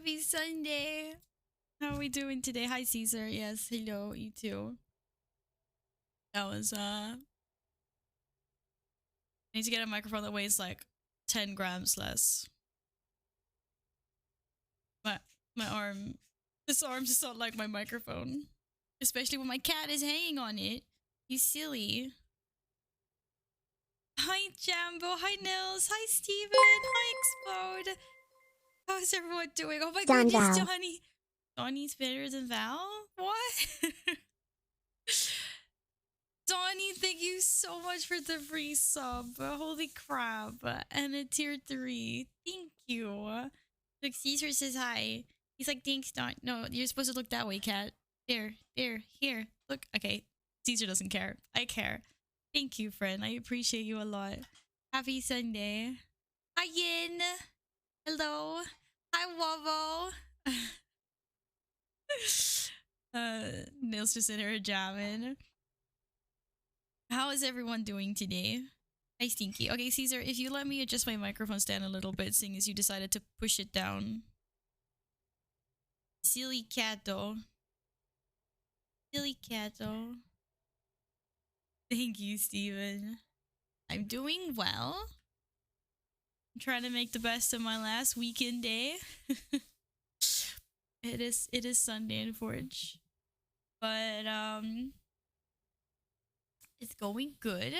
Happy Sunday. How are we doing today? Hi, Caesar. Yes, hello, you too. That was, I need to get a microphone that weighs like 10 grams less. My, my arm, this arm's just not like my microphone. Especially when my cat is hanging on it. He's silly. Hi, Jambo. Hi, Nils. Hi, Steven. Hi, Explode. How's everyone doing? Oh my goodness, Johnny. Donnie's better than Val? What? Donnie, thank you so much for the free sub. Holy crap. And a tier 3. Thank you. Look, Caesar says hi. He's like, thanks, Don. No, you're supposed to look that way, cat. There, here. Look. Okay. Caesar doesn't care. I care. Thank you, friend. I appreciate you a lot. Happy Sunday. Hi, Yin. Hello. Hi, Wavo. Nils just in her jamming. How is everyone doing today? Hi, Stinky. Okay, Caesar, if you let me adjust my microphone stand a little bit, seeing as you decided to push it down. Silly catto. Silly catto. Thank you, Steven. I'm doing well. I'm trying to make the best of my last weekend day. It is Sunday in Forge. But it's going good.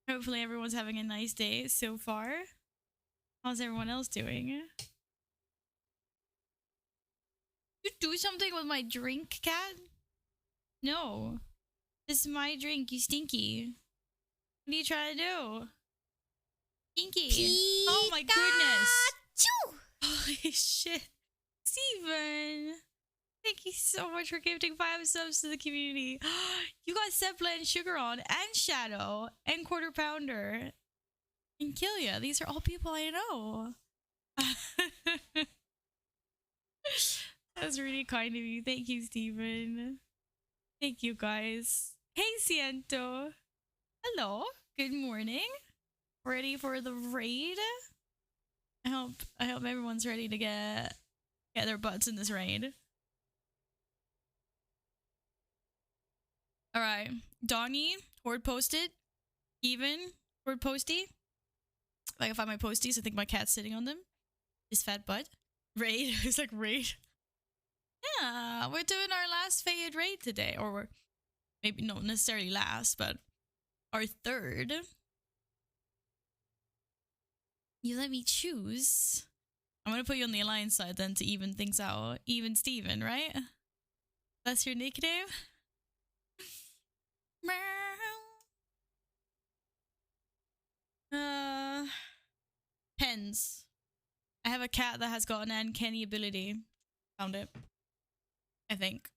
Hopefully everyone's having a nice day so far. How's everyone else doing? You do something with my drink, cat? No. This is my drink, you stinky. What are you trying to do? Stinky. Oh my goodness. Holy shit. Steven. Thank you so much for gifting 5 subs to the community. You got Sepla and Sugar on, and Shadow, and Quarter Pounder, and Killia. These are all people I know. That's really kind of you. Thank you, Steven. Thank you, guys. Hey, Ciento. Hello. Good morning. Ready for the raid? I hope everyone's ready to get their butts in this raid. All right, Donnie, Horde posted. Even Horde posty. If I can find my posties, I think my cat's sitting on them. His fat butt. Raid. It's like raid. Yeah, we're doing our last Fayed raid today, or we're maybe not necessarily last, but our third. You let me choose. I'm gonna put you on the alliance side then to even things out. Even Steven, right? That's your nickname? Pens. I have a cat that has got an uncanny ability. Found it. I think.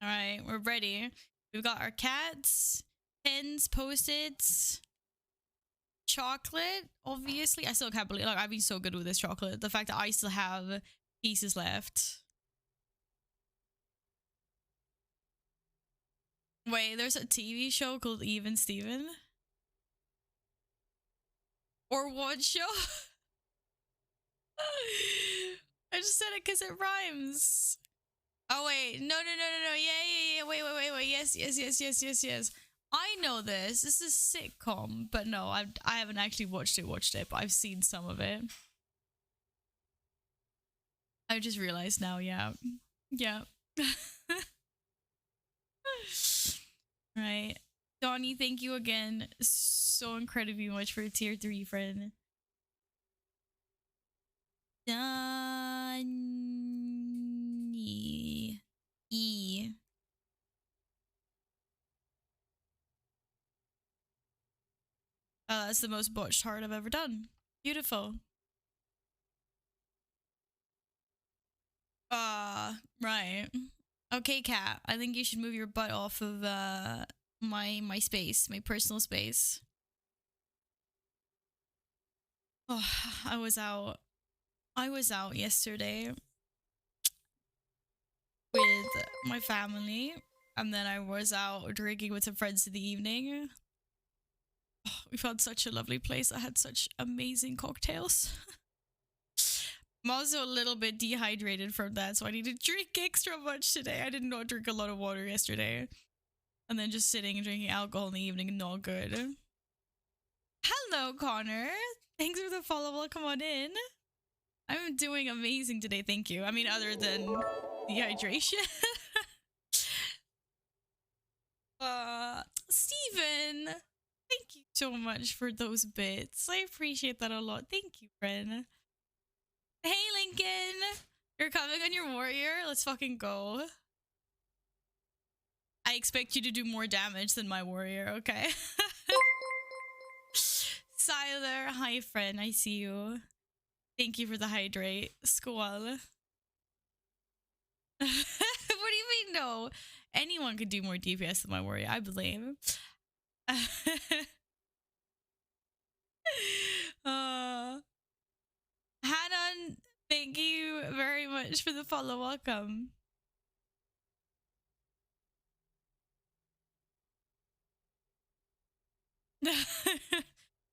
Alright, we're ready. We've got our cats, pens, post-its, chocolate, obviously. I still can't believe, like, I've been so good with this chocolate. The fact that I still have pieces left. Wait, there's a TV show called Even Steven? Or what show? I just said it because it rhymes. Oh wait, no. Yeah. Wait. Yes. I know this. This is sitcom, but no, I haven't actually watched it, but I've seen some of it. I just realized now, yeah. Right. Donnie, thank you again so incredibly much for tier 3, friend. Donnie. E. That's the most botched heart I've ever done. Beautiful. Right. Okay, cat. I think you should move your butt off of my space, my personal space. Oh, I was out yesterday with my family, and then I was out drinking with some friends in the evening. We've had such a lovely place. I had such amazing cocktails. I'm also a little bit dehydrated from that, so I need to drink extra much today. I did not drink a lot of water yesterday. And then just sitting and drinking alcohol in the evening, not good. Hello, Connor. Thanks for the follow. Welcome on in. I'm doing amazing today, thank you. I mean, other than dehydration. Steven, thank you so much for those bits. I appreciate that a lot. Thank you, friend. Hey, Lincoln. You're coming on your warrior? Let's fucking go. I expect you to do more damage than my warrior, okay? Siler, hi, friend. I see you. Thank you for the hydrate. Squall. What do you mean, no? Anyone could do more DPS than my warrior, I believe. Hanan, thank you very much for the follow. Welcome.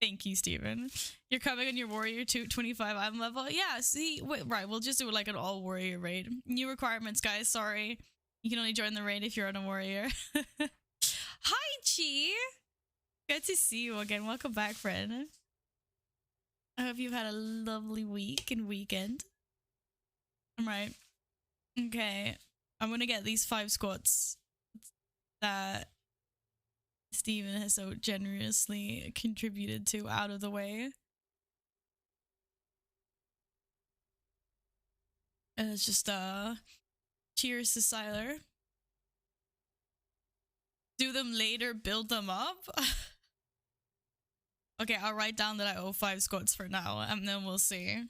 Thank you, Steven. You're coming on your warrior 225. I'm level. Yeah, see, wait, right. We'll just do like an all warrior raid. New requirements, guys. Sorry. You can only join the raid if you're on a warrior. Hi, Chi. Good to see you again. Welcome back, friend. I hope you've had a lovely week and weekend. I'm right. Okay. I'm gonna get these 5 squats that Steven has so generously contributed to out of the way. And it's just cheers to Siler. Do them later, build them up. Okay, I'll write down that I owe 5 squats for now, and then we'll see.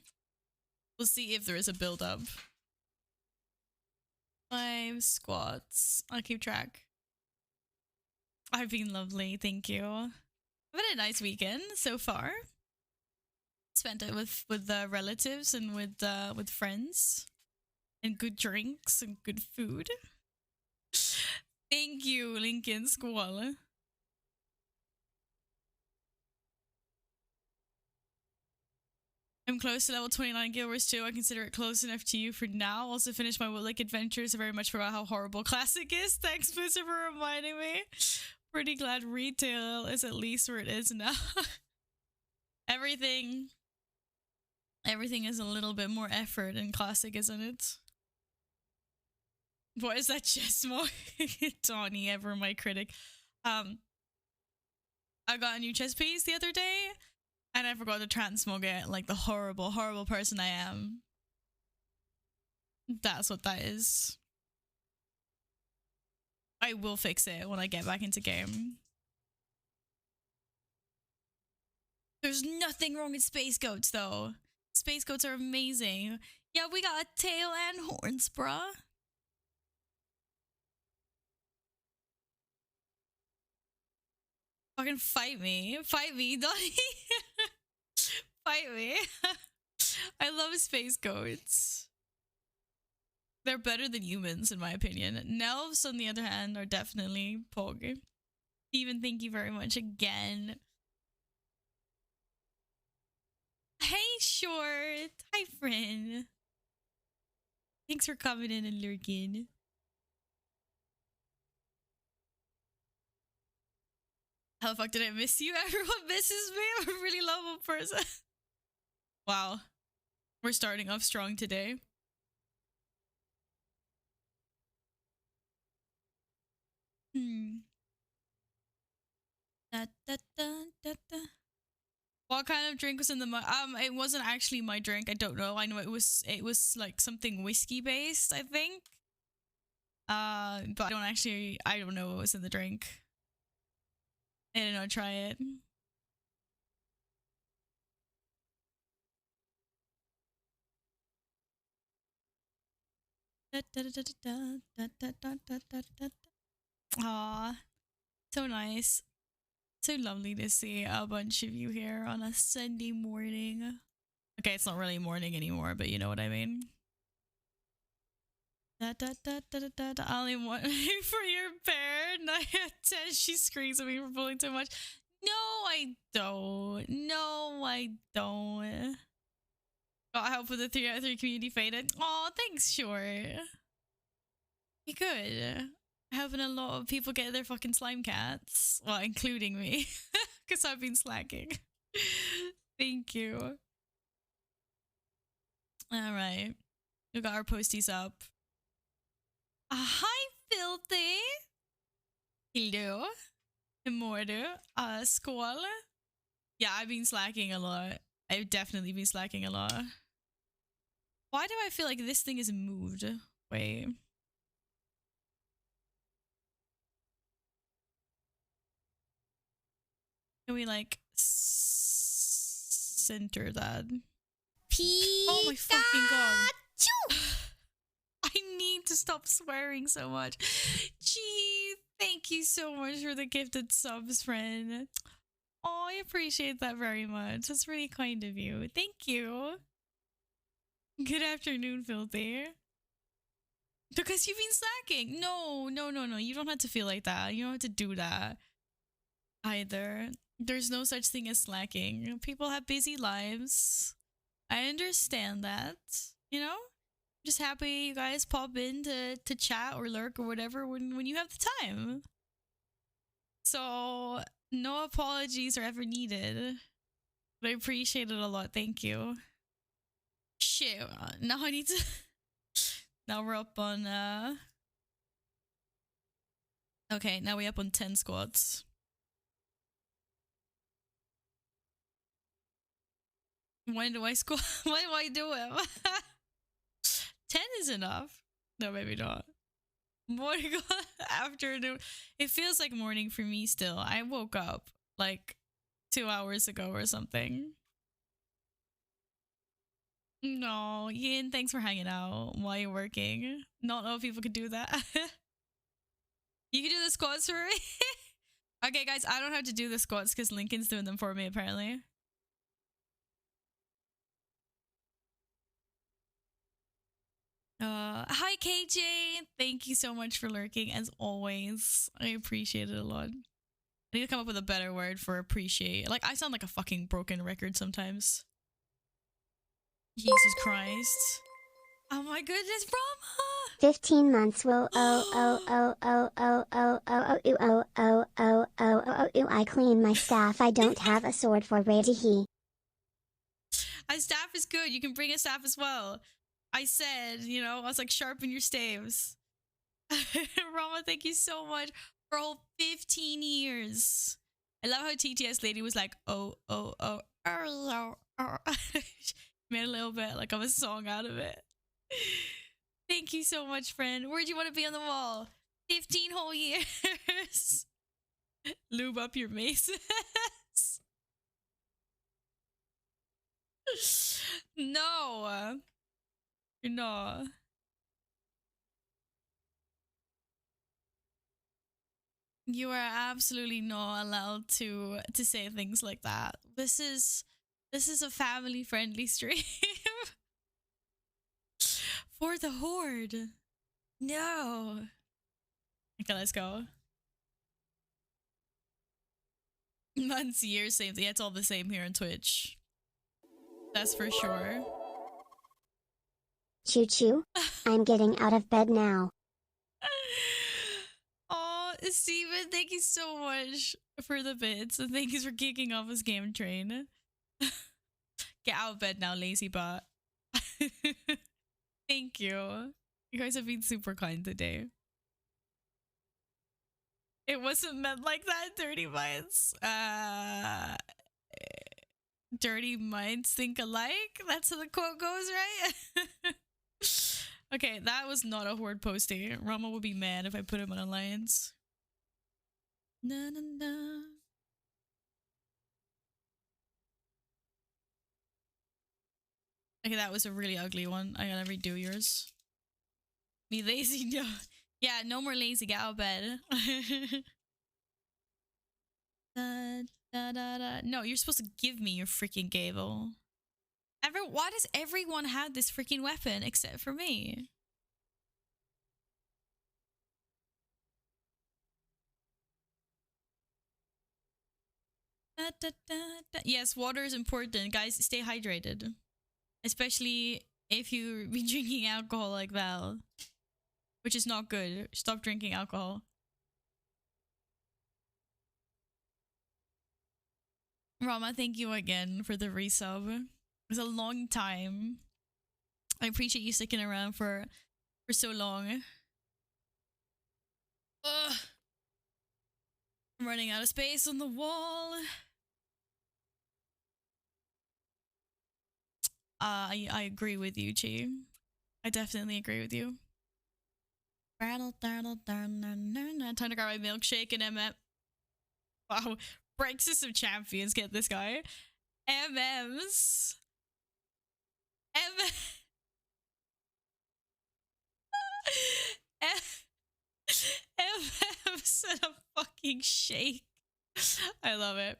We'll see if there is a build up. 5 squats. I'll keep track. I've been lovely, thank you. I've had a nice weekend so far. Spent it with relatives and with friends, and good drinks and good food. Thank you, Lincoln Squall. I'm close to level 29 Guild Wars 2. I consider it close enough to you for now. Also finished my Woodlick adventures. I very much forgot how horrible Classic is. Thanks, Blizzard, for reminding me. Pretty glad retail is at least where it is now. Everything is a little bit more effort in Classic, isn't it? What is that chest smoke? Donnie, ever my critic. I got a new chest piece the other day, and I forgot to transmog it, like the horrible, horrible person I am. That's what that is. I will fix it when I get back into game. There's nothing wrong with space goats, though. Space goats are amazing. Yeah, we got a tail and horns, bruh. Fucking fight me. Fight me, Donnie. Fight me. I love space goats. They're better than humans, in my opinion. Elves, on the other hand, are definitely pog. Steven, thank you very much again. Hey, Short. Hi, friend. Thanks for coming in and lurking. How the fuck did I miss you? Everyone misses me. I'm a really lovable person. Wow. We're starting off strong today. Da, da, da, da, da. What kind of drink was in the it wasn't actually my drink. I don't know. I know it was like something whiskey based, I think. But I don't know what was in the drink. I didn't know, try it. Aw, so nice. So lovely to see a bunch of you here on a Sunday morning. Okay, it's not really morning anymore, but you know what I mean. I only want for your bear. 9 out of 10. She screams at me for pulling too much. No, I don't. No, I don't. Got help with the 3 out of 3 community faded. Oh, thanks, sure. You good. Having a lot of people get their fucking slime cats. Well, including me. Because I've been slacking. Thank you. Alright. We got our posties up. Hi, Filthy. Hello. Immortal. Skål. Yeah, I've been slacking a lot. I've definitely been slacking a lot. Why do I feel like this thing is moved? Wait. Can we like center that? Oh my fucking god. I need to stop swearing so much. Gee, thank you so much for the gifted subs, friend. Oh, I appreciate that very much. That's really kind of you. Thank you. Good afternoon, Filthy. Because you've been slacking. No. You don't have to feel like that. You don't have to do that either. There's no such thing as slacking. People have busy lives. I understand that. You know? I'm just happy you guys pop in to chat or lurk or whatever when you have the time. So, no apologies are ever needed. But I appreciate it a lot. Thank you. Shit. Now I need to... Now we're up on... Okay, now we're up on 10 squats. When do I squat? Why do I do it? 10 is enough. No, maybe not. Morning, afternoon. It feels like morning for me still. I woke up like 2 hours ago or something. No, Yin, thanks for hanging out while you're working. Not all people could do that. You can do the squats for me? Okay, guys, I don't have to do the squats because Lincoln's doing them for me, apparently. Hi KJ, thank you so much for lurking as always. I appreciate it a lot. I need to come up with a better word for appreciate. Like, I sound like a fucking broken record sometimes. Jesus Christ. Oh my goodness, Brahma! 15 months will I clean my staff. I don't have a sword for Radihi. A staff is good. You can bring a staff as well. I said, you know, I was like, sharpen your staves. Rama, thank you so much for a whole 15 years. I love how TTS lady was like, oh. Made a little bit like of a song out of it. Thank you so much, friend. Where'd you want to be on the wall? 15 whole years. Lube up your maces. No. No. You are absolutely not allowed to say things like that. This is a family friendly stream. For the horde. No. Okay, let's go. Months, years, same thing. It's all the same here on Twitch. That's for sure. Choo choo. I'm getting out of bed now. Oh, Steven, thank you so much for the bits. And thank you for kicking off this game train. Get out of bed now, lazy bot. Thank you. You guys have been super kind today. It wasn't meant like that, dirty minds. Dirty minds think alike? That's how the quote goes, right? Okay, that was not a horde posting. Rama would be mad if I put him on Alliance. Na na na. Okay, that was a really ugly one. I gotta redo yours. Me lazy? No. Yeah, no more lazy. Get out of bed. No, you're supposed to give me your freaking gable. Why does everyone have this freaking weapon except for me? Da, da, da, da. Yes, water is important. Guys, stay hydrated. Especially if you be drinking alcohol like Val. Which is not good. Stop drinking alcohol. Rama, thank you again for the resub. It was a long time. I appreciate you sticking around for so long. Ugh. I'm running out of space on the wall. I agree with you, Chi. I definitely agree with you. Time to grab my milkshake and MM. Wow. Breakfast of Champions, get this guy. MMs. MMs and a fucking shake. I love it.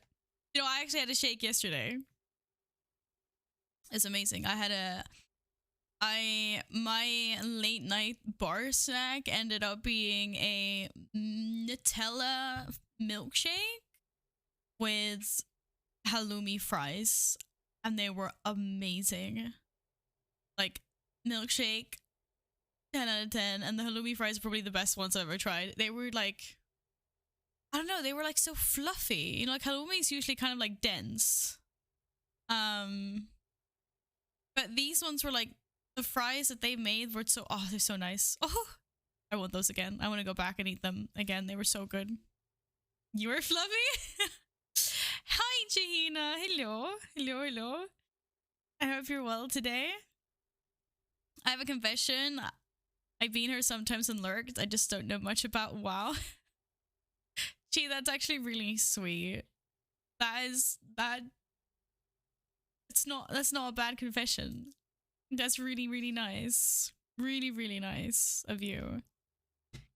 You know, I actually had a shake yesterday. It's amazing. My late night bar snack ended up being a Nutella milkshake with halloumi fries, and they were amazing. Like, milkshake, 10 out of 10, and the halloumi fries are probably the best ones I've ever tried. They were like, I don't know, they were like so fluffy. You know, like halloumi is usually kind of like dense. But these ones were like, the fries that they made were so, oh, they're so nice. Oh, I want those again. I want to go back and eat them again. They were so good. You were fluffy? Hi, Jahina. Hello. Hello, hello. I hope you're well today. I have a confession. I've been here sometimes and lurked. I just don't know much about WoW. Gee, that's actually really sweet. That's not a bad confession. That's really, really nice. Really, really nice of you.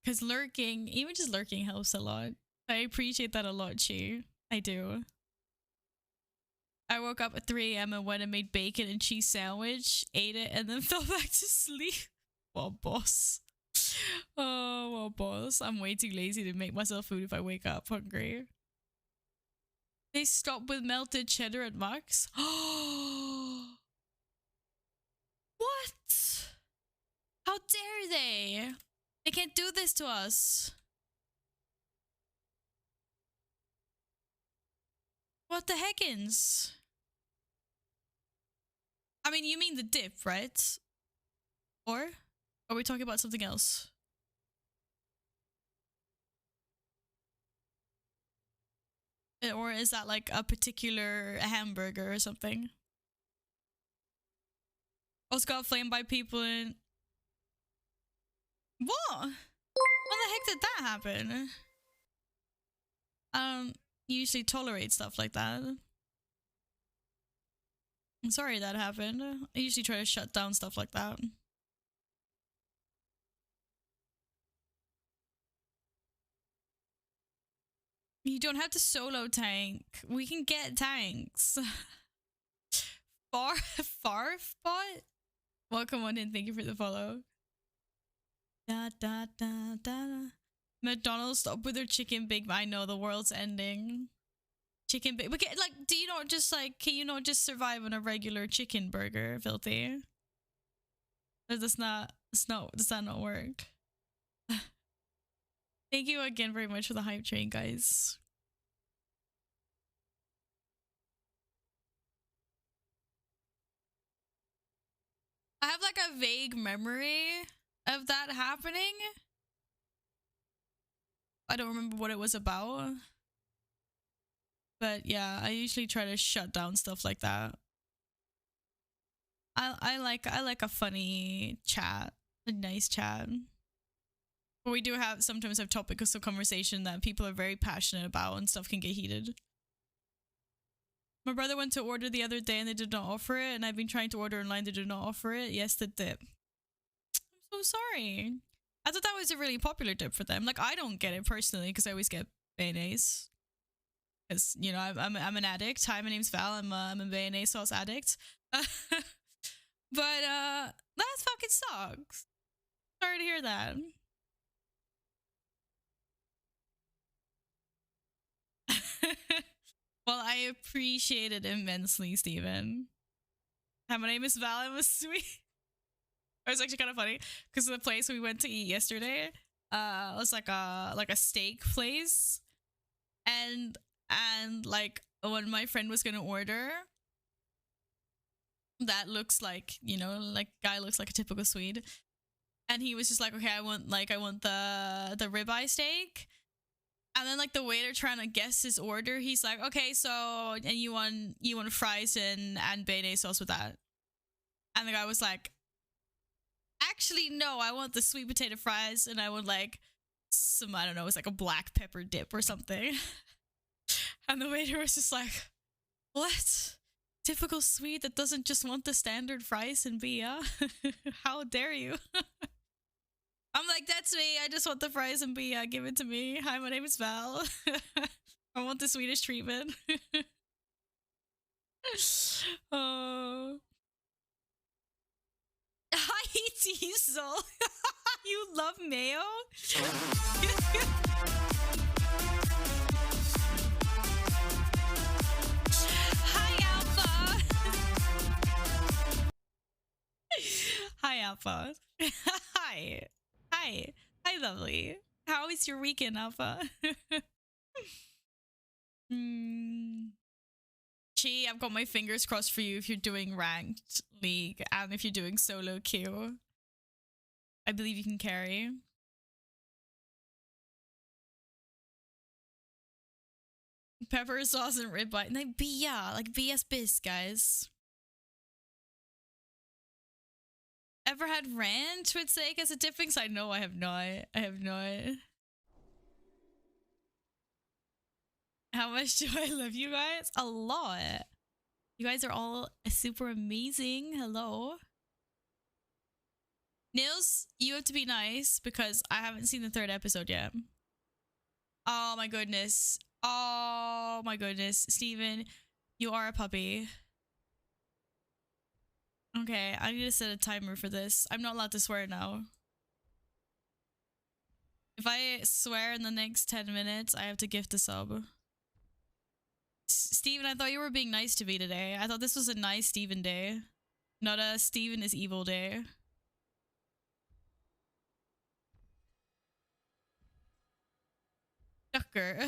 Because lurking, even just lurking helps a lot. I appreciate that a lot, Chi. I do. I woke up at 3 a.m. and went and made bacon and cheese sandwich, ate it, and then fell back to sleep. Well, boss. Oh, well, boss. I'm way too lazy to make myself food if I wake up hungry. They stopped with melted cheddar at Max. What? How dare they? They can't do this to us. What the heckins? I mean, you mean the dip, right? Or are we talking about something else? Or is that like a particular hamburger or something? Also got flamed by people in... What? When the heck did that happen? I don't usually tolerate stuff like that. I'm sorry that happened. I usually try to shut down stuff like that. You don't have to solo tank. We can get tanks. Farf bot? Welcome on in. Thank you for the follow. Da da da da. McDonald's stop with their chicken big. I know the world's ending. Chicken big. But like, do you not just like? Can you not just survive on a regular chicken burger, Filthy? Or does not? Does that not work? Thank you again very much for the hype train, guys. I have like a vague memory of that happening. I don't remember what it was about. But yeah, I usually try to shut down stuff like that. I like a funny chat, a nice chat. But we do sometimes have topics of conversation that people are very passionate about and stuff can get heated. My brother went to order the other day and they did not offer it, and I've been trying to order online, they did not offer it. Yes, the dip. I'm so sorry. I thought that was a really popular dip for them. Like, I don't get it personally because I always get mayonnaise. Because, you know, I'm an addict. Hi, my name's Val. I'm a mayonnaise sauce addict. But that fucking sucks. Sorry to hear that. Well, I appreciate it immensely, Steven. Hi, my name is Val. It was sweet. It was actually kind of funny because the place we went to eat yesterday was like a steak place, and like when my friend was gonna order, that looks like, you know, like guy looks like a typical Swede, and he was just like, okay, I want the ribeye steak. And then like the waiter trying to guess his order, he's like, okay, so and you want fries and béarnaise sauce with that. And the guy was like, actually no, I want the sweet potato fries and I would like some, I don't know, it was like a black pepper dip or something. And the waiter was just like, what? Typical Swede that doesn't just want the standard fries and beer? How dare you? I'm like, that's me. I just want the fries and beer. Give it to me. Hi, my name is Val. I want the Swedish treatment. Oh. Hi, Diesel. You love mayo? Hi, Alpha. Hi, Alpha. Hi. Hi. Hi, lovely. How is your weekend, Alpha? Gee, I've got my fingers crossed for you if you're doing ranked league and if you're doing solo queue. I believe you can carry. Pepper sauce and ribeye. Like, yeah, like BS bis, guys. Ever had ranch with steak as a dipping side? No, I have not. I have not. How much do I love you guys? A lot. You guys are all super amazing. Hello. Nils, you have to be nice because I haven't seen the 3rd episode yet. Oh my goodness. Oh my goodness. Steven, you are a puppy. Okay, I need to set a timer for this. I'm not allowed to swear now. If I swear in the next 10 minutes, I have to gift a sub. Steven, I thought you were being nice to me today. I thought this was a nice Steven day. Not a Steven is evil day. Ducker.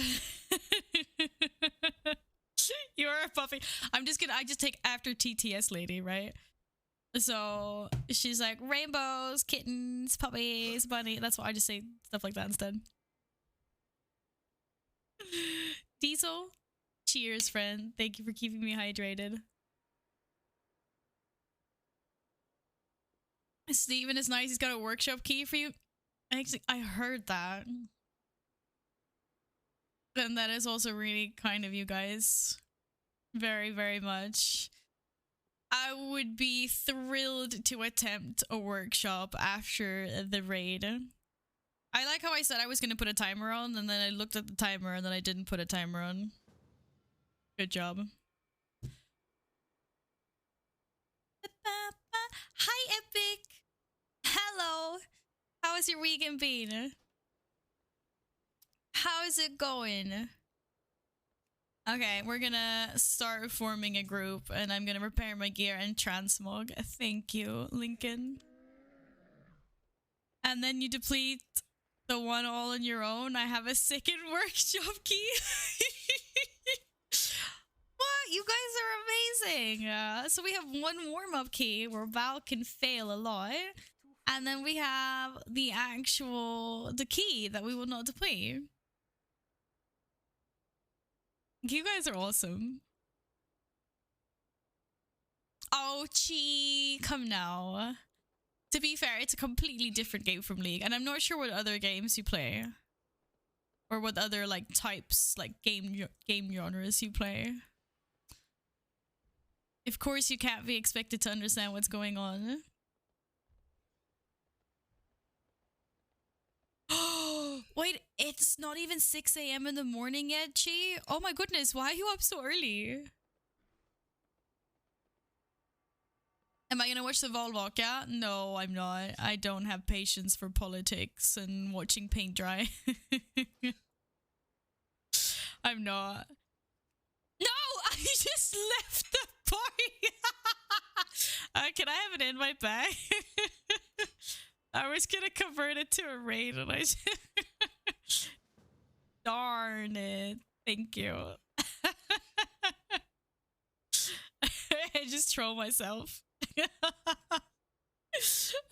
You're a puppy. I just take after TTS lady, right? So she's like rainbows, kittens, puppies, bunny. That's why I just say stuff like that instead. Diesel, cheers, friend. Thank you for keeping me hydrated. Steven is nice. He's got a workshop key for you. Actually, I heard that. And that is also really kind of you guys. Very, very much. I would be thrilled to attempt a workshop after the raid. I like how I said I was going to put a timer on, and then I looked at the timer, and then I didn't put a timer on. Good job. Hi, Epic! Hello! How has your weekend been? How is it going? Okay, we're gonna start forming a group and I'm gonna repair my gear and transmog. Thank you, Lincoln. And then you deplete the one all on your own. I have a second workshop key. What? You guys are amazing. So we have one warm-up key where Val can fail a lot. And then we have the key that we will not deplete. You guys are awesome. Oh, Chi, come now. To be fair, it's a completely different game from League, and I'm not sure what other games you play. Or what other, like, types, like, game genres you play. Of course, you can't be expected to understand what's going on. Wait, it's not even 6 a.m. in the morning yet, Chi? Oh my goodness, why are you up so early? Am I gonna watch the Valvaka? No, I'm not. I don't have patience for politics and watching paint dry. I'm not. No! just left the party. Can I have an invite back? I was gonna convert it to a raid and I darn it. Thank you. I just troll myself.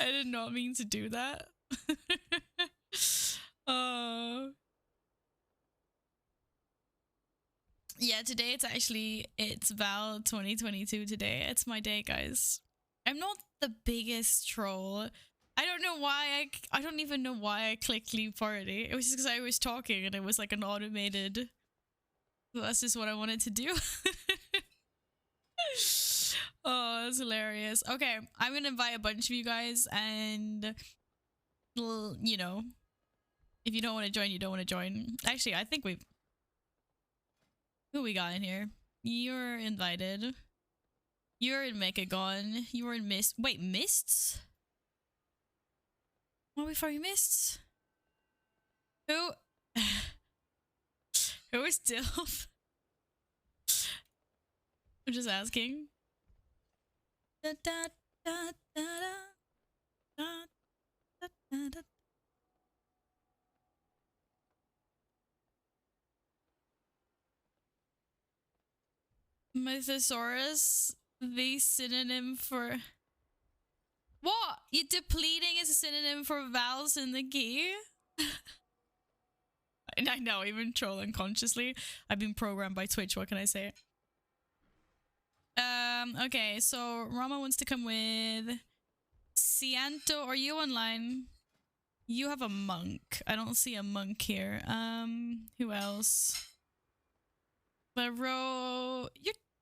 I did not mean to do that. Yeah, today it's Val 2022 today. It's my day, guys. I'm not the biggest troll. I don't know why I don't even know why I clicked leave party. It was just because I was talking and it was like an automated. That's just what I wanted to do. Oh, that's hilarious. Okay, I'm gonna invite a bunch of you guys and, you know, if you don't want to join, you don't want to join. Actually, I think who we got in here? You're invited. You're in Mechagon. You're in Wait, Mists? What are we for you, Mists? Who? Who is Dilf? I'm just asking. Da, da, da, da, da, da, da, da. Mythosaurus, the synonym for... What? You depleting is a synonym for vowels in the key? And I know, even trolling consciously. I've been programmed by Twitch, what can I say? Okay, so Rama wants to come with... Cianto, are you online? You have a monk. I don't see a monk here. Who else? Baro...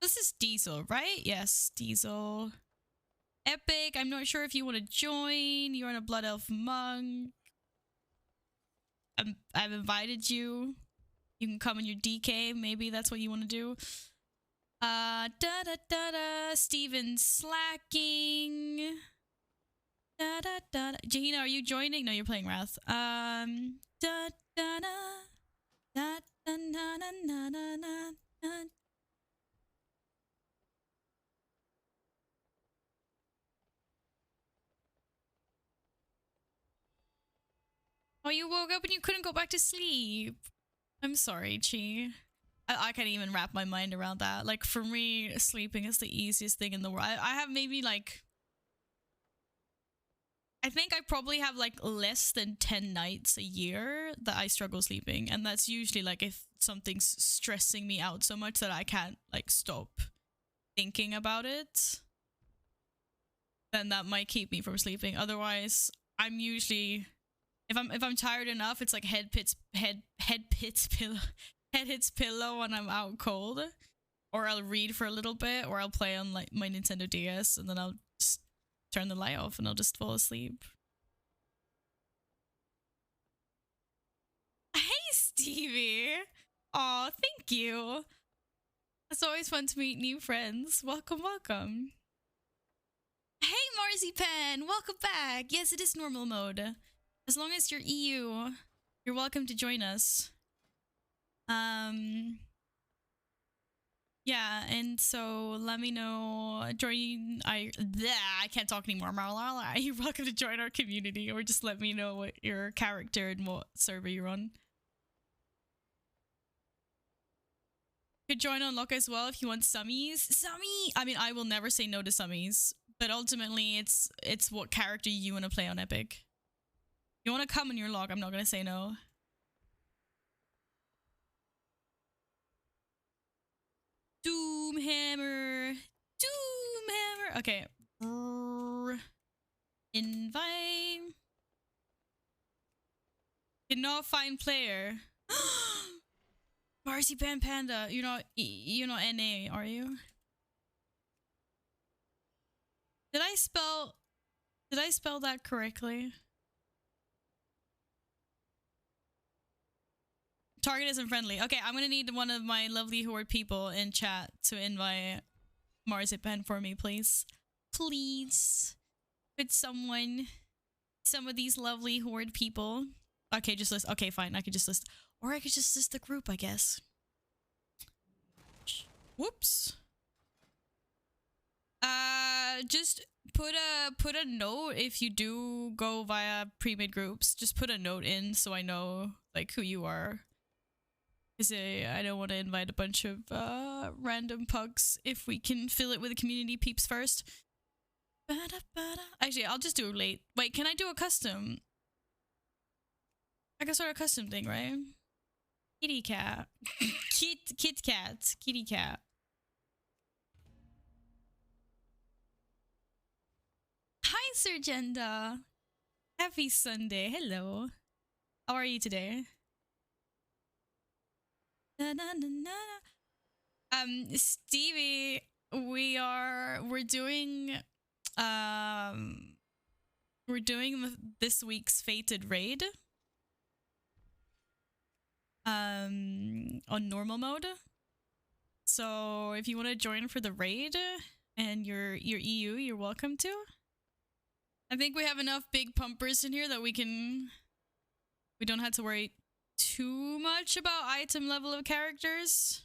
This is Diesel, right? Yes, Diesel. Epic, I'm not sure if you want to join. You're on a Blood Elf monk. I've invited you. You can come in your DK. Maybe that's what you want to do. Da da da da. Steven slacking. Da da da da. Jahina, are you joining? No, you're playing Wrath. Da da da. Da da na na na na na. Oh, you woke up and you couldn't go back to sleep. I'm sorry, Chi. I can't even wrap my mind around that. Like, for me, sleeping is the easiest thing in the world. I have maybe, like... I think I probably have, like, less than 10 nights a year that I struggle sleeping. And that's usually, like, if something's stressing me out so much that I can't, like, stop thinking about it. Then that might keep me from sleeping. Otherwise, I'm usually... If I'm tired enough, it's like head hits pillow when I'm out cold, or I'll read for a little bit, or I'll play on like my Nintendo DS, and then I'll just turn the light off and I'll just fall asleep. Hey Stevie! Aw, thank you. It's always fun to meet new friends. Welcome, welcome. Hey Marzipan, welcome back. Yes, it is normal mode. As long as you're EU, you're welcome to join us. Yeah, and so let me know. I can't talk anymore. You're welcome to join our community, or just let me know what your character and what server you're on. Could join Unlock as well if you want summies. Summy! I mean, I will never say no to summies, but ultimately it's what character you want to play on Epic. You want to come in your log, I'm not going to say no. Doomhammer. Doomhammer. Okay. Invite. Cannot find player. Marzipan Panda. You're not NA, are you? Did I spell that correctly? Target isn't friendly. Okay, I'm gonna need one of my lovely horde people in chat to invite Marzipan for me, please. Please. Could some of these lovely horde people. Okay, just list. Okay, fine. I could just list. Or I could just list the group, I guess. Whoops. Just put a note if you do go via pre-made groups. Just put a note in so I know like who you are. Cause I don't want to invite a bunch of random pugs if we can fill it with the community peeps first. Actually, I'll just do it late. Wait, can I do a custom? I can start a custom thing, right? Kitty cat. Kit cat. Kitty cat. Hi, Sergenda. Happy Sunday. Hello. How are you today? Stevie, we're doing this week's Fated raid on normal mode. So if you want to join for the raid and you're EU, you're welcome to. I think we have enough big pumpers in here that we don't have to worry too much about item level of characters.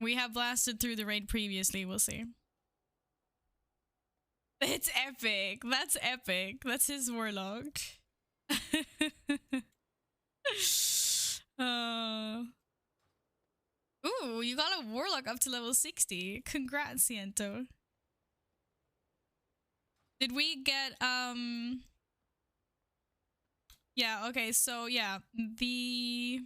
We have blasted through the raid previously, we'll see. It's epic. That's epic. That's his warlock. Ooh, you got a warlock up to level 60. Congrats, Siento. Did we get yeah, okay, so yeah, the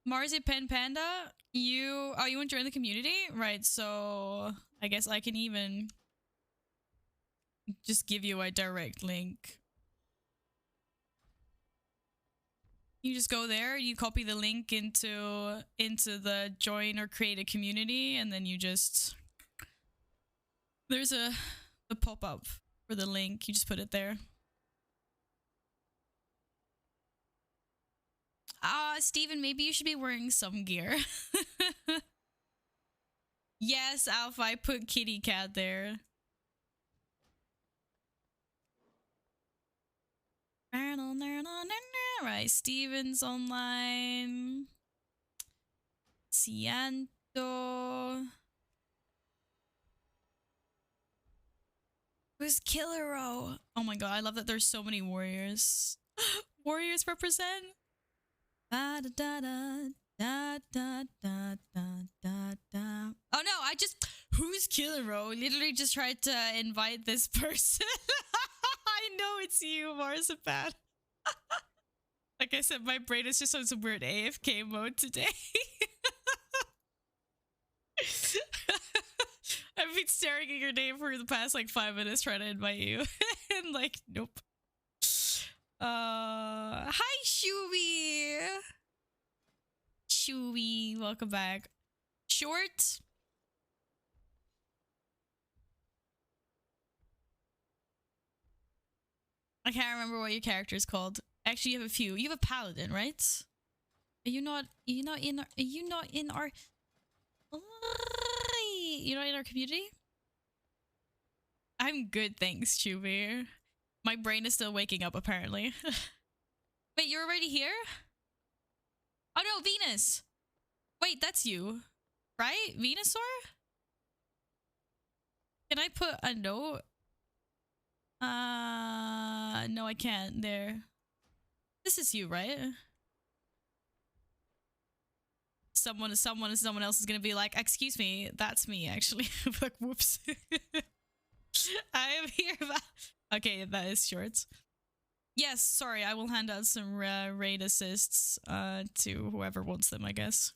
Marzipan Panda, you want to join the community? Right, so I guess I can even just give you a direct link. You just go there, you copy the link into the join or create a community, and then you just, there's a pop-up for the link, you just put it there. Steven, maybe you should be wearing some gear. Yes, Alpha, I put kitty cat there. Right, Steven's online. Ciento. Who's Killer Row? Oh my god, I love that there's so many warriors. Warriors represent. Da, da, da, da, da, da, da, da, da. Oh no, who's Killer Row? Literally just tried to invite this person. I know it's you, Marzipan. Like I said, my brain is just on some weird AFK mode today. I've been staring at your name for the past like 5 minutes trying to invite you. And like, nope. Hi Shubi. Shubi, welcome back. Short. I can't remember what your character is called. Actually, you have a few. You have a paladin, right? Are you not in our you're not in our community? I'm good, thanks, Shubi. My brain is still waking up, apparently. Wait, you're already here? Oh no, Venus! Wait, that's you. Right? Venusaur? Can I put a note? No, I can't. There. This is you, right? Someone else is gonna be like, excuse me, that's me, actually. Like, whoops. I am here. Okay, that is short. Yes, sorry, I will hand out some raid assists to whoever wants them, I guess.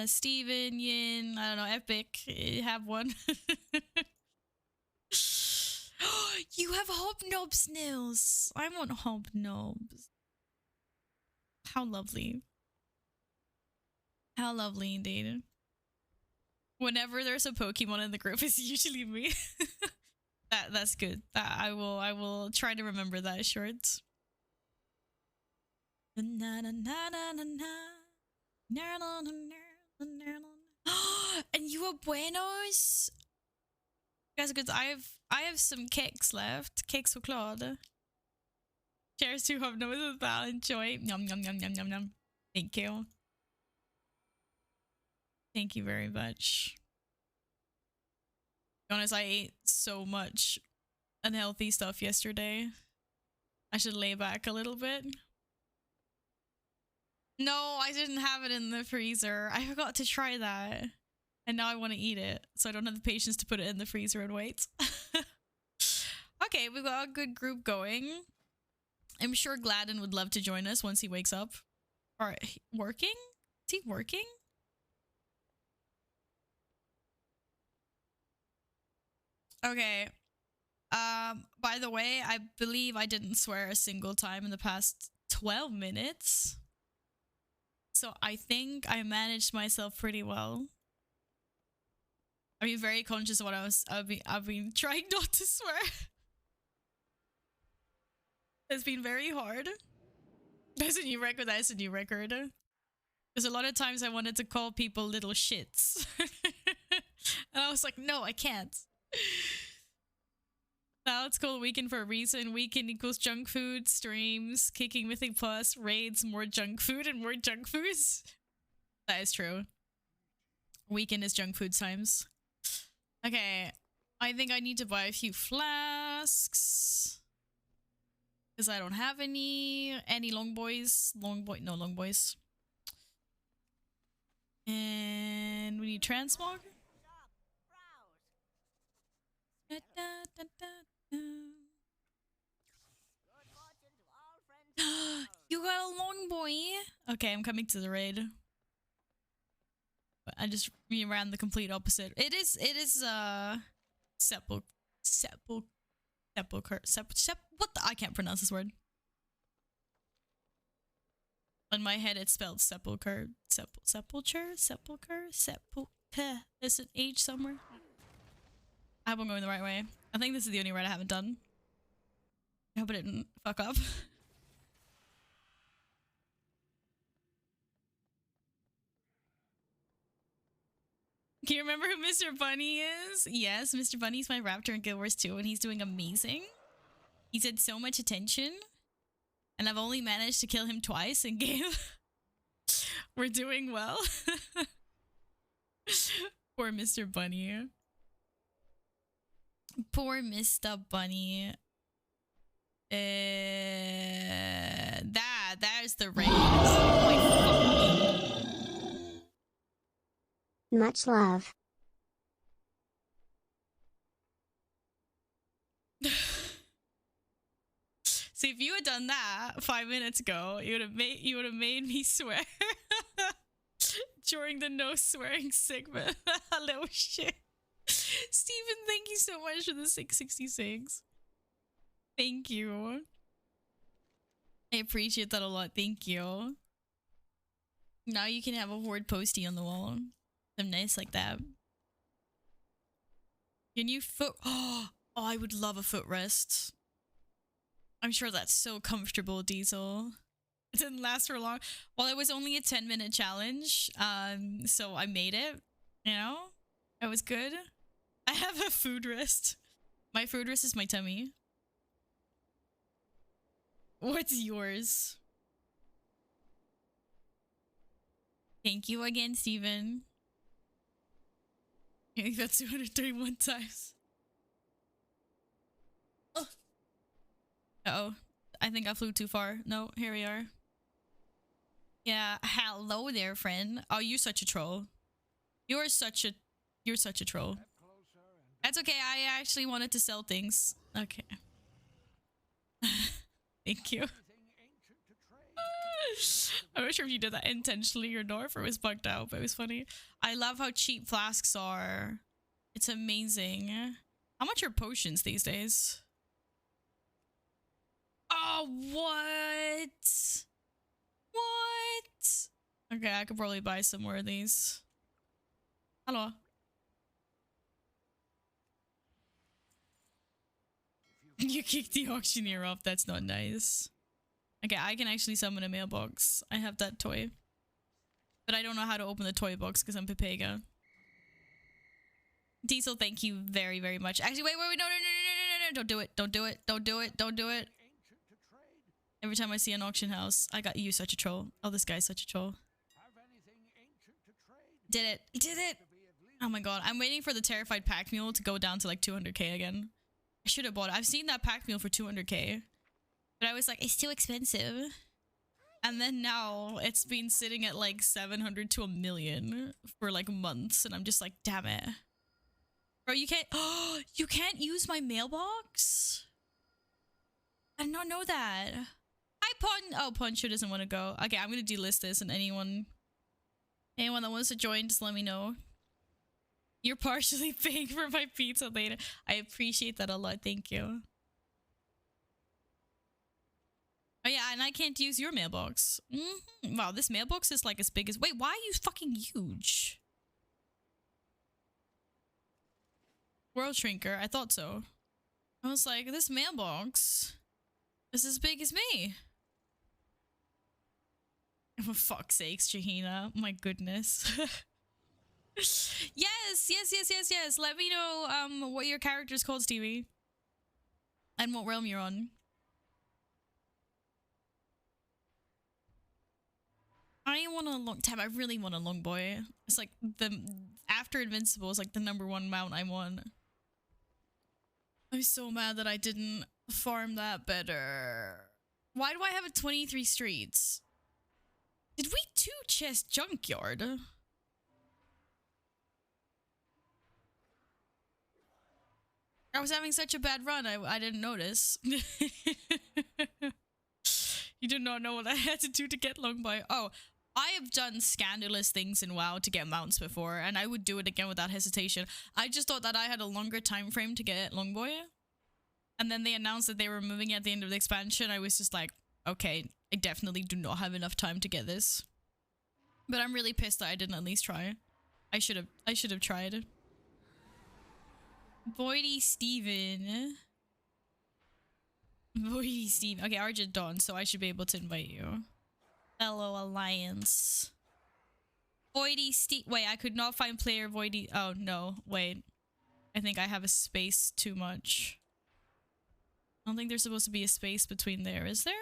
Steven, Yin, I don't know, Epic, have one. You have hobnobs, Nils. I want hobnobs. How lovely. How lovely indeed. Whenever there's a Pokemon in the group, it's usually me. That's good. I will try to remember that short. And you are buenos. You guys are good. I have some cakes left. Cakes choklad. Cheers to hobnobs with Val. Enjoy. Yum yum yum yum yum yum. Thank you. Thank you very much. To be honest, I ate so much unhealthy stuff yesterday. I should lay back a little bit. No, I didn't have it in the freezer. I forgot to try that. And now I want to eat it. So I don't have the patience to put it in the freezer and wait. Okay, we've got a good group going. I'm sure Gladden would love to join us once he wakes up. Alright, working? Is he working? Okay. By the way, I believe I didn't swear a single time in the past 12 minutes. So I think I managed myself pretty well. I've been very conscious of what I've been trying not to swear. It's been very hard. That's a new record. That's a new record. Because a lot of times I wanted to call people little shits. And I was like, no, I can't. Now it's called Weekend for a reason. Weekend equals junk food, streams, kicking Mythic Plus, raids, more junk food, and more junk foods. That is true. Weekend is junk food times. Okay, I think I need to buy a few flasks. Because I don't have any long boys. No long boys. And we need transmog. Da, da, da, da, da. You got a long boy. Okay, I'm coming to the raid. I just ran the complete opposite. It is Sepulcher. What the? I can't pronounce this word. In my head, it's spelled Sepulcher. Sepulcher? There's an H somewhere. I hope I'm going the right way. I think this is the only raid I haven't done. I hope I didn't fuck up. Can you remember who Mr. Bunny is? Yes, Mr. Bunny's my raptor in Guild Wars 2 and he's doing amazing. He's had so much attention. And I've only managed to kill him twice in game. We're doing well. Poor Mr. Bunny. Poor Mr. Bunny. There's the raid. Oh my fucking. Much love. See, if you had done that 5 minutes ago, you would have made me swear during the no swearing segment. Hello, shit. Steven, thank you so much for the 666. Thank you. I appreciate that a lot. Thank you. Now you can have a horde postie on the wall. Some nice like that. Your new foot. Oh, I would love a footrest. I'm sure that's so comfortable, Diesel. It didn't last for long. Well, it was only a 10-minute challenge. So I made it. You know? It was good. I have a food rest. My food rest is my tummy. What's yours? Thank you again, Steven. I think that's 231 times. Oh. Uh-oh. I think I flew too far. No, here we are. Yeah, hello there, friend. Oh, you're such a troll. You're such a troll. That's okay, I actually wanted to sell things. Okay. Thank you. I'm not sure if you did that intentionally or not, or it was bugged out, but it was funny. I love how cheap flasks are. It's amazing. How much are potions these days? Oh, what? What? Okay, I could probably buy some more of these. Hello. You kicked the auctioneer off. That's not nice. Okay, I can actually summon a mailbox. I have that toy. But I don't know how to open the toy box because I'm Pepega. Diesel, thank you very, very much. Actually, wait, no. Don't do it. Don't do it. Don't do it. Don't do it. Every time I see an auction house, I got you such a troll. Oh, this guy's such a troll. Did it. He did it. Oh my god. I'm waiting for the terrified pack mule to go down to like 200k again. I should have bought it. I've seen that pack mule for 200k. But I was like, it's too expensive. And then now it's been sitting at like 700 to a million for like months. And I'm just like, damn it. Bro, you can't... Oh, you can't use my mailbox? I did not know that. Hi, Pun. Oh, Puncho doesn't want to go. Okay, I'm going to delist this, and anyone that wants to join, just let me know. You're partially paying for my pizza later. I appreciate that a lot. Thank you. Oh yeah, and I can't use your mailbox. Wow, this mailbox is like as big as... Wait, why are you fucking huge? World Shrinker, I thought so. I was like, this mailbox is as big as me. For fuck's sakes, Shahina. My goodness. Yes. Let me know what your character's called, Stevie. And what realm you're on. I want a long time. I really want a long boy. It's like the after Invincible is like the #1 mount I want. I'm so mad that I didn't farm that better. Why do I have a 23 streets? Did we 2-chest junkyard? I was having such a bad run, I didn't notice. You did not know what I had to do to get long boy. Oh, I have done scandalous things in WoW to get mounts before, and I would do it again without hesitation. I just thought that I had a longer time frame to get Longboy. And then they announced that they were moving at the end of the expansion. I was just like, okay, I definitely do not have enough time to get this. But I'm really pissed that I didn't at least try. I should have tried. Voidy Steven. Voidy Steven. Okay, Argent Dawn, so I should be able to invite you. Fellow Alliance. Voidy Steve. Wait, I could not find player Voidy. Oh, no. Wait. I think I have a space too much. I don't think there's supposed to be a space between there, is there?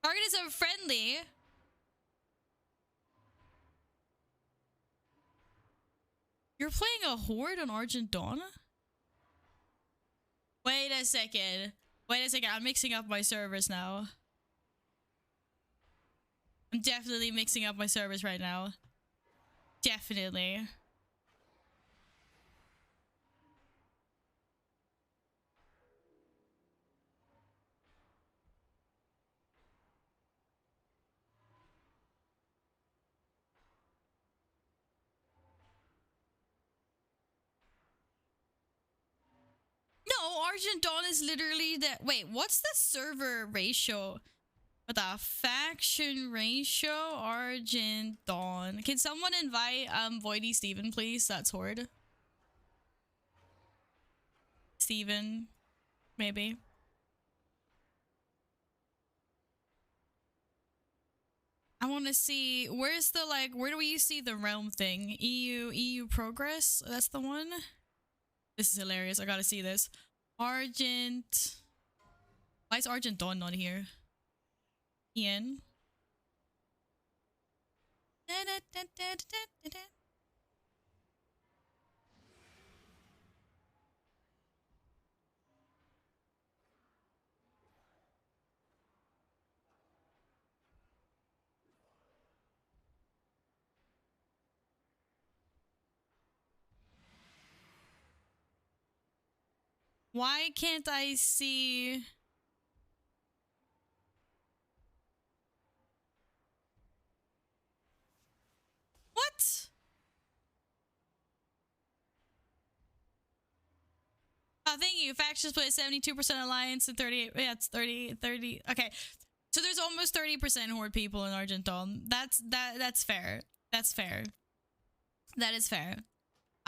Target is unfriendly. You're playing a horde on Argent Dawn? Wait a second. I'm mixing up my servers now. I'm definitely mixing up my servers right now. Definitely. No, Argent Dawn is literally the... Wait, what's the server ratio? What the faction ratio? Argent Dawn. Can someone invite Voidy Steven, please? That's Horde. Steven, maybe. I want to see... Where's the, like... Where do we see the realm thing? EU progress? That's the one? This is hilarious. I gotta see this. Argent... Why is Argent Dawn not here? Ian. Why can't I see... What? Oh, thank you. Factions split 72% alliance and 38. Yeah, it's 30. Okay. So there's almost 30% horde people in Argent Dawn. That's fair. That's fair. That is fair.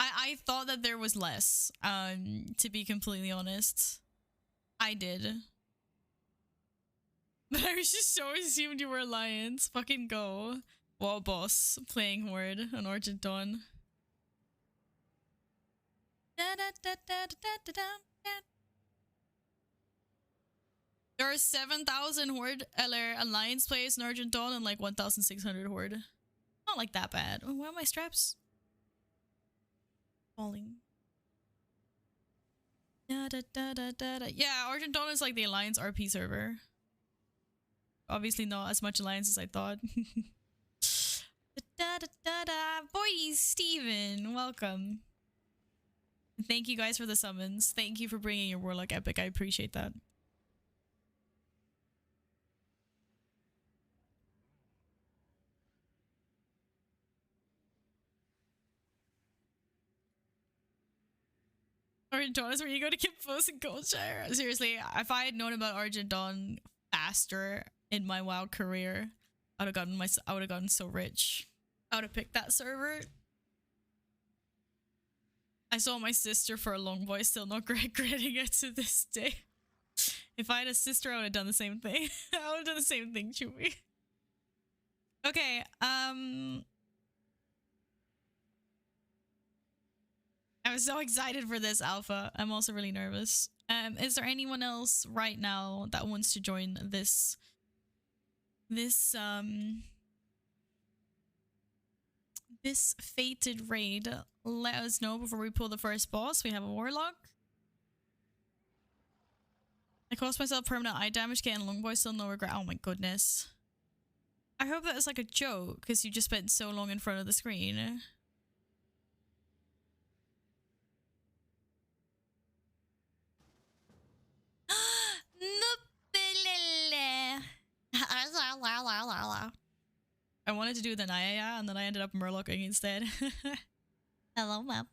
I thought that there was less, to be completely honest. I did. But I was just so assumed you were alliance. Fucking go. Wall boss playing horde on Argent Dawn. There are 7,000 horde alliance players in Argent Dawn and like 1,600 horde. Not like that bad. Oh, why are my straps falling? Da, da, da, da, da, da. Yeah, Argentina is like the Alliance RP server. Obviously not as much Alliance as I thought. Da, da, da, da. Boy, Steven, welcome. Thank you guys for the summons. Thank you for bringing your Warlock Epic. I appreciate that. Argent is where you go to get posts in Goldshire. Seriously, if I had known about Argent Dawn faster in my WoW career, I would have gotten so rich. I would have picked that server. I saw my sister for a long boy, still not regretting it to this day. If I had a sister, I would have done the same thing. I would have done the same thing, Chewy. Okay, I'm so excited for this alpha. I'm also really nervous. Is there anyone else right now that wants to join this fated raid? Let us know before we pull the first boss. We have a Warlock. I cost myself permanent eye damage getting Longboy, still no regret. Oh my goodness. I hope that was like a joke because you just spent so long in front of the screen. I wanted to do the Naya and then I ended up Murlocking instead. Hello, map.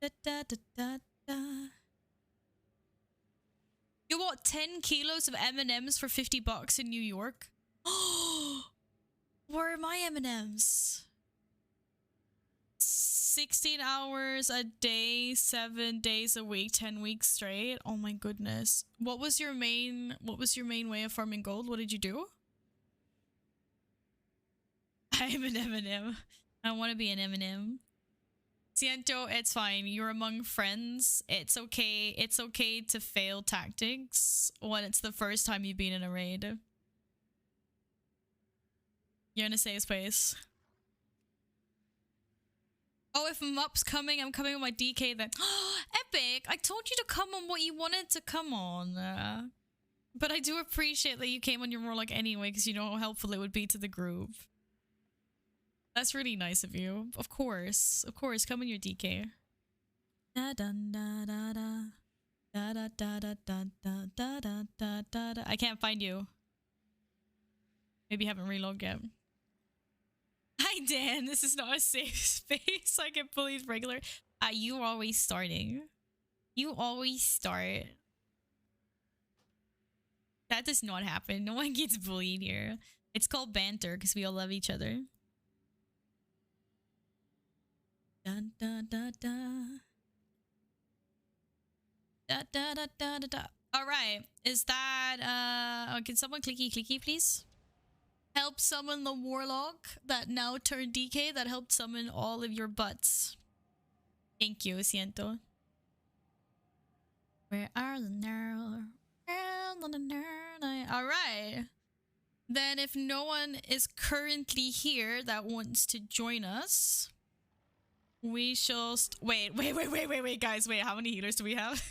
Da, da, da, da, da. You bought 10 kilos of M&Ms for 50 bucks in New York? Where are my M&Ms? 16 hours a day, 7 days a week, 10 weeks straight. Oh my goodness. What was your main way of farming gold? What did you do? I'm an M&M. I want to be an M&M. Ciento, it's fine. You're among friends. It's okay. It's okay to fail tactics when it's the first time you've been in a raid. You're in a safe space. Oh, if Mup's coming, I'm coming with my DK then. Epic! I told you to come on what you wanted to come on. But I do appreciate that you came on your Warlock anyway, because you know how helpful it would be to the group. That's really nice of you. Of course. Of course, come on your DK. Da da da da da. Da da da da da da da da da da. I can't find you. Maybe you haven't relogged yet. Hi Dan, this is not a safe space. I get bullied regular. You always starting. You always start. That does not happen. No one gets bullied here. It's called banter because we all love each other. Dun, dun, dun, dun. Da, da, da, da, da, da. All right. Is that can someone clicky please? Help summon the Warlock that now turned DK that helped summon all of your butts. Thank you, Siento. Where are the nerds? Alright. Then if no one is currently here that wants to join us, we shall wait, guys, wait, how many healers do we have?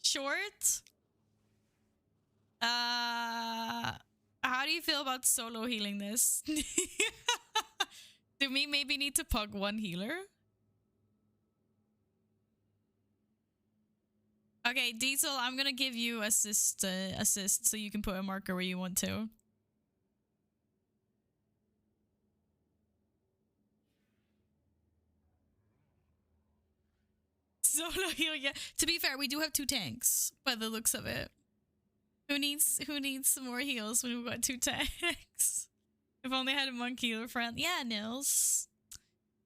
Short? How do you feel about solo healing this? Do we maybe need to pug one healer? Okay, Diesel, I'm gonna give you assist so you can put a marker where you want to. Solo heal, yeah. To be fair, we do have 2 tanks by the looks of it. Who needs some more heals when we've got 2 tanks? If only I had a monkey healer friend. Yeah, Nils.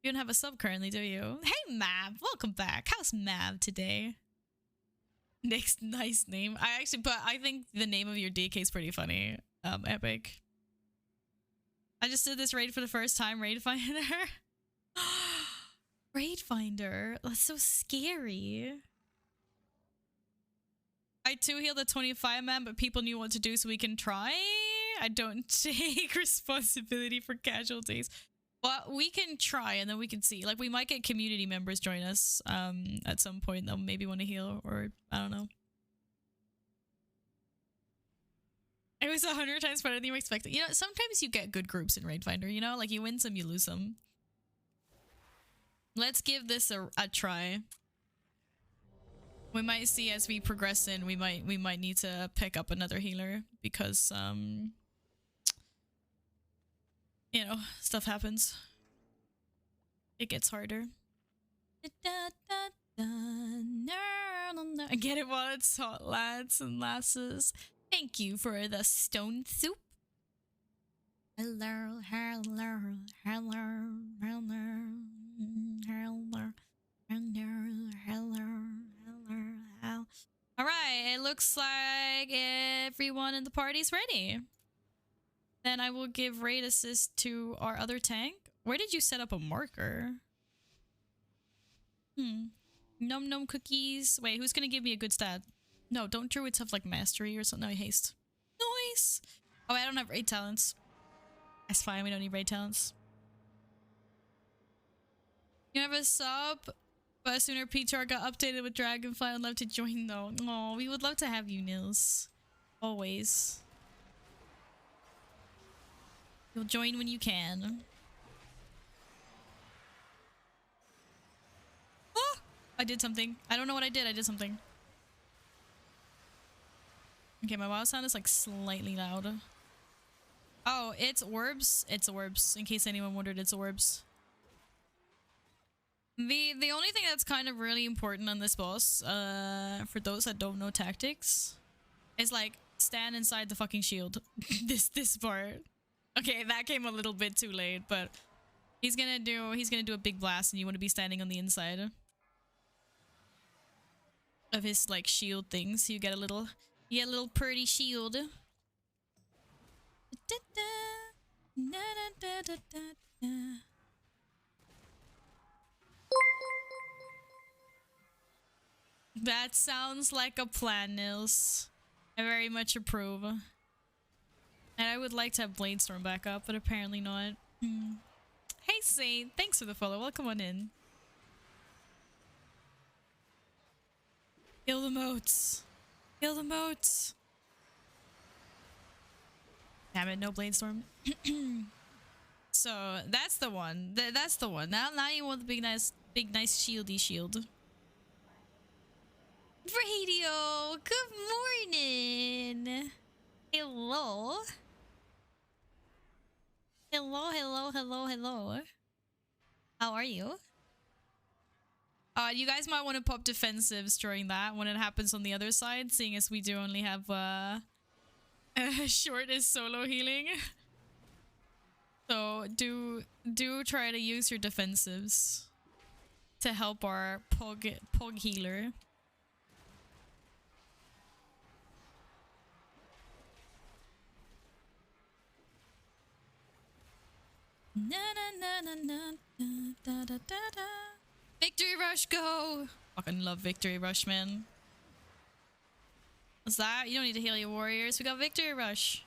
You don't have a sub currently, do you? Hey, Mav. Welcome back. How's Mav today? Nick's nice name. I think the name of your DK is pretty funny. Epic. I just did this raid for the first time. Raid Finder. Raid Finder. That's so scary. I too healed the 25 man, but people knew what to do, so we can try. I don't take responsibility for casualties. Well, we can try and then we can see. Like, we might get community members join us at some point. They'll maybe want to heal, or I don't know. It was 100 times better than you expected. You know, sometimes you get good groups in Raid Finder, you know? Like, you win some, you lose some. Let's give this a try. We might see as we progress in, we might need to pick up another healer because you know, stuff happens. It gets harder. I get it while it's hot, lads and lasses. Thank you for the stone soup. Hello, hello, hello, hello, hello, hello. All right, it looks like everyone in the party's ready. Then I will give raid assist to our other tank. Where did you set up a marker? Num num cookies. Wait, who's gonna give me a good stat? No, don't druids have like mastery or something? No, haste. Nice. Oh, I don't have raid talents. That's fine, we don't need raid talents. You have a sub, but sooner PTR got updated with Dragonfly. I'd love to join though. Oh, we would love to have you, Nils. Always. You'll join when you can. Oh! I did something. I don't know what I did. I did something. Okay, my WoW sound is like slightly loud. Oh, it's orbs. It's orbs. In case anyone wondered, it's orbs. The only thing that's kind of really important on this boss, for those that don't know tactics, is like stand inside the fucking shield. this part. Okay, that came a little bit too late, but he's gonna do a big blast, and you want to be standing on the inside of his like shield thing, so you get a little pretty shield. That sounds like a plan, Nils. I very much approve. And I would like to have Bladestorm back up, but apparently not. Hey Saint, thanks for the follow. Welcome on in. Kill the moats. Kill the moats. Damn it, no Bladestorm. So that's the one. That's the one. Now you want the big nice shieldy shield. Radio, good morning. Hello. Hello. How are you? You guys might want to pop defensives during that when it happens on the other side, seeing as we do only have short is solo healing. So do try to use your defensives to help our pog healer. Victory rush, go! Fucking love victory rush, man. What's that? You don't need to heal your warriors. We got victory rush.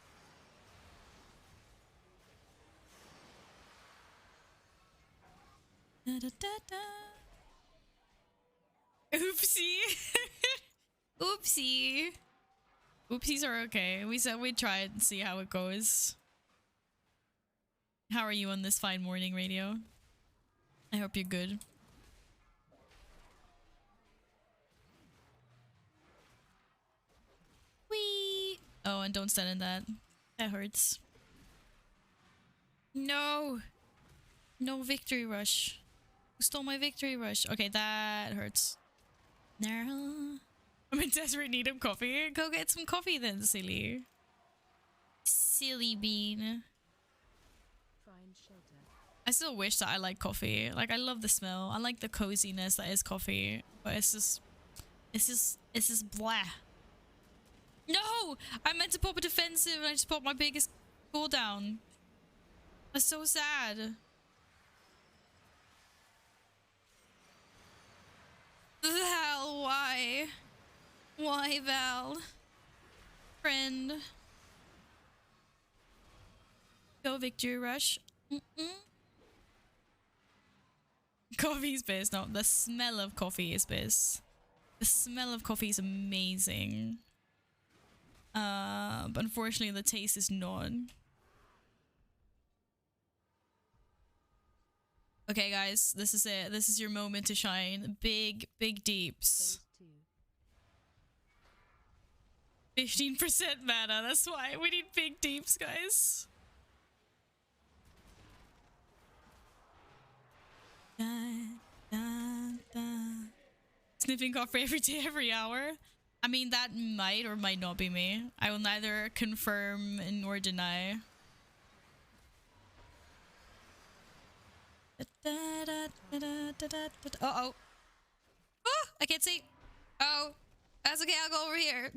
Oopsie. Oopsie. Oopsies are okay. We said we'd try it and see how it goes. How are you on this fine morning, Radio? I hope you're good. Whee! Oh, and don't stand in that. That hurts. No! No victory rush. Who stole my victory rush? Okay, that hurts. No. I'm in desperate need of coffee. Go get some coffee then, silly. Silly bean. I still wish that I like coffee. Like, I love the smell. I like the coziness that is coffee. But it's just blah. No! I meant to pop a defensive and I just popped my biggest cooldown. That's so sad. The hell? Why? Why, Val? Friend. Go victory rush. Coffee's best. No, the smell of coffee is best. The smell of coffee is amazing. But unfortunately the taste is not. Okay guys, this is it. This is your moment to shine. Big deeps. 15% mana, that's why. We need big deeps, guys. Sniffing coffee every day, every hour. I mean, that might or might not be me. I will neither confirm nor deny. Uh-oh. Oh, I can't see. Oh, that's okay. I'll go over here.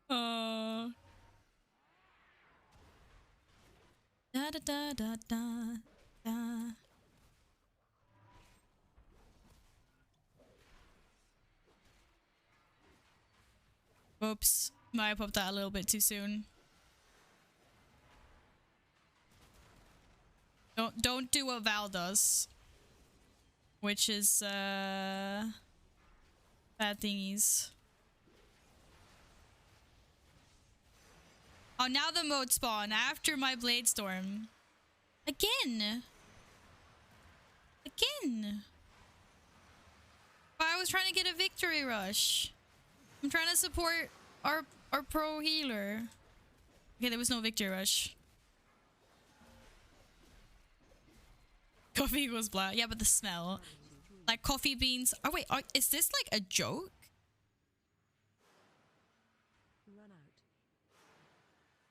Oh. Da da da da da da. Oops, might have popped that a little bit too soon. Don't do what Val does, which is bad thingies. Oh, now the mode spawn after my blade storm. Again. I was trying to get a victory rush. I'm trying to support our pro healer. Okay, there was no victory rush. Coffee was black. Yeah, but the smell. Like coffee beans. Oh wait, is this like a joke? I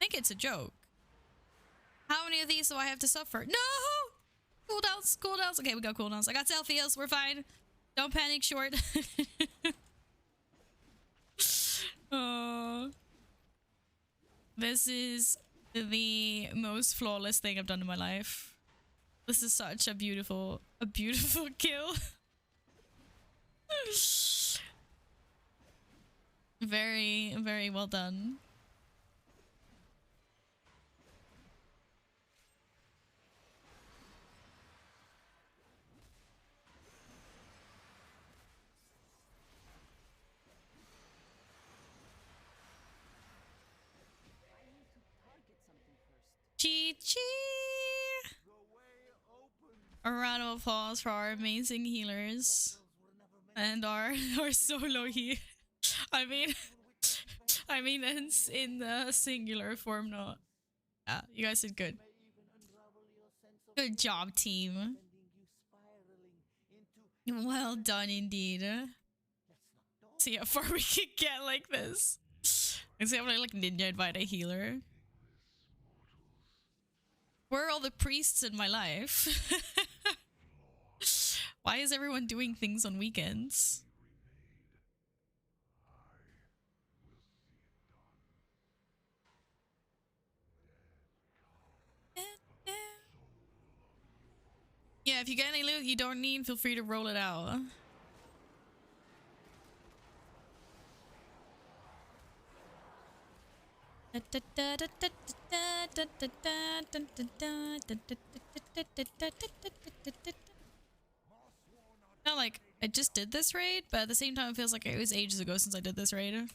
think it's a joke. How many of these do I have to suffer? No! Cooldowns. Okay, we got cooldowns. I got self-heals. We're fine. Don't panic, short. Oh. This is the most flawless thing I've done in my life. This is such a beautiful kill. Very, very well done. Chi-chi! A round of applause for our amazing healers. And our solo heal. I mean in the singular form, not. Yeah, you guys did good. Good job, team. Well done indeed. See how far we can get like this. Let's see if I like ninja invite a healer. Where are all the priests in my life? Why is everyone doing things on weekends? Yeah, if you get any loot you don't need, feel free to roll it out. Not like I just did this raid, but at the same time it feels like it was ages ago since I did this raid.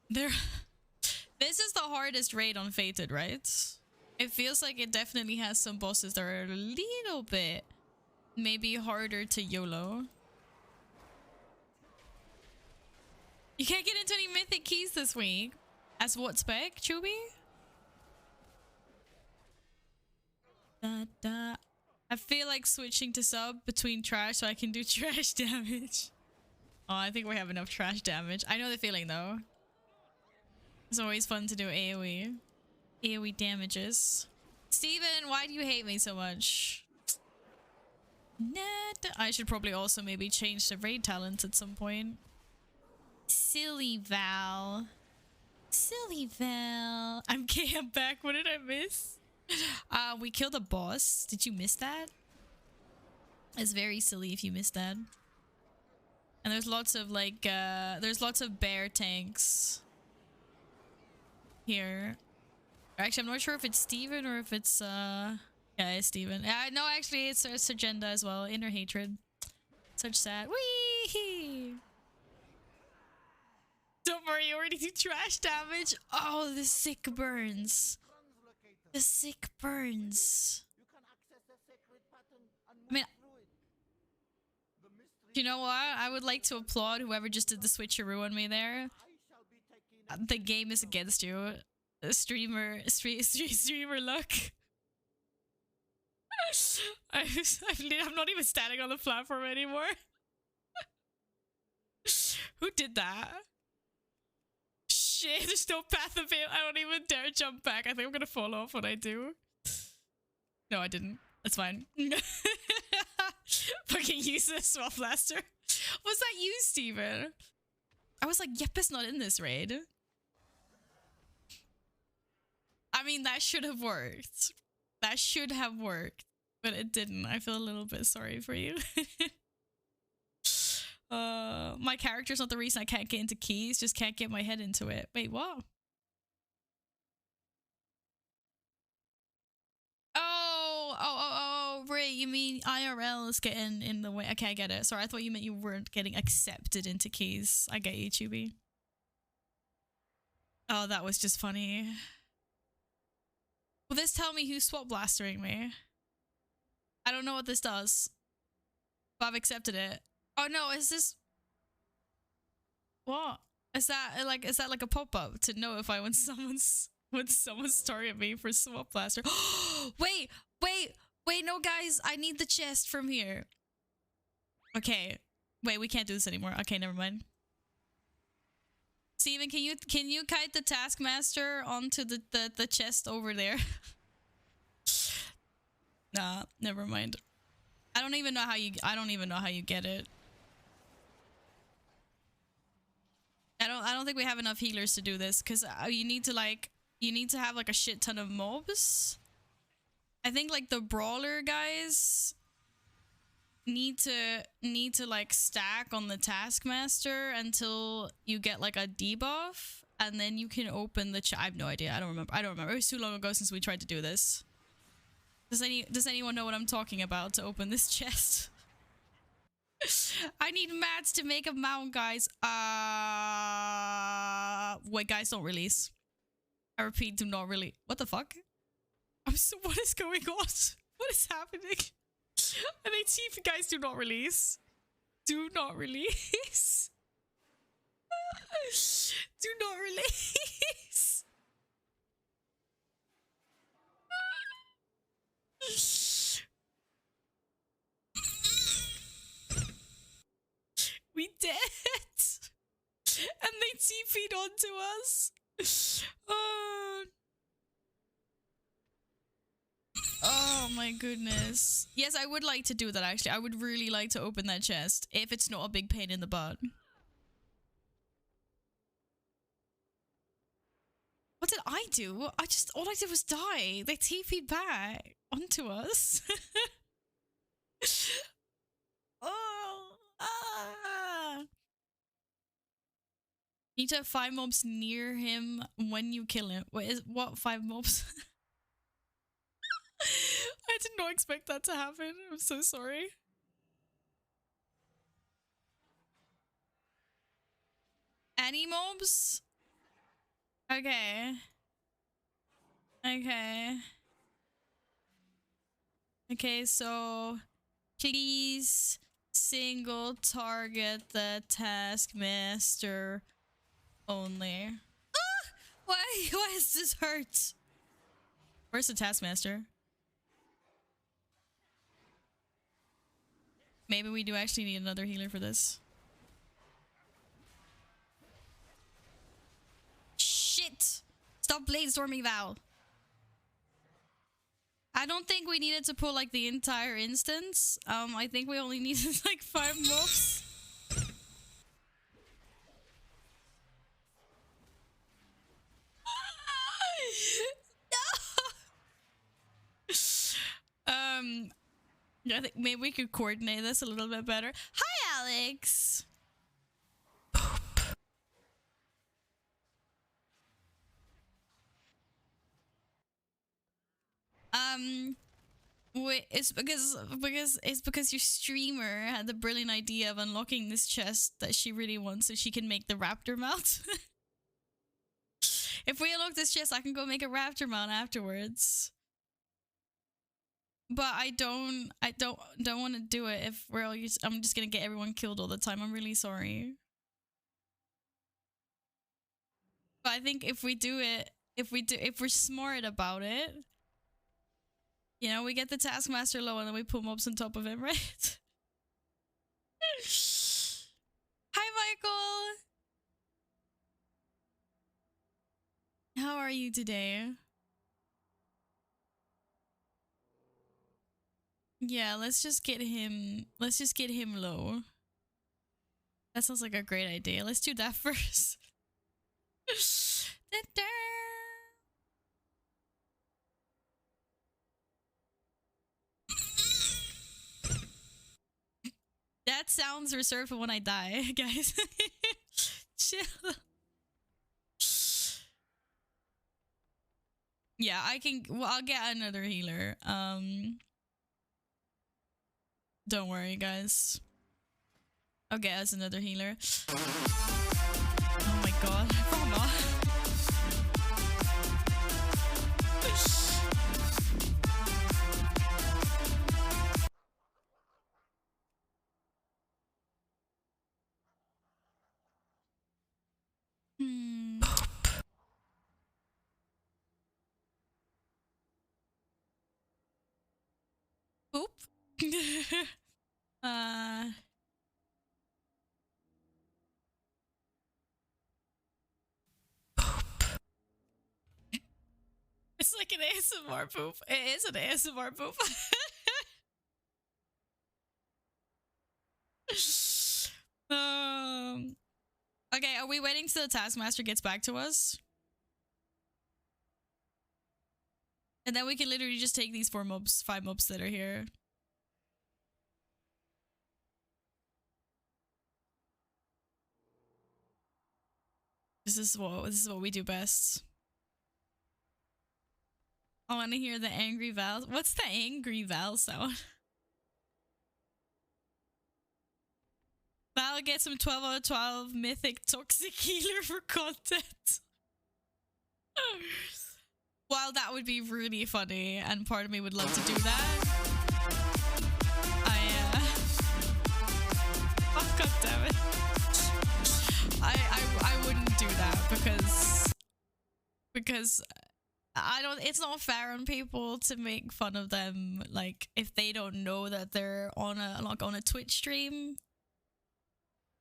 This is the hardest raid on Fated, right? It feels like it definitely has some bosses that are a little bit maybe harder to YOLO. You can't get into any mythic keys this week. As what spec, Chubby? I feel like switching to sub between trash so I can do trash damage. Oh, I think we have enough trash damage. I know the feeling though. It's always fun to do AoE. AoE damages. Steven, why do you hate me so much? I should probably also maybe change the raid talents at some point. Silly Val. Silly Val. I'm back. What did I miss? We killed a boss. Did you miss that? It's very silly if you missed that. And there's lots of like there's lots of bear tanks here. Actually, I'm not sure if it's Steven or if it's yeah, it's Steven. No, actually it's Agenda as well. Inner hatred. Such sad. Wee. Don't worry, you already do trash damage. Oh, the sick burns. The sick burns. I mean, you know what? I would like to applaud whoever just did the switcheroo on me there. The game is against you. Streamer luck. I'm not even standing on the platform anymore. Who did that? Shit, there's no path of it. I don't even dare jump back. I think I'm gonna fall off when I do. No, I didn't. That's fine. Fucking useless swap blaster. Was that you, Steven? I was like, yep, it's not in this raid. I mean, that should have worked. That should have worked. But it didn't. I feel a little bit sorry for you. My character's not the reason I can't get into keys. Just can't get my head into it. Wait, what? Oh, Ray, you mean IRL is getting in the way. Okay, I get it. Sorry, I thought you meant you weren't getting accepted into keys. I get you, Chubby. Oh, that was just funny. Will this tell me who's swap blastering me? I don't know what this does. But I've accepted it. Oh no, is this... What? Is that like a pop-up to notify when someone's target me for swap blaster? Wait, no guys, I need the chest from here. Okay. Wait, we can't do this anymore. Okay, never mind. Steven, can you kite the taskmaster onto the chest over there? Nah, never mind. I don't even know how you get it. I don't think we have enough healers to do this because you need to have like a shit ton of mobs. I think like the brawler guys need to like stack on the taskmaster until you get like a debuff, and then you can open the I have no idea. I don't remember. It was too long ago since we tried to do this. Does anyone know what I'm talking about to open this chest? I need mats to make a mount, guys. Wait, guys, don't release. I repeat, do not release. What the fuck? What is going on? What is happening? And they team, guys, do not release. Do not release. Do not release. We dead. And they TP'd onto us. Oh my goodness. Yes, I would like to do that actually. I would really like to open that chest if it's not a big pain in the butt. What did I do? All I did was die. They TP'd back onto us. You need to have 5 mobs near him when you kill him. What 5 mobs? I did not expect that to happen. I'm so sorry. Any mobs? Okay. Okay, so please single target the taskmaster only. Ah! Why does this hurt? Where's the taskmaster? Maybe we do actually need another healer for this. Shit! Stop bladestorming, Val. I don't think we needed to pull like the entire instance. I think we only needed like 5 mobs. No! I think maybe we could coordinate this a little bit better. Hi, Alex! Wait, it's because your streamer had the brilliant idea of unlocking this chest that she really wants so she can make the raptor mount. If we unlock this chest, I can go make a raptor mount afterwards. But I don't want to do it if we're all I'm just gonna get everyone killed all the time. I'm really sorry. But I think if we do it, if we're smart about it, you know, we get the Taskmaster low and then we put mobs on top of him, right? Hi, Michael. How are you today? Yeah, let's just get him low. That sounds like a great idea. Let's do that first. That sounds reserved for when I die, guys. Chill. Yeah, I can. Well, I'll get another healer. Don't worry, guys. I'll get us another healer. Oh my god, Rama. Poop. It's like an ASMR poop. It is an ASMR poop. Okay, are we waiting till the Taskmaster gets back to us? And then we can literally just take these 5 mobs that are here. This is what we do best. I want to hear the angry Val. What's the angry Val sound? Val gets some 12 out of 12 mythic toxic healer for content. While that would be really funny, and part of me would love to do that. Oh, god damn it. I wouldn't do that because I don't. It's not fair on people to make fun of them, like if they don't know that they're on a Twitch stream.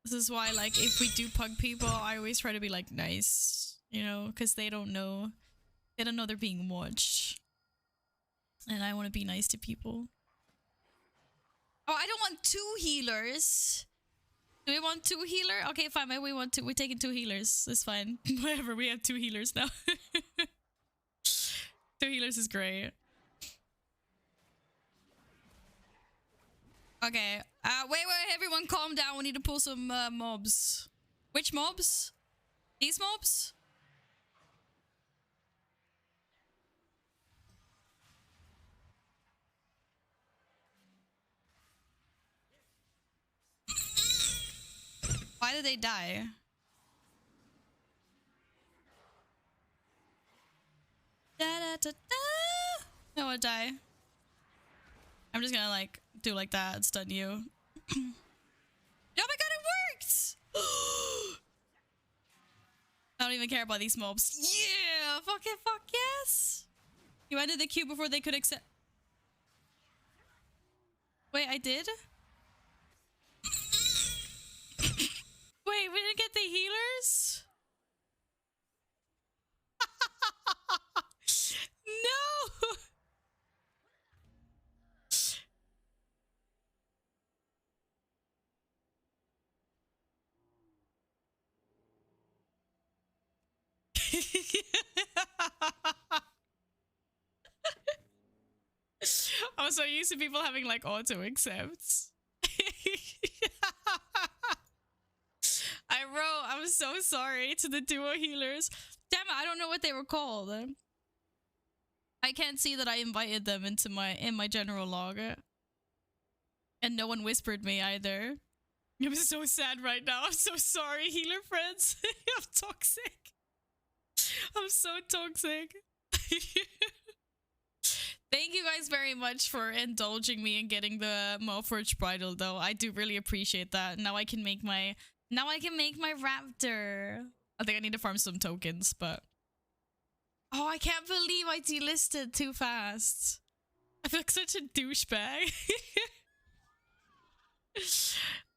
This is why, like, if we do pug people, I always try to be like nice, you know, because they don't know they're being watched, and I want to be nice to people. Oh, I don't want 2 healers. Do we want 2 healer? Okay, fine. Maybe we want 2. We're taking 2 healers. It's fine. Whatever. We have 2 healers now. 2 healers is great. Okay. Wait. Everyone calm down. We need to pull some mobs. Which mobs? These mobs? Why did they die? No, I die. I'm just gonna like do like that and stun you. Oh my god, it worked! I don't even care about these mobs. Yeah! Fuck yes! You ended the queue before they could accept. Wait, I did? Wait, we didn't get the healers? No! I'm so used to people having like auto accepts. I'm so sorry to the duo healers. Damn it, I don't know what they were called. I I can't see that I invited them into my general log. And no one whispered me either. I'm so sad right now. I'm so sorry, healer friends. I'm toxic. I'm so toxic. Thank you guys very much for indulging me and getting the Malforged bridle, though. I do really appreciate that. Now I can make my raptor. I think I need to farm some tokens, but oh, I can't believe I delisted too fast. I feel like such a douchebag.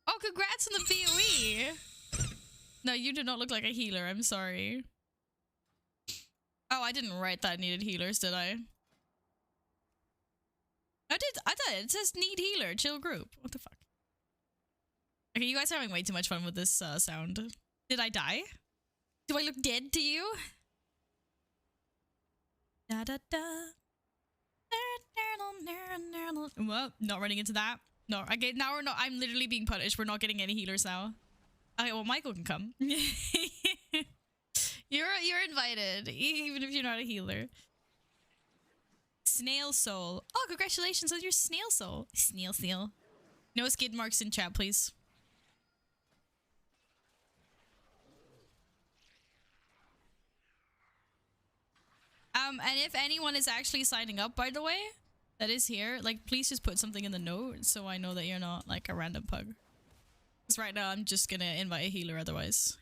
Oh, congrats on the BOE. No, you do not look like a healer. I'm sorry. Oh, I didn't write that needed healers, did I? I thought it says need healer, chill group. What the fuck? Okay, you guys are having way too much fun with this sound. Did I die? Do I look dead to you? Da da da. Well, not running into that. No, okay, now we're not. I'm literally being punished. We're not getting any healers now. Okay, well, Michael can come. You're invited, even if you're not a healer. Snail soul. Oh, congratulations on your snail soul. Snail seal. No skid marks in chat, please. And if anyone is actually signing up, by the way, that is here, like, please just put something in the note so I know that you're not like a random pug. Because right now I'm just gonna invite a healer otherwise.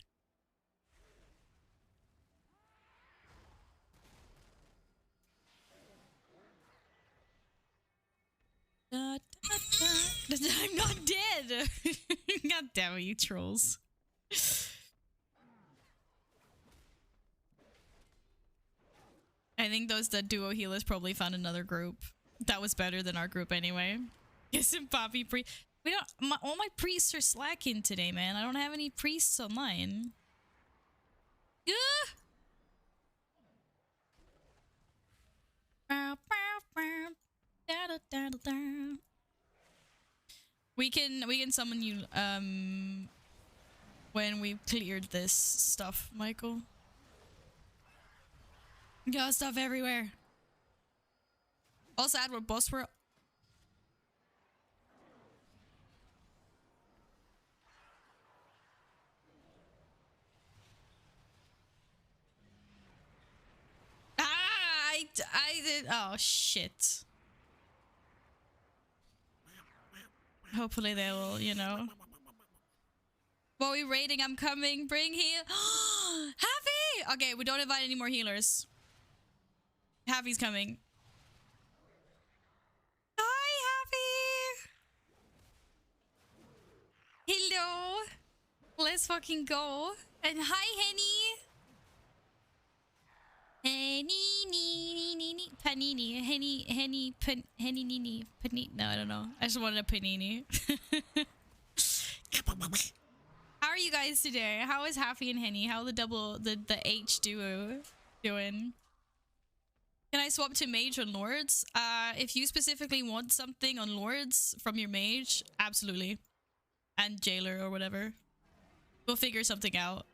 Da, da, da. I'm not dead. God damn it, you trolls. I think those that duo healers probably found another group that was better than our group anyway. Isn't Poppy priest? We don't. All my priests are slacking today, man. I don't have any priests online. We can summon you when we've cleared this stuff, Michael. Got stuff everywhere. Also add what boss we're. I did. Oh shit. Hopefully they will, you know. What are we raiding? I'm coming. Bring heal. Happy. Okay, we don't invite any more healers. Happy's coming. Hi, Happy. Hello. Let's fucking go. And hi, Henny. Henny, panini, henny, nini, panini. No, I don't know. I just wanted a panini. How are you guys today? How is Happy and Henny? How the H duo doing? Can I swap to mage on lords? If you specifically want something on lords from your mage, absolutely. And jailer or whatever. We'll figure something out.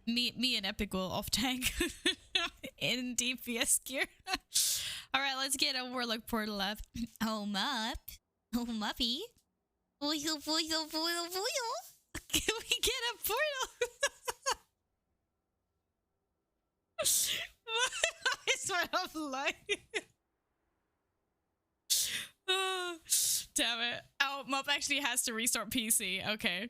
Me and Epic will off tank in DPS gear. Alright, let's get a Warlock portal up. Oh, Mup. Oh, Muppy. Can we get a portal? I swear I'm lying. Oh, damn it. Oh, Mup actually has to restart PC. Okay.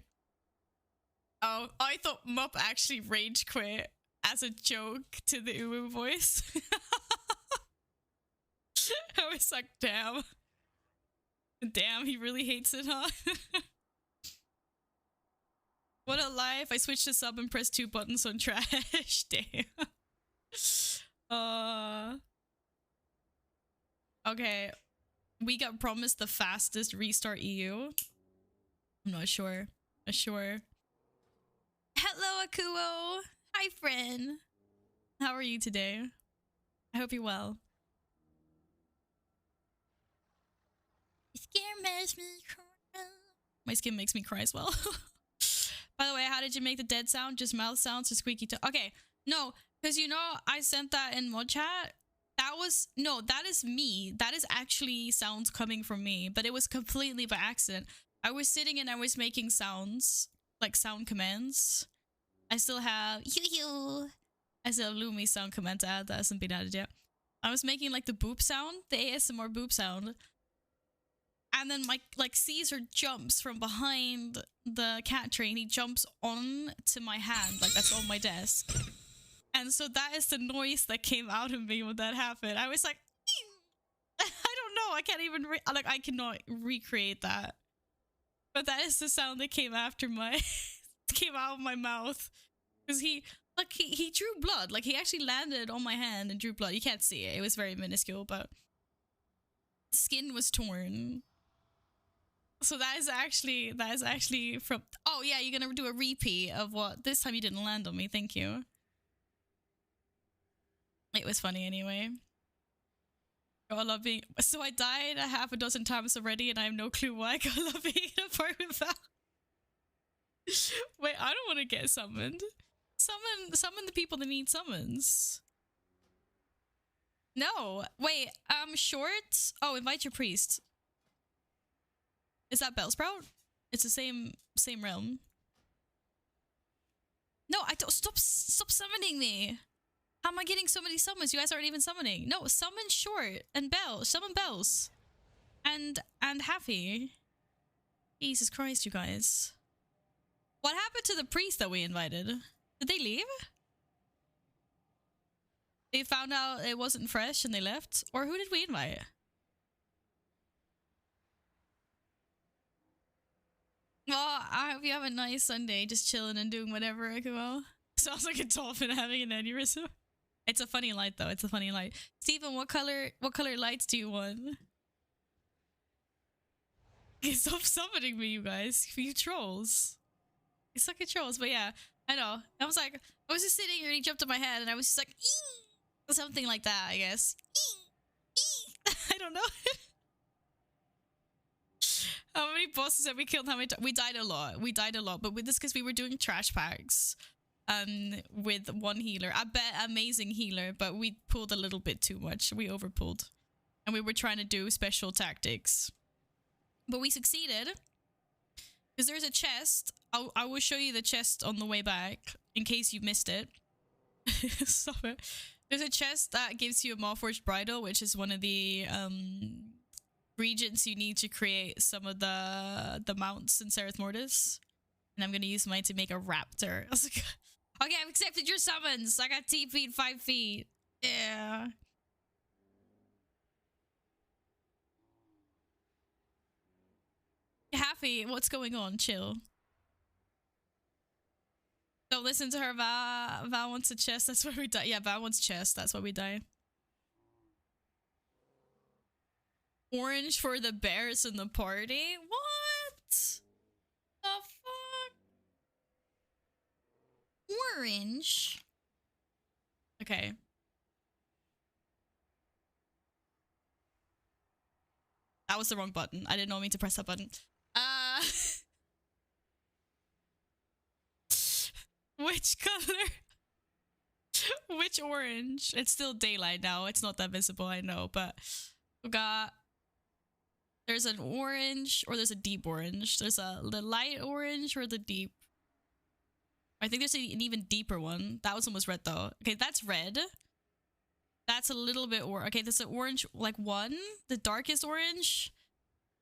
Oh, I thought Mup actually rage quit as a joke to the Uwu voice. I was like, damn. Damn, he really hates it, huh? What a life. I switched to sub and pressed 2 buttons on trash. Damn. Okay. We got promised the fastest restart EU. I'm not sure. Hello, Akuo. Hi, friend. How are you today? I hope you're well. My skin makes me cry as well. By the way, how did you make the dead sound? Just mouth sounds or squeaky toe? Okay, no, because you know I sent that in mod chat. That that was no, that is me. That is actually sounds coming from me, but it was completely by accident. I was sitting and I was making sounds, like sound commands. I still have I still have Lumi sound command to add that hasn't been added yet. I was making like the boop sound, the ASMR boop sound. And then my like Caesar jumps from behind the cat train. He jumps on to my hand, like that's on my desk. And so that is the noise that came out of me when that happened. I was like, I don't know. I can't even I cannot recreate that. But that is the sound that came after my came out of my mouth, because he drew blood. Like he actually landed on my hand and drew blood. You can't see it. It was very minuscule, but the skin was torn. So that is actually from. Oh yeah, you're gonna do a repeat of what this time you didn't land on me. Thank you. It was funny anyway. Oh, I love being. So I died a half a dozen times already, and I have no clue why. I love being in a part with Val. Wait, I don't want to get summoned. Summon the people that need summons. No, wait. Short. Oh, invite your priest. Is that Bellsprout? It's the same realm. No, I don't. Stop summoning me. How am I getting so many summons? You guys aren't even summoning. No, summon Short and Bell. Summon Bells. And Happy. Jesus Christ, you guys. What happened to the priest that we invited? Did they leave? They found out it wasn't fresh and they left? Or who did we invite? Well, I hope you have a nice Sunday, just chilling and doing whatever. Well, sounds like a dolphin having an aneurysm. It's a funny light, though. It's a funny light. Steven, what color lights do you want? Stop summoning me, you guys. You trolls. You suck at trolls, but yeah, I know. I was like, I was just sitting here and he jumped on my head and I was just like, ee! Something like that, I guess. I don't know. How many bosses have we killed? How many we died a lot. We died a lot, but with this because we were doing trash packs. With one healer. I bet amazing healer, but we pulled a little bit too much. We overpulled. And we were trying to do special tactics. But we succeeded. Because there's a chest. I will show you the chest on the way back, in case you missed it. Stop it. There's a chest that gives you a Mawforged Bridle, which is one of the regions you need to create some of the mounts in Sereth Mortis. And I'm going to use mine to make a raptor. I was like, okay, I've accepted your summons. I got TP'd 5 feet. Yeah. Happy, what's going on? Chill. Don't listen to her, Val. Val wants a chest. That's where we die. Yeah, Val wants chest. That's why we die. Orange for the bears in the party? What? The fuck? Orange? Okay. That was the wrong button. I did not mean to press that button. Which color? Which orange? It's still daylight now. It's not that visible, I know, but we got... There's an orange, or there's a deep orange. There's the light orange or the deep. I think there's an even deeper one. That one was red though. Okay, that's red. That's a little bit okay, there's an orange, like one. The darkest orange.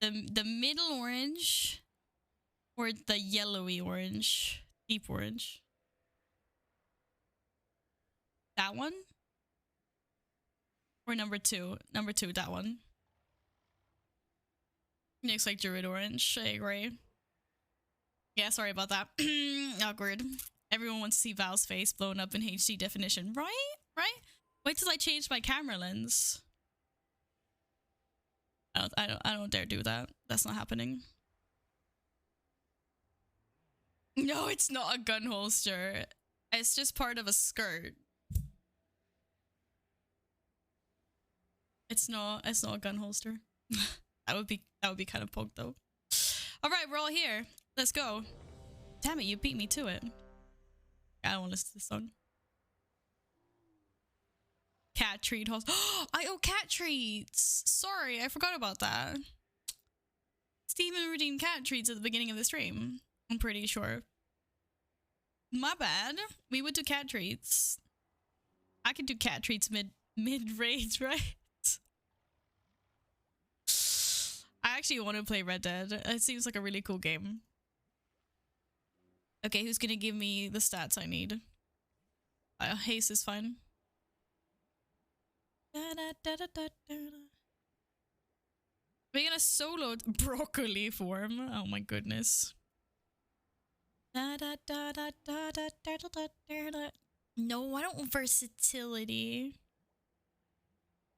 The middle orange. Or the yellowy orange. Deep orange. That one? Or number two? Number two, that one. Looks like Druid orange. I agree. Yeah, sorry about that. Awkward. Everyone wants to see Val's face blown up in HD definition. Right? Right? Wait till I change my camera lens. I don't dare do that. That's not happening. No, it's not a gun holster. It's just part of a skirt. It's not a gun holster. That would be kind of poked though. All right, we're all here. Let's go. Damn it, you beat me to it. I don't want to listen to this song. cat treat host. I owe cat treats. Sorry, I forgot about that. Steven redeemed cat treats at the beginning of the stream. I'm pretty sure. My bad. We would do cat treats. I could do cat treats mid rage, right? I actually want to play Red Dead. It seems like a really cool game. Okay, who's gonna give me the stats I need? Haste is fine. We're gonna solo broccoli form. Oh my goodness. No, I don't want versatility.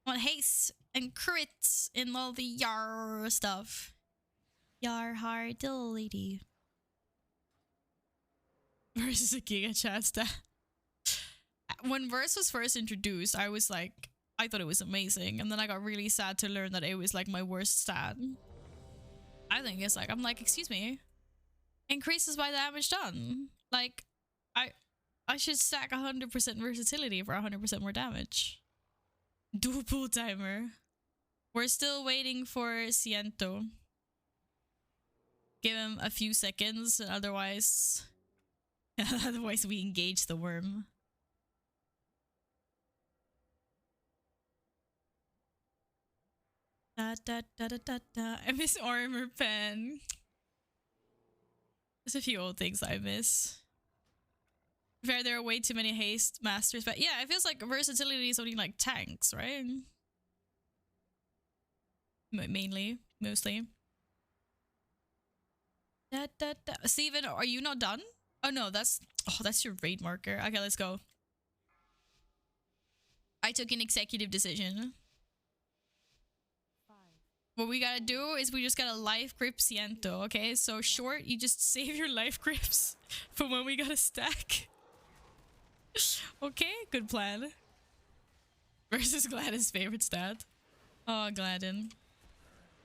I want haste and crits and all the yar stuff. Yar hardility. Versus a Giga Chat stat. When Verse was first introduced, I was like, I thought it was amazing. And then I got really sad to learn that it was like my worst stat. I think it's like, I'm like, excuse me. Increases by damage done. Like, I should stack 100% versatility for 100% more damage. Dual pool timer. We're still waiting for Ciento. Give him a few seconds, otherwise... otherwise we engage the worm. Da, da, da, da, da, da. I miss armor pen. There's a few old things I miss. Fair, there are way too many haste masters, but yeah, it feels like versatility is only like tanks, right? Mainly, mostly. Da, da, da. Steven, are you not done? Oh no, that's your raid marker. Okay, let's go. I took an executive decision. What we gotta do is we just gotta life grip Ciento, okay? So short, you just save your life grips for when we gotta stack. Okay, good plan. Versus Gladden's favorite stat. Oh, Gladden.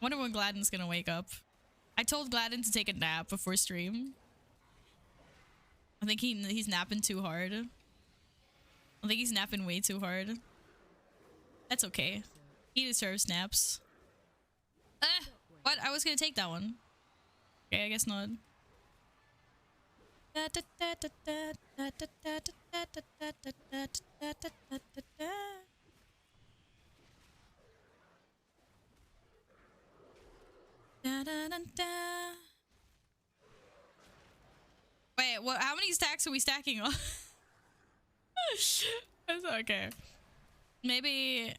Wonder when Gladden's gonna wake up. I told Gladden to take a nap before stream. I think he's napping too hard. I think he's napping way too hard. That's okay. He deserves naps. What? I was gonna take that one. Okay, I guess not. Wait, what? How many stacks are we stacking on? That's okay. Maybe.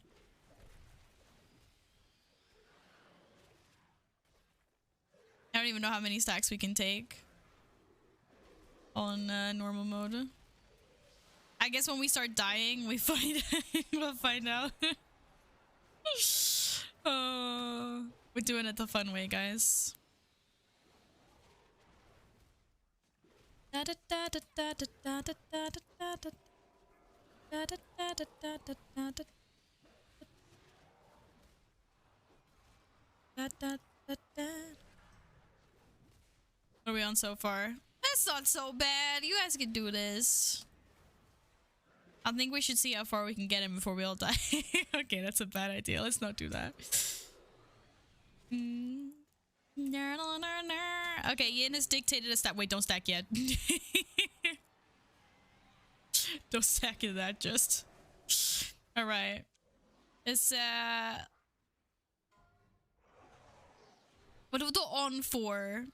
I don't even know how many stacks we can take on normal mode. I guess when we start dying, we find we'll find out. We're doing it the fun way, guys. What are we on so far? That's not so bad. You guys can do this. I think we should see how far we can get him before we all die. Okay, that's a bad idea. Let's not do that. Okay, Yin has dictated a stack. Wait, don't stack yet. Don't stack it that just. Alright. It's what do we do on for?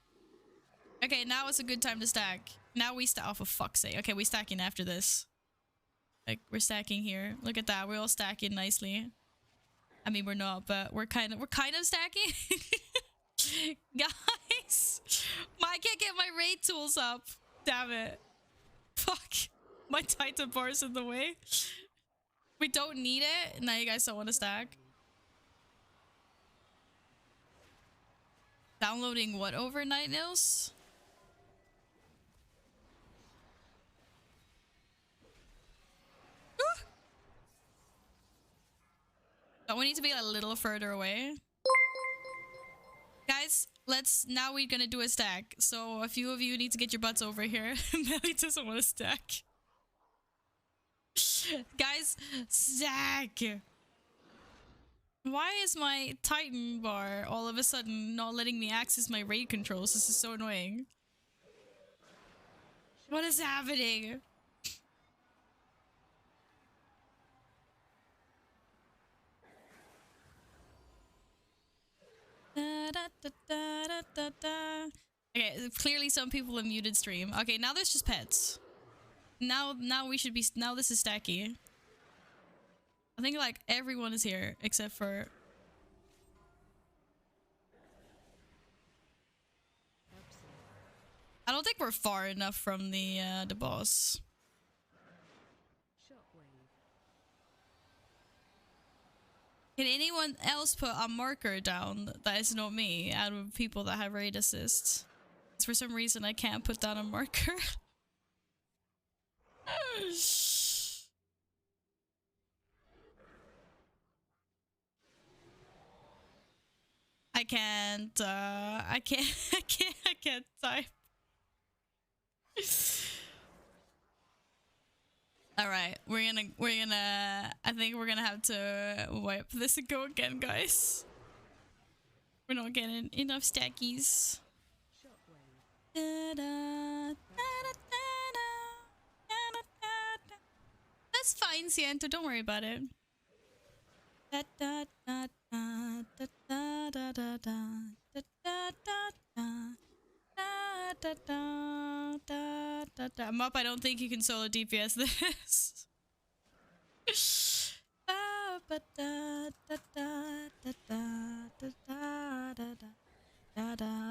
Okay, now is a good time to stack. Now we stack. Oh, for fuck's sake. Okay, we stacking after this. Like, we're stacking here. Look at that. We're all stacking nicely. I mean, we're not, but we're kind of stacking. Guys, I can't get my raid tools up. Damn it. Fuck. My Titan bar's in the way. We don't need it. Now you guys don't want to stack. Downloading what overnight, Nils? Don't we need to be a little further away? Guys, now we're gonna do a stack. So a few of you need to get your butts over here. Melly doesn't want to stack. Guys, Zach! Why is my Titan bar all of a sudden not letting me access my raid controls? This is so annoying. What is happening? Da, da, da, da, da, da. Okay, clearly some people have muted stream. Okay, now there's just pets. Now we should be. Now this is stacky. I think like everyone is here except for. I don't think we're far enough from the boss. Can anyone else put a marker down that is not me out of people that have raid assist? 'Cause for some reason I can't put down a marker. I can't I can't type. All right, we're gonna I think we're gonna have to wipe this and go again, guys. We're not getting enough stackies. That's fine, Siento, don't worry about it. Mop, I don't think you can solo DPS this.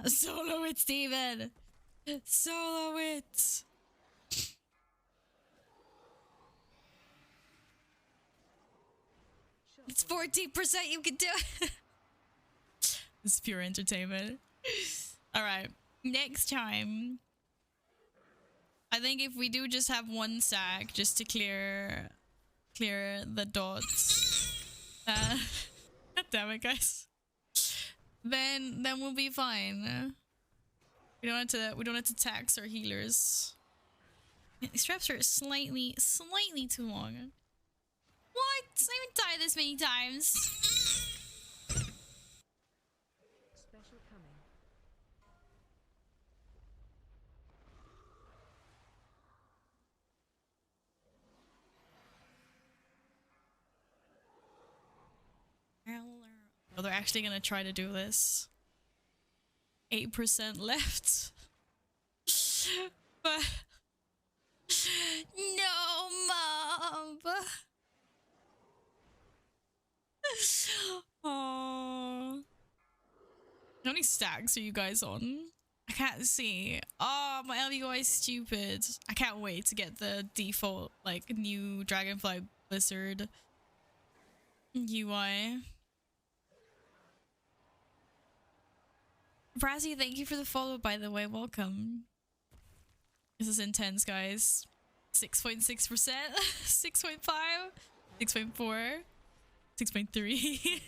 Solo it, Steven! Solo it! It's 14%, you can do it! This is pure entertainment. Alright, next time. I think if we do just have one sack just to clear the dots. God damn it, guys. Then we'll be fine. We don't have to tax our healers. These straps are slightly too long. What? I haven't died this many times. Special coming. Oh, they're actually gonna try to do this. 8% left. But no, Mom. Oh. How many stacks are you guys on? I can't see. Oh, my LVUI is stupid. I can't wait to get the default, like, new Dragonfly Blizzard UI. Brazzy, thank you for the follow, by the way. Welcome. This is intense, guys. 6.6%, 6.5, 6.4, 6.3.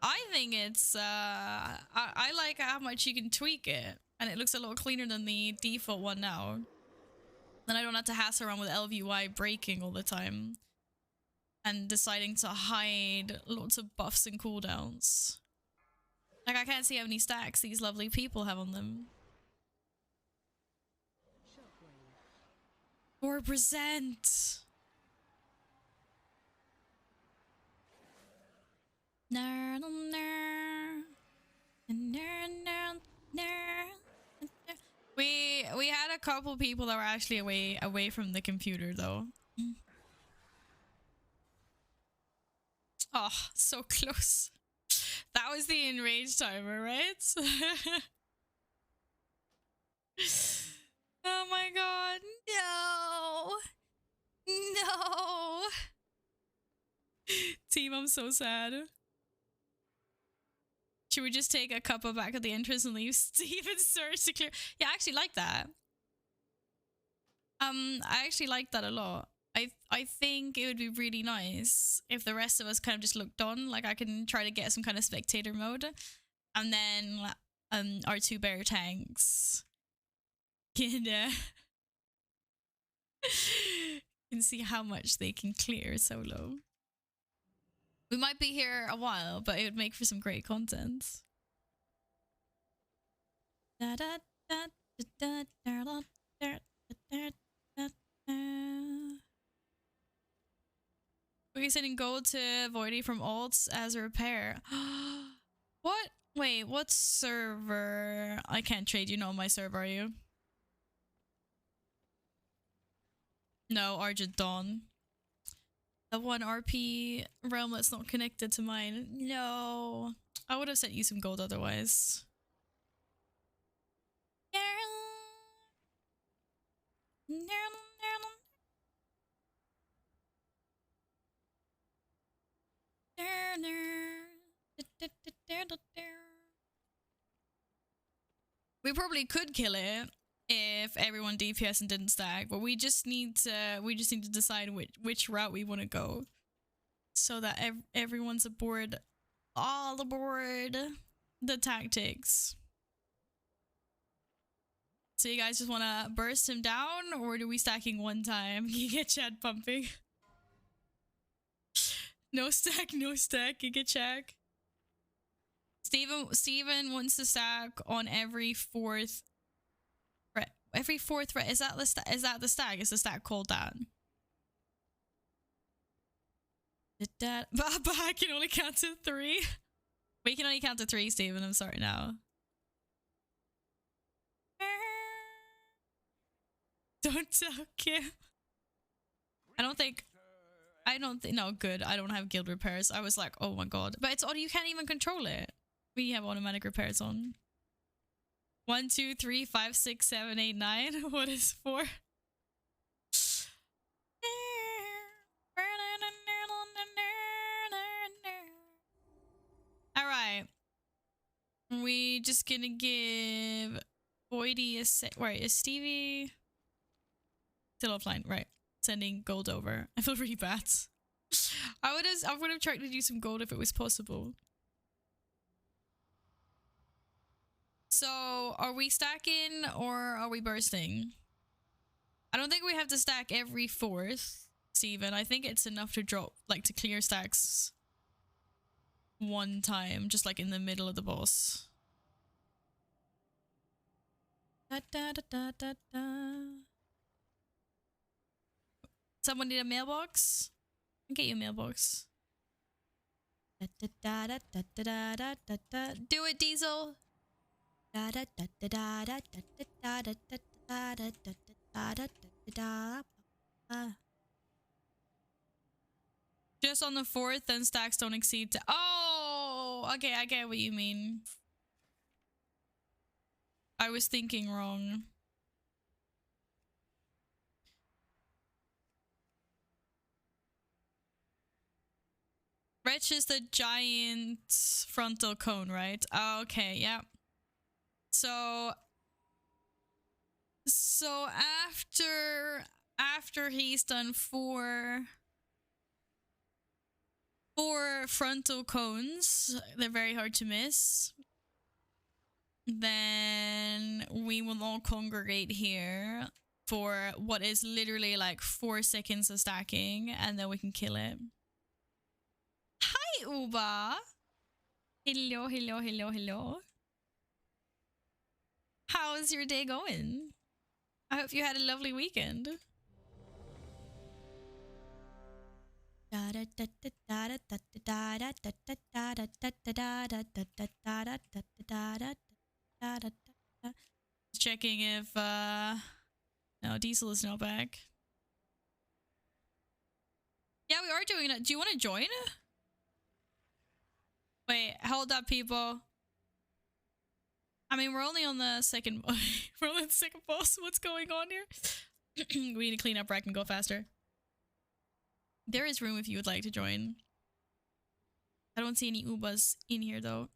I think it's I like how much you can tweak it, and it looks a lot cleaner than the default one now. Then I don't have to hassle around with LVUI breaking all the time and deciding to hide lots of buffs and cooldowns. Like, I can't see how many stacks these lovely people have on them. 4%. We had a couple people that were actually away from the computer though. Oh, so close. That was the enrage timer, right? Oh my god, no! No! Team, I'm so sad. Should we just take a cuppa back at the entrance and leave Steven Surge to clear? Yeah, I actually like that. I actually like that a lot. I think it would be really nice if the rest of us kind of just looked on. Like, I can try to get some kind of spectator mode. And then our 2 bear tanks can can see how much they can clear solo. We might be here a while, but it would make for some great content. We're sending gold to Voidy from alts as a repair. What? Wait, what server? I can't trade you. Know my server, are you? No, Argent Dawn. The one RP realm that's not connected to mine. No. I would have sent you some gold otherwise. We probably could kill it if everyone DPS and didn't stack, but we just need to decide which route we want to go, so that everyone's aboard, all aboard the tactics. So you guys just want to burst him down, or do we stacking one time? You get chat pumping. No stack, no stack. You get check. Steven wants to stack on every 4th. Every 4th red. Is that the stack? Is that the stack? Is the stack called that? But I can only count to 3. We can only count to 3, Steven. I'm sorry now. Don't tell Kim. I don't think. No, good. I don't have guild repairs. I was like, oh my god. But it's auto. You can't even control it. We have automatic repairs on. 1, 2, 3, 5, 6, 7, 8, 9. What is 4? Alright. We just gonna give Voidy a set. Wait, is Stevie still offline? Right. Sending gold over. I feel really bad. I would have tried to do some gold if it was possible. So, are we stacking or are we bursting? I don't think we have to stack every 4th, Steven. I think it's enough to drop, like, to clear stacks one time, just like in the middle of the boss. Da, da, da, da, da, da. Someone need a mailbox? I'll get you a mailbox. Da, da, da, da, da, da, da, da, da. Do it, Diesel! Da da da da da da da da da da da da da da da da. Just on the 4th, then stacks don't exceed. Oh, okay, I get what you mean. I was thinking wrong. Wretch is the giant frontal cone, right? Okay, yeah. So after he's done four frontal cones, they're very hard to miss. Then we will all congregate here for what is literally like 4 seconds of stacking, and then we can kill it. Hi, Uba. Hello, hello, hello, hello. How's your day going? I hope you had a lovely weekend. Checking if no, Diesel is not back. Yeah, we are doing it. Do you want to join? Wait, hold up, people. I mean, we're only on the second. We're on the second boss. What's going on here? We need to clean up wreck and go faster. There is room if you would like to join. I don't see any Ubas in here though.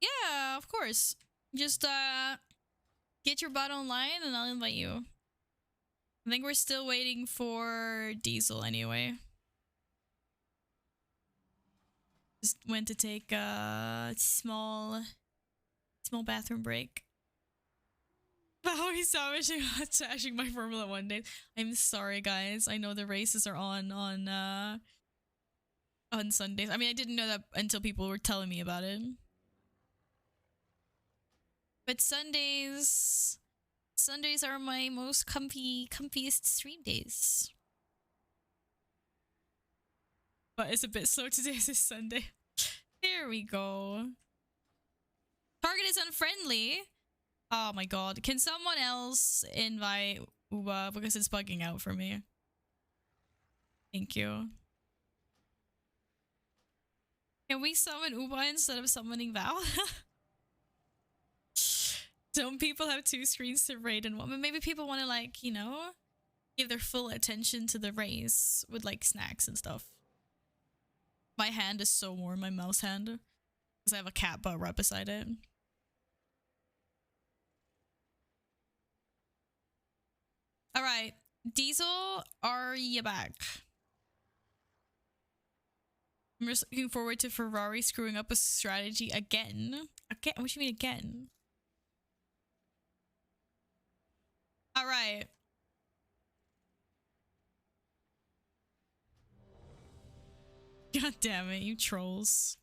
Yeah, of course. Just get your butt online and I'll invite you. I think we're still waiting for Diesel anyway. Just went to take a small bathroom break. Wow, he's smashing my Formula 1 days. I'm sorry, guys. I know the races are on Sundays. I mean, I didn't know that until people were telling me about it. But Sundays are my most comfiest stream days. But it's a bit slow today. It's Sunday. There we go. Target is unfriendly. Oh my god. Can someone else invite Uba because it's bugging out for me? Thank you. Can we summon Uba instead of summoning Val? Don't people have two screens to raid and one? Maybe people want to, like, you know, give their full attention to the race with like snacks and stuff. My hand is so warm, my mouse hand, because I have a cat butt right beside it. All right, Diesel, are you back? I'm just looking forward to Ferrari screwing up a strategy again. Again? What do you mean again? All right. God damn it, you trolls.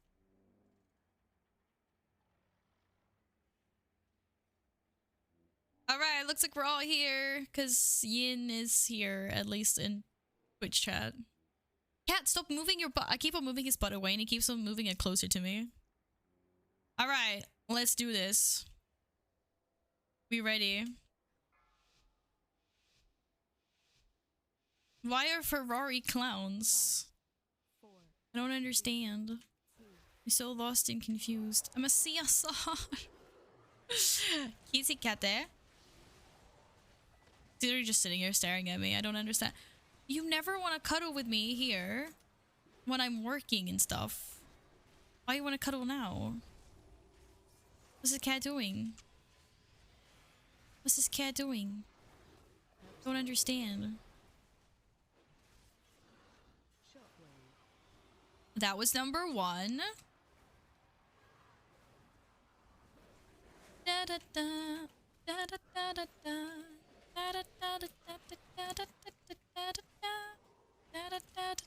Alright, looks like we're all here because Yin is here, at least in Twitch chat. Cat, stop moving your butt. I keep on moving his butt away and he keeps on moving it closer to me. Alright, let's do this. We ready? Why are Ferrari clowns? I don't understand. I'm so lost and confused. I'm a CSR. Kitty cat there. They're just sitting here staring at me. I don't understand. You never want to cuddle with me here when I'm working and stuff. Why you want to cuddle now? What's this cat doing? What's this cat doing? Don't understand. That was number 1. Da da da da da da da da. Da da da da da da da da da da da da da.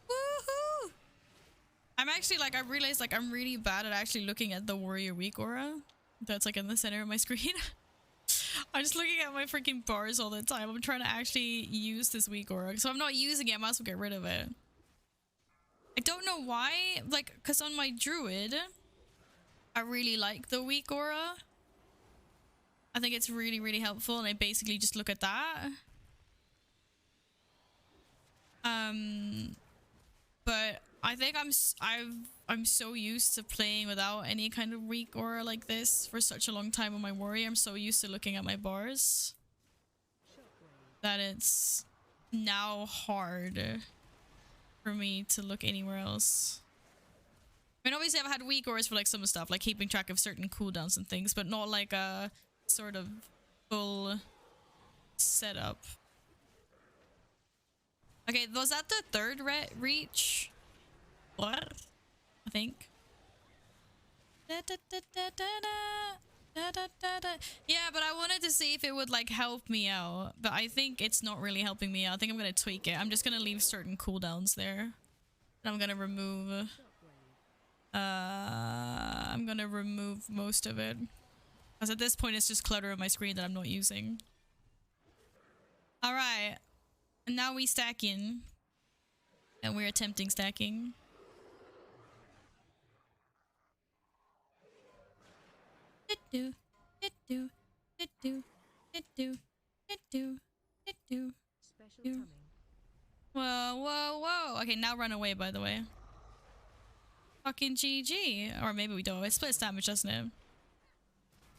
Woohoo! I'm actually like, I realized like I'm really bad at actually looking at the Warrior Week aura. That's like in the center of my screen. I'm just looking at my freaking bars all the time. I'm trying to actually use this weak aura. So I'm not using it, I might as well get rid of it. I don't know why, like, because on my druid, I really like the weak aura. I think it's really, really helpful, and I basically just look at that. But I think I'm so used to playing without any kind of weak aura like this for such a long time on my warrior. I'm so used to looking at my bars that it's now hard for me to look anywhere else. I mean, obviously I've had weak auras for like some stuff, like keeping track of certain cooldowns and things, but not like a sort of full setup. Okay, was that the third reach? What? I think. Da, da, da, da, da, da, da, da, da. Yeah, but I wanted to see if it would like help me out, but I think it's not really helping me out. I think I'm gonna tweak it. I'm just gonna leave certain cooldowns there, and I'm gonna remove. I'm gonna remove most of it, because at this point it's just clutter on my screen that I'm not using. All right. And now we stack in. And we're attempting stacking. Special coming. Whoa, whoa, whoa. Okay, now run away, by the way. Fucking GG. Or maybe we don't. It splits damage, doesn't it?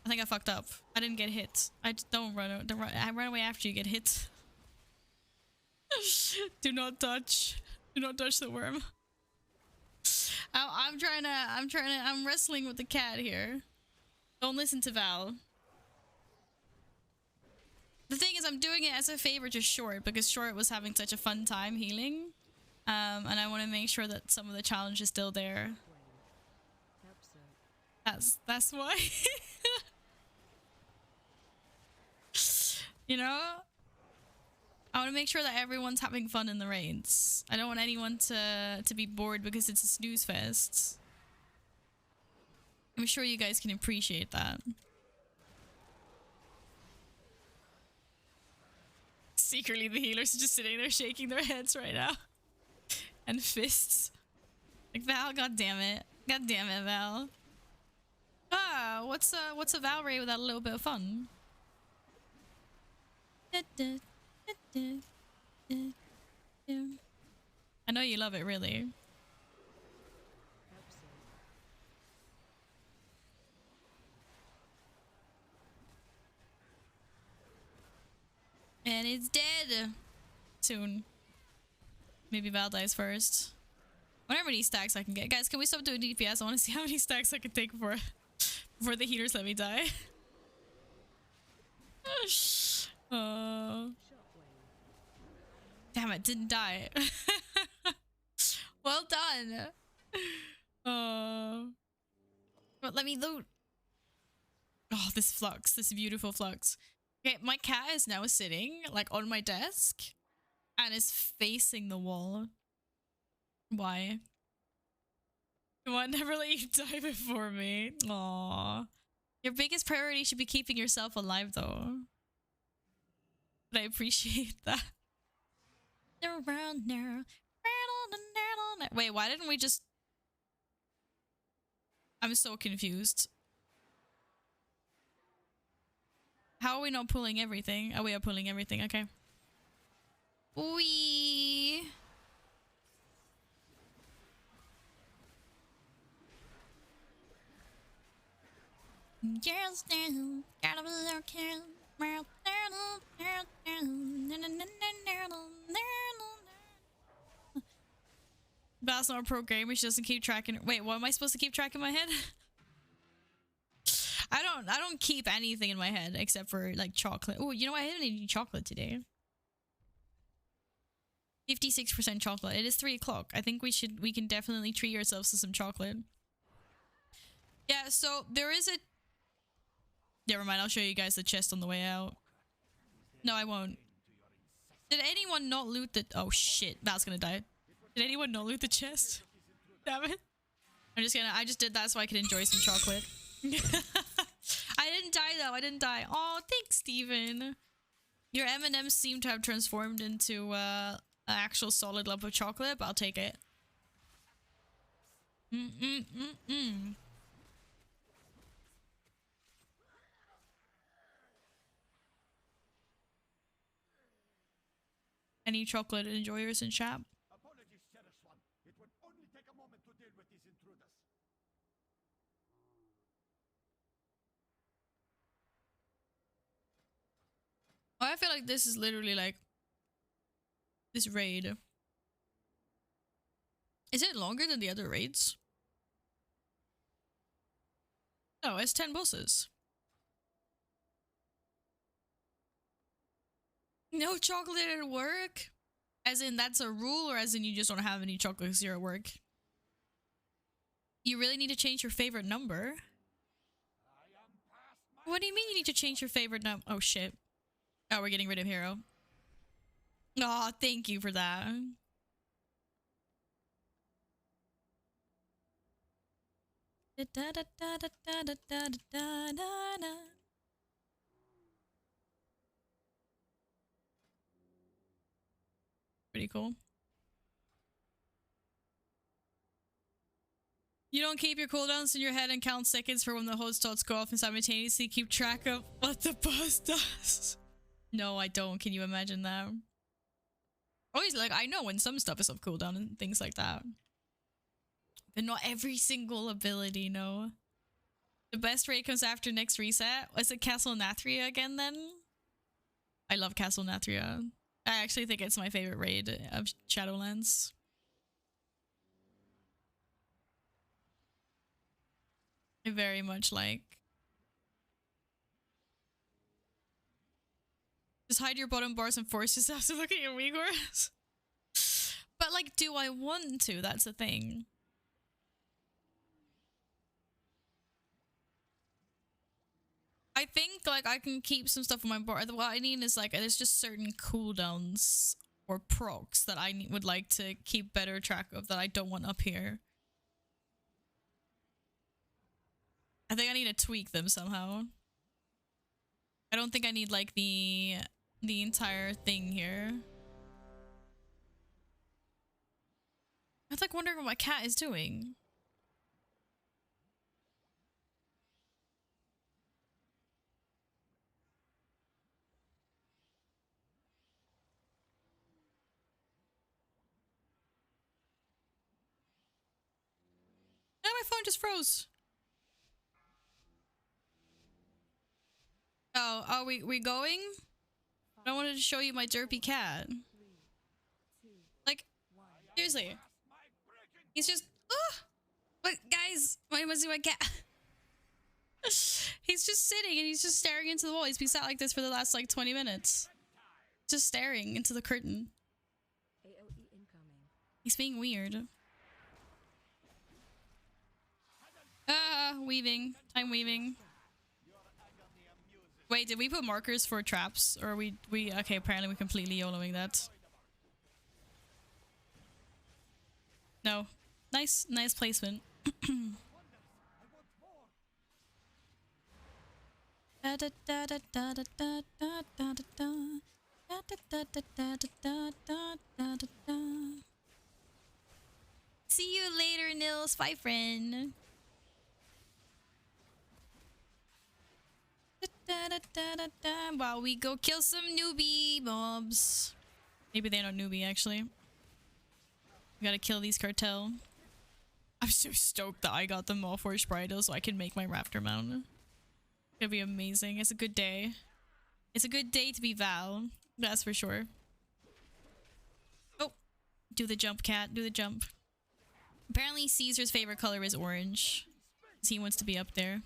I think I fucked up. I didn't get hit. I just don't run. I run away after you get hit. Do not touch. Do not touch the worm. I'm wrestling with the cat here. Don't listen to Val. The thing is, I'm doing it as a favor to Short because Short was having such a fun time healing. And I want to make sure that some of the challenge is still there. That's why. You know? I want to make sure that everyone's having fun in the raids. I don't want anyone to be bored because it's a snooze fest. I'm sure you guys can appreciate that. Secretly, the healers are just sitting there shaking their heads right now. And fists. Like, Val, god damn it. God damn it, Val. Ah, what's a Val raid without a little bit of fun? I know you love it, really. And it's dead. Soon. Maybe Val dies first. I wonder how many stacks I can get. Guys, can we stop doing DPS? I want to see how many stacks I can take before the healers let me die. Damn it, didn't die. Well done. But let me loot. Oh, this flux, this beautiful flux. Okay, my cat is now sitting like on my desk and is facing the wall. Why? Come on, never let you die before me. Aww. Your biggest priority should be keeping yourself alive though. But I appreciate that. Wait, why didn't we just... I'm so confused. How are we not pulling everything? Oh, we are pulling everything, okay. Wee. Val's not a pro gamer, she doesn't keep tracking. Wait, what am I supposed to keep track in my head? I don't keep anything in my head except for like chocolate. Oh, you know what? I didn't eat chocolate today. 56% chocolate. It is 3 o'clock. I think we can definitely treat ourselves to some chocolate. Yeah, so there is a... Never mind, I'll show you guys the chest on the way out. No, I won't. Did anyone not loot the... Oh shit, Val's gonna die. Did anyone not loot the chest? Damn it. I just did that so I could enjoy some chocolate. I didn't die though, I didn't die. Oh, thanks, Steven. Your M&Ms seem to have transformed into an actual solid lump of chocolate, but I'll take it. Any chocolate enjoyers in chat? Apologies, Sheriff Swan. It would only take a moment to deal with these intruders. Oh, I feel like this is literally like this raid. Is it longer than the other raids? No, it's 10 bosses. No chocolate at work? As in that's a rule, or as in you just don't have any chocolate because you're at work? You really need to change your favorite number? What do you mean you need to change your favorite number? Oh shit. Oh, we're getting rid of Hero. Aw, thank you for that. Pretty cool. You don't keep your cooldowns in your head and count seconds for when the host dots go off and simultaneously keep track of what the boss does. No, I don't. Can you imagine that? Always like, I know when some stuff is off cooldown and things like that. but not every single ability, no. The best raid comes after next reset. Was it Castle Nathria again then? I love Castle Nathria. I actually think it's my favorite raid of Shadowlands. I very much like. Just hide your bottom bars and force yourself to look at your Uyghurs. But like, do I want to? That's the thing. I think like I can keep some stuff on my board. What I need is like there's just certain cooldowns or procs that I would like to keep better track of that I don't want up here. I think I need to tweak them somehow. I don't think I need like the entire thing here. I was like wondering what my cat is doing. Now my phone just froze. Oh, are we going? I wanted to show you my derpy cat. Like, seriously. He's just, but guys, why must see my cat? He's just sitting and he's just staring into the wall. He's been sat like this for the last like 20 minutes. Just staring into the curtain. AOE incoming. He's being weird. Weaving. Time weaving. Wait, did we put markers for traps? Or are we okay, apparently we're completely YOLOing that. No. Nice placement. See you later, Nils. Bye, friend. While we go kill some newbie mobs. Maybe they're not newbie, actually. We gotta kill these cartel. I'm so stoked that I got them all for Bridal so I can make my raptor mount. It's gonna be amazing. It's a good day. It's a good day to be Val. That's for sure. Oh. Do the jump, cat. Do the jump. Apparently Caesar's favorite color is orange. Because he wants to be up there.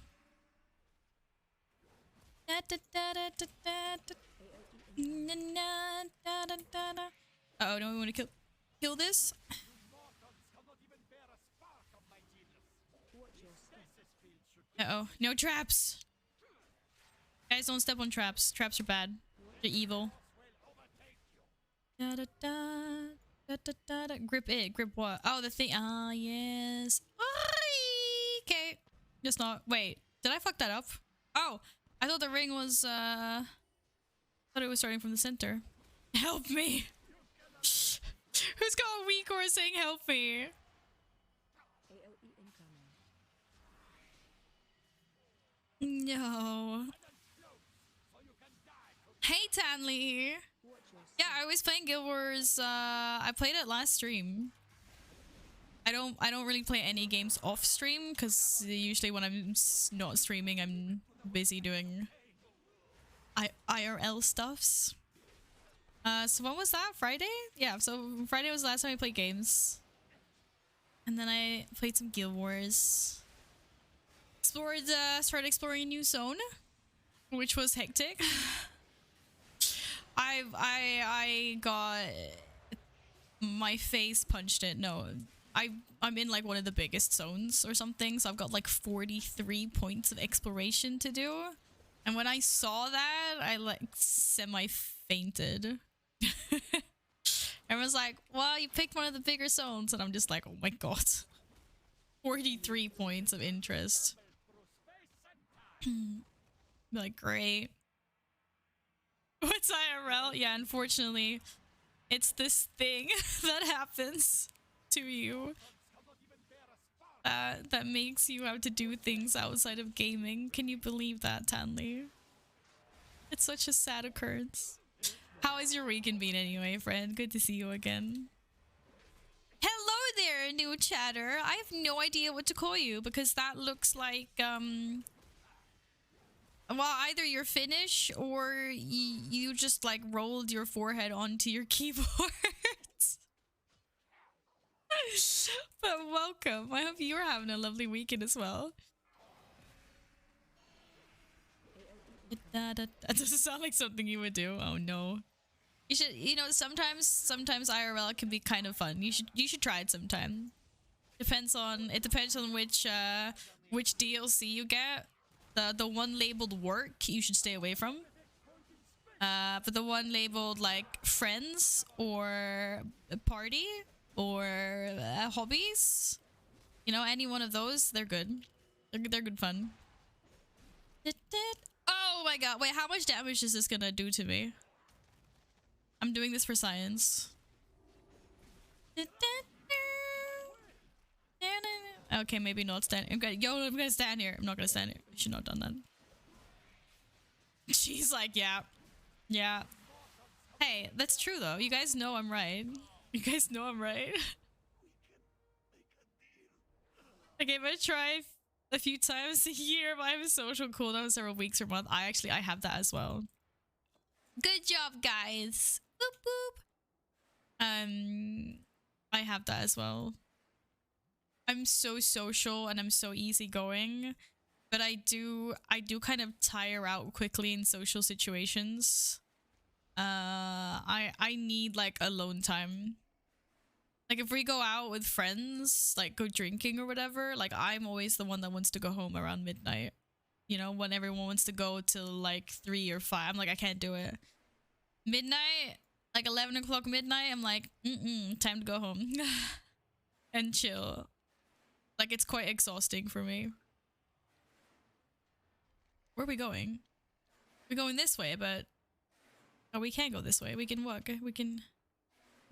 Uh-oh, don't we want to kill this? Uh-oh. No traps! Guys, don't step on traps. Traps are bad. They're evil. Grip it. Grip what? Oh, the thing. Ah, yes. Okay. Just not. Wait. Did I fuck that up? Oh. I thought the ring was, I thought it was starting from the center. Help me! Who's got a weak or saying help me? AOE incoming. No. Hey, Tanley! Yeah, I was playing Guild Wars, I played it last stream. I don't really play any games off stream, because usually when I'm not streaming, I'm busy doing IRL stuffs. So when was that? Friday? Yeah, so Friday was the last time I played games. And then I played some Guild Wars. Started exploring a new zone, which was hectic. I got my face punched in. No, I'm in like one of the biggest zones or something, so I've got like 43 points of exploration to do. And when I saw that, I like semi-fainted. Everyone's like, well, you picked one of the bigger zones, and I'm just like, oh my god. 43 points of interest. Like, great. What's IRL? Yeah, unfortunately, it's this thing that happens to you that makes you have to do things outside of gaming. Can you believe that, Tanley? It's such a sad occurrence. How has your weekend been anyway, friend? Good to see you again. Hello there, a new chatter. I have no idea what to call you because that looks like well, either you're Finnish or you just like rolled your forehead onto your keyboard. But welcome. I hope you're having a lovely weekend as well. That doesn't sound like something you would do. Oh no. You should, you know, sometimes IRL can be kind of fun. You should try it sometime. It depends on which DLC you get. The one labeled work you should stay away from. But the one labeled like friends or a party or hobbies, you know, any one of those, they're good. They're good fun. Oh my god! Wait, how much damage is this gonna do to me? I'm doing this for science. Okay, maybe not stand. I'm gonna stand here. I'm not gonna stand here. I should not have done that. She's like, yeah. Yeah. Hey, that's true though. You guys know I'm right. You guys know I'm right. I gave it a try a few times a year, but I have a social cooldown several weeks or month. I have that as well. Good job, guys. Boop boop. I have that as well. I'm so social and I'm so easygoing, but I do kind of tire out quickly in social situations. I need like alone time. Like if we go out with friends, like go drinking or whatever, like I'm always the one that wants to go home around midnight. You know, when everyone wants to go till like 3 or 5. I'm like, I can't do it. Midnight, like 11 o'clock midnight, I'm like, time to go home. And chill. Like it's quite exhausting for me. Where are we going? We're going this way, but oh, we can't go this way. We can walk. We can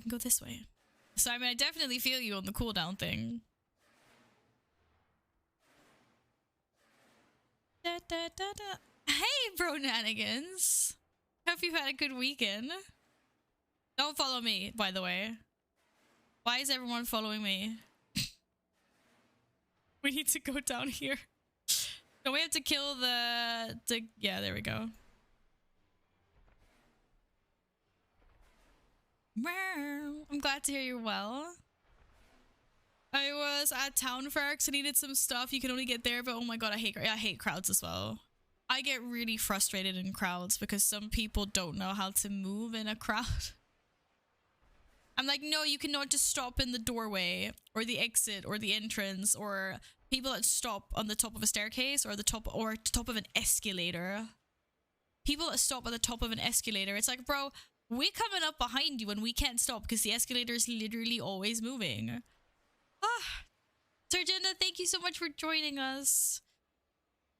go this way. So I mean, I definitely feel you on the cooldown thing. Da, da, da, da. Hey, bro-nanigans. Hope you've had a good weekend. Don't follow me, by the way. Why is everyone following me? We need to go down here. Don't we have to kill the... Yeah, there we go. I'm glad to hear you're well. I was at town fair because I needed some stuff. You can only get there, but oh my god, I hate crowds as well. I get really frustrated in crowds because some people don't know how to move in a crowd. I'm like, no, you cannot just stop in the doorway or the exit or the entrance, or people that stop on the top of a staircase or the top of an escalator. People that stop at the top of an escalator. It's like, bro, we're coming up behind you and we can't stop because the escalator is literally always moving. Ah, Sergenda, thank you so much for joining us.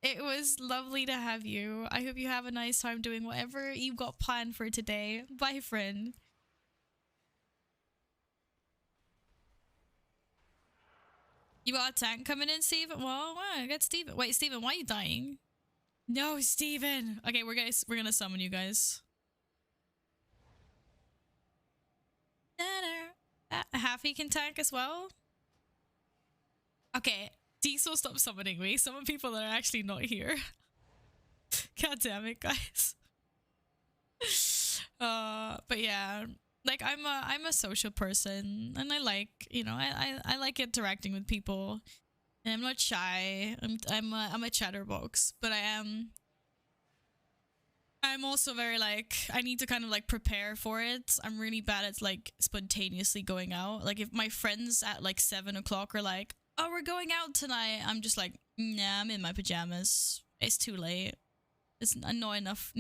It was lovely to have you. I hope you have a nice time doing whatever you got planned for today. Bye, friend. You got a tank coming in, Steven? Well, I got Steven. Wait, Steven, why are you dying? No, Steven. Okay, we're gonna summon you guys. Happy can tank as well. Okay, Diesel, stop summoning me. Summon people that are actually not here. God damn it, guys. But yeah, like I'm a social person, and I like, you know, I like interacting with people, and I'm not shy. I'm a chatterbox, but I'm also very like, I need to kind of like prepare for it. I'm really bad at like spontaneously going out. Like if my friends at like 7 o'clock are like, oh, we're going out tonight, I'm just like, nah, I'm in my pajamas. It's too late. It's not enough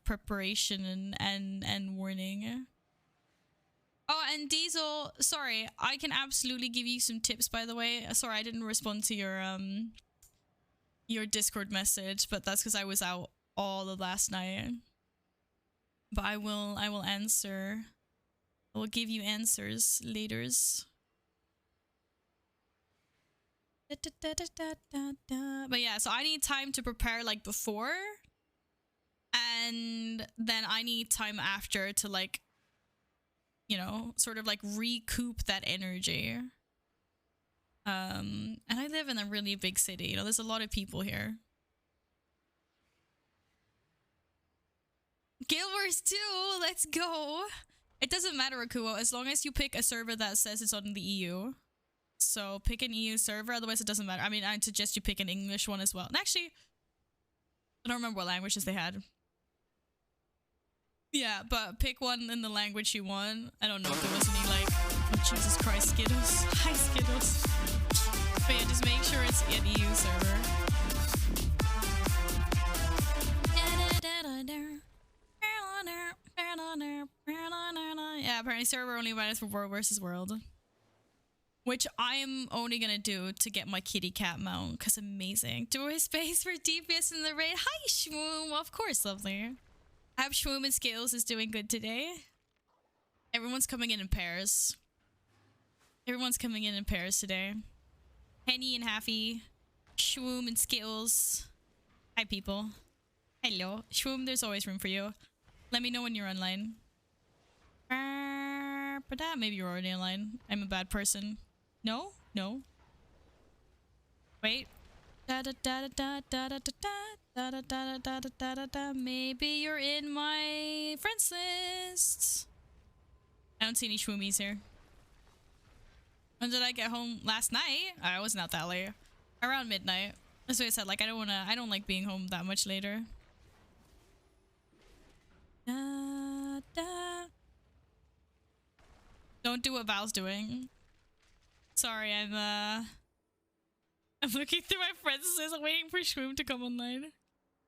preparation and warning. Oh, and Diesel, sorry, I can absolutely give you some tips, by the way. Sorry, I didn't respond to your Discord message, but that's because I was out all of last night. But I will answer. I will give you answers laters. But yeah, so I need time to prepare like before, and then I need time after to like, you know, sort of like recoup that energy. And I live in a really big city. You know, there's a lot of people here. Guild Wars 2, let's go. It doesn't matter, Akuo, as long as you pick a server that says it's on the EU. So pick an EU server, otherwise it doesn't matter. I mean, I'd suggest you pick an English one as well. And actually, I don't remember what languages they had. Yeah, but pick one in the language you want. I don't know if there was any like, oh Jesus Christ, Skittles. Hi Skittles. But yeah, just make sure it's an EU server. Yeah, apparently server only matters for World versus World. Which I'm only gonna do to get my kitty cat mount, because amazing. Do a space for DPS in the raid. Hi Shwoom, of course, lovely. I hope Shwoom and Scales is doing good today. Everyone's coming in pairs. Everyone's coming in pairs today. Penny and Happy, Shwoom and Skittles. Hi, people. Hello. Shwoom, there's always room for you. Let me know when you're online. But maybe you're already online. I'm a bad person. No? No. Wait. Maybe you're in my friends list. I don't see any Shwoomies here. When did I get home? Last night? I wasn't out that late. Around midnight. That's what I said. Like, I don't like being home that much later. Don't do what Val's doing. Sorry, I'm looking through my friends list. I'm waiting for Shwoom to come online.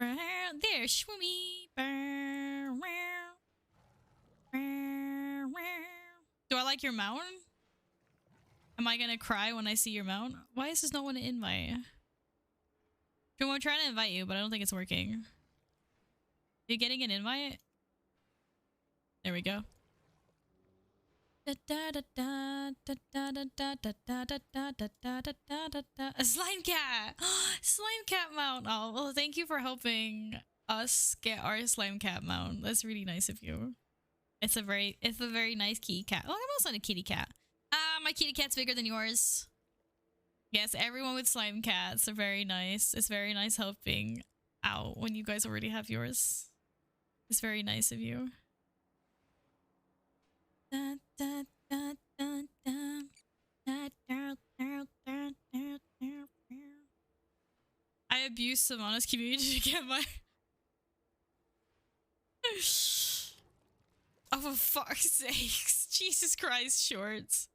There, Shwoomy. Do I like your mount? Am I gonna cry when I see your mount? Why is this no one to invite? Shwoom, I'm trying to invite you, but I don't think it's working. You getting an invite? There we go. A slime cat! Slime cat mount! Oh, well, thank you for helping us get our slime cat mount. That's really nice of you. It's a very nice kitty cat. Oh, I'm also a kitty cat. Ah, my kitty cat's bigger than yours. Yes, everyone with slime cats are very nice. It's very nice helping out when you guys already have yours. It's very nice of you. I abused Savannah's community to get my... Oh, for fuck's sakes. Jesus Christ, shorts.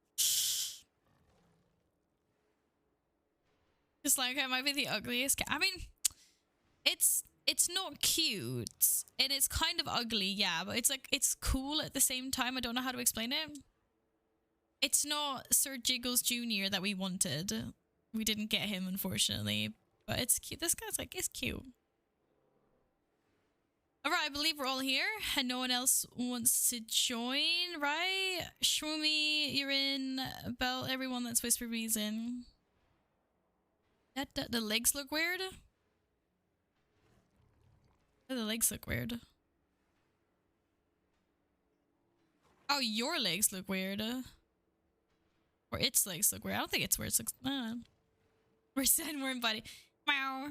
Just like I might be the ugliest cat. I mean, it's not cute. And it's kind of ugly, yeah, but it's like, it's cool at the same time. I don't know how to explain it. It's not Sir Jiggles Jr. that we wanted. We didn't get him, unfortunately. But it's cute. This guy's like, it's cute. Alright, I believe we're all here. And no one else wants to join, right? Shwoomy, you're in. Bell, everyone that's Whisper Bee's in. The legs look weird. Oh, the legs look weird. Oh, your legs look weird. Or its legs look weird. I don't think it's weird. It looks... We're saying we're in body. Meow.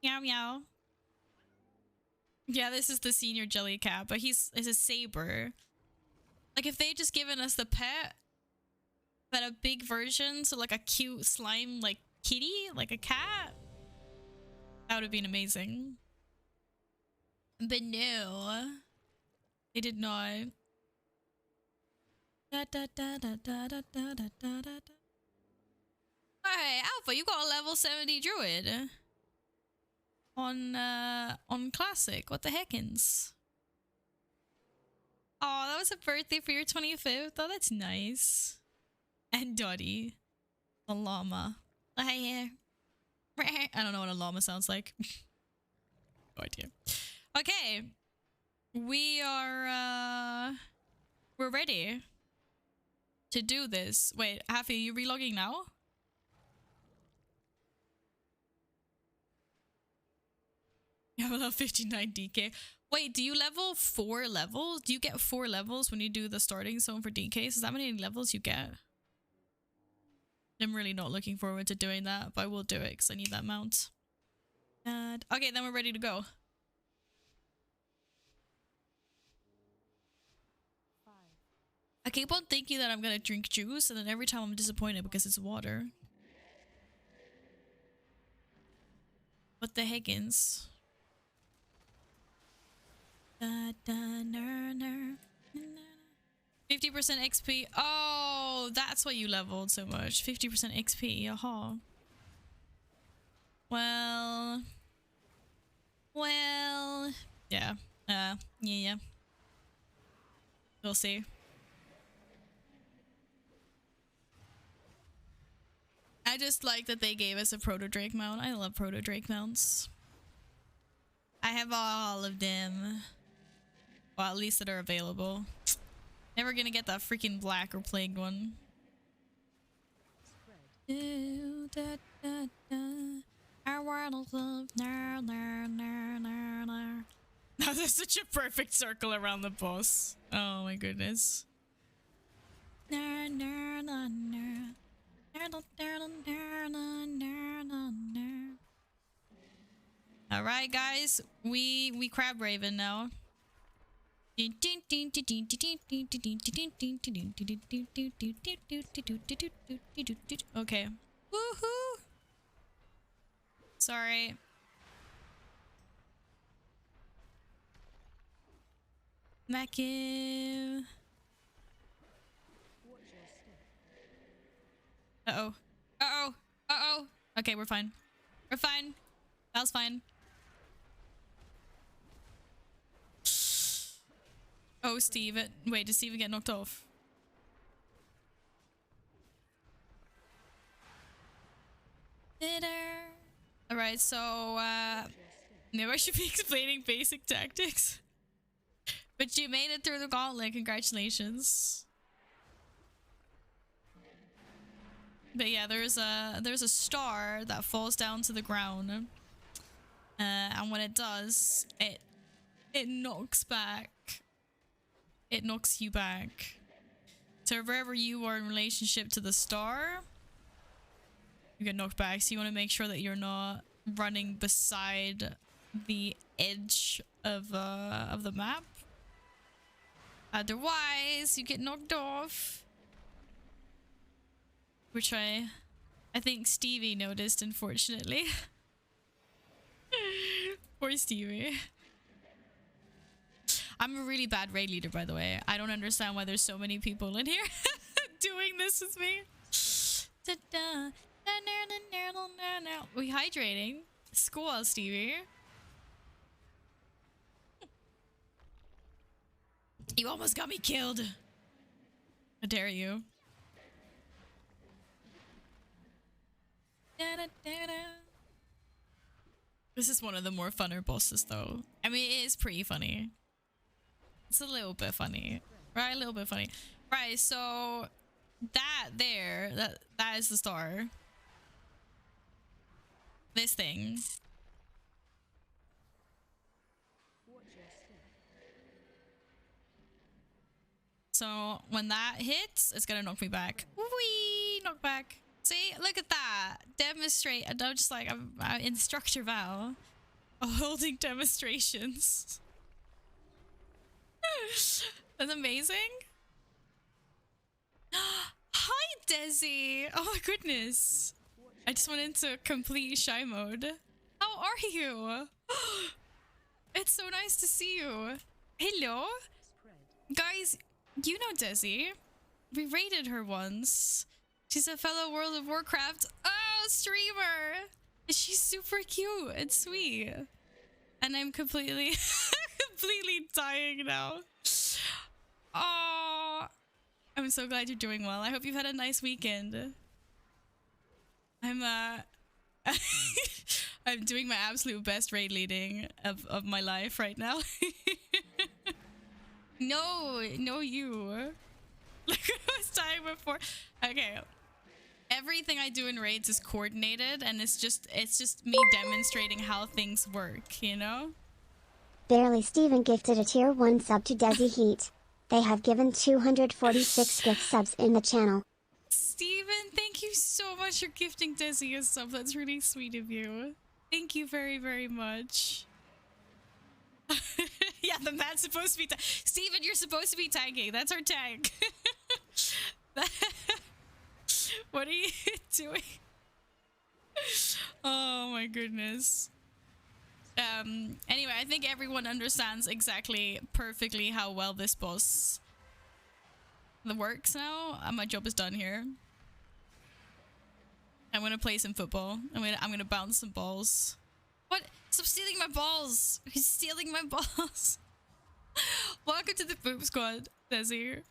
Meow meow. Yeah, this is the senior jelly cat, but he's a saber. Like, if they just given us the pet, but a big version, so like a cute slime, like kitty, like a cat, that would have been amazing. But no, they did not. Alright, Alpha, you got a level 70 druid on classic. What the heckins? Oh, that was a birthday for your 25th. Oh, that's nice. And Dottie, the llama. I don't know what a llama sounds like. No idea. Okay, we are we're ready to do this. Wait, Happy, you relogging now? You have level 59 DK. Wait, do you level 4 levels? Do you get 4 levels when you do the starting zone for DKs? Is that how many levels you get? I'm really not looking forward to doing that, but I will do it because I need that mount. And okay, then we're ready to go. 5, I keep on thinking that I'm gonna drink juice, and then every time I'm disappointed because it's water. What the heckins? 50% XP. Oh, that's why you leveled so much. 50% XP. Aha. Well. Yeah. Yeah. We'll see. I just like that they gave us a Proto Drake mount. I love Proto Drake mounts. I have all of them. Well, at least that are available. Never gonna get that freaking black or plagued one. spread. Our world of love. Now there's such a perfect circle around the boss. Oh my goodness. All right, guys, we crab raven now. Okay. Woohoo! Sorry. Mackie. Watch your step. Uh-oh. Uh-oh. Uh-oh. Okay, we're fine. We're fine. That was fine. Oh, Steve. Wait, did Steven get knocked off? Alright, so, maybe I should be explaining basic tactics. But you made it through the gauntlet. Congratulations. But yeah, there's a star that falls down to the ground. And when it does, it knocks back. It knocks you back. So wherever you are in relationship to the star, you get knocked back. So you want to make sure that you're not running beside the edge of the map. Otherwise, you get knocked off. Which I think Stevie noticed, unfortunately. Poor Stevie. I'm a really bad raid leader, by the way. I don't understand why there's so many people in here doing this with me. We hydrating. School, Stevie. You almost got me killed. How dare you? This is one of the more funner bosses, though. I mean, it is pretty funny. It's a little bit funny. Right? A little bit funny. Right, so that there, that is the star. This thing. Watch your step. So when that hits, it's gonna knock me back. Whee! Knock back. See? Look at that. Demonstrate. And I'm just like, I'm instructor Val. Holding demonstrations. That's amazing. Hi, Desi. Oh my goodness. I just went into complete shy mode. How are you? It's so nice to see you. Hello. Spread. Guys, you know Desi. We raided her once. She's a fellow World of Warcraft streamer. She's super cute and sweet. And I'm completely completely dying now. Oh, I'm so glad you're doing well. I hope you've had a nice weekend. I'm I'm doing my absolute best raid leading of my life right now. No, you. Like I was dying before. Okay. Everything I do in raids is coordinated, and it's just me demonstrating how things work, you know? Barely Steven gifted a tier 1 sub to Desi Heat. They have given 246 gift subs in the channel. Steven, thank you so much for gifting Desi a sub. That's really sweet of you. Thank you very, very much. Yeah, the man's supposed to be... Steven, you're supposed to be tanking. That's our tank. What are you doing? Oh my goodness. Anyway, I think everyone understands exactly perfectly how well this boss works now. My job is done here. I'm gonna play some football. I'm gonna bounce some balls. What? Stop stealing my balls! He's stealing my balls. Welcome to the Boop Squad, Desi.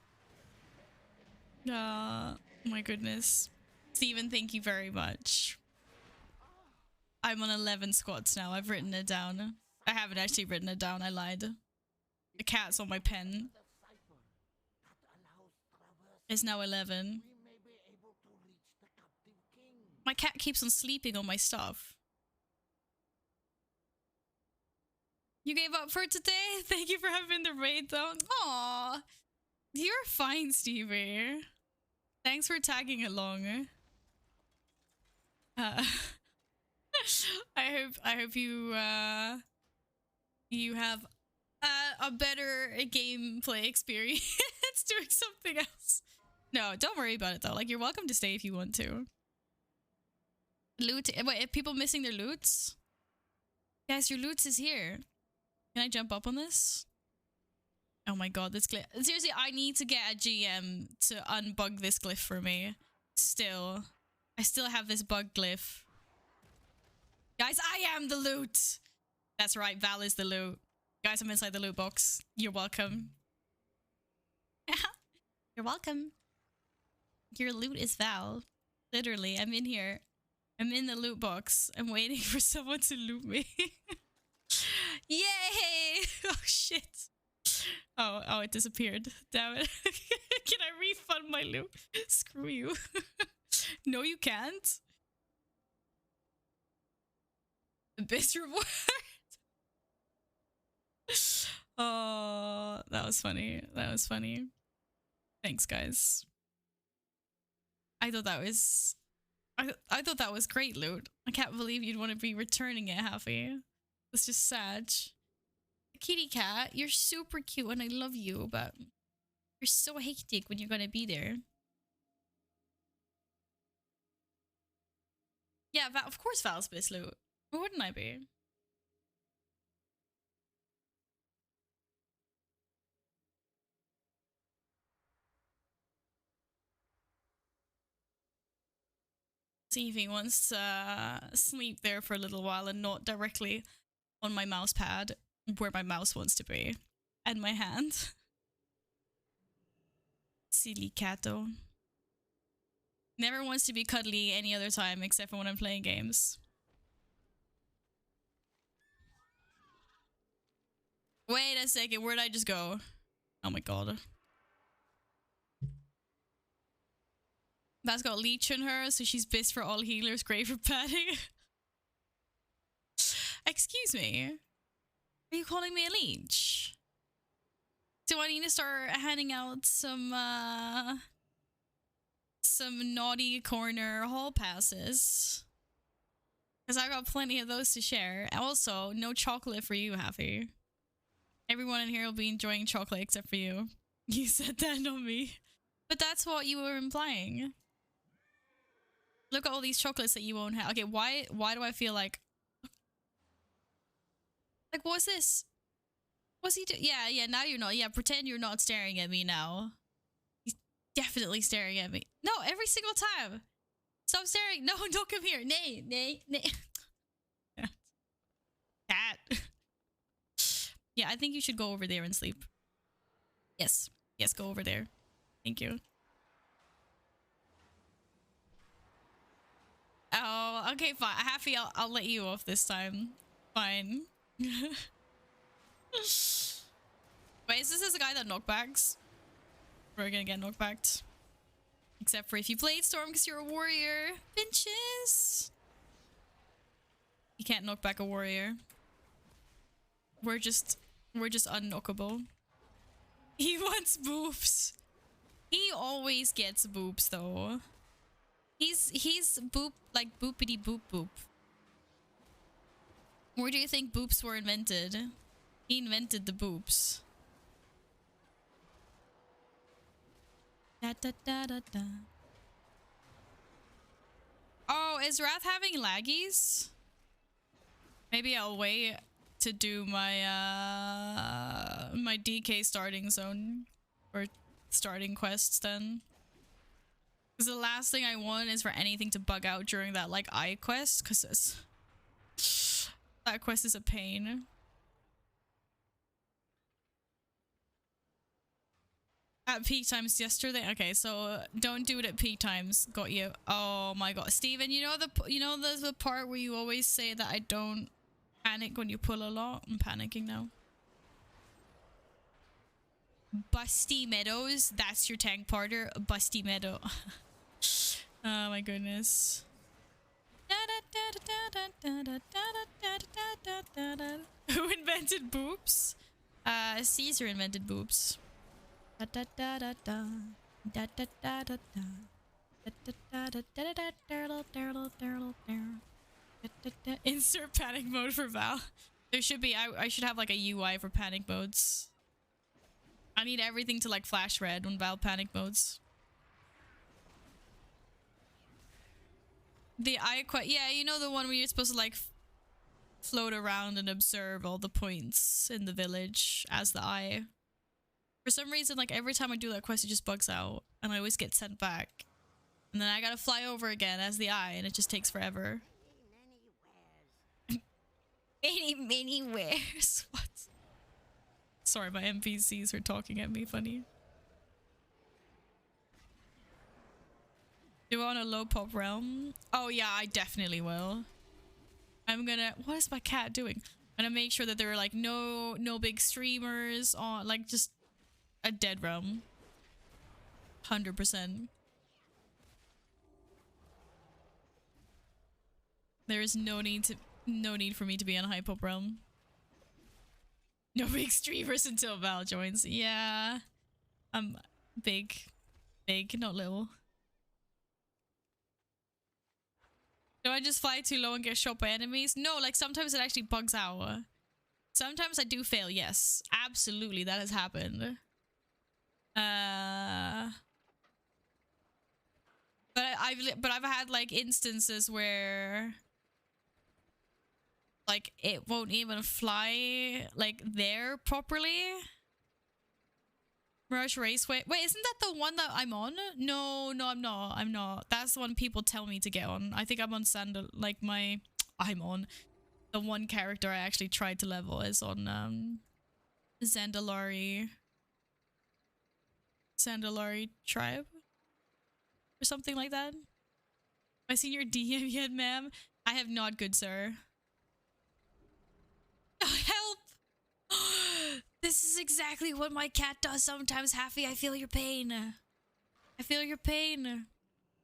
My goodness. Steven, thank you very much. I'm on 11 squats now. I've written it down. I haven't actually written it down. I lied. The cat's on my pen. It's now 11. My cat keeps on sleeping on my stuff. You gave up for today? Thank you for having the raid though. Aww. You're fine, Stevie. Thanks for tagging along. I hope you you have a better gameplay experience doing something else. No, don't worry about it though. Like, you're welcome to stay if you want to. Loot. Wait, people missing their loots? Guys, your loots is here. Can I jump up on this? Oh my god, this glyph. Seriously, I need to get a GM to unbug this glyph for me. Still. I still have this bug glyph. Guys, I am the loot! That's right, Val is the loot. Guys, I'm inside the loot box. You're welcome. You're welcome. Your loot is Val. Literally, I'm in here. I'm in the loot box. I'm waiting for someone to loot me. Yay! Oh shit. Oh, it disappeared. Damn it. Can I refund my loot? Screw you. No, you can't. The best reward. Oh, that was funny. That was funny. Thanks, guys. I thought that was... I thought that was great loot. I can't believe you'd want to be returning it, Happy. It's just sad. Kitty cat, you're super cute and I love you, but you're so hectic when you're gonna be there. Yeah, of course Val's best loot. Why wouldn't I be? See if he wants to sleep there for a little while and not directly on my mouse pad where my mouse wants to be. And my hand. Silly catto. Never wants to be cuddly any other time except for when I'm playing games. Wait a second, where'd I just go? Oh my god. That's got leech in her, so she's best for all healers, great for padding. Excuse me? Are you calling me a leech? Do I need to start handing out some naughty corner hall passes? Because I got plenty of those to share. Also, no chocolate for you, Happy. Everyone in here will be enjoying chocolate except for you. You said that, not me. But that's what you were implying. Look at all these chocolates that you won't have. Okay, why do I feel like... Like, what's this? What's he doing? Yeah, now you're not. Yeah, pretend you're not staring at me now. He's definitely staring at me. No, every single time. Stop staring. No, don't come here. Nay. Cat. Yeah, I think you should go over there and sleep. Yes, go over there. Thank you. Oh, okay, fine. Happy, I'll let you off this time. Fine. Wait, is this the guy that knockbacks? We're gonna get knockbacked. Except for if you played Storm because you're a warrior. Bitches! You can't knock back a warrior. We're just unknockable. He wants boobs. He always gets boobs though. He's boop, like boopity boop boop. Where do you think boops were invented? He invented the boops. Da, da, da, da, da. Oh, is Wrath having laggies? Maybe I'll wait to do my my DK starting zone or starting quests then. Because the last thing I want is for anything to bug out during that like eye quest, because that quest is a pain. At peak times yesterday. Okay, so don't do it at peak times. Got you. Oh my god, Steven, you know the part where you always say that I don't panic when you pull a lot? I'm panicking now. Busty Meadows, that's your tank parter. Busty Meadow. Oh my goodness. Who invented boobs? Caesar invented boobs. Insert panic mode for Val. There should be. I should have like a UI for panic modes. I need everything to like flash red when Val panic modes. The eye quest, yeah, you know the one where you're supposed to like float around and observe all the points in the village as the eye. For some reason, like every time I do that quest, it just bugs out, and I always get sent back, and then I gotta fly over again as the eye, and it just takes forever. Many wares. What? Sorry, my NPCs are talking at me funny. Do I want a low pop realm? Oh yeah, I definitely will. I'm gonna. What is my cat doing? I'm gonna make sure that there are like no big streamers on, like just a dead realm. 100%. There is no need for me to be on high pop realm. No big streamers until Val joins. Yeah, I'm big, not little. Do I just fly too low and get shot by enemies? No, like sometimes it actually bugs out. Sometimes I do fail, yes. Absolutely, that has happened. But I've had like instances where like it won't even fly like there properly. Mirage Raceway. Wait, isn't that the one that I'm on? No, I'm not. That's the one people tell me to get on. I think I'm on I'm on. The one character I actually tried to level is on Zandalari tribe or something like that. Have I seen your DM yet, ma'am? I have not, good sir. Oh, help! This is exactly what my cat does sometimes, Happy. I feel your pain. I feel your pain.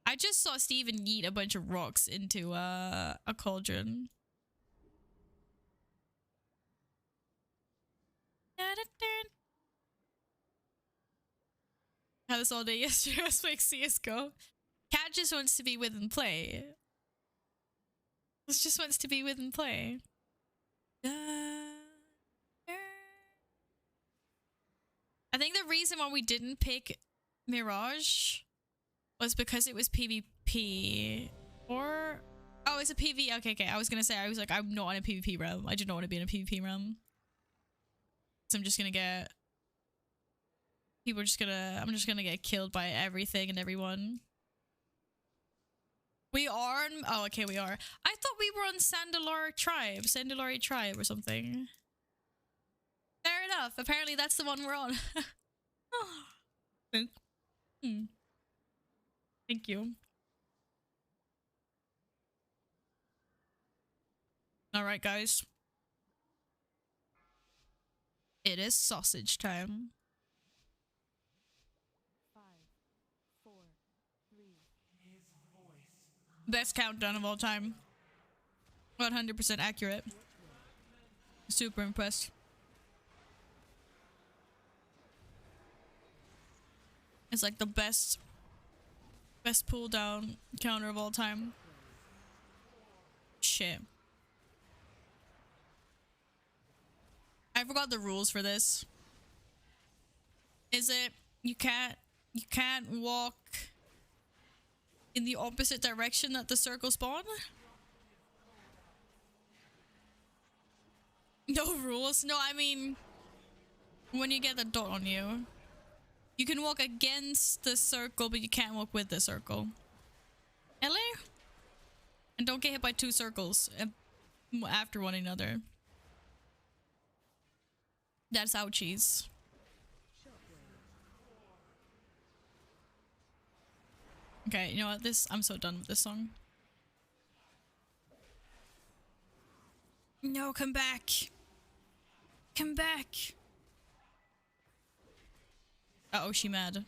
I just saw Steven yeet a bunch of rocks into a cauldron. Had this all day yesterday. I was playing CSGO. Cat just wants to be with and play. Just wants to be with and play. I think the reason why we didn't pick Mirage was because it was PvP. Or... Oh, it's a PvE. Okay. I was gonna say, I'm not in a PvP realm. I do not want to be in a PvP realm. So I'm just gonna get... I'm just gonna get killed by everything and everyone. We are on... Oh, okay, we are. I thought we were on Sandalari Tribe or something. Fair enough. Apparently that's the one we're on. Thank you. Alright, guys. It is sausage time. 5, 4, 3. Best countdown of all time. 100% accurate. Super impressed. It's like the best Best pull down counter of all time. Shit. I forgot the rules for this. Is it you can't walk in the opposite direction that the circle spawn? No rules? No, I mean when you get the dot on you. You can walk against the circle, but you can't walk with the circle. LA? And don't get hit by 2 circles after one another. That's ouchies. Okay, you know what? I'm so done with this song. No, come back. Come back. Uh-oh, she mad. I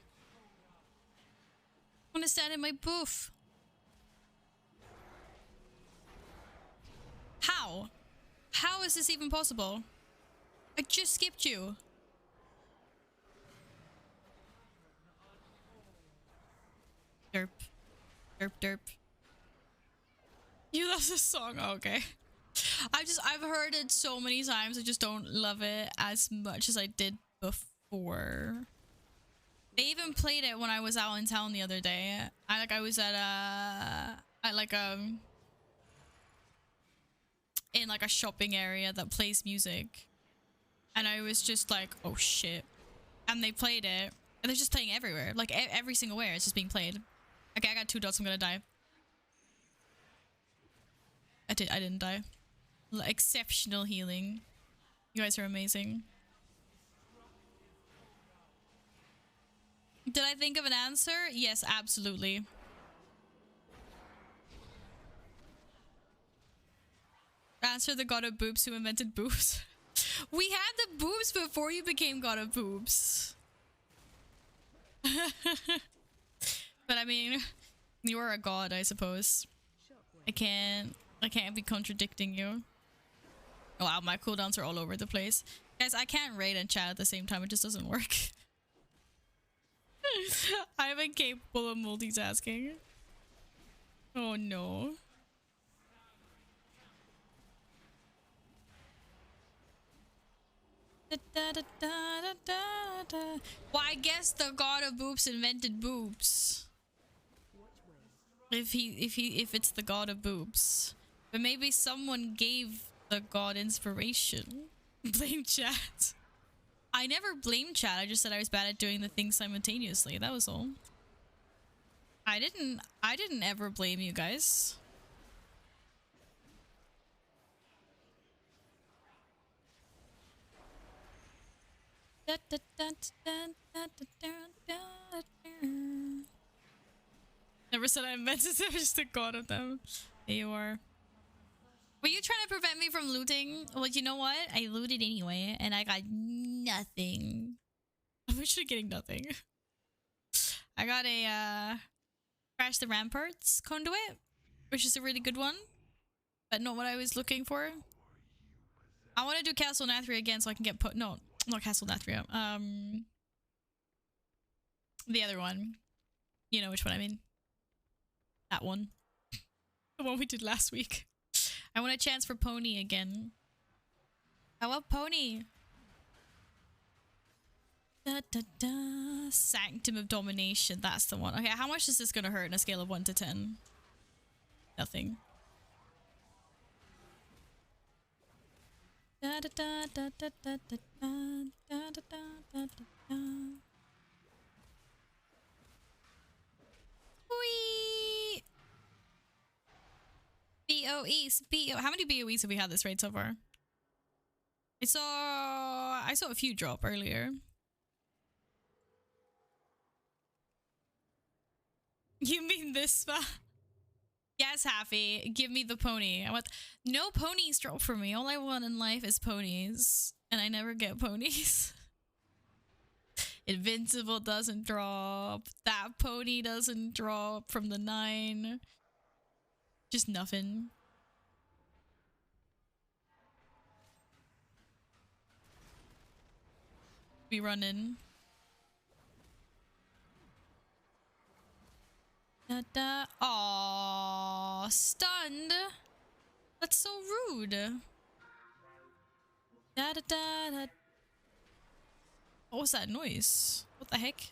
wanna stand in my booth. How? How is this even possible? I just skipped you. Derp. Derp derp. You love this song? Oh, okay. I've heard it so many times. I just don't love it as much as I did before. They even played it when I was out in town the other day. I was at in like a shopping area that plays music. And I was just like, oh shit. And they played it. And they're just playing everywhere. Like every single where it's just being played. Okay, I got 2 dots, I'm gonna die. I didn't die. Exceptional healing. You guys are amazing. Did I think of an answer? Yes, absolutely. Answer the god of boobs who invented boobs. We had the boobs before you became god of boobs. But I mean, you are a god, I suppose. I can't be contradicting you. Oh, wow, my cooldowns are all over the place. Guys, I can't raid and chat at the same time. It just doesn't work. I'm incapable of multitasking. Oh no. Well, I guess the god of boobs invented boobs. If it's the god of boobs. But maybe someone gave the god inspiration. Blame chat. I never blamed chat. I just said I was bad at doing the things simultaneously. That was all. I didn't ever blame you guys. Never said I invented them, just the god of them. There you are. Were you trying to prevent me from looting? Well, you know what? I looted anyway, and I got nothing. I'm actually getting nothing. I got a Crash the Ramparts conduit, which is a really good one, but not what I was looking for. I want to do Castle Nathria again so I can get no, not Castle Nathria. The other one. You know which one I mean. That one. The one we did last week. I want a chance for Pony again. I want Pony. Da, da, da. Sanctum of Domination. That's the one. Okay, how much is this going to hurt on a scale of 1 to 10? Nothing. Da, da, da, da, da, da, da, da, da, da, da, da. Whee! BOEs. How many BOEs have we had this raid so far? I saw a few drop earlier. You mean this spell? Yes, Happy. Give me the pony. I want no ponies drop for me. All I want in life is ponies. And I never get ponies. Invincible doesn't drop. That pony doesn't drop from the 9. Just nothing. Be running. Da da. Aww, stunned. That's so rude. Da da da da. What was that noise? What the heck?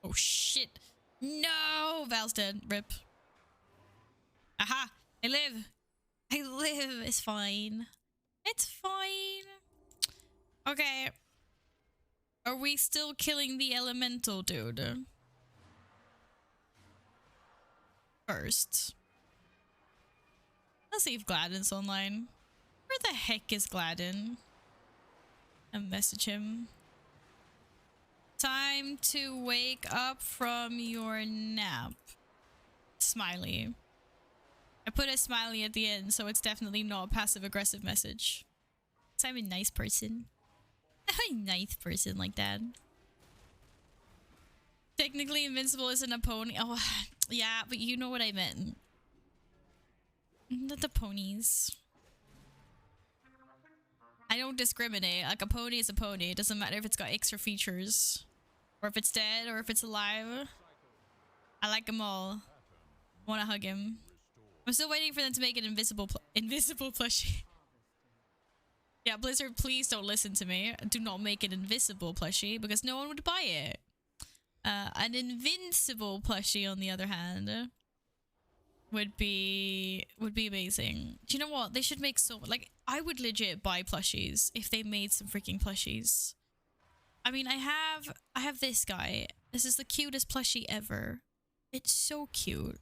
Oh shit! No, Val's dead. Rip. Aha! I live. I live. It's fine. It's fine. Okay. Are we still killing the elemental dude? First. Let's see if Gladden's online. Where the heck is Gladden? And message him. Time to wake up from your nap. Smiley. I put a smiley at the end, so it's definitely not a passive-aggressive message. So I'm a nice person. I'm a nice person like that. Technically, invincible isn't a pony. Oh, yeah, but you know what I meant. Not the ponies. I don't discriminate. Like, a pony is a pony. It doesn't matter if it's got extra features. Or if it's dead, or if it's alive. I like them all. I want to hug him. I'm still waiting for them to make an invisible plushie. Yeah, Blizzard, please don't listen to me. Do not make an invisible plushie because no one would buy it. An invincible plushie, on the other hand, would be amazing. Do you know what? They should make so like I would legit buy plushies if they made some freaking plushies. I mean, I have this guy. This is the cutest plushie ever. It's so cute.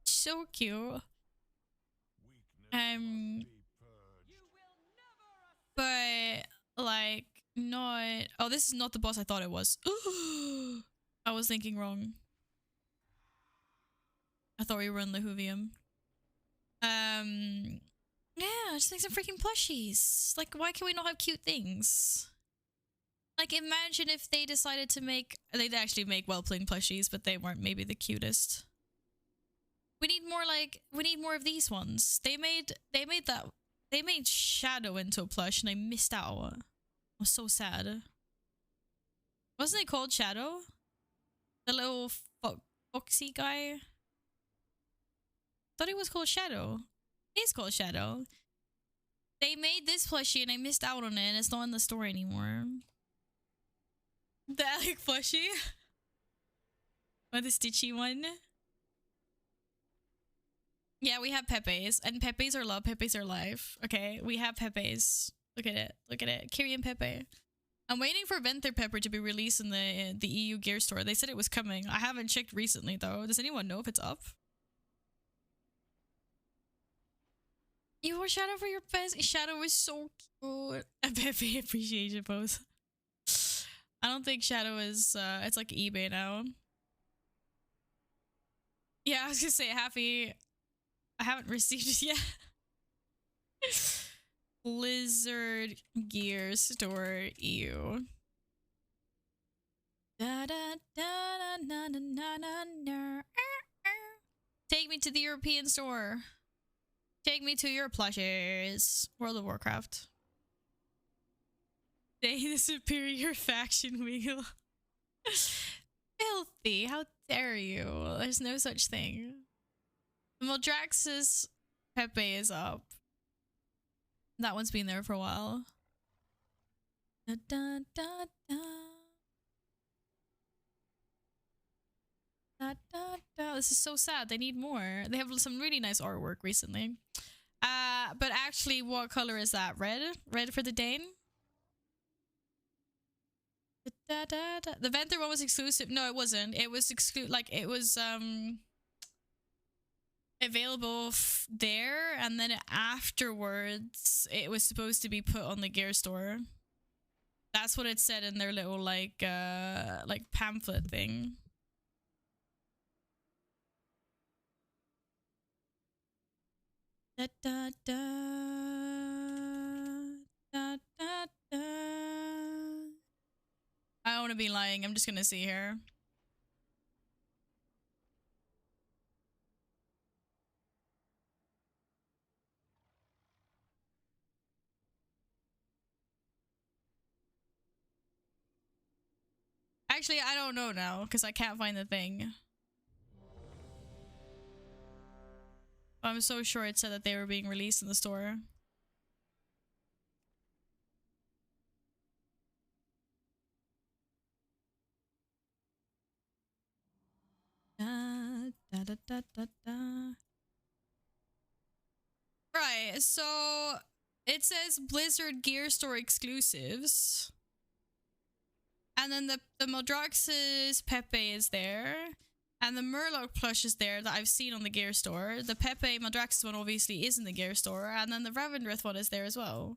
So cute. But like not. Oh, this is not the boss I thought it was. I was thinking wrong. I thought we were in Lehuvium. Yeah, just like some freaking plushies. Like, why can we not have cute things? Like, imagine if they decided to make. They'd actually make well-played plushies, but they weren't maybe the cutest. We need more like. We need more of these ones. They made that. They made Shadow into a plush, and I missed out. I was so sad. Wasn't it called Shadow? The little foxy guy? Thought it was called Shadow. It is called Shadow. They made this plushie and I missed out on it and it's not in the store anymore. The Alec plushie? Or the Stitchy one? Yeah, we have Pepe's. And Pepe's are love, Pepe's are life. Okay, we have Pepe's. Look at it. Look at it. Kyrian Pepe. I'm waiting for Venthyr Pepper to be released in the EU gear store. They said it was coming. I haven't checked recently though. Does anyone know if it's up? You wore Shadow for your best. Shadow is so cute. A Pepe appreciation pose. I don't think Shadow is it's like eBay now. Yeah, I was gonna say happy. I haven't received it yet. Blizzard Gear Store EU. Da, da, da, da, da, da, da, da. Take me to the European store. Take me to your plushes. World of Warcraft. Say the superior faction wheel. Filthy. How dare you? There's no such thing. Moldrax's Pepe is up. That one's been there for a while. Da, da, da, da. Da, da, da. This is so sad. They need more. They have some really nice artwork recently. But actually, what color is that? Red? Red for the Dane? Da, da, da. The Venthyr one was exclusive. No, it wasn't. It was like it was available there, and then afterwards it was supposed to be put on the gear store. That's what it said in their little like pamphlet thing. Da, da, da, da, da, da. I don't want to be lying. I'm just gonna see here. Actually, I don't know now because I can't find the thing. I'm so sure it said that they were being released in the store. Da, da, da, da, da, da. Right, so it says Blizzard Gear Store exclusives. And then the Maldraxxus Pepe is there. And the Murloc plush is there that I've seen on the Gear Store. The Pepe Maldraxxus one obviously is in the Gear Store. And then the Ravendreth one is there as well.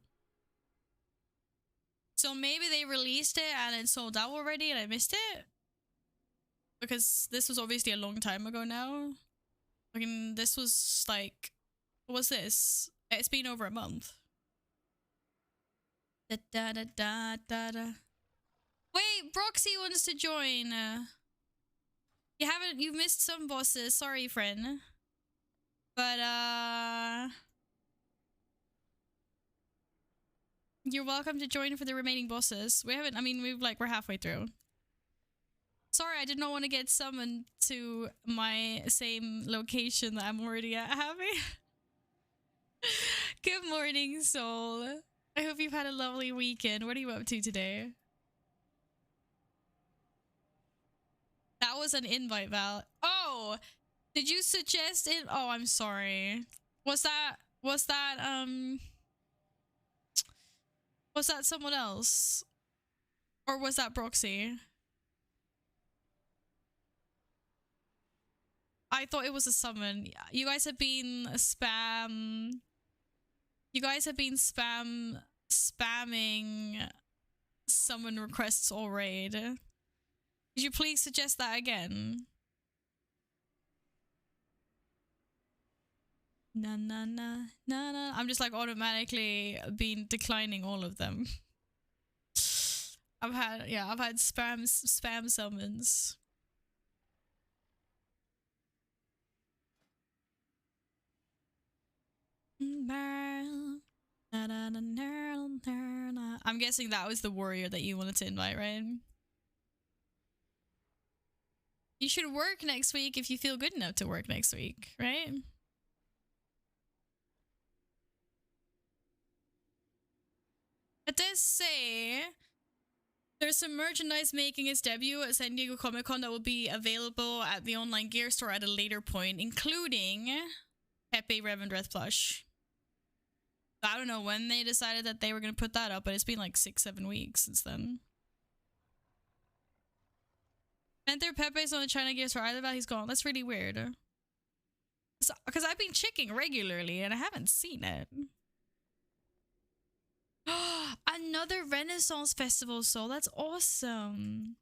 So maybe they released it and it sold out already and I missed it? Because this was obviously a long time ago now. I mean, this was like... What was this? It's been over a month. Da da da da da da. Wait, Broxy wants to join. You've missed some bosses. Sorry, friend. But, you're welcome to join for the remaining bosses. We're halfway through. Sorry, I did not want to get summoned to my same location that I'm already at, Happy. Good morning, Soul. I hope you've had a lovely weekend. What are you up to today? That was an invite, Val. Oh, did you suggest it? Oh, I'm sorry. Was that someone else? Or was that Broxy? I thought it was a summon. You guys have been spamming summon requests all raid. Could you please suggest that again? Na na na na na. I'm just like automatically been declining all of them. I've had spam summons. I'm guessing that was the warrior that you wanted to invite, right? You should work next week if you feel good enough to work next week, right? It does say there's some merchandise making its debut at San Diego Comic-Con that will be available at the online gear store at a later point, including Pepe Revendreth plush. I don't know when they decided that they were going to put that up, but it's been like 6-7 weeks since then. And their Pepe's on the China gear store. Either that he's gone. That's really weird. Because I've been checking regularly and I haven't seen it. Another Renaissance Festival Soul. That's awesome.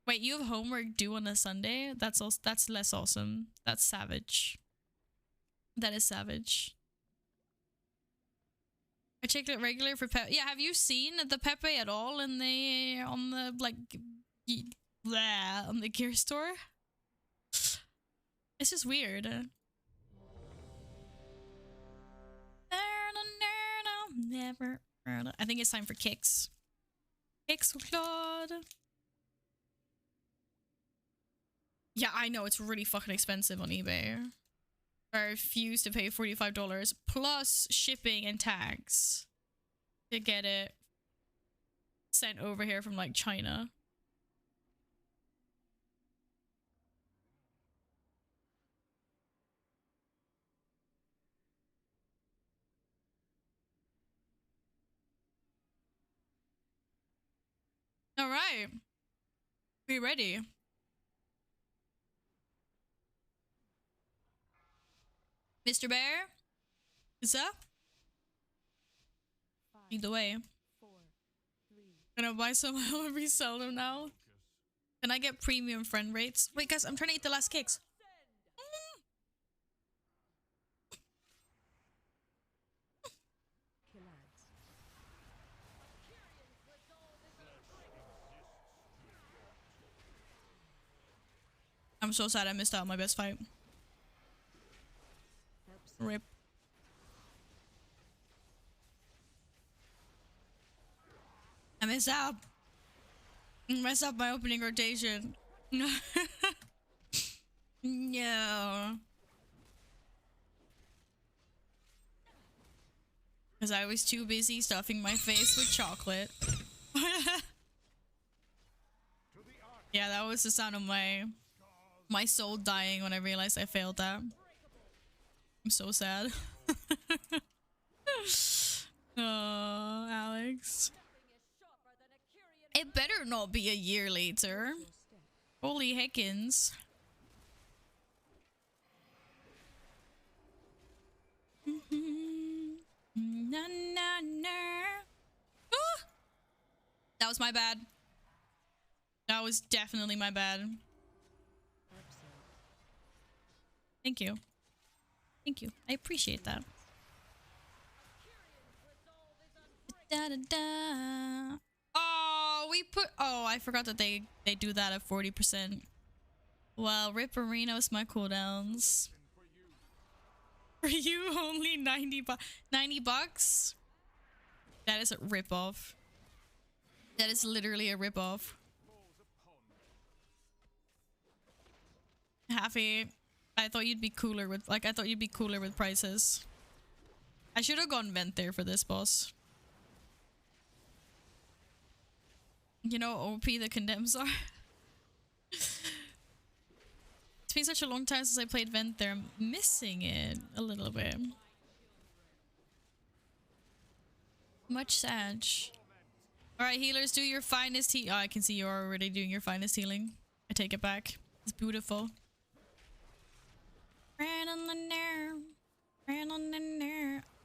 Wait, you have homework due on a Sunday? That's less awesome. That's savage. That is savage. I checked it regular for Pepe. Yeah, have you seen the Pepe at all on the gear store? It's just weird. Never. I think it's time for kicks. Kicks with Claude. Yeah, I know it's really fucking expensive on eBay. I refuse to pay $45 plus shipping and tax to get it sent over here from like China. All right. We ready? Mr. Bear? Is up? Either way. 4, 3. Gonna buy some, I will resell them now. Can I get premium friend rates? Wait, guys, I'm trying to eat the last kicks. Kill ads. I'm so sad I missed out on my best fight. Rip. I messed up. Messed up my opening rotation. No. Because I was too busy stuffing my face with chocolate. Yeah, that was the sound of my soul dying when I realized I failed that. I'm so sad. Oh, Alex. It better not be a year later. Holy heckins. Na, na, na. Ah! That was my bad. That was definitely my bad. Thank you. Thank you. I appreciate that. Da, da, da. Oh, we put... Oh, I forgot that they do that at 40%. Well, Rip Arena's my cooldowns. For you, only 90 bucks? That is a rip-off. That is literally a rip-off. Happy. I thought you'd be cooler with... Like, I thought you'd be cooler with prices. I should have gone vent there for this boss. You know OP the condemns are? It's been such a long time since I played vent there. I'm missing it a little bit. Much sad. Alright, healers, do your finest heal. Oh, I can see you're already doing your finest healing. I take it back. It's beautiful.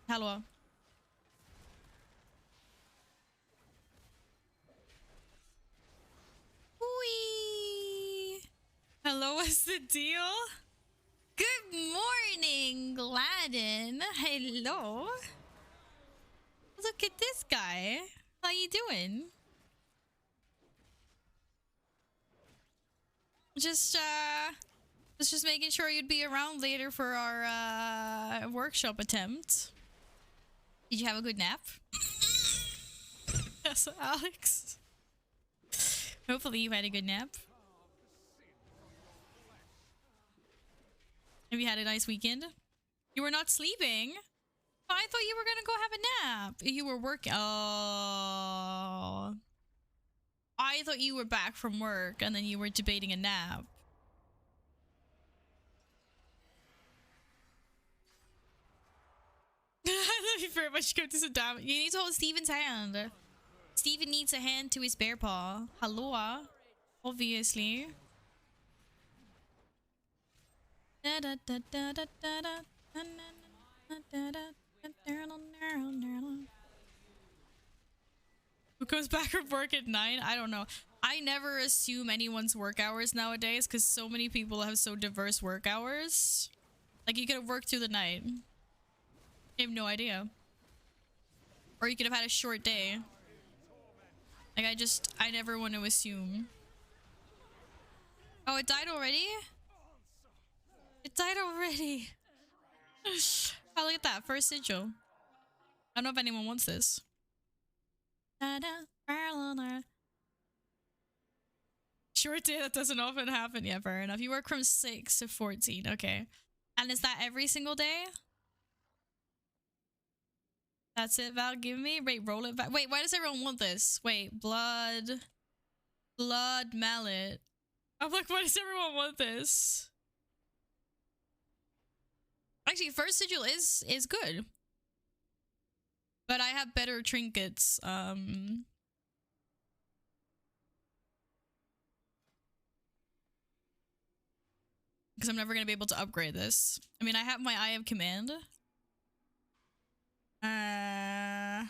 Hello. Wee. Hello, what's the deal? Good morning, Gladden. Hello. Look at this guy. How you doing? Just making sure you'd be around later for our workshop attempt. Did you have a good nap? Yes, Alex. Hopefully you had a good nap. Have you had a nice weekend? You were not sleeping? Oh, I thought you were gonna go have a nap. You were working. Oh. I thought you were back from work and then you were debating a nap. Thank you very much. Go to some damn. You need to hold Steven's hand. Steven needs a hand to his bear paw. Hello. Obviously. Who comes back from work at 9? I don't know. I never assume anyone's work hours nowadays because so many people have so diverse work hours. Like, you could have worked through the night. You have no idea. Or you could have had a short day. Like, I never want to assume. Oh, it died already? It died already. Oh, look at that. First sigil. I don't know if anyone wants this. Short day, that doesn't often happen. Yeah, fair enough. You work from 6 to 14. Okay. And is that every single day? That's it, Val. Give me. Wait, roll it back. Wait, why does everyone want this? Wait, blood mallet. I'm like, why does everyone want this? Actually, first sigil is good. But I have better trinkets. Because I'm never going to be able to upgrade this. I mean, I have my Eye of Command. And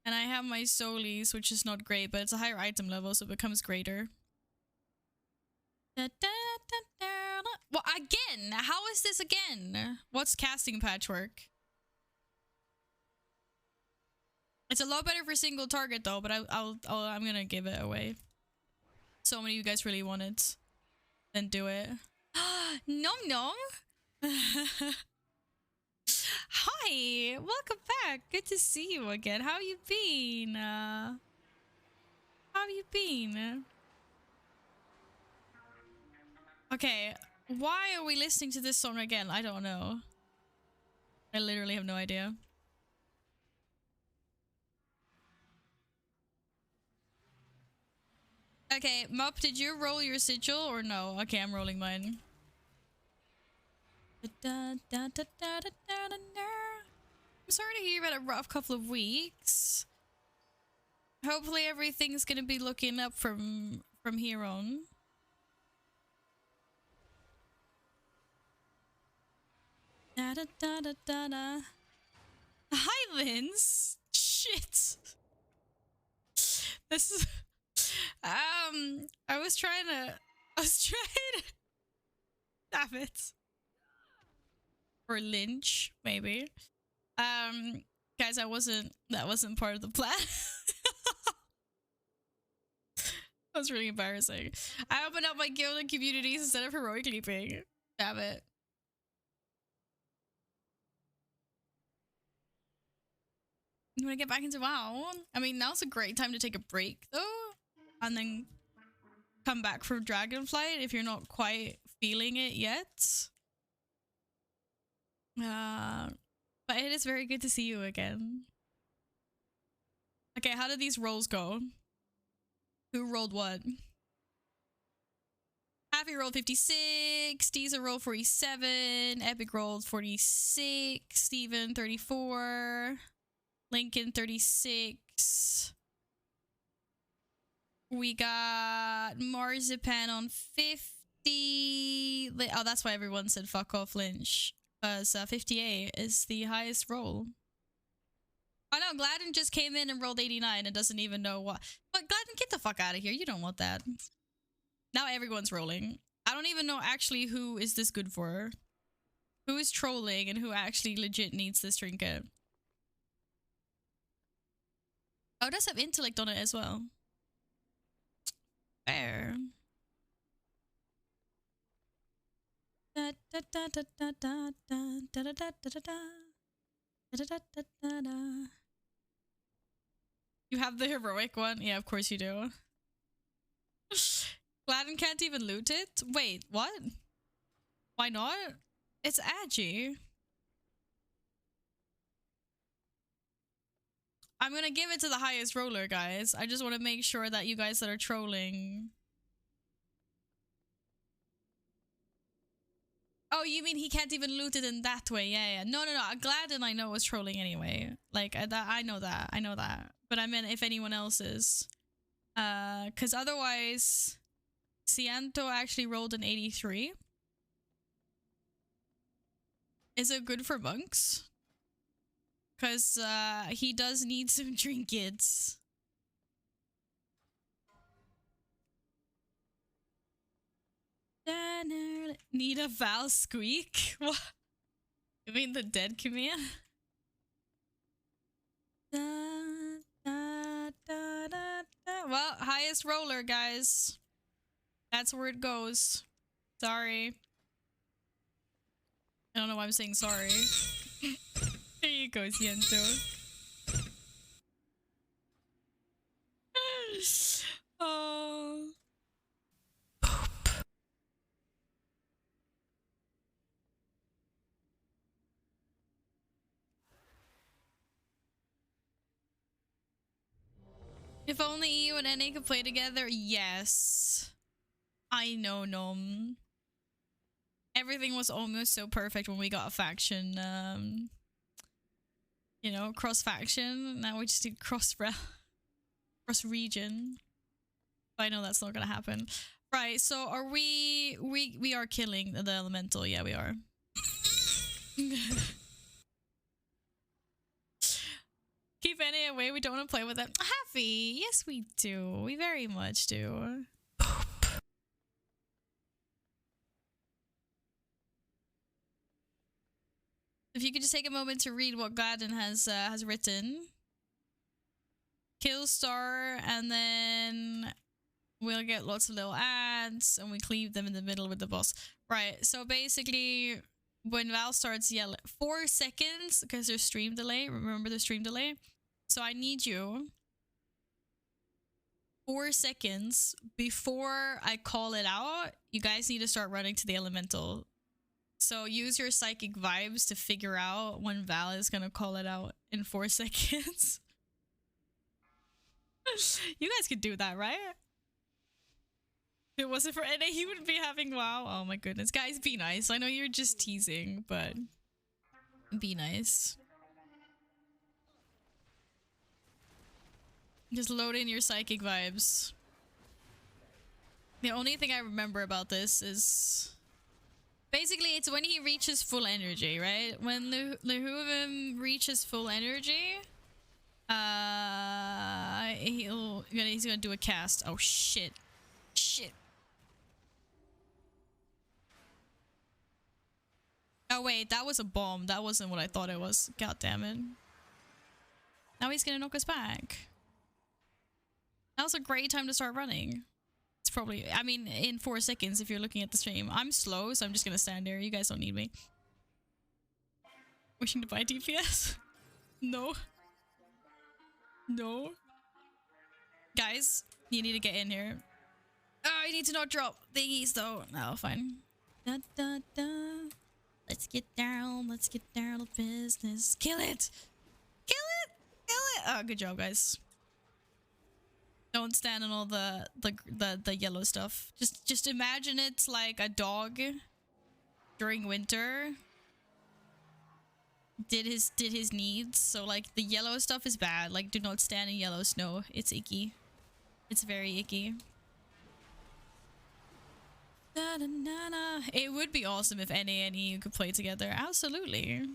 I have my Solis, which is not great, but it's a higher item level, so it becomes greater. Well, again? How is this again? What's casting patchwork? It's a lot better for single target though, but I'm gonna give it away. So many of you guys really want it. Then do it. Nom nom. Hi, welcome back. Good to see you again. How you been? How you been? Okay, why are we listening to this song again? I don't know. I literally have no idea. Okay, Mup, did you roll your sigil or no? Okay, I'm rolling mine. I'm sorry to hear you had a rough couple of weeks. Hopefully everything's gonna be looking up from here on. Da da da da da da. Hi, Linz. Shit. This is. I was trying to. Damn it. Or Lynch, maybe. Guys, that wasn't part of the plan. That was really embarrassing. I opened up my guild and communities instead of heroic leaping. Damn it. You want to get back into WoW? I mean, now's a great time to take a break, though. And then come back for Dragonflight if you're not quite feeling it yet. But it is very good to see you again. Okay, how did these rolls go? Who rolled what? Happy rolled 56, Deezer rolled 47, Epic rolled 46, Steven 34, Lincoln 36. We got Marzipan on 50. Oh, that's why everyone said fuck off Lynch. Because 58 is the highest roll. Oh no, Gladden just came in and rolled 89 and doesn't even know what. But Gladden, get the fuck out of here. You don't want that. Now everyone's rolling. I don't even know actually who is this good for. Who is trolling and who actually legit needs this trinket. Oh, it does have intellect on it as well. Fair. Da, da, da, da, da, da, da, da, da, da, da, da. Da, da, da, da, da. You have the heroic one? Yeah, of course you do. Gladden can't even loot it? Wait, what? Why not? It's Agi. I'm gonna give it to the highest roller, guys. I just want to make sure that you guys that are trolling... Oh, you mean he can't even loot it in that way? Yeah. No. Gladden I know was trolling anyway. Like, I know that. But I meant if anyone else is. Because otherwise... Cianto actually rolled an 83. Is it good for monks? Because he does need some trinkets. Need a Val squeak? What? You mean the dead command? Well, highest roller, guys. That's where it goes. Sorry. I don't know why I'm saying sorry. There you go, Ciento. Oh. If only EU and NA could play together, yes. I know, Nom. Everything was almost so perfect when we got a faction, you know, cross-faction. Now we just need cross-region. But I know that's not gonna happen. Right, so are we are killing the elemental. Yeah, we are. Keep NA away, we don't want to play with it. Happy! Yes, we do. We very much do. If you could just take a moment to read what Gladden has written. Kill star, and then we'll get lots of little ads, and we cleave them in the middle with the boss. Right, so basically, when Val starts yelling, 4 seconds, because there's stream delay. Remember the stream delay? So I need you 4 seconds before I call it out, you guys need to start running to the elemental. So use your psychic vibes to figure out when Val is gonna call it out in 4 seconds. You guys could do that, right? If it wasn't for NA, he wouldn't be having WoW. Oh my goodness. Guys, be nice. I know you're just teasing, but be nice. Just load in your psychic vibes. The only thing I remember about this is... basically, it's when he reaches full energy, right? When Lehuvim reaches full energy, he's gonna do a cast. Oh shit. Shit. Oh wait, that was a bomb. That wasn't what I thought it was. God damn it. Now he's gonna knock us back. Now's a great time to start running. It's probably, I mean, in 4 seconds if you're looking at the stream. I'm slow, so I'm just gonna stand there. You guys don't need me. Wishing to buy DPS? No. No. Guys, you need to get in here. Oh, I need to not drop thingies though. No, fine. Da, da, da. Let's get down to business. Kill it! Kill it! Kill it! Oh, good job, guys. Don't stand on all the yellow stuff. Just imagine it's like a dog during winter did his needs. So like the yellow stuff is bad. Like do not stand in yellow snow. It's icky. It's very icky. Da, da, da, da. It would be awesome if NA and EU could play together. Absolutely.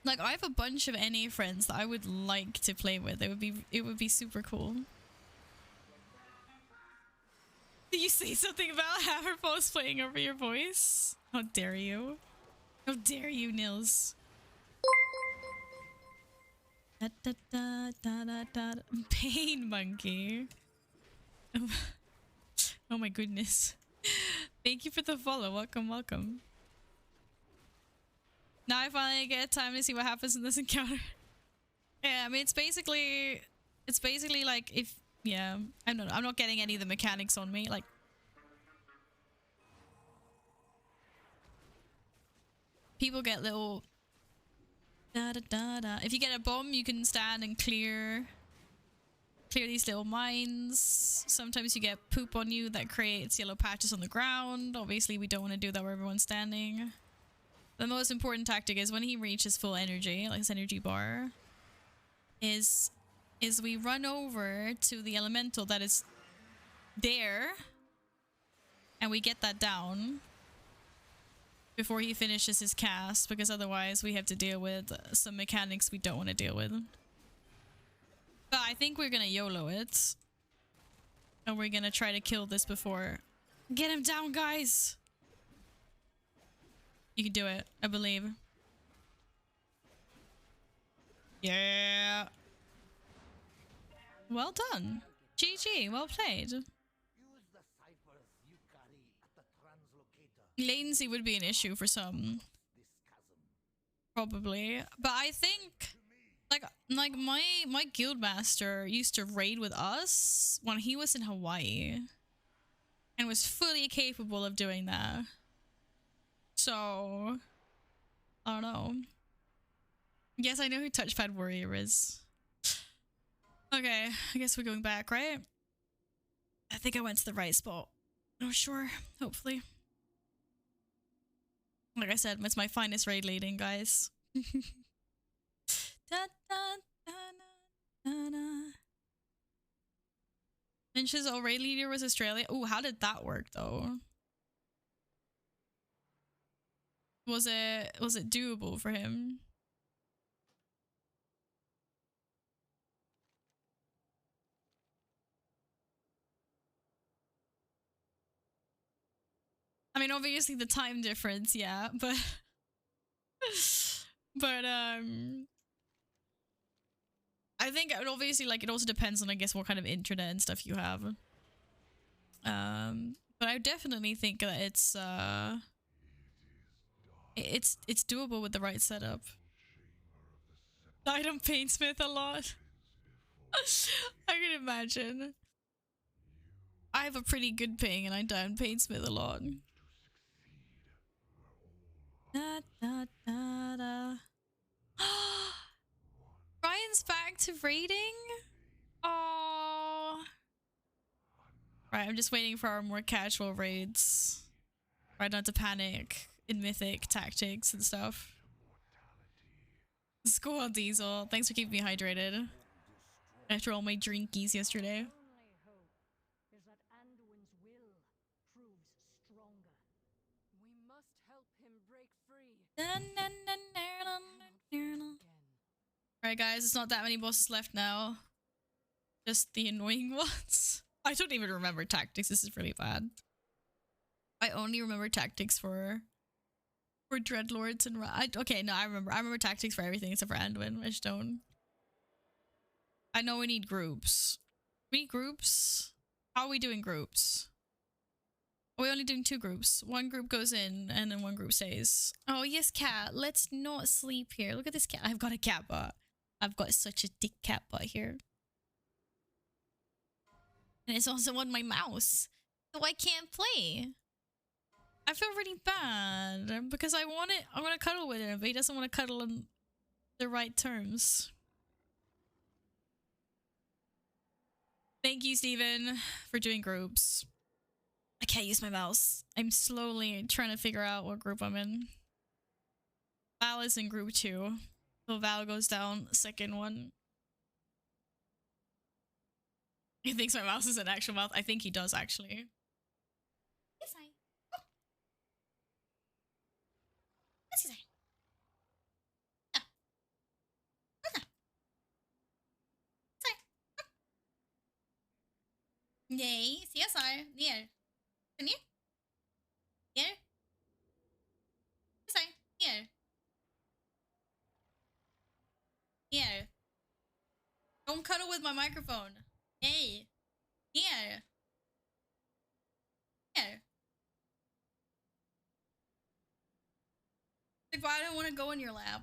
Like I have a bunch of NA friends that I would like to play with. It would be super cool. Did you say something about Hammerfall's playing over your voice? How dare you? How dare you, Nils? Da, da, da, da, da, da. Pain monkey. Oh my goodness. Thank you for the follow. Welcome, welcome. Now I finally get time to see what happens in this encounter. Yeah, I mean it's basically like if yeah, I'm not getting any of the mechanics on me. Like people get little da da da da. If you get a bomb, you can stand and clear these little mines. Sometimes you get poop on you that creates yellow patches on the ground. Obviously, we don't want to do that where everyone's standing. The most important tactic is when he reaches full energy, like his energy bar, is we run over to the elemental that is there and we get that down before he finishes his cast, because otherwise we have to deal with some mechanics we don't want to deal with. But I think we're gonna YOLO it. And we're gonna try to kill this before. Get him down, guys! You can do it, I believe. Yeah! Well done. GG, well played. Use the ciphers you carry at the translocator. Latency would be an issue for some. This chasm. Probably. But I think like my guildmaster used to raid with us when he was in Hawaii and was fully capable of doing that. So I don't know. Yes, I know who Touchpad Warrior is. Okay, I guess we're going back, right? I think I went to the right spot. Oh, sure. Hopefully. Like I said, it's my finest raid leading, guys. Da, da, da, da, da, da. Lynch's old raid leader was Australia. Ooh, how did that work, though? Was it doable for him? I mean, obviously the time difference, yeah, but I think it obviously, like, it also depends on, I guess, what kind of internet and stuff you have. But I definitely think that it's doable with the right setup. I don't Painsmith a lot. I can imagine. I have a pretty good ping and I die on Painsmith a lot. Da, da, da, da. Ryan's back to raiding? Oh. Right, I'm just waiting for our more casual raids. Right, not to panic in Mythic tactics and stuff. School on Diesel. Thanks for keeping me hydrated after all my drinkies yesterday. Only hope is that Anduin's will proves stronger. We must help him break free. Alright guys, it's not that many bosses left now. Just the annoying ones. I don't even remember tactics, this is really bad. I only remember tactics for Dreadlords and okay, no, I remember tactics for everything except for Anduin. I just don't. I know we need groups. We need groups? How are we doing groups? Are we only doing 2 groups? One group goes in and then one group stays. Oh yes, cat. Let's not sleep here. Look at this cat. I've got a cat butt. I've got such a thick cat butt here. And it's also on my mouse. So I can't play. I feel really bad because I want to cuddle with him, but he doesn't want to cuddle on the right terms. Thank you, Steven, for doing groups. I can't use my mouse. I'm slowly trying to figure out what group I'm in. Val is in group 2. So Val goes down, second one. He thinks my mouse is an actual mouse. I think he does, actually. Yes, I. Yes, I. Nej, CSR. Ner. Ner. Ner. CSR. Ner. Ner. Don't cuddle with my microphone. Hey. Ner. Ner. Like, why I don't want to go in your lap.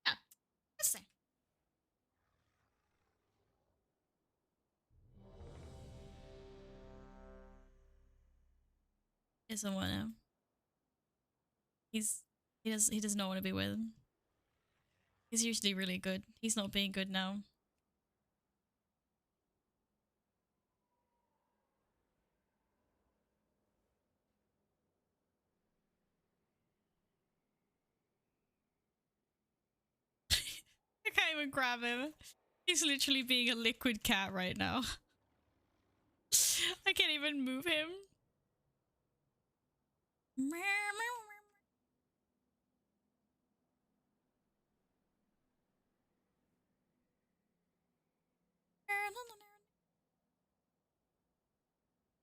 Yeah. CSR. He doesn't want to. He does not want to be with him. He's usually really good. He's not being good now. I can't even grab him. He's literally being a liquid cat right now. I can't even move him.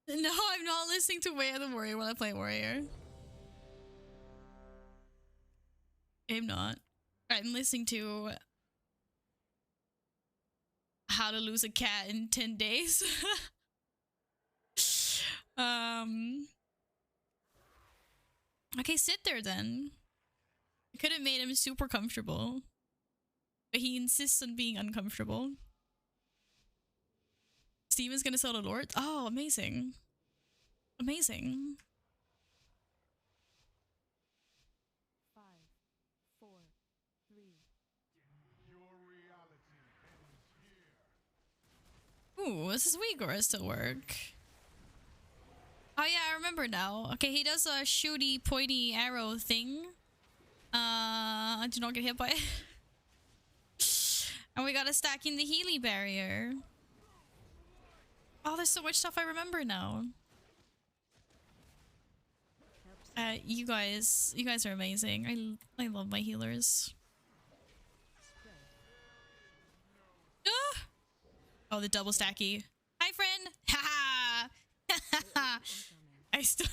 No, I'm not listening to Way of the Warrior when I play Warrior. I'm not. I'm listening to How to Lose a Cat in 10 Days. Okay, sit there then. I could have made him super comfortable. But he insists on being uncomfortable. Steven's gonna sell the Lord? Oh, amazing. Amazing. 5, 4, 3. Ooh, this is Uyghur still work. Oh yeah, I remember now. Okay, he does a shooty, pointy arrow thing. I do not get hit by it. And we gotta stack in the Healy barrier. Oh, there's so much stuff I remember now. You guys are amazing. I love my healers. Ah! Oh, the double stacky. Hi, friend. Haha. I still.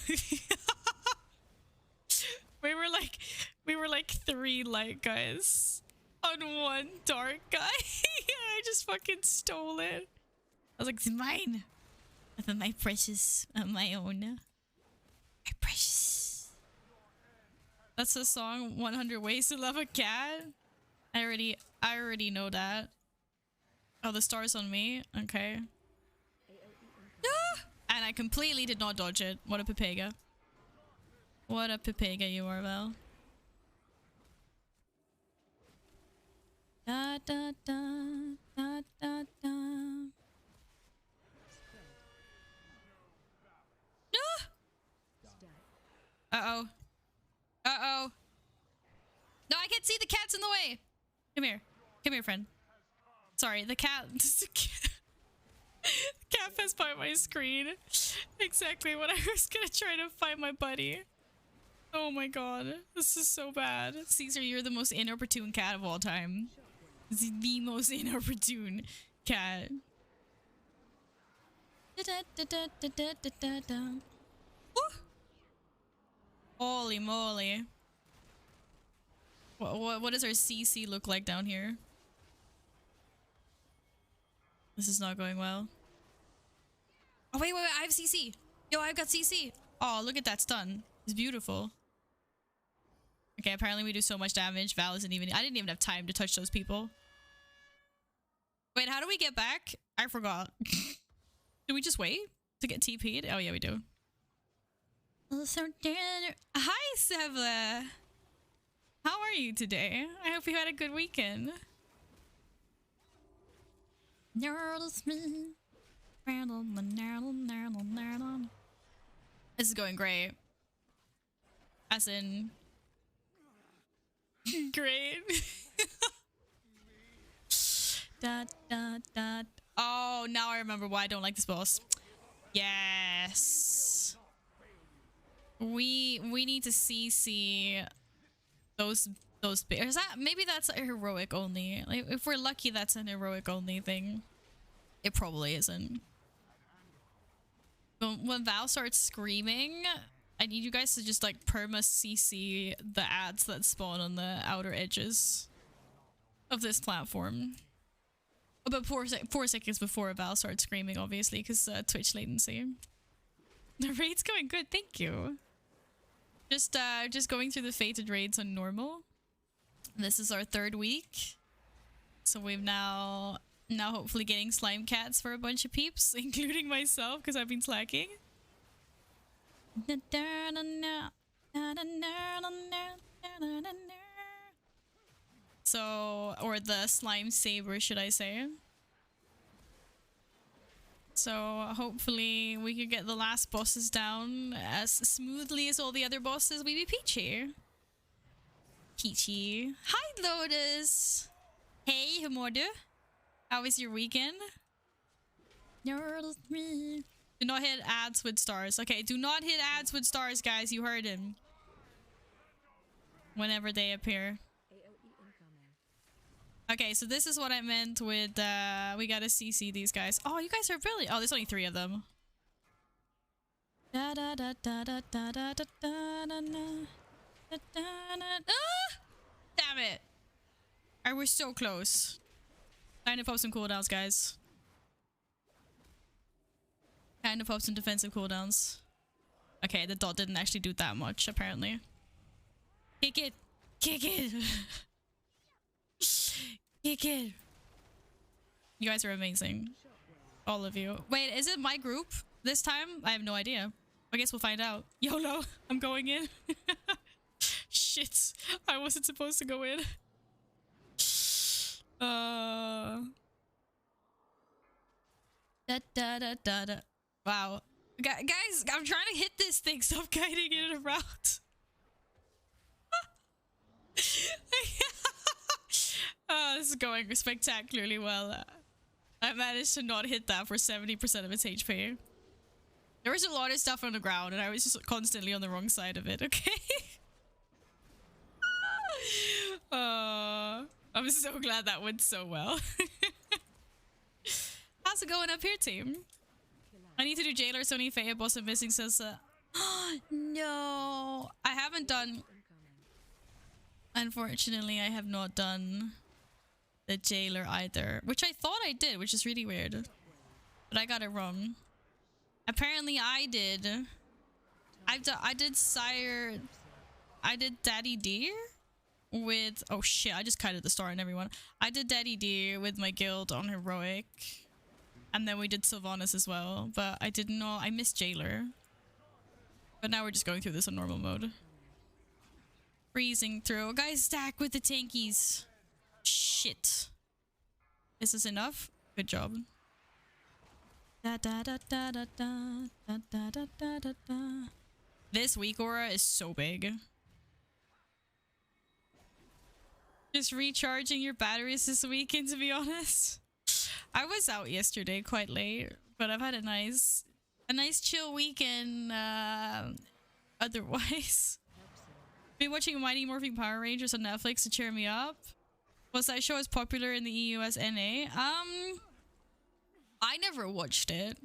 we were like 3 light guys on 1 dark guy. I just fucking stole it. I was like, it's mine. But my precious, my own. My precious. That's the song 100 Ways to Love a Cat. I already know that. Oh, the star's on me. Okay. Ah! I completely did not dodge it. What a pepega. What a pepega you are, Val. Da da da da da da. No! Uh-oh. Uh-oh. No, I can't see the cat's in the way. Come here. Come here, friend. Sorry, the cat... the cat passed by my screen. Exactly when I was gonna try to find my buddy. Oh my god. This is so bad. Caesar, you're the most inopportune cat of all time. The most inopportune cat. Holy moly. What does our CC look like down here? This is not going well. Oh, wait, I have CC. Yo, I've got CC. Oh, look at that stun. It's beautiful. Okay, apparently we do so much damage. Val isn't even... I didn't even have time to touch those people. Wait, how do we get back? I forgot. Do we just wait to get TP'd? Oh, yeah, we do. Hi, Sevla. How are you today? I hope you had a good weekend. This is going great. As in... great. Oh, now I remember why I don't like this boss. Yes. We need to CC those is that maybe that's a heroic only. Like if we're lucky that's an heroic only thing. It probably isn't. But when Val starts screaming, I need you guys to just like perma CC the ads that spawn on the outer edges of this platform. But 4 seconds before Val starts screaming, obviously, because Twitch latency. The raid's going good, thank you. Just going through the fated raids on normal. This is our 3rd week. So we've now hopefully getting slime cats for a bunch of peeps, including myself, because I've been slacking. So, or the slime saber, should I say. So hopefully we can get the last bosses down as smoothly as all the other bosses. We be Peachy. Peachy. Hi, Lotus. Hey, hur mår du? How was your weekend? Do not hit ads with stars. Okay, do not hit ads with stars, guys. You heard him. Whenever they appear. Okay, so this is what I meant with, we gotta CC these guys. Oh, you guys are brilliant. Oh, there's only 3 of them. Da da da da da da da da da da da da. Ah! Damn it! Alright, we're so close. Time to pop some cooldowns, guys. Time to pop some defensive cooldowns. Okay, the dot didn't actually do that much, apparently. Kick it! Kick it! Kick it! You guys are amazing. All of you. Wait, is it my group this time? I have no idea. I guess we'll find out. YOLO! I'm going in. Shit. I wasn't supposed to go in. Da da da da da. Wow. Guys, I'm trying to hit this thing. Stop guiding it around. Oh, this is going spectacularly well. I managed to not hit that for 70% of its HP. There was a lot of stuff on the ground and I was just constantly on the wrong side of it, okay? I'm so glad that went so well. How's it going up here, team? I need to do Jailer, Sony, Faya, Boss, and Missing says, no. I haven't done... Unfortunately, I have not done the Jailer either. Which I thought I did, which is really weird. But I got it wrong. Apparently I did. I did Sire... I did Daddy Deer with... Oh shit, I just kited the star on everyone. I did Daddy Deer with my guild on Heroic. And then we did Sylvanas as well, but I didn't know. I missed Jailer. But now we're just going through this on normal mode. Freezing through. Guys, stack with the tankies. Shit. This is enough? Good job. Da, da, da, da, da, da, da, da, da, da, da, da. This week aura is so big. Just recharging your batteries this weekend, to be honest. I was out yesterday quite late, but I've had a nice chill weekend otherwise. Been watching Mighty Morphin Power Rangers on Netflix to cheer me up. Was that show as popular in the EU as NA? I never watched it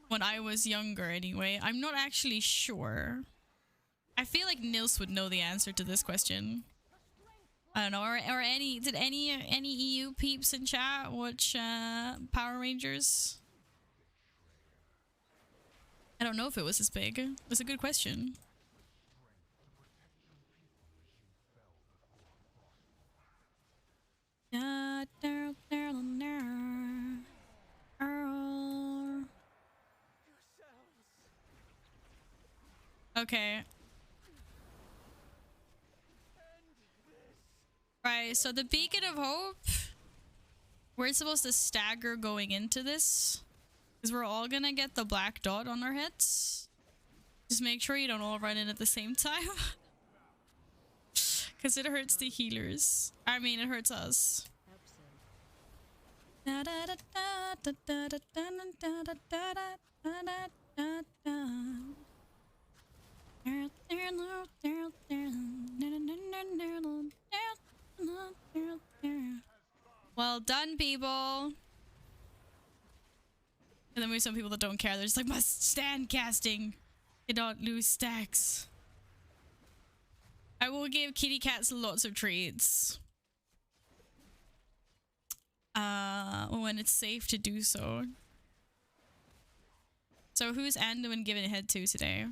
when I was younger anyway. I'm not actually sure. I feel like Nils would know the answer to this question. I don't know, or did any EU peeps in chat watch Power Rangers? I don't know if it was as big. It was a good question. Okay. Right, so the Beacon of Hope, we're supposed to stagger going into this, because we're all gonna get the black dot on our heads. Just make sure you don't all run in at the same time. Because it hurts the healers. I mean, it hurts us. Well done, people. And then we have some people that don't care. They're just like, must stand casting. You don't lose stacks. I will give kitty cats lots of treats. When it's safe to do so. So who's Anduin giving a head to today?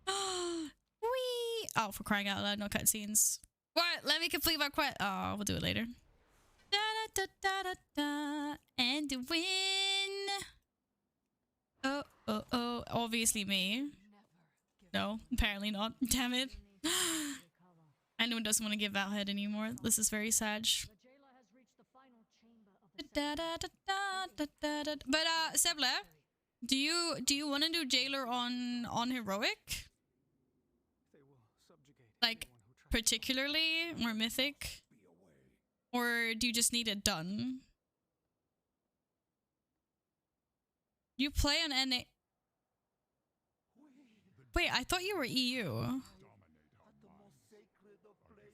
Wee! Oh, for crying out loud, no cutscenes. What? Let me complete my quest. Oh, we'll do it later. Da da da da da. Anduin. Oh, oh, oh. Obviously me. No, apparently not. Damn it. Anyone doesn't want to give that head anymore. This is very sad. But Seble, do you want to do Jailer on heroic? Like particularly or mythic? Or do you just need it done? You play on NA. Wait, I thought you were EU.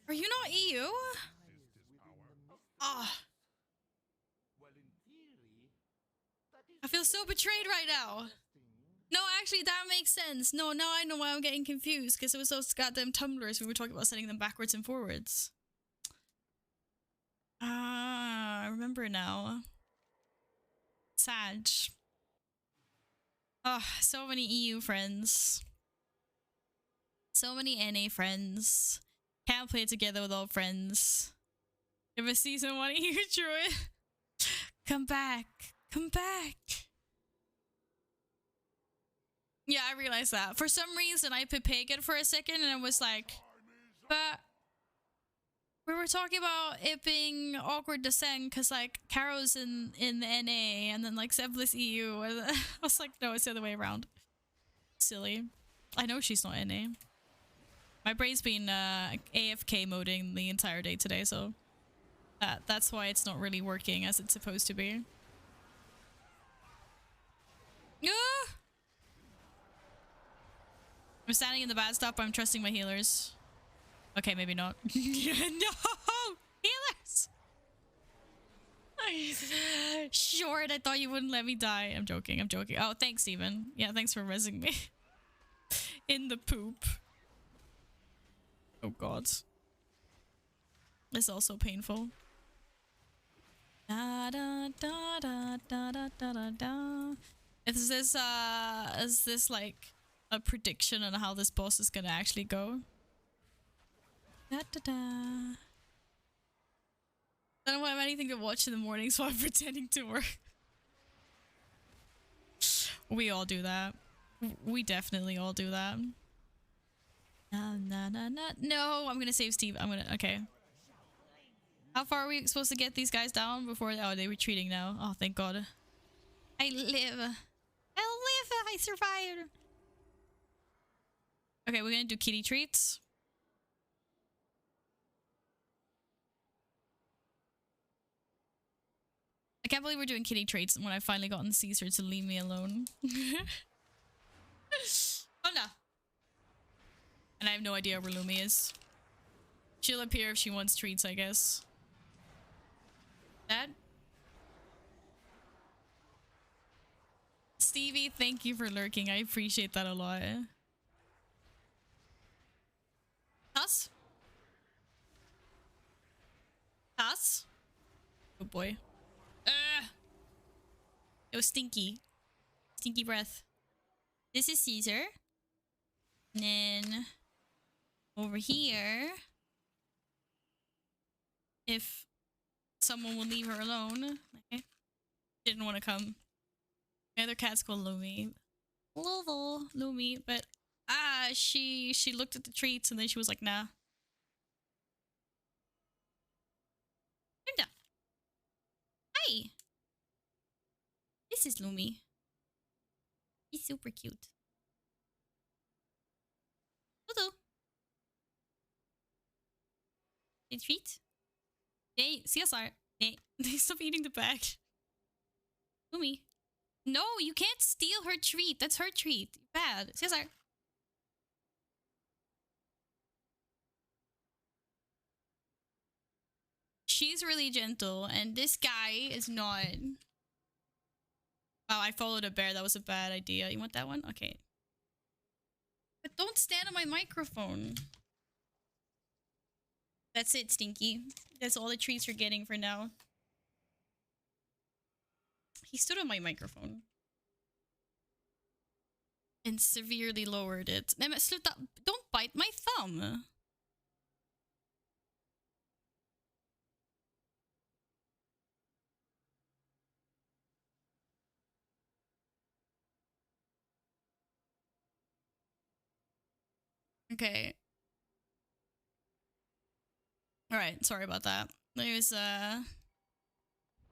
Are you not EU? Ah. I feel so betrayed right now. No, actually, that makes sense. No, now I know why I'm getting confused. Because it was those goddamn tumblers we were talking about setting them backwards and forwards. Ah, I remember now. Sad. Oh, so many EU friends. So many NA friends. Can't play together with all friends. If a season 1 EU druid. Come back. Come back. Yeah, I realized that. For some reason, I put pagan for a second and I was like, but we were talking about it being awkward to send because like Caro's in the NA and then like Seblis EU. And I was like, no, it's the other way around. Silly. I know she's not NA. My brain's been AFK moding the entire day today, so that's why it's not really working as it's supposed to be. Ah! I'm standing in the bad stuff, but I'm trusting my healers. Okay, maybe not. No! Healers! Short, I thought you wouldn't let me die. I'm joking, I'm joking. Oh, thanks, Steven. Yeah, thanks for rezzing me. In the poop. Oh god. It's also painful. Da da da da da da da da. Is this like a prediction on how this boss is gonna actually go? Da da da. I don't have anything to watch in the morning, so I'm pretending to work. We all do that. We definitely all do that. No, I'm gonna save Steve. Okay. How far are we supposed to get these guys down before? Oh, they're retreating now. Oh, thank God. I live. I survived. Okay, we're gonna do kitty treats. I can't believe we're doing kitty treats when I finally gotten Caesar to leave me alone. Oh no. And I have no idea where Lumi is. She'll appear if she wants treats, I guess. Dad? Stevie, thank you for lurking. I appreciate that a lot. Us? Us? Oh boy. It was stinky. Stinky breath. This is Caesar. And then over here, if someone will leave her alone. Okay. Didn't want to come. My other cat's called Lumi. Lumi, but she looked at the treats and then she was like, nah. Linda. Hi. This is Lumi. He's super cute. Hello. A treat? Hey, CSR. Hey, stop eating the bag. Lumi. No, you can't steal her treat. That's her treat. Bad. CSR. She's really gentle, and this guy is not. Oh, I followed a bear. That was a bad idea. You want that one? Okay. But don't stand on my microphone. That's it, Stinky. That's all the treats you're getting for now. He stood on my microphone. And severely lowered it. Nej men sluta! Don't bite my thumb! Okay. Alright, sorry about that. There's, I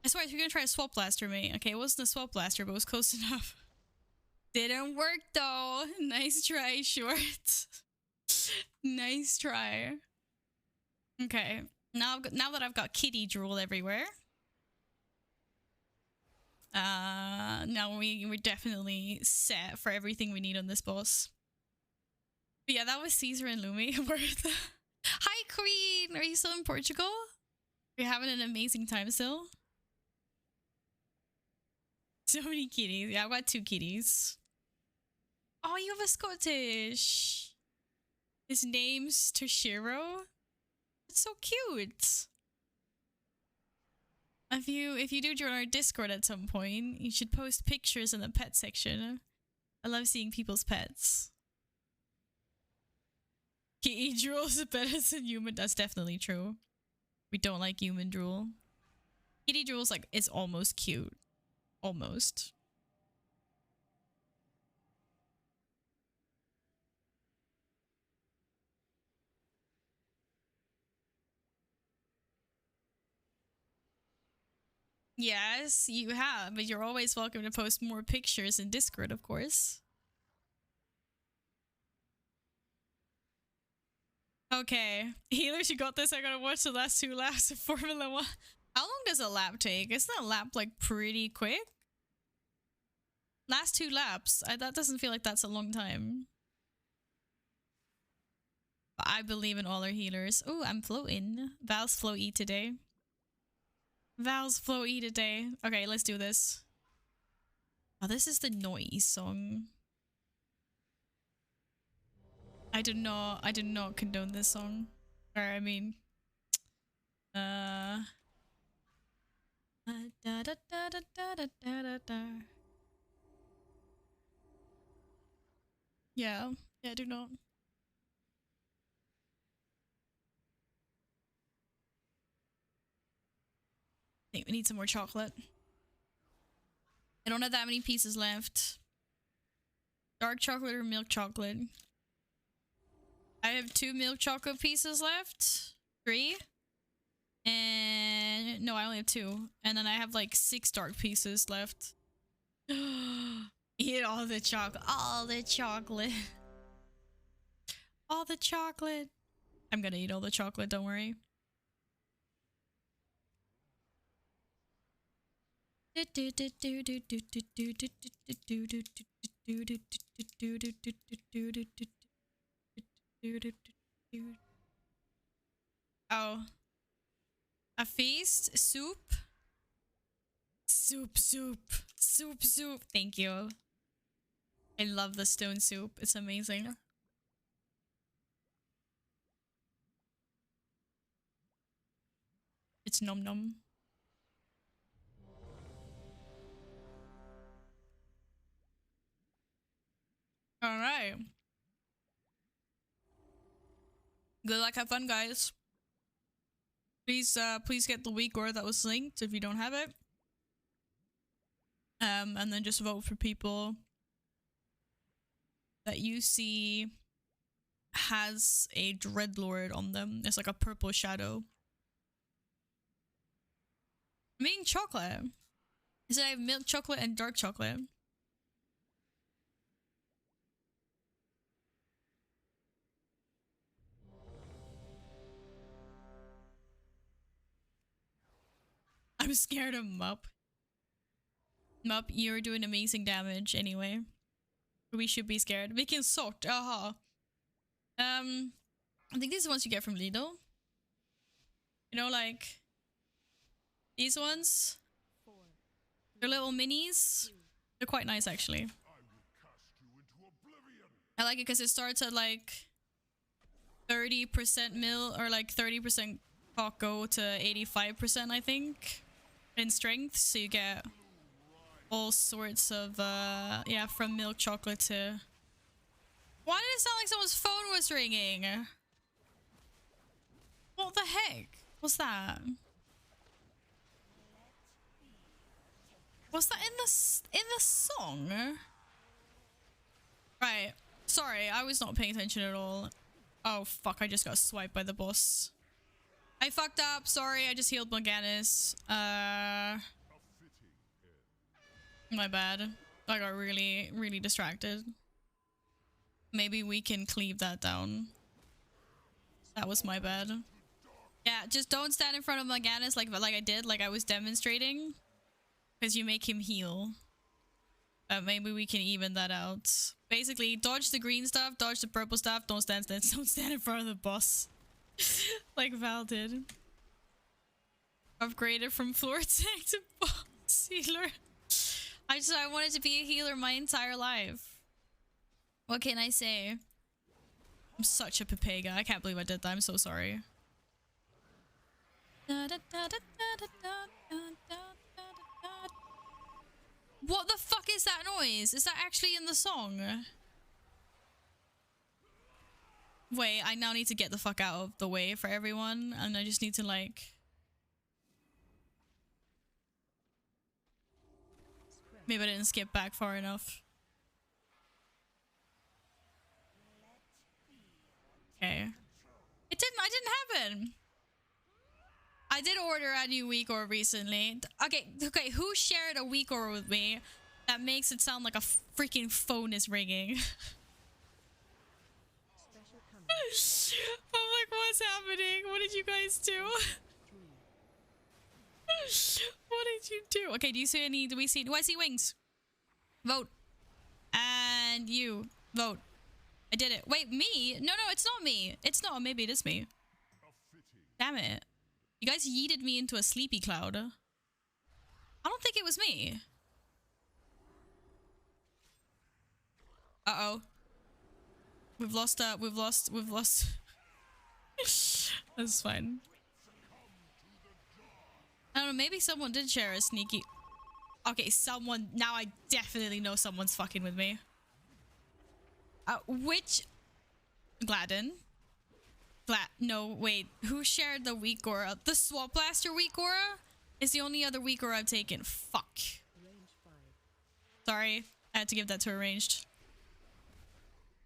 swear, if you're gonna try to swap blaster me. Okay, it wasn't a swap blaster, but it was close enough. Didn't work, though. Nice try, Short. Nice try. Okay. Now that I've got kitty drool everywhere. Now we're definitely set for everything we need on this boss. But yeah, that was Caesar and Lumi. Hi, Queen! Are you still in Portugal? You're having an amazing time still? So many kitties. Yeah, I've got 2 kitties. Oh, you have a Scottish. His name's Toshiro. It's so cute. If you do join our Discord at some point, you should post pictures in the pet section. I love seeing people's pets. Kitty drool is better than human. That's definitely true. We don't like human drool. Kitty drool's like, it's almost cute. Almost. Yes, you have, but you're always welcome to post more pictures in Discord, of course. Okay. Healers, you got this. I gotta watch the last 2 laps of Formula 1. How long does a lap take? Isn't that lap like pretty quick? Last 2 laps. That doesn't feel like that's a long time. I believe in all our healers. Oh, I'm floating. Val's floaty today. Val's floaty today. Okay, let's do this. Oh, this is the noise song. I do not condone this song. Or I mean, da da da da da da da da. Yeah, I do not. think we need some more chocolate. I don't have that many pieces left. Dark chocolate or milk chocolate? I have 2 milk chocolate pieces left. 3. And no, I only have 2. And then I have like 6 dark pieces left. Eat all the chocolate. All the chocolate. All the chocolate. I'm gonna eat all the chocolate, don't worry. Oh. A feast? Soup? Soup. Soup. Thank you. I love the stone soup. It's amazing. It's nom nom. Alright. Good luck, have fun, guys. Please get the weak or that was linked if you don't have it. And then just vote for people that you see has a dreadlord on them. It's like a purple shadow. I'm eating chocolate. Is it I have milk chocolate and dark chocolate? I'm scared of Mup. Mup, you're doing amazing damage anyway. We should be scared. We can sort. Aha. I think these are the ones you get from Lidl. You know, like these ones. They're little minis. They're quite nice, actually. I like it because it starts at like 30% mil or like 30% cocoa to 85%, I think, in strength. So you get all sorts of yeah, from milk chocolate to... Why did it sound like someone's phone was ringing? What the heck was that? Was that in the song? Right. Sorry, I was not paying attention at all. Oh fuck, I just got swiped by the boss. I fucked up, sorry, I just healed Morganis. My bad. I got really, really distracted. Maybe we can cleave that down. That was my bad. Yeah, just don't stand in front of Morganis like I did, like I was demonstrating. Because you make him heal. Maybe we can even that out. Basically, dodge the green stuff, dodge the purple stuff, don't stand in front of the boss. Like Val did. Upgraded from floor tank to boss healer. I wanted to be a healer my entire life. What can I say? I'm such a Pepega. I can't believe I did that. I'm so sorry. What the fuck is that noise? Is that actually in the song? Wait, I now need to get the fuck out of the way for everyone, and I just need to like... Maybe I didn't skip back far enough. Okay. I didn't have it. I did order a new weak ore recently. Okay, who shared a weak ore with me that makes it sound like a freaking phone is ringing? I'm like, what's happening? What did you guys do? What did you do? Okay, do I see wings? Vote. And you. Vote. I did it. Wait, me? No, it's not me. It's not. Maybe it is me. Damn it. You guys yeeted me into a sleepy cloud. I don't think it was me. Uh-oh. We've lost. That's fine. I don't know, maybe someone did share a sneaky... Okay, someone... Now I definitely know someone's fucking with me. Which... Gladden? No, wait. Who shared the weak aura? The Swap Blaster weak aura? It's the only other weaker I've taken. Fuck. Range 5. Sorry. I had to give that to arranged.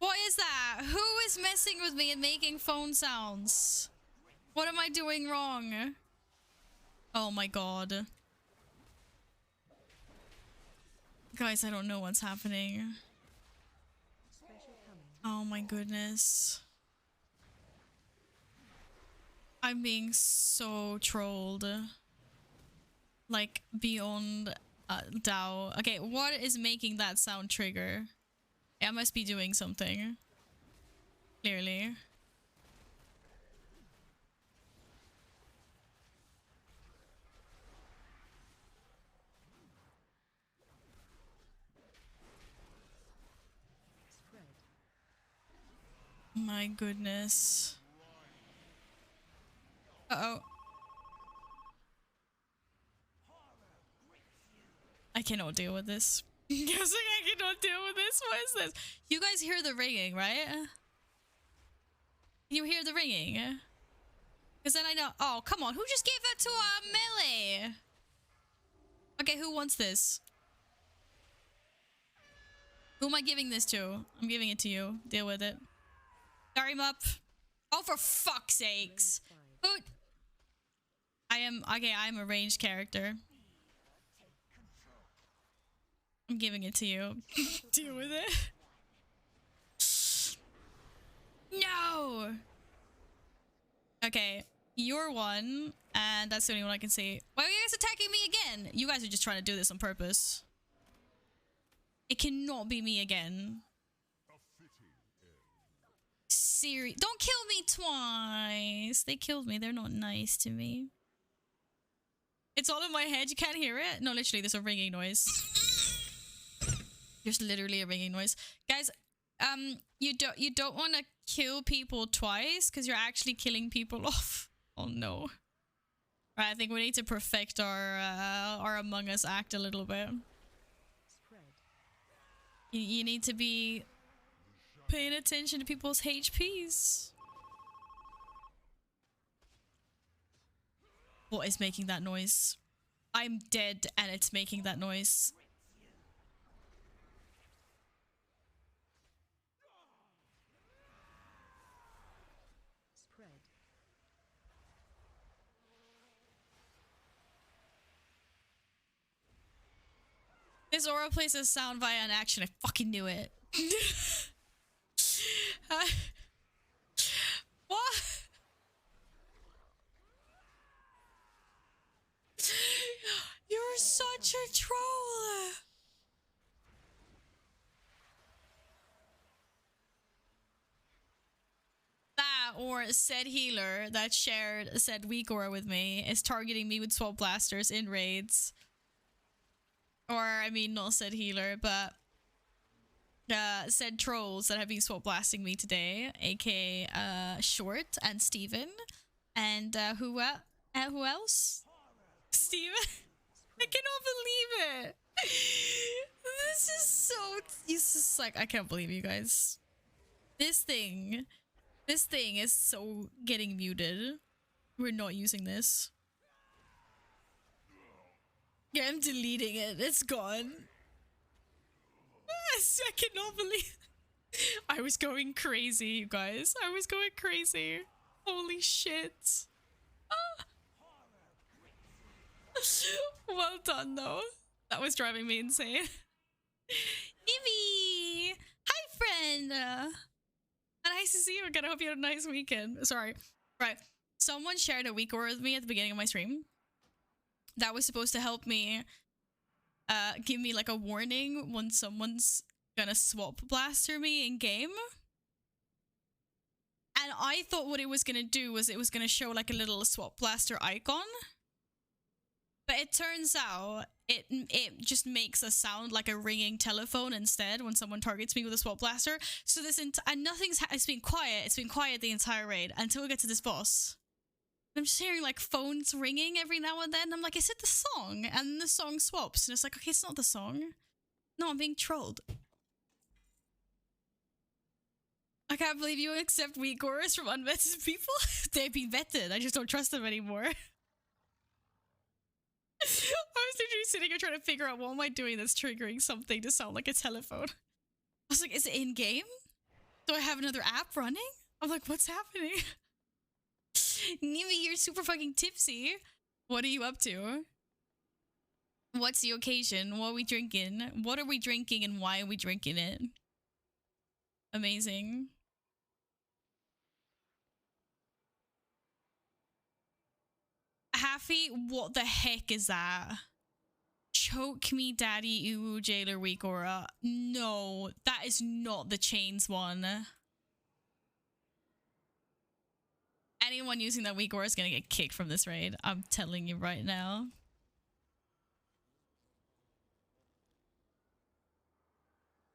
What is that? Who is messing with me and making phone sounds? What am I doing wrong? Oh my god. Guys, I don't know what's happening. Special coming. Oh my goodness. I'm being so trolled. Like, beyond doubt. Okay, what is making that sound trigger? I must be doing something. Clearly. Spread. My goodness. Uh-oh. I cannot deal with this. Guessing I cannot deal with this. What is this? You guys hear the ringing, right? Can you hear the ringing? Because then I know. Oh, come on. Who just gave that to melee? Okay, who wants this? Who am I giving this to? I'm giving it to you. Deal with it. Start him up. Oh, for fuck's sakes. Who? I am. Okay, I'm a ranged character. I'm giving it to you. Deal with it. No! Okay, you're one, and that's the only one I can see. Why are you guys attacking me again? You guys are just trying to do this on purpose. It cannot be me again. Siri, don't kill me twice. They killed me. They're not nice to me. It's all in my head. You can't hear it? No, literally, there's a ringing noise. There's literally a ringing noise. Guys, you don't want to kill people twice because you're actually killing people off. Oh no. Right, I think we need to perfect our Among Us act a little bit. Spread. You need to be paying attention to people's HPs. What is making that noise? I'm dead and it's making that noise. Spread. This aura places sound via an action. I fucking knew it. What? You're such a troll. That or said healer that shared said weak aura with me is targeting me with swap blasters in raids. Or, I mean, not said healer, but said trolls that have been swap blasting me today, aka Short and Steven. And who else? Steven? I cannot believe it. This is like, I can't believe you guys. This thing is so getting muted. We're not using this. Yeah, I'm deleting it. It's gone. I cannot believe I was going crazy, you guys. I was going crazy. Holy shit. Ah. Well done, though. That was driving me insane. Ivy! Hi, friend! Nice to see you again. I hope you had a nice weekend. Sorry. Right. Someone shared a week aura with me at the beginning of my stream. That was supposed to help me give me like a warning when someone's gonna swap blaster me in game. And I thought what it was gonna do was it was gonna show like a little swap blaster icon. But it turns out it just makes a sound like a ringing telephone instead when someone targets me with a swap blaster. So this and it's been quiet. It's been quiet the entire raid until we get to this boss. I'm just hearing like phones ringing every now and then. I'm like, is it the song? And the song swaps. And it's like, okay, it's not the song. No, I'm being trolled. I can't believe you accept weak auras from unvetted people. They've been vetted. I just don't trust them anymore. was literally sitting here trying to figure out what am I doing that's triggering something to sound like a telephone. I was like, is it in game? Do I have another app running? I'm like, what's happening? Nimi, you're super fucking tipsy. What are you up to? What's the occasion? What are we drinking? What are we drinking and why are we drinking it? Amazing. Happy, what the heck is that? Choke me, daddy, ooh, jailer, weak aura. No, that is not the chains one. Anyone using that weak aura is gonna get kicked from this raid. I'm telling you right now.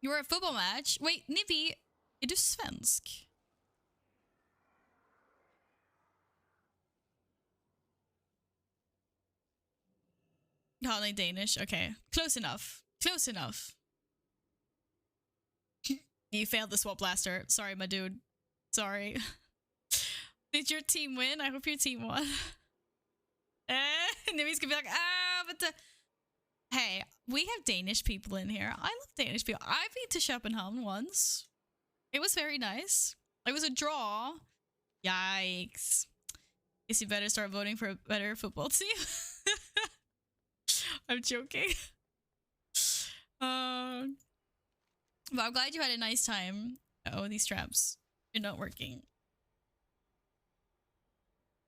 You were at a football match? Wait, Nibby, är du svensk? Calling Danish. Okay. Close enough. Close enough. You failed the swap blaster. Sorry, my dude. Sorry. Did your team win? I hope your team won. Nimi's gonna be like, but the... Hey, we have Danish people in here. I love Danish people. I've been to Copenhagen once. It was very nice. It was a draw. Yikes. Guess you better start voting for a better football team. I'm joking. But I'm glad you had a nice time. Oh, these traps. You're not working.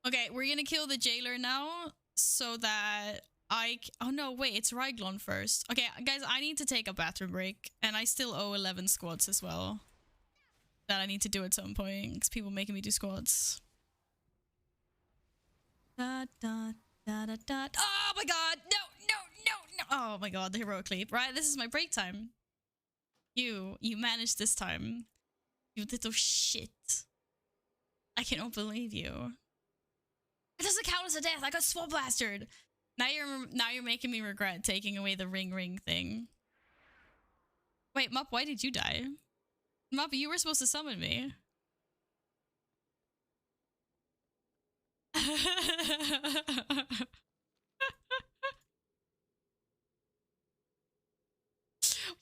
Okay, we're gonna kill the jailer now so that oh no, wait, it's Ryglon first. Okay, guys, I need to take a bathroom break and I still owe 11 squats as well. That I need to do at some point because people making me do squats. Da, da, da, da, da. Oh my god, no. Oh my god, the heroic leap. Right, this is my break time. You managed this time. You little shit. I cannot believe you. It doesn't count as a death. I got swap blastered. Now you're making me regret taking away the ring thing. Wait, Mup, why did you die? Mup, you were supposed to summon me.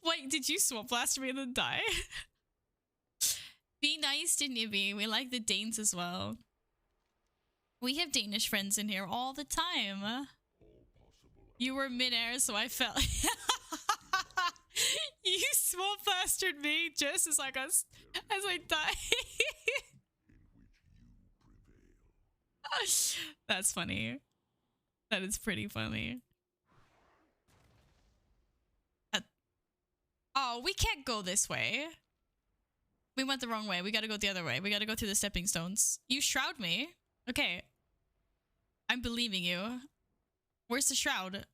Wait, did you swap blast me and then die? Be nice to Nibby. We like the Danes as well. We have Danish friends in here all the time. You were midair, so I fell. You swap blasted me just as I died. That's funny. That is pretty funny. Oh, we can't go this way. We went the wrong way. We gotta go the other way. We gotta go through the stepping stones. You shroud me? Okay. I'm believing you. Where's the shroud?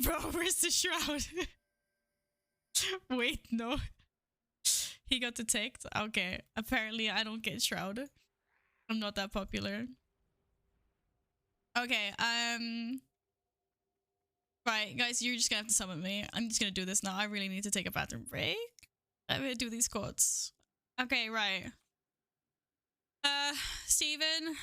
Bro, where's the shroud? Wait, no. He got detect. Okay. Apparently, I don't get shroud. I'm not that popular. Okay, right, guys, you're just gonna have to summon me. I'm just gonna do this now. I really need to take a bathroom break. I'm gonna do these quotes. Okay, right. Steven.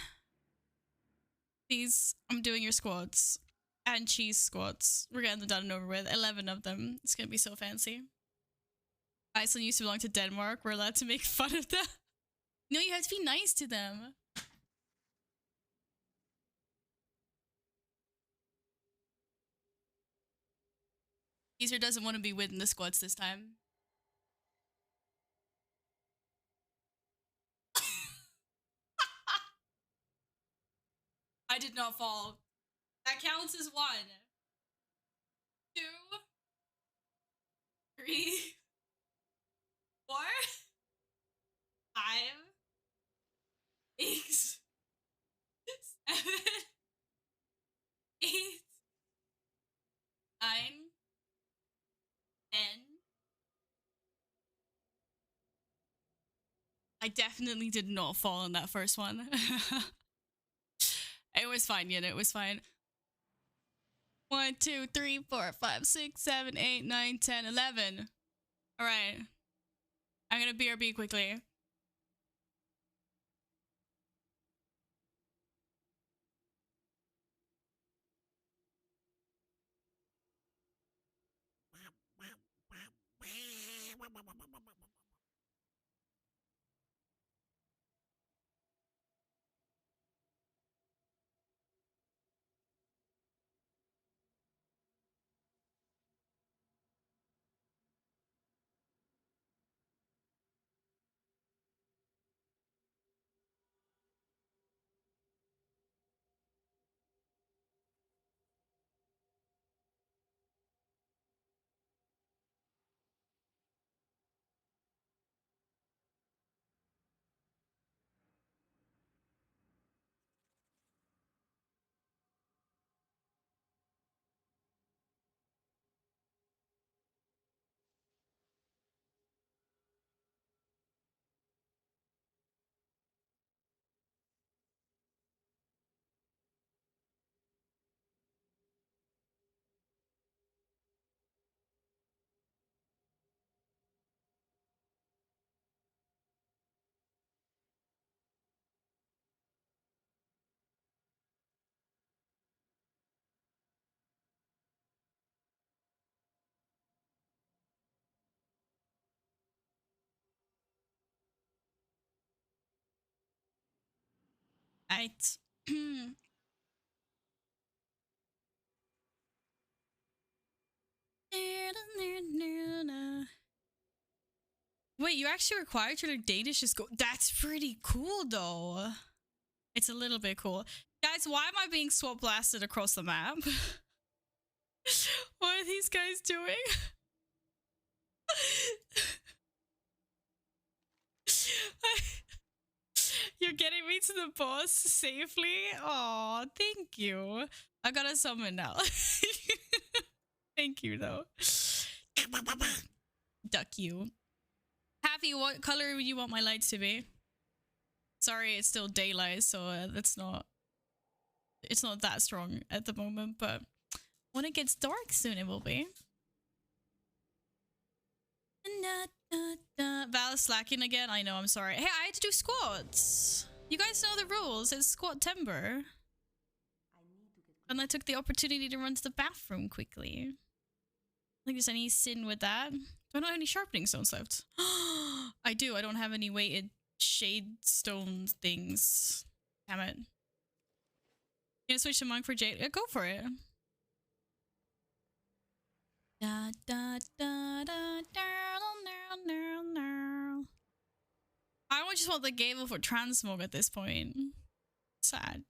Please, I'm doing your squats. And cheese squats. We're getting them done and over with. 11 of them. It's gonna be so fancy. Iceland used to belong to Denmark. We're allowed to make fun of them. No, you have to be nice to them. Caesar doesn't want to be within the squads this time. I did not fall. That counts as 1, 2, 3, 4, 5, 6, 7, 8, 9, 10. I definitely did not fall on that first one. It was fine, Yin. It was fine. 1, 2, 3, 4, 5, 6, 7, 8, 9, 10, 11. All right. I'm gonna BRB quickly. Right. Wait, you're actually required to learn Danish to school? That's pretty cool, though. It's a little bit cool. Guys, why am I being swap blasted across the map? What are these guys doing? You're getting me to the boss safely? Oh, thank you. I got a summon now. Thank you, though. Duck you. Happy, what color would you want my lights to be? Sorry, it's still daylight, so it's not that strong at the moment, but when it gets dark soon, it will be. Val is slacking again. I know, I'm sorry. Hey, I had to do squats. You guys know the rules. It's squat timber. And I took the opportunity to run to the bathroom quickly. I think there's any sin with that. Do I not have any sharpening stones left? I do. I don't have any weighted shade stone things. Damn it. You gonna switch to monk for jade? Yeah, go for it. Da, da, da, da, da, da, da. I just want the gable for transmog at this point. Sag.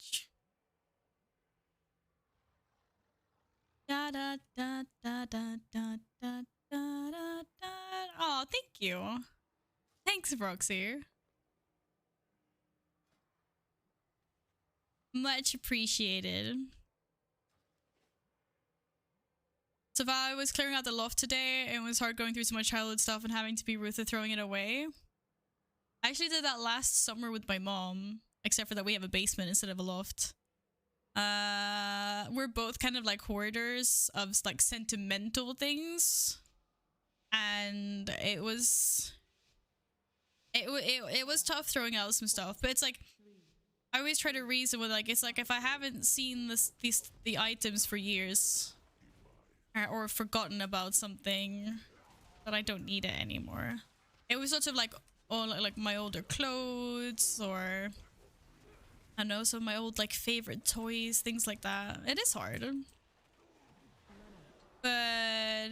Da da da da da da da da da da. Oh, thank you. Thanks, Roxy. Much appreciated. So if I was clearing out the loft today, it was hard going through so much childhood stuff and having to be rude to throwing it away. I actually did that last summer with my mom, except for that we have a basement instead of a loft. We're both kind of like hoarders of like sentimental things, and it was tough throwing out some stuff. But it's like I always try to reason with like, it's like if I haven't seen the items for years, or forgotten about something, that I don't need it anymore. It was sort of like all like my older clothes, or I don't know, some of my old like favorite toys, things like that. It is hard, but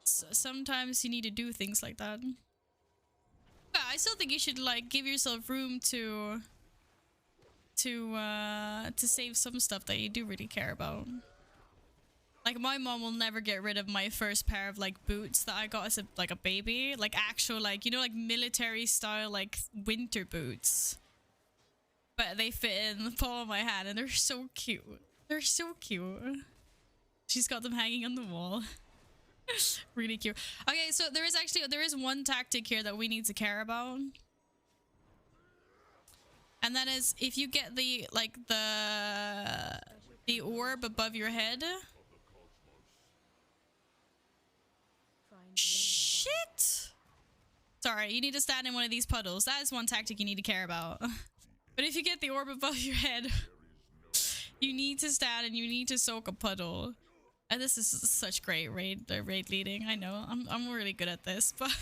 sometimes you need to do things like that. But I still think you should like give yourself room to save some stuff that you do really care about. Like my mom will never get rid of my first pair of like boots that I got as a baby, like actual like, you know, like military style like winter boots. But they fit in the palm of my hand and they're so cute. They're so cute. She's got them hanging on the wall. Really cute. Okay, so there is one tactic here that we need to care about. And that is if you get the orb above your head. Shit! Sorry, you need to stand in one of these puddles. That is one tactic you need to care about. But if you get the orb above your head, you need to stand and you need to soak a puddle. And this is such great raid leading. I know. I'm really good at this, but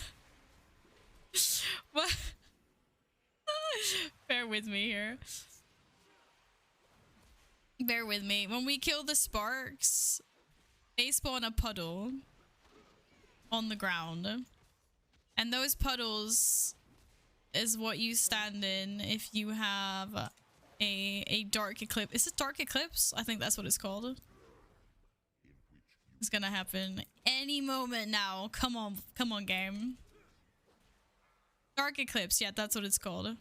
bear with me here. Bear with me. When we kill the sparks, they spawn a puddle on the ground. And those puddles is what you stand in if you have a dark eclipse. Is it dark eclipse? I think that's what it's called. It's gonna happen any moment now. Come on game. Dark eclipse, yeah, that's what it's called.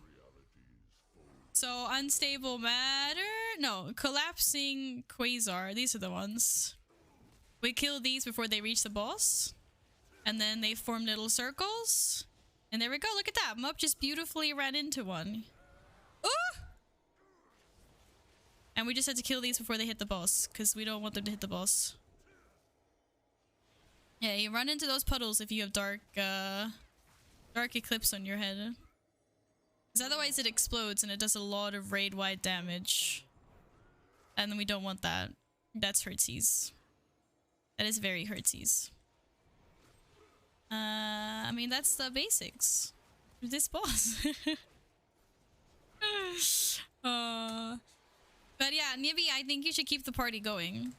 So unstable matter, no, collapsing quasar, these are the ones. We kill these before they reach the boss, and then they form little circles. And there we go, look at that. Mup just beautifully ran into one. Ooh! And we just had to kill these before they hit the boss, because we don't want them to hit the boss. Yeah, you run into those puddles if you have dark eclipse on your head. Because otherwise it explodes and it does a lot of raid-wide damage. And then we don't want that. That's hurtsies. That is very hurtsies. I mean, that's the basics. This boss. But yeah, Nibi, I think you should keep the party going.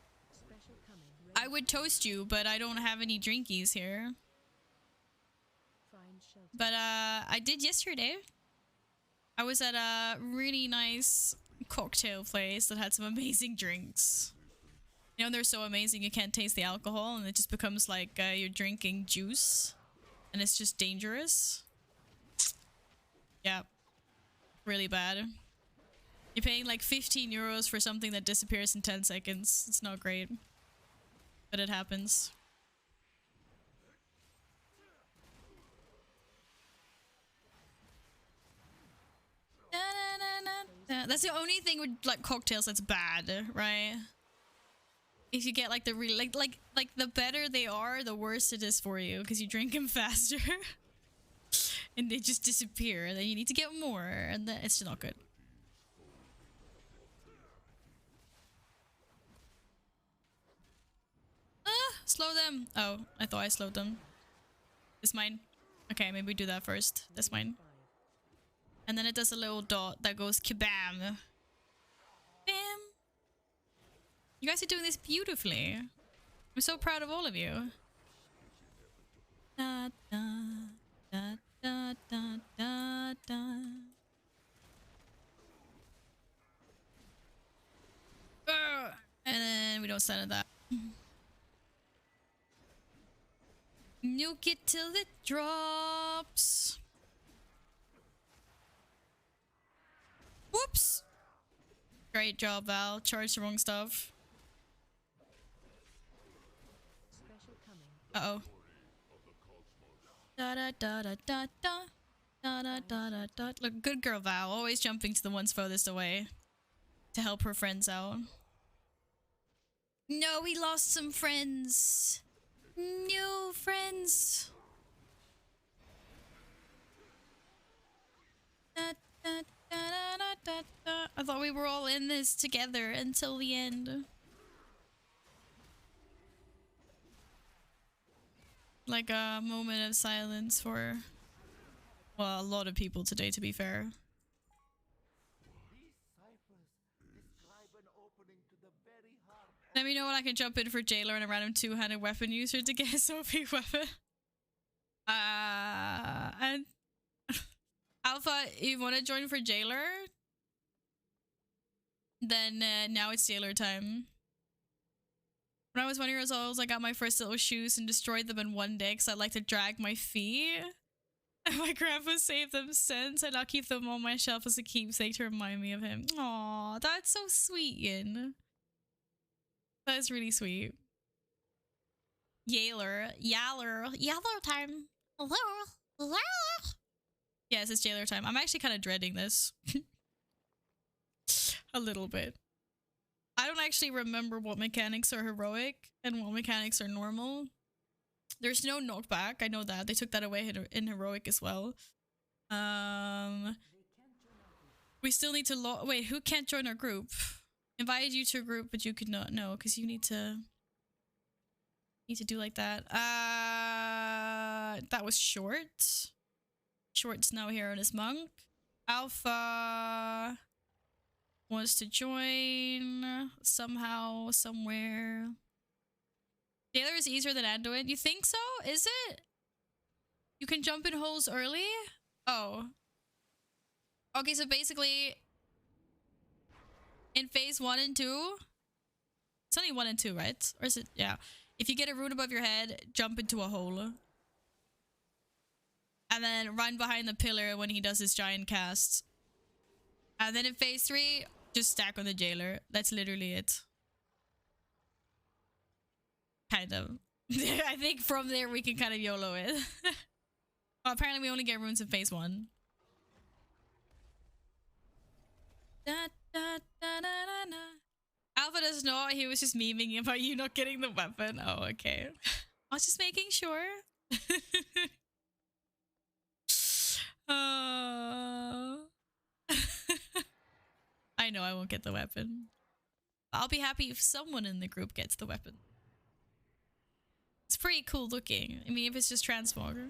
I would toast you, but I don't have any drinkies here. But I did yesterday. I was at a really nice cocktail place that had some amazing drinks. You know, they're so amazing you can't taste the alcohol and it just becomes like you're drinking juice. And it's just dangerous. Yeah. Really bad. You're paying like 15 euros for something that disappears in 10 seconds. It's not great. But it happens. That's the only thing with like cocktails that's bad, right? If you get like the really like the better they are, the worse it is for you because you drink them faster and they just disappear. And then you need to get more, and then it's not good. Slow them. Oh, I thought I slowed them. This mine. Okay, maybe we do that first. That's mine. And then it does a little dot that goes kabam. Bam. You guys are doing this beautifully. I'm so proud of all of you. Da, da, da, da, da, da, da. And then we don't stand at that. Nuke it till it drops. Whoops. Great job, Val. Charged the wrong stuff. Uh-oh. Da da da da da da. Da da da da da. Look, good girl, Val. Always jumping to the ones furthest away to help her friends out. No, we lost some friends. New friends. Da, da, da, da, da, da. I thought we were all in this together until the end. Like a moment of silence for, well, a lot of people today, to be fair. These ciphers describe an opening to the very heart. Let me know when I can jump in for Jailer and a random two-handed weapon user to get a Sophie weapon. And Alpha, you want to join for Jailer? Then now it's Jailer time. When I was 1 year old, I got my first little shoes and destroyed them in one day because I like to drag my feet. And my grandpa saved them since. I now keep them on my shelf as a keepsake to remind me of him. Aw, that's so sweet, Yin. That is really sweet. Yaler time. Yes, it's Jailer time. I'm actually kind of dreading this. A little bit. I don't actually remember what mechanics are heroic and what mechanics are normal. There's no knockback. I know that. They took that away in heroic as well. We still need to wait, who can't join our group? Invited you to a group, but you could not know because you need to do like that. That was Short. Short's now here on his monk. Alpha wants to join somehow, somewhere. Jailer is easier than Anduin. You think so? Is it? You can jump in holes early? Oh. Okay, so basically in phase 1 and 2, it's only 1 and 2, right? Or is it? Yeah. If you get a rune above your head, jump into a hole. And then run behind the pillar when he does his giant cast. And then in phase 3, just stack on the Jailer. That's literally it. Kind of. I think from there we can kind of YOLO it. Well, apparently we only get runes in phase 1. Da, da, da, da, da, da. Alpha does not. He was just memeing about you not getting the weapon. Oh, okay. I was just making sure. I know I won't get the weapon. I'll be happy if someone in the group gets the weapon. It's pretty cool looking. I mean, if it's just transmog.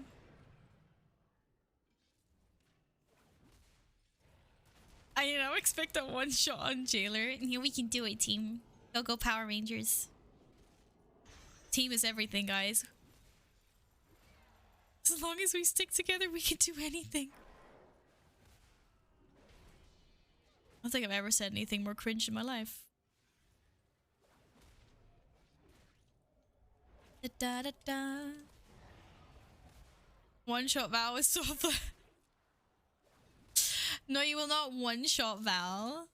I now expect a one shot on Jailer. Yeah, we can do it, team. Go Power Rangers. Team is everything, guys. As long as we stick together, we can do anything. I don't think I've ever said anything more cringe in my life. Da da da da. One shot Val is so No, you will not one shot Val.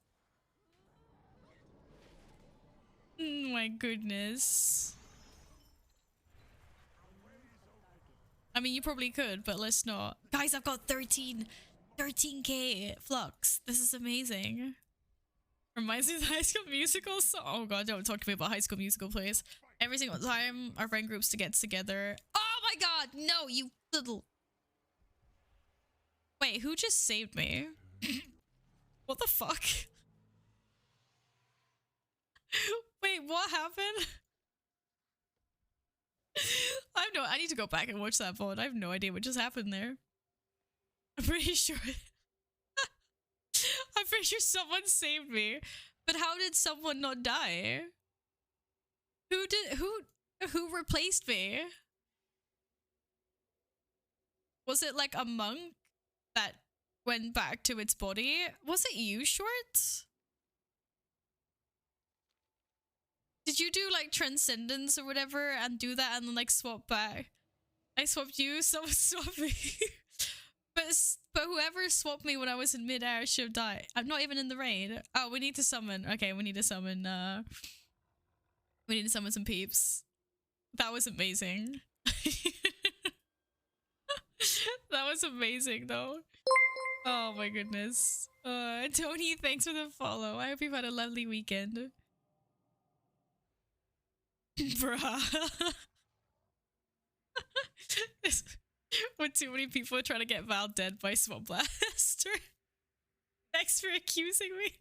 My goodness. I mean, you probably could, but let's not. Guys, I've got 13k flux. This is amazing. Reminds me of the High School Musical song. Oh god, don't talk to me about High School Musical, please. Every single time our friend groups to get together. Oh my god, no, you little... Wait, who just saved me? What the fuck? Wait, what happened? I need to go back and watch that VOD. I have no idea what just happened there. I'm pretty sure someone saved me. But how did someone not die? Who replaced me? Was it like a monk that went back to its body? Was it you, Short? Did you do like Transcendence or whatever and do that and then like swap back? I swapped you, someone swapped me. But whoever swapped me when I was in midair should have died. I'm not even in the raid. Oh, we need to summon. Okay, we need to summon some peeps. That was amazing. That was amazing though. Oh my goodness. Tony, thanks for the follow. I hope you've had a lovely weekend. Bruh. When too many people are trying to get Val dead by Swamp Blaster. Thanks for accusing me.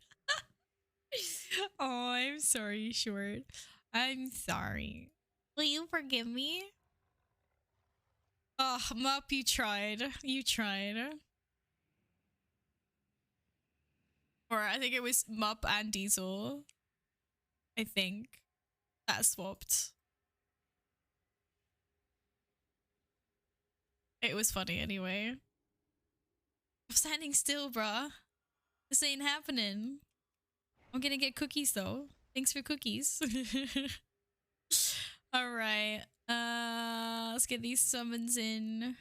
Oh, I'm sorry, Short. I'm sorry. Will you forgive me? Oh, Mup, you tried. You tried. Or I think it was Mup and Diesel. I think. That swapped. It was funny anyway. I'm standing still, bruh. This ain't happening. I'm gonna get cookies though. Thanks for cookies. Alright. Let's get these summons in.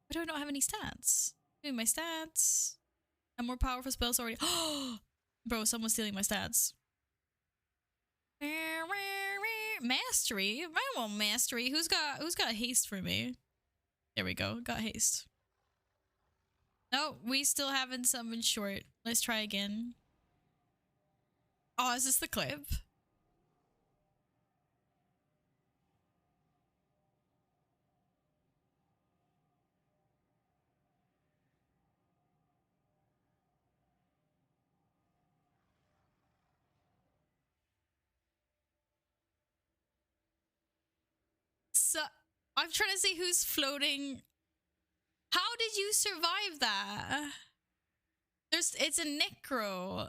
Why do I not have any stats? Doing my stats. And more powerful spells already. Bro, someone's stealing my stats. Mastery? I want mastery. Who's got haste for me? There we go. Got haste. No, we still haven't summoned Short. Let's try again. Oh, is this the clip? So, I'm trying to see who's floating. How did you survive that? It's a necro.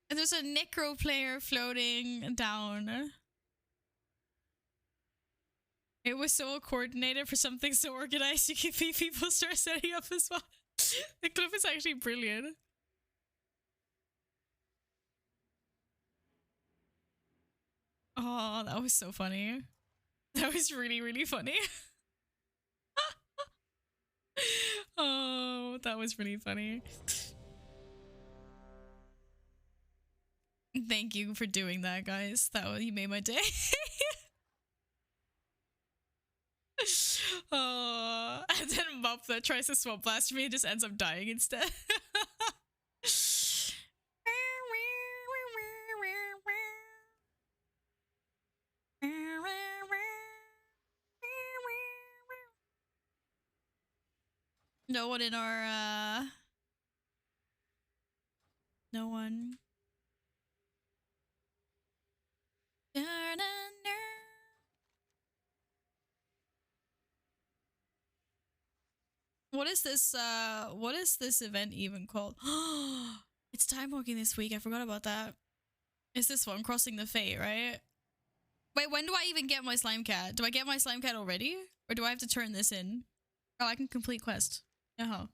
And there's a necro player floating down. It was so coordinated for something so organized. You can see people start setting up as well. The clip is actually brilliant. Oh, that was so funny. That was really, really funny. Oh, that was really funny. Thank you for doing that, guys. You made my day. Oh, and then Mup that tries to swamp blast me and just ends up dying instead. No one in our no one. What is this event even called? It's time walking this week. I forgot about that. It's this one, Crossing the Fate, right? Wait, when do I even get my slime cat? Do I get my slime cat already? Or do I have to turn this in? Oh, I can complete quest. Uh-huh.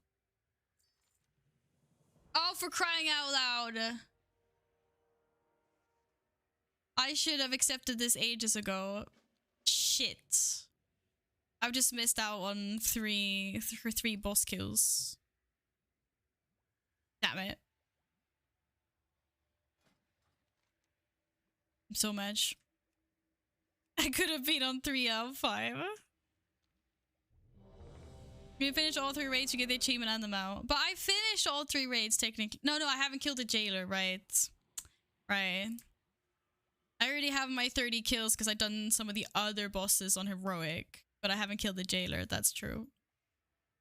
Oh, for crying out loud. I should have accepted this ages ago. Shit. I've just missed out on three boss kills. Damn it. I'm so much. I could have been on 3 out of 5. You finish all 3 raids, you get the achievement and the mount. But I finished all 3 raids technically. No, I haven't killed the jailer, right? Right. I already have my 30 kills because I've done some of the other bosses on heroic. But I haven't killed the jailer, that's true.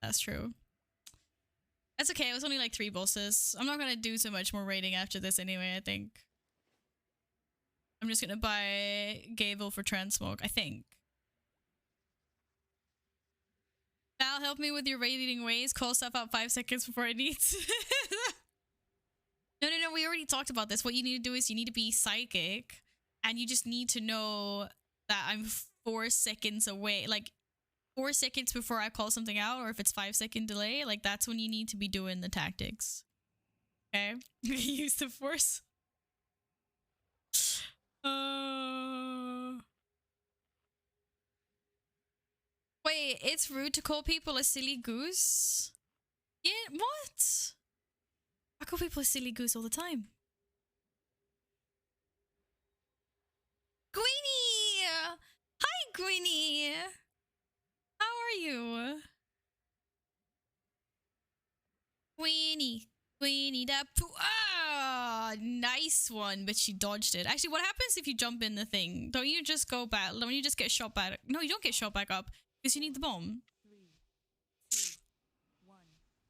That's true. That's okay, it was only like 3 bosses. I'm not gonna do so much more raiding after this anyway, I think. I'm just gonna buy Gable for Transmog, I think. Val, help me with your raiding ways. Call stuff out 5 seconds before I need to. No, we already talked about this. What you need to do is you need to be psychic. And you just need to know that I'm 4 seconds away. Like, 4 seconds before I call something out. Or if it's 5-second delay. Like, that's when you need to be doing the tactics. Okay? Use the force. Wait, it's rude to call people a silly goose? Yeah, what? I call people a silly goose all the time. Queenie! Hi, Queenie! How are you? Queenie the Pooh. Ah, nice one, but she dodged it. Actually, what happens if you jump in the thing? Don't you just go back? Don't you just get shot back? No, you don't get shot back up because you need the bomb. 3, 2, 1.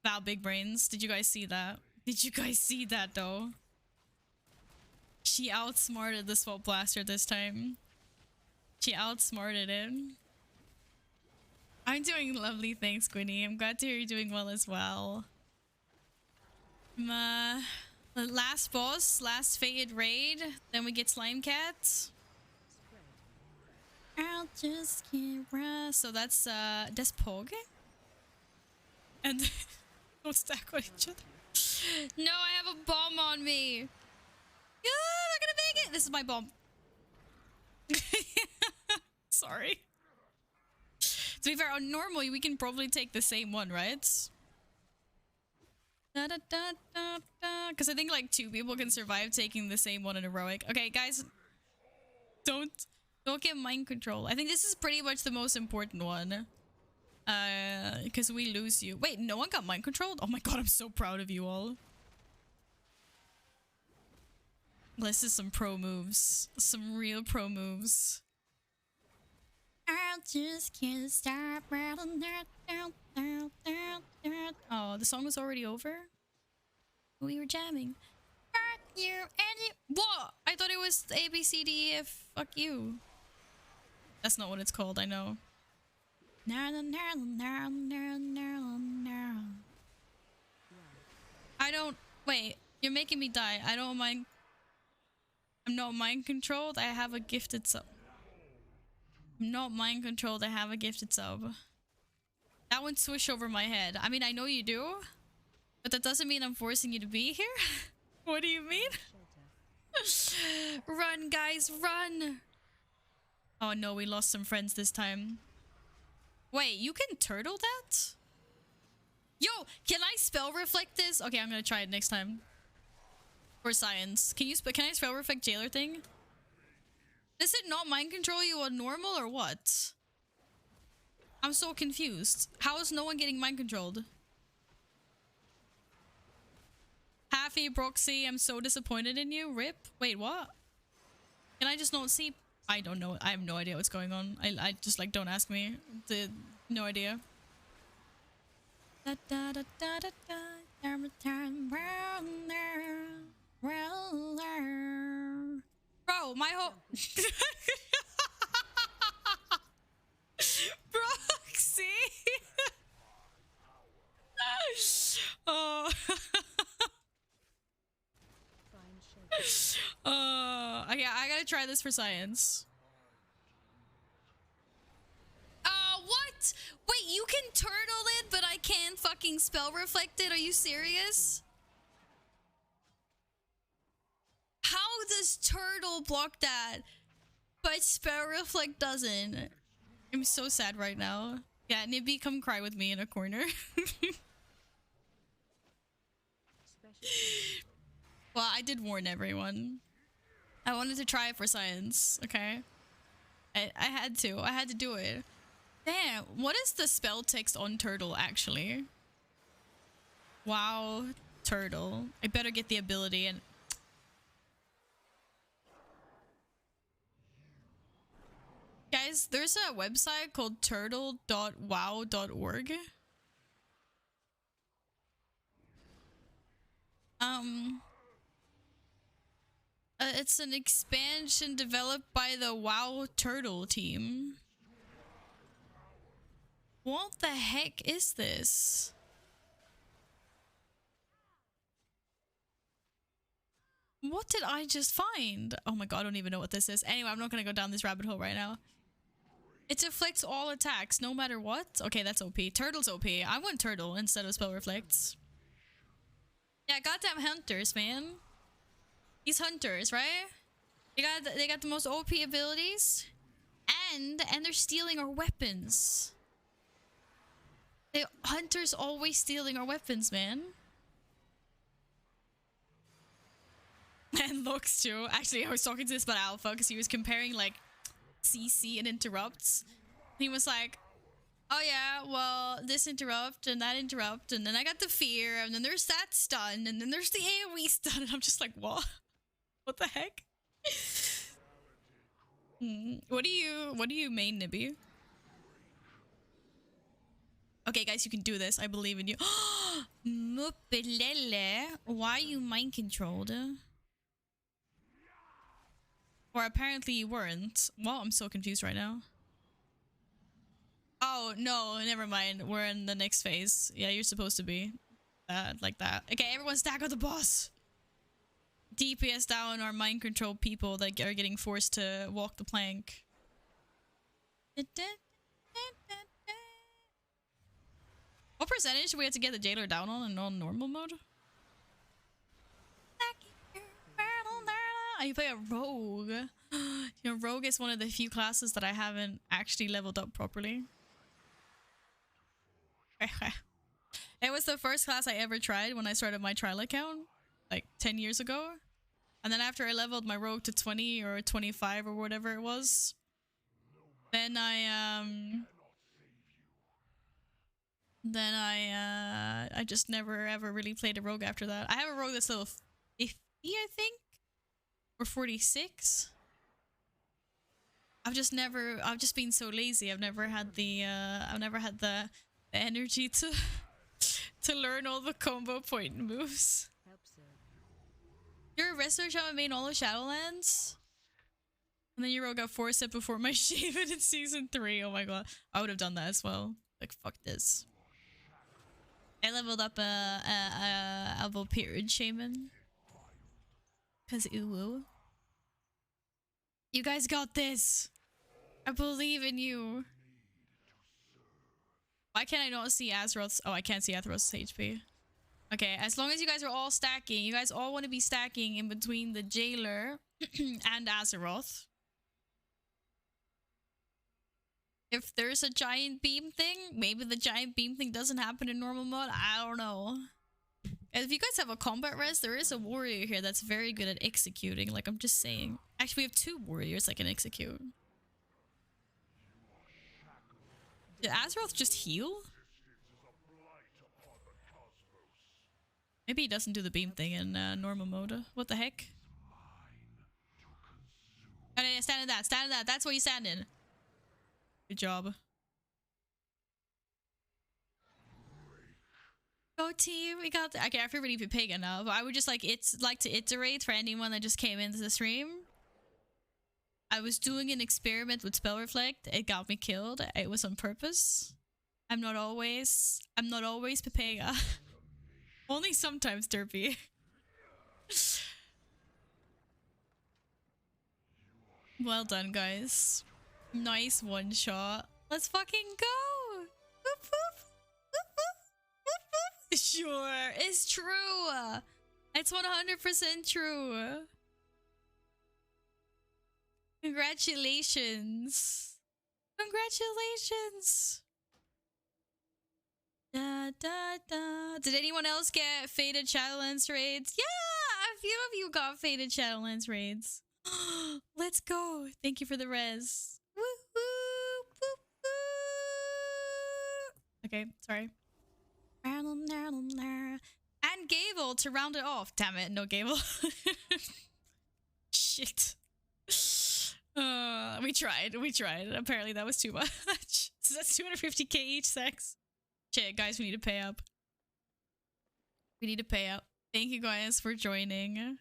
Val big brains. Did you guys see that? Did you guys see that though? She outsmarted the Swap Blaster this time. She outsmarted it. I'm doing lovely, thanks, Quinny. I'm glad to hear you're doing well as well. Last boss, last fated raid, then we get Slime Cat. I'll just get rest. So that's Pog. And don't stack on each other. No, I have a bomb on me. Yeah, I'm not gonna make it. This is my bomb. Sorry. To be fair, on normal we can probably take the same one, right? Because I think like 2 people can survive taking the same one in heroic. Okay, guys, don't get mind control. I think this is pretty much the most important one. Because we lose you. Wait, no one got mind controlled? Oh my god, I'm so proud of you all. This is some pro moves. Some real pro moves. I just can't stop. Oh, the song was already over? We were jamming. Fuck you and you. What? I thought it was A, B, C, D, E, F. Fuck you. That's not what it's called, I know. I don't. Wait, you're making me die. I don't mind. I'm not mind controlled. I have a gifted sub. I'm not mind controlled. I have a gifted sub. That went swish over my head. I mean, I know you do, but that doesn't mean I'm forcing you to be here. What do you mean? Run, guys, run! Oh no, we lost some friends this time. Wait, you can turtle that? Yo, can I spell reflect this? Okay, I'm gonna try it next time. For science. Can I spell reflect jailer thing? Does it not mind control you on normal or what? I'm so confused. How is no one getting mind controlled? Happy Broxy, I'm so disappointed in you. Rip. Wait, what? Can I just not see? I don't know. I have no idea what's going on. I just like, don't ask me. No idea. Da, da, da, da, da, da. Bro, my whole Broxy. try this for science. What? Wait, you can turtle it, but I can't fucking spell reflect it? Are you serious? How does turtle block that, but spell reflect doesn't? I'm so sad right now. Yeah, Nibby, come cry with me in a corner. Well, I did warn everyone. I wanted to try it for science, okay? I had to. I had to do it. Damn, what is the spell text on turtle, actually? Wow, turtle. I better get the ability and... Guys, there's a website called turtle.wow.org. It's an expansion developed by the WoW Turtle team. What the heck is this? What did I just find? Oh my god, I don't even know what this is. Anyway, I'm not gonna go down this rabbit hole right now. It deflects all attacks, no matter what. Okay, that's OP. Turtle's OP. I want Turtle instead of Spell Reflects. Yeah, goddamn hunters, man. These hunters, right? They got the most OP abilities, and they're stealing our weapons. The hunters always stealing our weapons, man. And looks too. Actually, I was talking to this about Alpha because he was comparing like CC and interrupts. He was like, oh yeah, well, this interrupt and that interrupt, and then I got the fear, and then there's that stun, and then there's the AoE stun, and I'm just like, what? What the heck? What do you main, Nibby? Okay, guys, you can do this. I believe in you. Mupelele. Why are you mind controlled? Or apparently you weren't. Well, I'm so confused right now. Oh, no, never mind. We're in the next phase. Yeah, you're supposed to be. Like that. Okay, everyone stack on the boss. DPS down our mind control people that are getting forced to walk the plank. What percentage do we have to get the jailer down on in normal mode? Oh, you play a rogue. You know, rogue is one of the few classes that I haven't actually leveled up properly. It was the first class I ever tried when I started my trial account, like 10 years ago. And then after I leveled my rogue to 20 or 25 or whatever it was, then I just never ever really played a rogue after that. I have a rogue that's level 50, I think, or 46. I've just been so lazy. I've never had the energy to learn all the combo point moves. You're a wrestler shaman main all of Shadowlands? And then your rogue got 4 set before my shaman in season 3. Oh my god. I would have done that as well. Like, fuck this. I leveled up a Valpyrian shaman. Cause ooh. You guys got this. I believe in you. Why can't I not see Azeroth's? Oh, I can't see Azeroth's HP. Okay, as long as you guys are all stacking, you guys all want to be stacking in between the jailer and Azeroth. If there's a giant beam thing, maybe the giant beam thing doesn't happen in normal mode. I don't know. And if you guys have a combat res, there is a warrior here that's very good at executing. Like, I'm just saying. Actually, we have 2 warriors that can execute. Did Azeroth just heal? Maybe he doesn't do the beam thing in normal mode. What the heck? Oh, yeah, stand in that. Stand in that. That's what you stand in. Good job. Go team. We got the okay, I feel really pagan now, but I would just like to iterate for anyone that just came into the stream. I was doing an experiment with Spell Reflect. It got me killed. It was on purpose. I'm not always Pepega. Only sometimes, Derpy. Well done, guys. Nice one shot. Let's fucking go. Whoop, whoop. Whoop, whoop. Whoop, whoop. Sure, it's true. It's 100% true. Congratulations. Congratulations. Da, da, da. Did anyone else get faded Shadowlands raids? Yeah, a few of you got faded Shadowlands raids. Let's go. Thank you for the res. Woo, woo, woo, woo. Okay, sorry. And Gable to round it off. Damn it, no Gable. Shit. We tried. Apparently that was too much. So that's 250k each sex. Shit, guys, we need to pay up. Thank you guys for joining.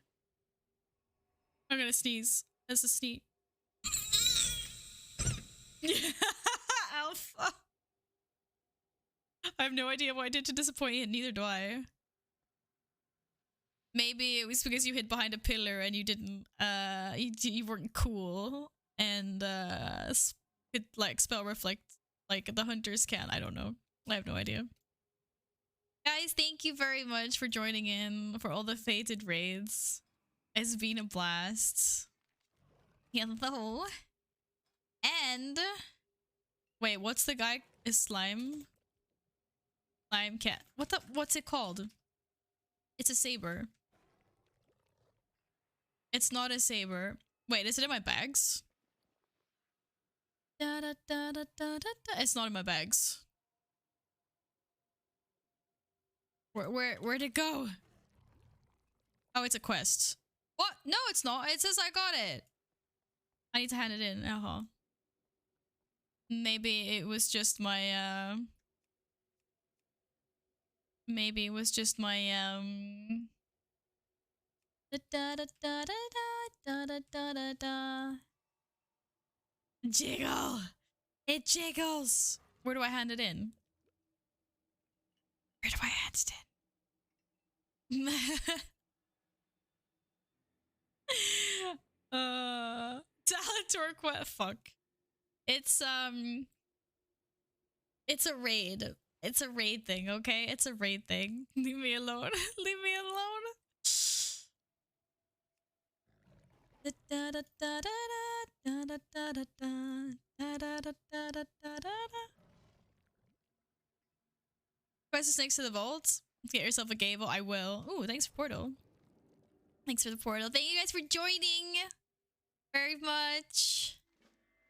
I'm gonna sneeze. That's a sneeze. Alpha. I have no idea what I did to disappoint you, neither do I. Maybe it was because you hid behind a pillar and you didn't, you weren't cool and, could, like, spell reflect like the hunters can. I don't know. I have no idea. Guys, thank you very much for joining in for all the fated raids. It's been a blast. Hello. And wait, what's the guy? Is slime? Slime cat. What's it called? It's a saber. It's not a saber. Wait, is it in my bags? Da, da, da, da, da, da. It's not in my bags. Where'd it go? Oh, it's a quest. What? No, it's not. It says I got it. I need to hand it in. Uh-huh. Maybe it was just my, maybe it was just my, da da da da da da da da da. Jiggle! It jiggles! Where do I hand it in? Where do I hand it in? Talator quest. Fuck. It's a raid. It's a raid thing, okay? It's a raid thing. Leave me alone. Leave me alone. Quest is next to the vault. Get yourself a Gable. I will. Ooh, thanks for Portal. Thanks for the portal. Thank you guys for joining very much.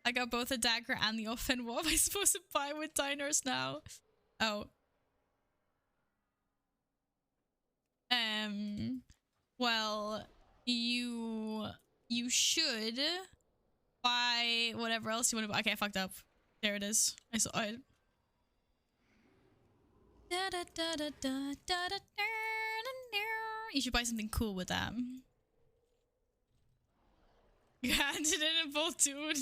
I got both a dagger and the offhand. What am I supposed to buy with diners now? Oh. Well, you should buy whatever else you want to buy. Okay, I fucked up. There it is. I saw it. You should buy something cool with that. You handed it in both dude.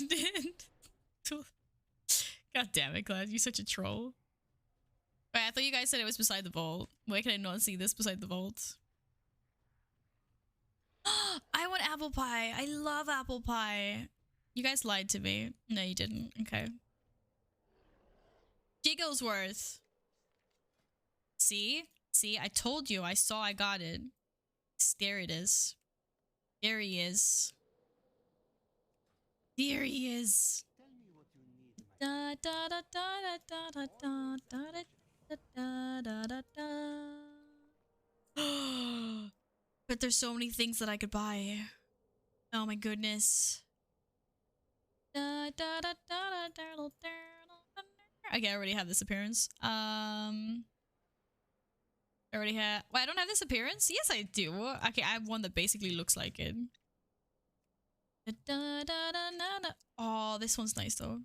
God damn it, Glad. You're such a troll. Wait, I thought you guys said it was beside the vault. Why can I not see this beside the vault? I want apple pie. I love apple pie. You guys lied to me. No, you didn't. Okay. Jigglesworth. See? See, I told you. I saw I got it. There it is. There he is. There he is. Tell me what you need, Da da da da da da da da da da da da. But there's so many things that I could buy. Oh my goodness. Da da da da da da. Okay, I already have this appearance. I already have. Wait, I don't have this appearance? Yes, I do. Okay, I have one that basically looks like it. Oh, this one's nice though.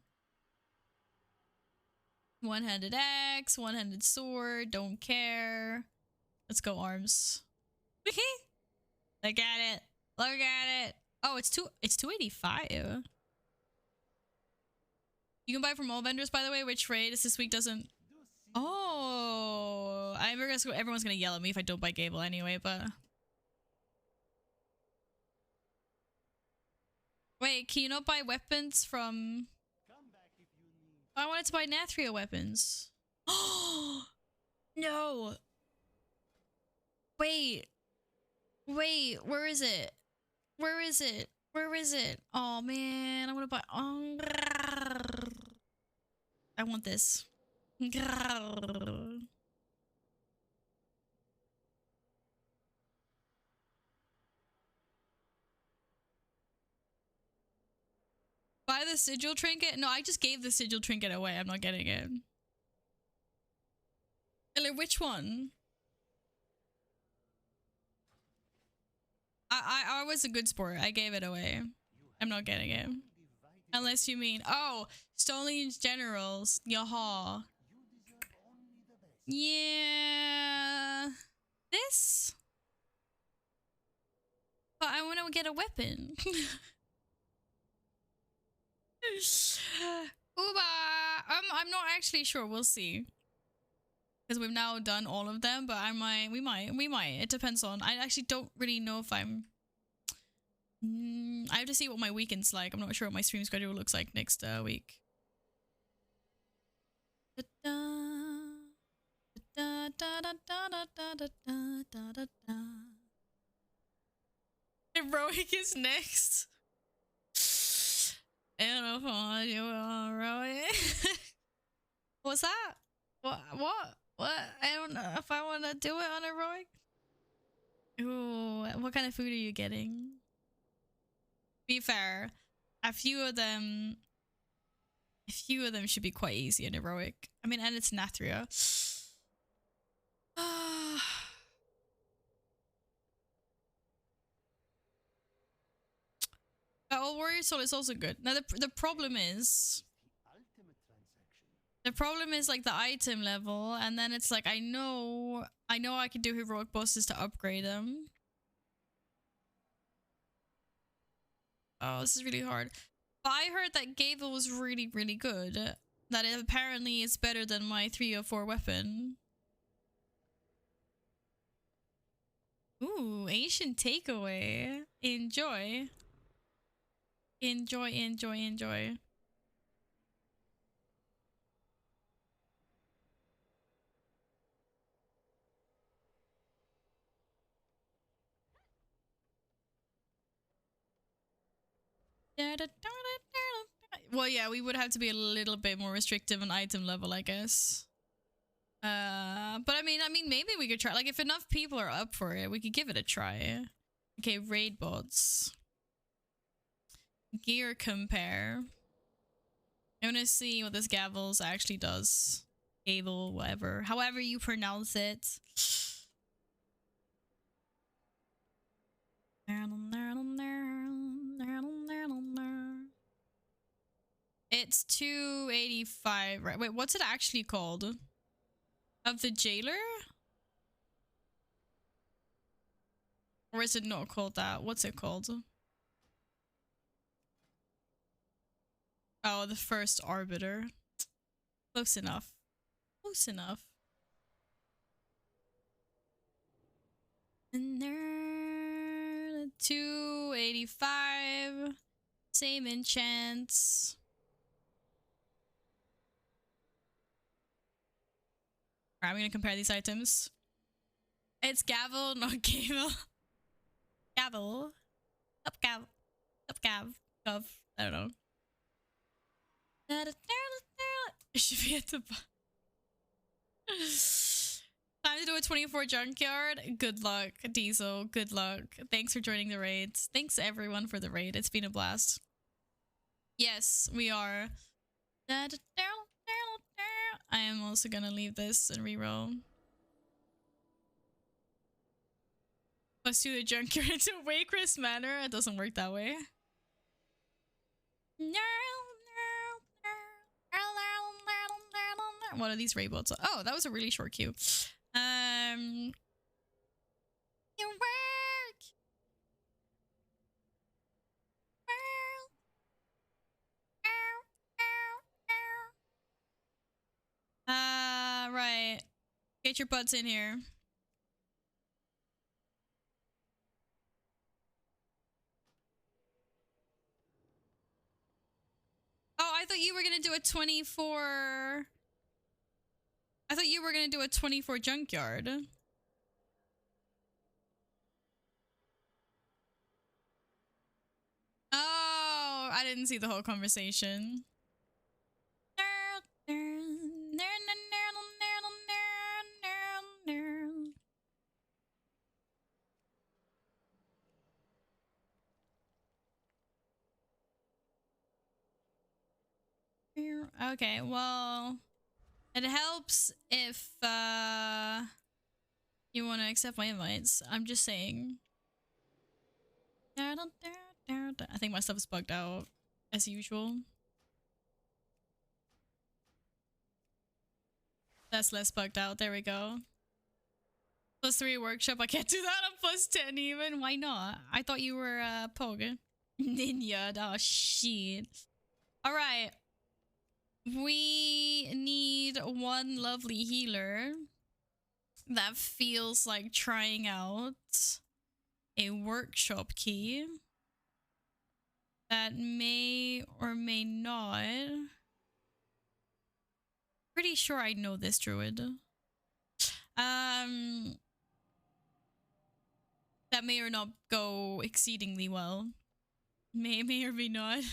One-handed axe, one-handed sword, don't care. Let's go arms. Look at it. Look at it. Oh, it's 285. You can buy from all vendors, by the way, which raid this week doesn't. Oh, everyone's gonna yell at me if I don't buy Gable anyway, but Wait, can you not buy weapons from... I wanted to buy Nathria weapons. Oh no! Wait, wait, where is it? Where is it? Where is it? Oh man, I want to buy. Oh, I want this. Buy the sigil trinket? No, I just gave the sigil trinket away. I'm not getting it. Like, which one? I was a good sport. I gave it away. I'm not getting it. Unless you mean, oh, Stone's Generals. Yaha. Yeah. This? But I want to get a weapon. Uba! I'm not actually sure. We'll see. Because we've now done all of them, but we might. It depends on. I actually don't really know if I'm... I have to see what my weekend's like. I'm not sure what my stream schedule looks like next week. Heroic is next. I don't know if I want to do it on heroic. What's that? What? I don't know if I want to do it on heroic. Ooh, what kind of food are you getting? Be fair, a few of them should be quite easy in heroic. I mean, and it's Nathria. Old Warrior Soul is also good. Now the problem is like the item level, and then it's like I know I can do heroic bosses to upgrade them. Oh, this is really hard. But I heard that Gable was really, really good. That it apparently is better than my 304 weapon. Ooh, Asian takeaway. Enjoy. Enjoy, enjoy, enjoy. Well, yeah, we would have to be a little bit more restrictive on item level, I guess. But I mean, maybe we could try. Like, if enough people are up for it, we could give it a try. Okay, raid bots. Gear compare. I want to see what this Gavels actually does. Gavel, whatever. However you pronounce it. It's 285, right? Wait, what's it actually called? Of the Jailer? Or is it not called that? What's it called? Oh, the First Arbiter. Close enough. Close enough. 285. Same enchants. Alright, I'm gonna compare these items. It's Gavel, not Gavel. Gavel. Up Gav. Up Gav. Gov. I don't know. It should be at the time to do a 24 junkyard. Good luck, Diesel. Good luck. Thanks for joining the raids. Thanks everyone for the raid. It's been a blast. Yes, we are. I am also gonna leave this and reroll. Let's do the junkyard into Waycrest Manor. It doesn't work that way. What are these robots? Oh, that was a really short queue. Your work. Right. Get your butts in here. were gonna do a 24. I thought you were gonna do a 24 junkyard. Oh, I didn't see the whole conversation. Okay, well, it helps if you want to accept my invites. I'm just saying. I think my stuff is bugged out as usual. That's less bugged out. There we go. +3 workshop. I can't do that. I'm +10 even. Why not? I thought you were Pog. Ninja. Oh shit. All right. We need one lovely healer that feels like trying out a workshop key that may or may not. Pretty sure I know this druid. That may or not go exceedingly well. May or may not.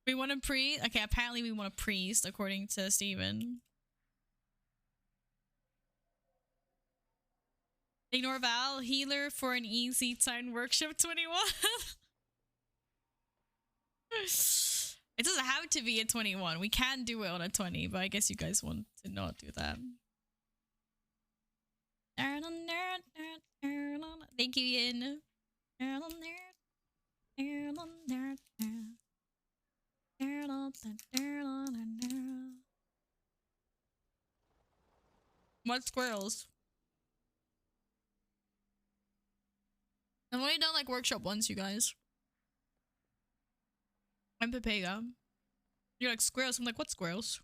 We want a priest. Okay, apparently we want a priest, according to Steven. Ignore Val, healer for an easy time workshop 21. It doesn't have to be a 21. We can do it on a 20, but I guess you guys want to not do that. Thank you, Yin. What squirrels? I've only done like workshop once, you guys. I'm Pepega. You're like squirrels. I'm like, what squirrels?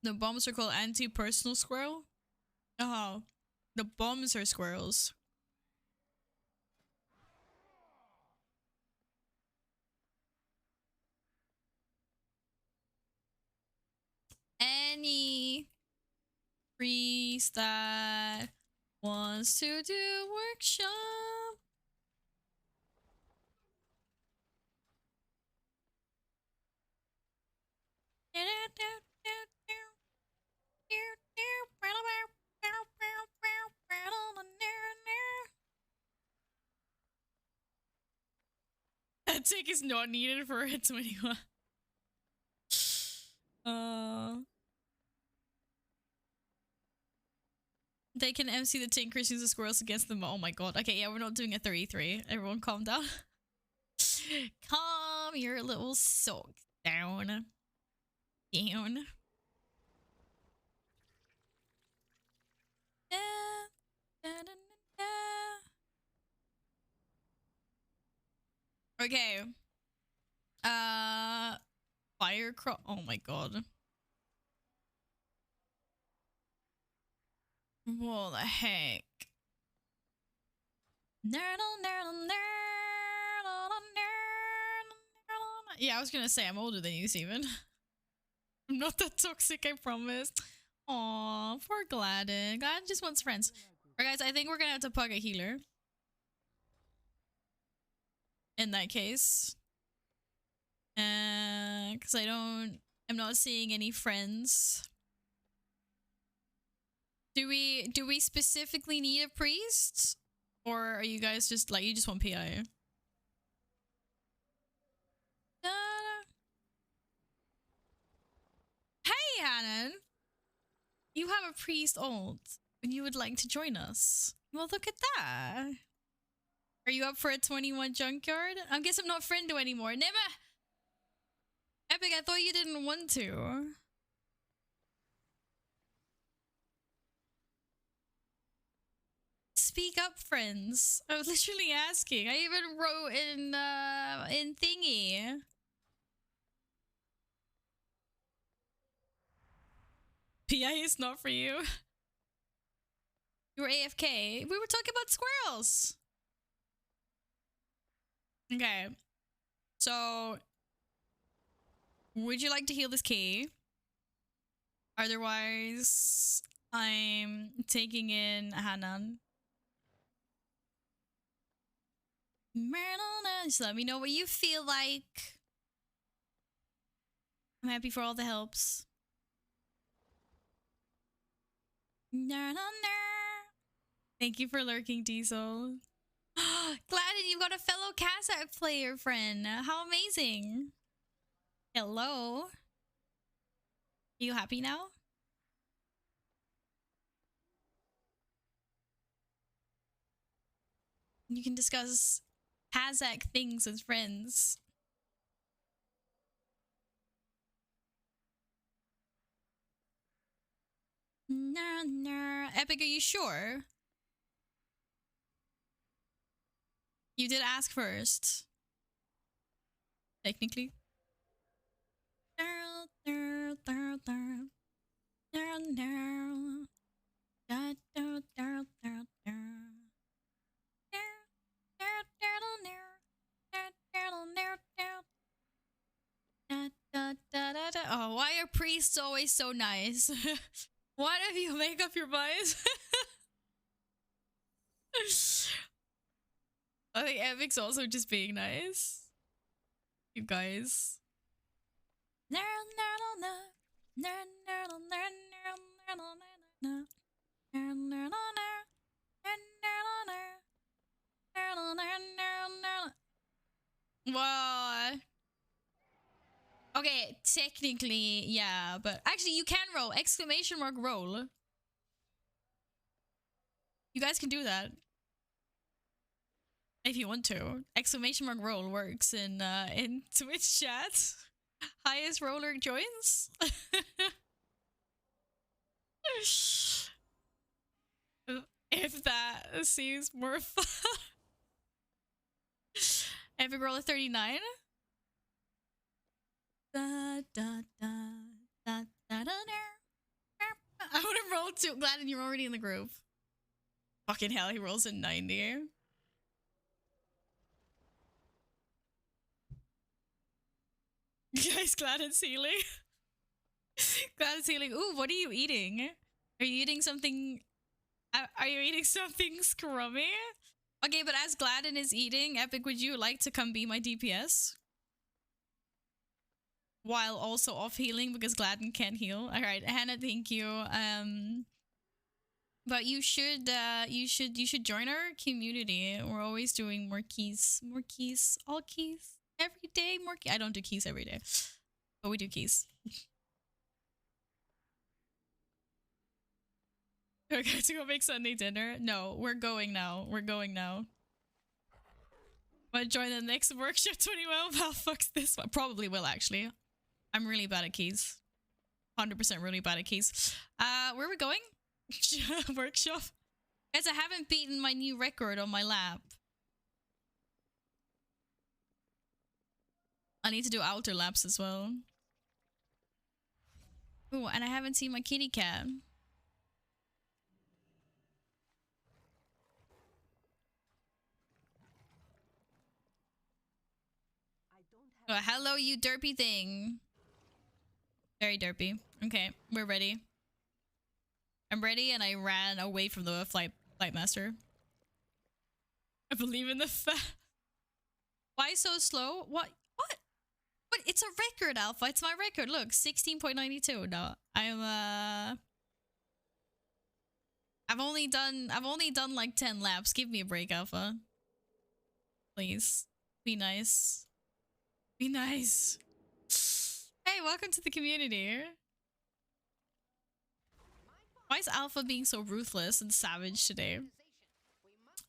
The bombs are called anti-personal squirrel? Oh. The bombs are squirrels. Any priest that wants to do workshop. That tick is not needed for a 21. They can MC the Tinkers, use the squirrels against them. Oh my god. Okay, yeah, we're not doing a 33. Everyone calm down. Calm your little sock down. Down. Okay. Firecrawl. Oh my god. What the heck? Yeah, I was gonna say I'm older than you, Steven. I'm not that toxic, I promise. Aw, poor Gladden. Gladden just wants friends. Alright, guys, I think we're gonna have to plug a healer. In that case. Because I'm not seeing any friends. Do we specifically need a priest? Or are you guys just like, you just want PI? Hey, Hannon! You have a priest ult and you would like to join us. Well, look at that. Are you up for a 21 junkyard? I guess I'm not friendo anymore. Never! Epic, I thought you didn't want to. Speak up, friends. I was literally asking. I even wrote in thingy. PI is not for you. You were AFK. We were talking about squirrels. Okay. So, would you like to heal this key? Otherwise, I'm taking in Hanan. Just let me know what you feel like. I'm happy for all the helps. Thank you for lurking, Diesel. Gladden, you've got a fellow Kazakh player friend. How amazing. Hello. Are you happy now? You can discuss Kazakh things with friends. Epic, are you sure? You did ask first. Technically. Oh, why are priests always so nice? Why don't you make up your minds? I think Epic's also just being nice. You guys. Well, okay, technically, yeah, but actually you can roll. Exclamation mark roll. You guys can do that. If you want to. Exclamation mark roll works in Twitch chat. Highest roller joins. If that seems more fun. Epic roll of 39. I would have rolled too. Glad you're already in the group. Fucking hell, he rolls a 90. Guys, glad it's healing. Glad it's healing. Ooh, what are you eating? Are you eating something? Are you eating something scrummy? Okay, but as Gladden is eating, Epic, would you like to come be my DPS? While also off healing because Gladden can't heal. Alright, Hannah, thank you. But you should join our community. We're always doing more keys. More keys. All keys. Every day, more keys. I don't do keys every day. But we do keys. We're going to go make Sunday dinner. No, we're going now. We're going now. Might join the next workshop 2012. How fuck's this one? Probably will, actually. I'm really bad at keys. 100% really bad at keys. Where are we going? Workshop. Guys, I haven't beaten my new record on my lap. I need to do outer laps as well. Ooh, and I haven't seen my kitty cat. Oh, hello, you derpy thing. Very derpy. Okay, we're ready. I'm ready, and I ran away from the flight master. I believe in the fact. Why so slow? What? What? What? It's a record, Alpha. It's my record. Look, 16.92. No, I've only done like 10 laps. Give me a break, Alpha. Please, be nice. Be nice. Hey, welcome to the community. Why is Alpha being so ruthless and savage today?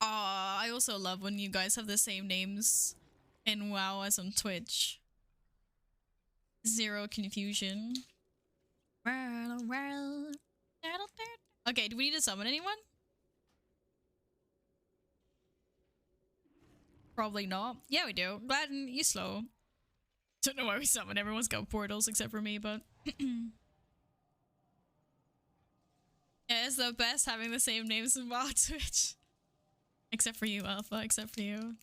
Aw, I also love when you guys have the same names in WoW as on Twitch. Zero confusion. Okay, do we need to summon anyone? Probably not. Yeah, we do. Gladden, you slow. Don't know why we summon. Everyone's got portals except for me, but... Yeah, it's the best having the same names in WoW Twitch. Except for you, Alpha. Except for you.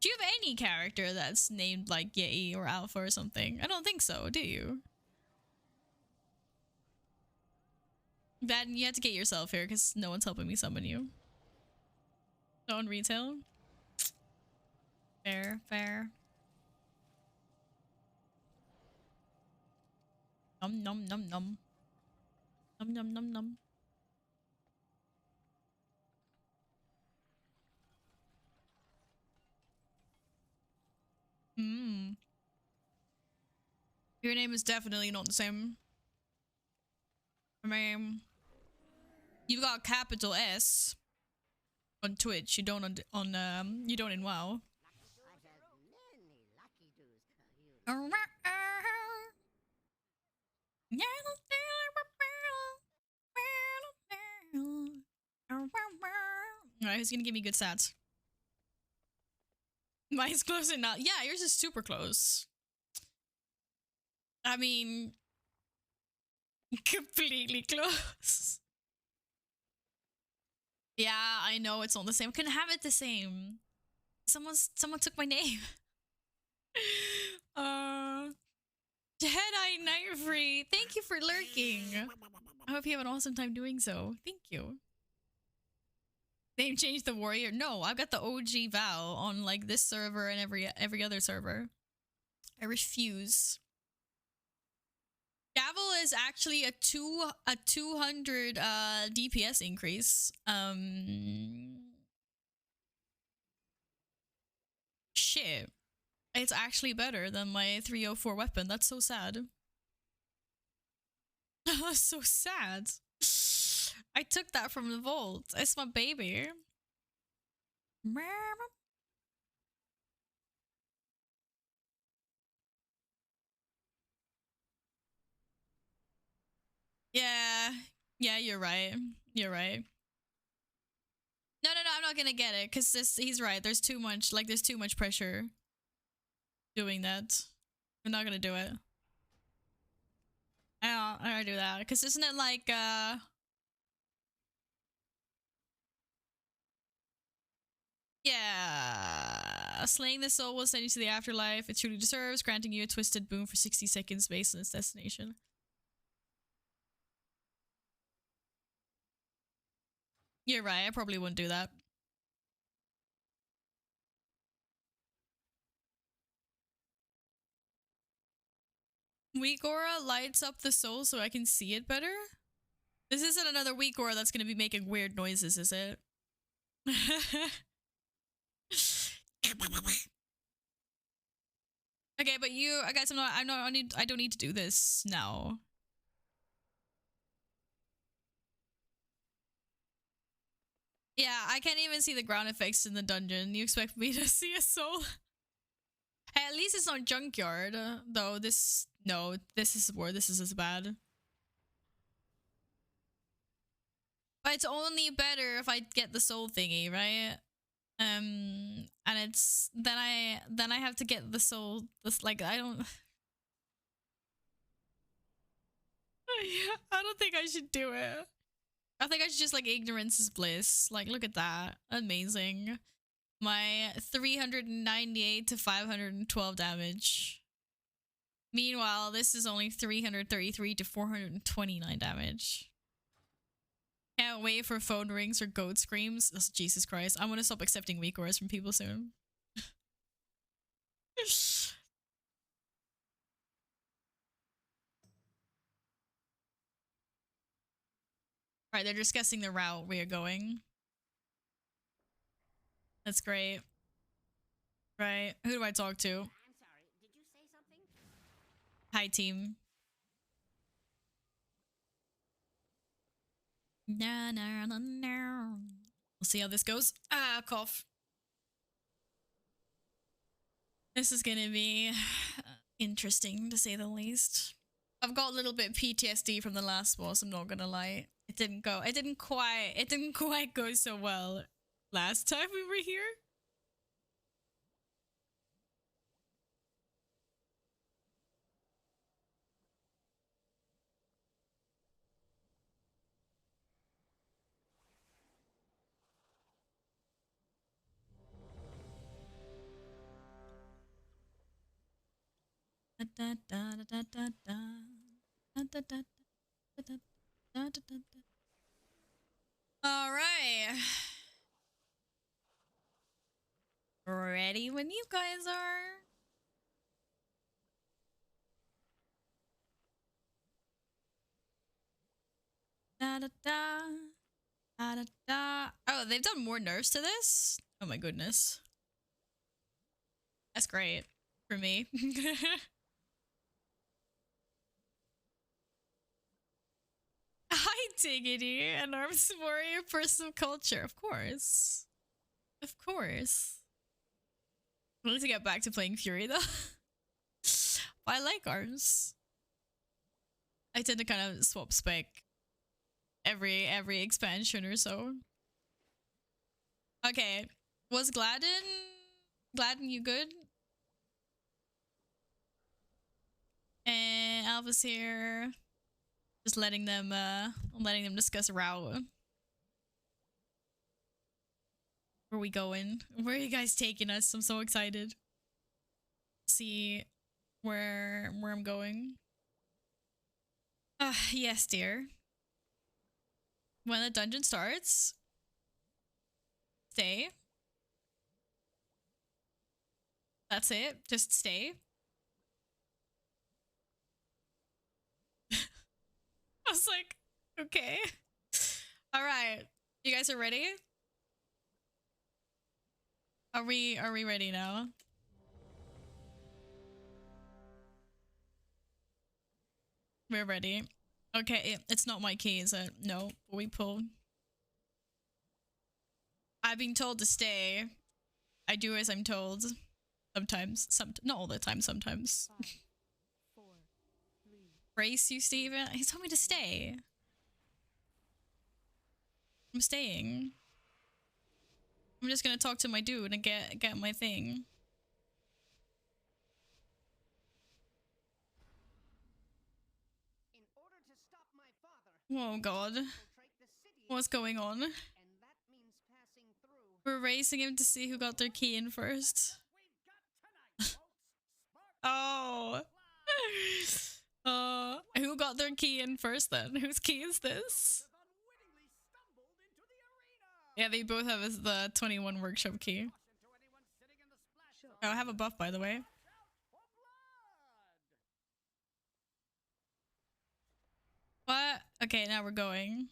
Do you have any character that's named like Yei or Alpha or something? I don't think so, do you? Bad, you have to get yourself here because no one's helping me summon you. On retail? Fair, fair. Num num num num. Num num num num. Hmm. Your name is definitely not the same. I mean, you've got capital S on Twitch. You don't on you don't in WoW. Alright, who's gonna give me good stats? Mine's close enough. Yeah, yours is super close. I mean, completely close. Yeah, I know it's not the same. I couldn't have it the same. Someone took my name. Jedi Night Free, thank you for lurking. I hope you have an awesome time doing so. Thank you. Name change the warrior? No, I've got the OG Val on like this server and every other server. I refuse. Gavel is actually a 200 DPS increase. Shit. It's actually better than my 304 weapon. That's so sad. That's so sad. I took that from the vault. It's my baby. Yeah. Yeah, you're right. You're right. No, I'm not gonna get it because he's right. There's too much, like, there's too much pressure doing that. I'm not gonna do it. I don't do that because isn't it like yeah, slaying the soul will send you to the afterlife it truly deserves, granting you a twisted boon for 60 seconds based on its destination. You're right, I probably wouldn't do that. Weak aura lights up the soul so I can see it better? This isn't another weak aura that's gonna be making weird noises, is it? Okay, but you, guys, I don't need to do this now. Yeah, I can't even see the ground effects in the dungeon. You expect me to see a soul? Hey, at least it's not junkyard, though. No, this is where this is as bad. But it's only better if I get the soul thingy, right? And it's then I have to get the soul. This, like, I don't think I should do it. I think I should just, like, ignorance is bliss. Like, look at that. Amazing. My 398 to 512 damage. Meanwhile, this is only 333 to 429 damage. Can't wait for phone rings or goat screams. Oh, Jesus Christ. I'm gonna stop accepting weak auras from people soon. Right, they're discussing the route we are going. That's great. Right. Who do I talk to? I'm sorry, did you say something? Hi, team. Na na na na. We'll see how this goes. Ah, cough. This is gonna be interesting, to say the least. I've got a little bit PTSD from the last boss, I'm not gonna lie. It didn't quite go so well last time we were here. da da da da da da da da da da. All right. Ready when you guys are. Da da da da da da. Oh, they've done more nerfs to this? Oh my goodness. That's great for me. Hi, Diggity, an arms warrior person of culture. Of course. Of course. I need to get back to playing Fury though. I like arms. I tend to kind of swap spec every expansion or so. Okay. Was Gladden you good? And Alpha's here. Just letting them discuss a route. Where are we going? Where are you guys taking us? I'm so excited to see where I'm going. Yes, dear. When the dungeon starts, stay. That's it. Just stay. I was like, okay. All right. You guys are ready? Are we ready now? We're ready. Okay, it's not my key, is it? No, we pull. I've been told to stay. I do as I'm told. Sometimes. Not all the time, sometimes. 5, 4, 3. Brace you, Steven? He told me to stay. I'm staying. I'm just gonna talk to my dude and get my thing. In order to stop my father, Oh god. infiltrate the city, What's going on? and that means passing through. We're racing him to see who got their key in first. We've got tonight, folks. Oh. Who got their key in first then? Whose key is this? Have unwittingly stumbled into the arena. Yeah, they both have the 21 workshop key. Caution to anyone sitting in the splash zone. Oh, I have a buff, by the way. Watch out for blood. What? Okay, now we're going.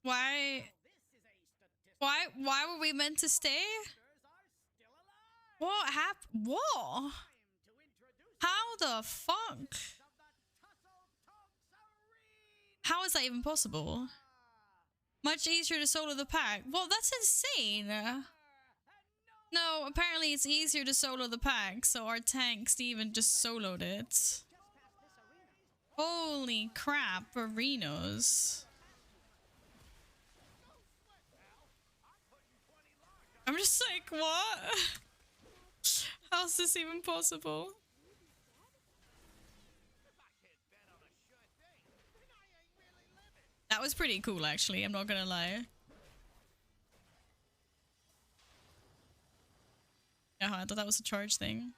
Why? This is a statistic. Why were we meant to stay? Are still alive. What happened? What? Time to introduce How the fuck? of the Tussle Talks Arena. How is that even possible? Much easier to solo the pack. Well, that's insane. No, apparently it's easier to solo the pack, so our tank Steven just soloed it. Holy crap, arenas. I'm just like, what? How's this even possible? That was pretty cool, actually. I'm not gonna lie. Yeah, I thought that was a charge thing.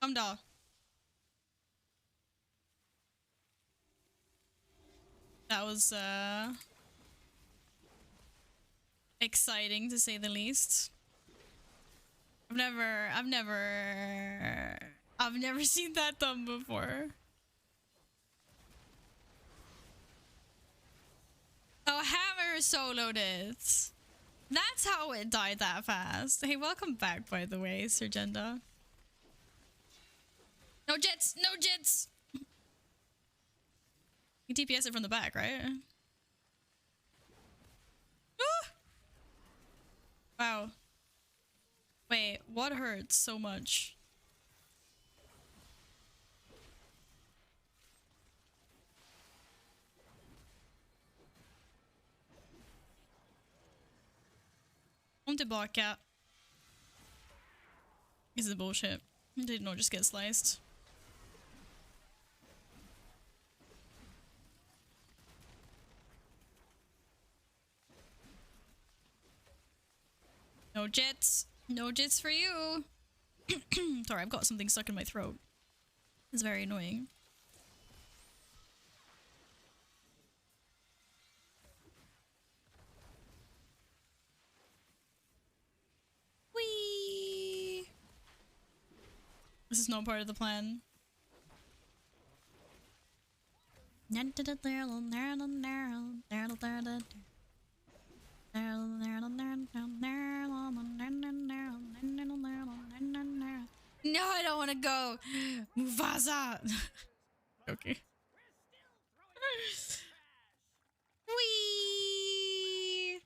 Come down. That was exciting to say the least. I've never seen that done before. Oh, Hammer soloed it. That's how it died that fast. Hey, welcome back, by the way, Sergenda. No jets! No jets! You TPS it from the back, right? Ah! Wow. Wait, what hurts so much? Kom tillbaka. This is bullshit. Did not just get sliced. No jets. No jets for you. Sorry, I've got something stuck in my throat. It's very annoying. Whee! This is not part of the plan. No, I don't want to go. Mufasa. Okay. Whee!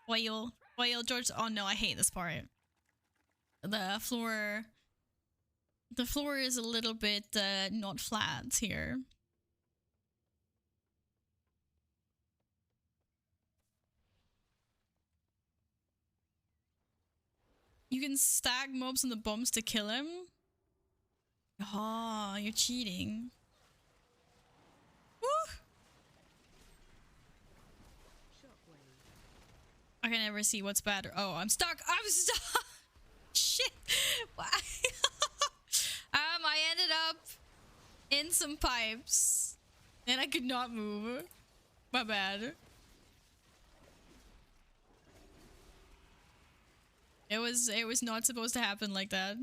Oil. Oil, George. Oh no, I hate this part. The floor is a little bit not flat here. You can stack mobs on the bombs to kill him? Oh, you're cheating. Woo! I can never see what's better. Oh, I'm stuck. I'm stuck. Shit. Why? I ended up in some pipes and I could not move. My bad. It was not supposed to happen like that.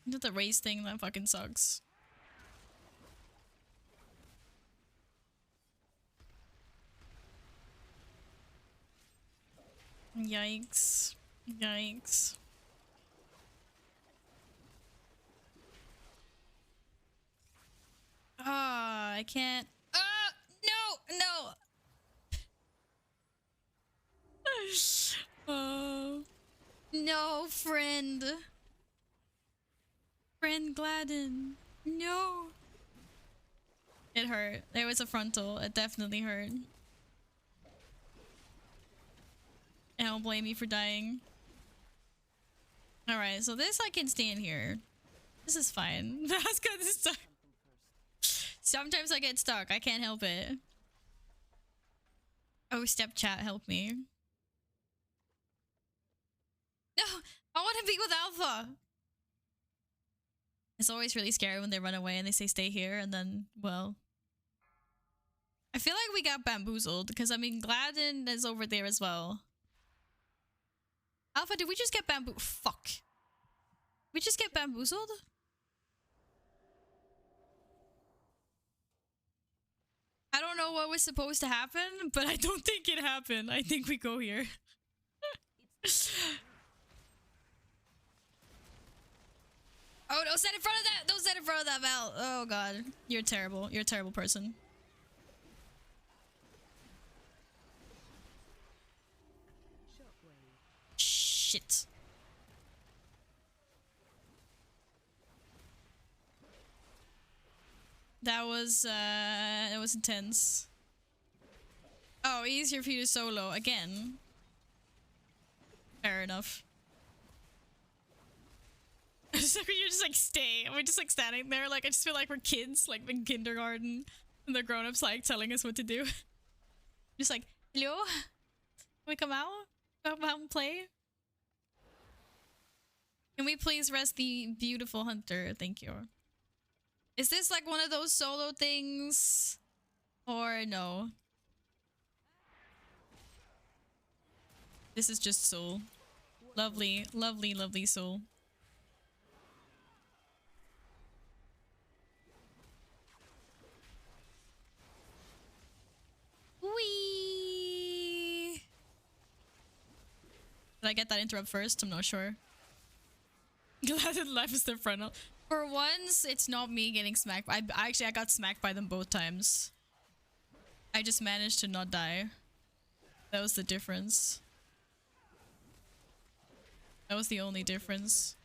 Not the race thing, that fucking sucks. Yikes. Yikes. Ah, I can't. No, no. Oh. No, friend. Friend Gladden. No. It hurt. There was a frontal. It definitely hurt. I don't blame you for dying. Alright, so this I can stand here. This is fine. That's good. Stuck. Sometimes I get stuck. I can't help it. Oh, step chat, help me. No, I want to be with Alpha. It's always really scary when they run away and they say stay here and then, well. I feel like we got bamboozled because, I mean, Gladden is over there as well. Alpha, did we just get Fuck. We just get bamboozled? I don't know what was supposed to happen, but I don't think it happened. I think we go here. Oh, don't stand in front of that! Don't stand in front of that, Val! Oh god. You're terrible. You're a terrible person. Shit. That was intense. Oh, easier for you to solo again. Fair enough. So you're just like stay. We're just like standing there. Like I just feel like we're kids, like in kindergarten, and the grown-ups like telling us what to do. Just like, hello, can we come out? Come out and play? Can we please rest the beautiful hunter? Thank you. Is this like one of those solo things? Or no? This is just soul. Lovely, lovely, lovely soul. Whee! Did I get that interrupt first? I'm not sure. Glad that life is the frontal. For once, it's not me getting smacked. I got smacked by them both times. I just managed to not die. That was the difference. That was the only difference.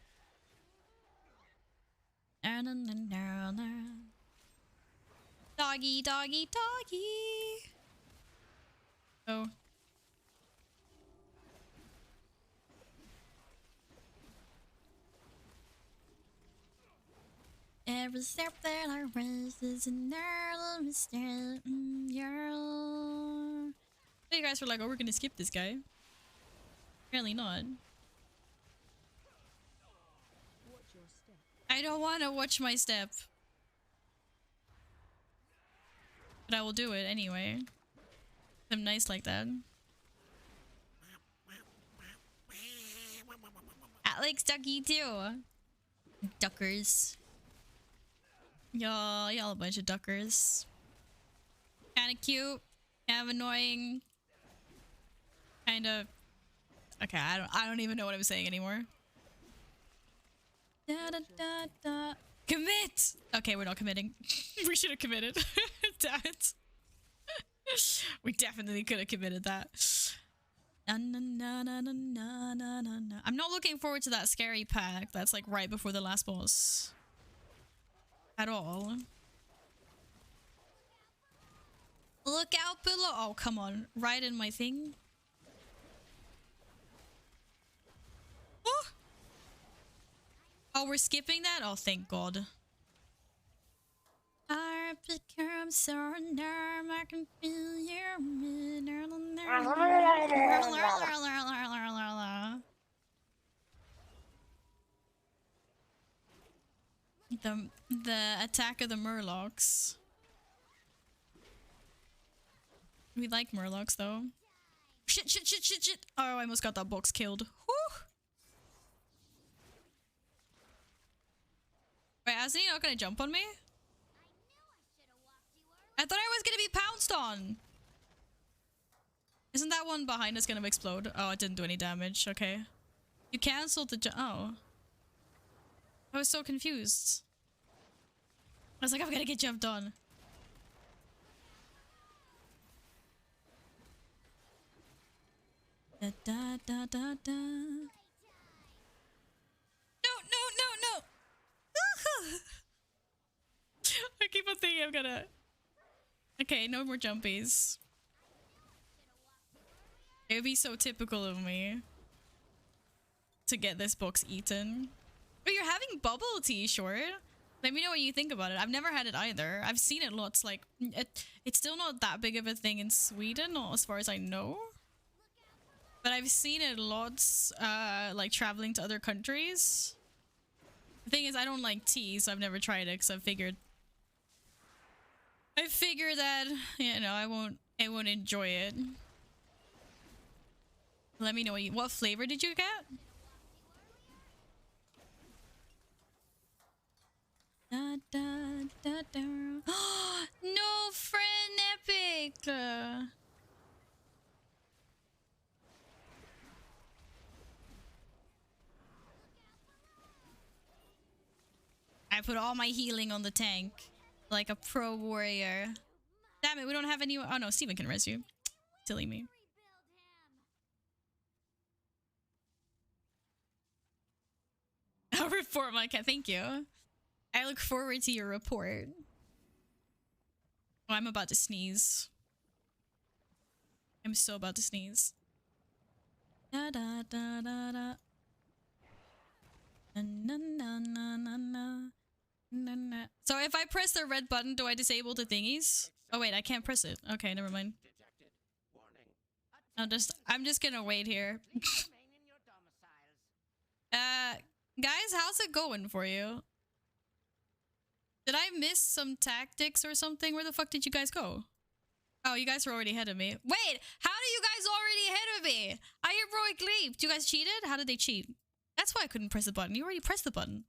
Doggy, doggy, doggy. Oh. Every step that I raise is an early mistake. You guys were like, oh, we're gonna skip this guy. Apparently not. Watch your step. I don't want to watch my step. But I will do it anyway. I'm nice like that. Alex Ducky too. Duckers. Y'all a bunch of duckers. Kinda cute. Kind of annoying. Kinda. Okay, I don't even know what I'm saying anymore. Da, da, da, da. Commit! Okay, we're not committing. We should have committed. Damn it. We definitely could have committed that. Na, na, na, na, na, na, na, na. I'm not looking forward to that scary pack that's like right before the last boss. At all. Look out below. Oh, come on. Right in my thing. Oh, oh, we're skipping that? Oh, thank God. I become so numb, I can feel your the attack of the Murlocs. We like Murlocs though. Shit, shit, shit, shit, shit. Oh, I almost got that box killed. Whew. Wait, isn't he not gonna jump on me? I thought I was gonna be pounced on. Isn't that one behind us gonna explode? Oh, it didn't do any damage. Okay. You cancelled the oh. I was so confused. I was like, I'm gonna get jumped on. Da da da da da. No, no, no, no! I keep on thinking I'm gonna... Okay, no more jumpies. It would be so typical of me to get this box eaten. But you're having bubble tea, short. Let me know what you think about it. I've never had it either. I've seen it lots. Like, it's still not that big of a thing in Sweden, not as far as I know. But I've seen it lots, like traveling to other countries. The thing is, I don't like tea, so I've never tried it because I figured that, you know, I won't enjoy it. Let me know what flavor did you get? Da, da, da, da. No, friend epic. I put all my healing on the tank, like a pro warrior. Damn it, we don't have any. Oh no, Steven can res you. Silly me. I'll report my cat. Thank you. I look forward to your report. Oh, I'm about to sneeze. I'm so about to sneeze. Da da da da da. Na na na na na na. Na, na. So if I press the red button, do I disable the thingies? Oh wait, I can't press it. Okay, never mind. I'm just gonna wait here. Guys, how's it going for you? Did I miss some tactics or something? Where the fuck did you guys go? Oh, you guys were already ahead of me. Wait, how are you guys already ahead of me? I heroic leaped. You guys cheated? How did they cheat? That's why I couldn't press the button. You already pressed the button.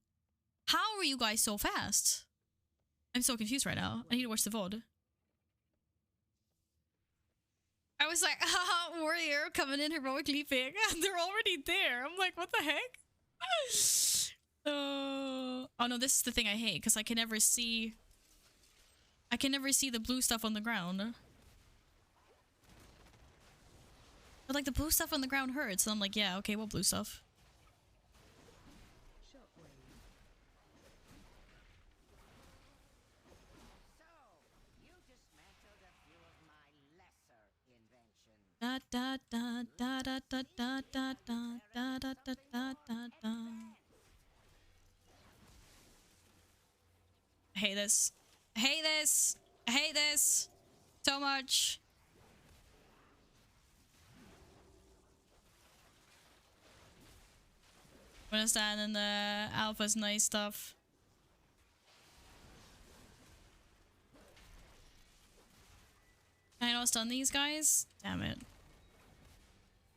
How are you guys so fast? I'm so confused right now. I need to watch the VOD. I was like, haha, warrior coming in heroic leaping. They're already there. I'm like, what the heck? Oh no, this is the thing I hate because I can never see the blue stuff on the ground. But like the blue stuff on the ground hurts, and I'm like, yeah, okay, what blue stuff? Da da da da da da da da da da da da da da. I hate this. I hate this. I hate this so much. Understand, and the alpha's nice stuff. Can I not stun these guys? Damn it.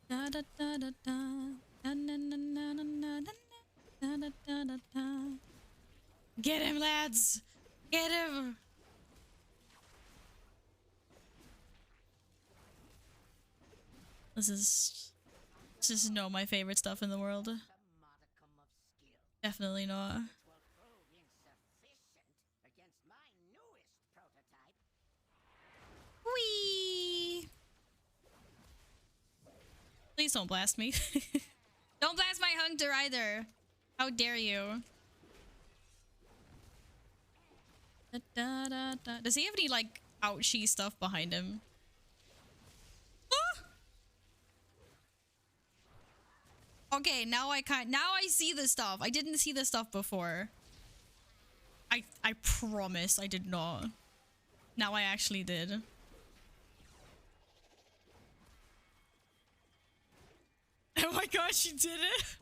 Da da da da da. Da na na na na na na. Da da da da da. Get him, lads! Get him! This is not my favorite stuff in the world. A modicum of skill. Definitely not. Which will prove insufficient against my newest prototype. Whee! Please don't blast me. Don't blast my hunter either. How dare you? Da, da, da, da. Does he have any like ouchie stuff behind him? Ah! Okay, now I see the stuff. I didn't see the stuff before. I promise I did not. Now I actually did. Oh my gosh, you did it!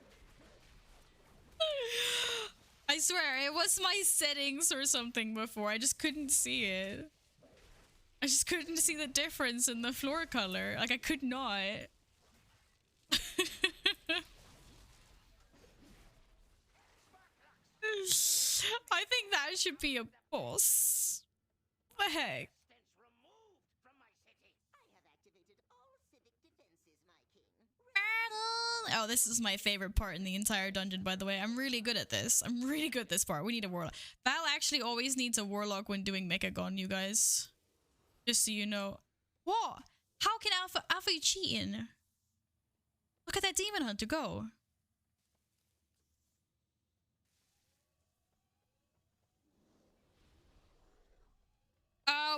I swear, it was my settings or something before. I just couldn't see it. I just couldn't see the difference in the floor color. Like, I could not. I think that should be a boss. What the heck? Stents removed from my city. I have activated all civic defenses, my king. Oh, this is my favorite part in the entire dungeon, by the way. I'm really good at this. I'm really good at this part. We need a warlock. Val actually always needs a warlock when doing Mechagon, you guys. Just so you know. What? How can Alpha you cheating? Look at that demon hunter go.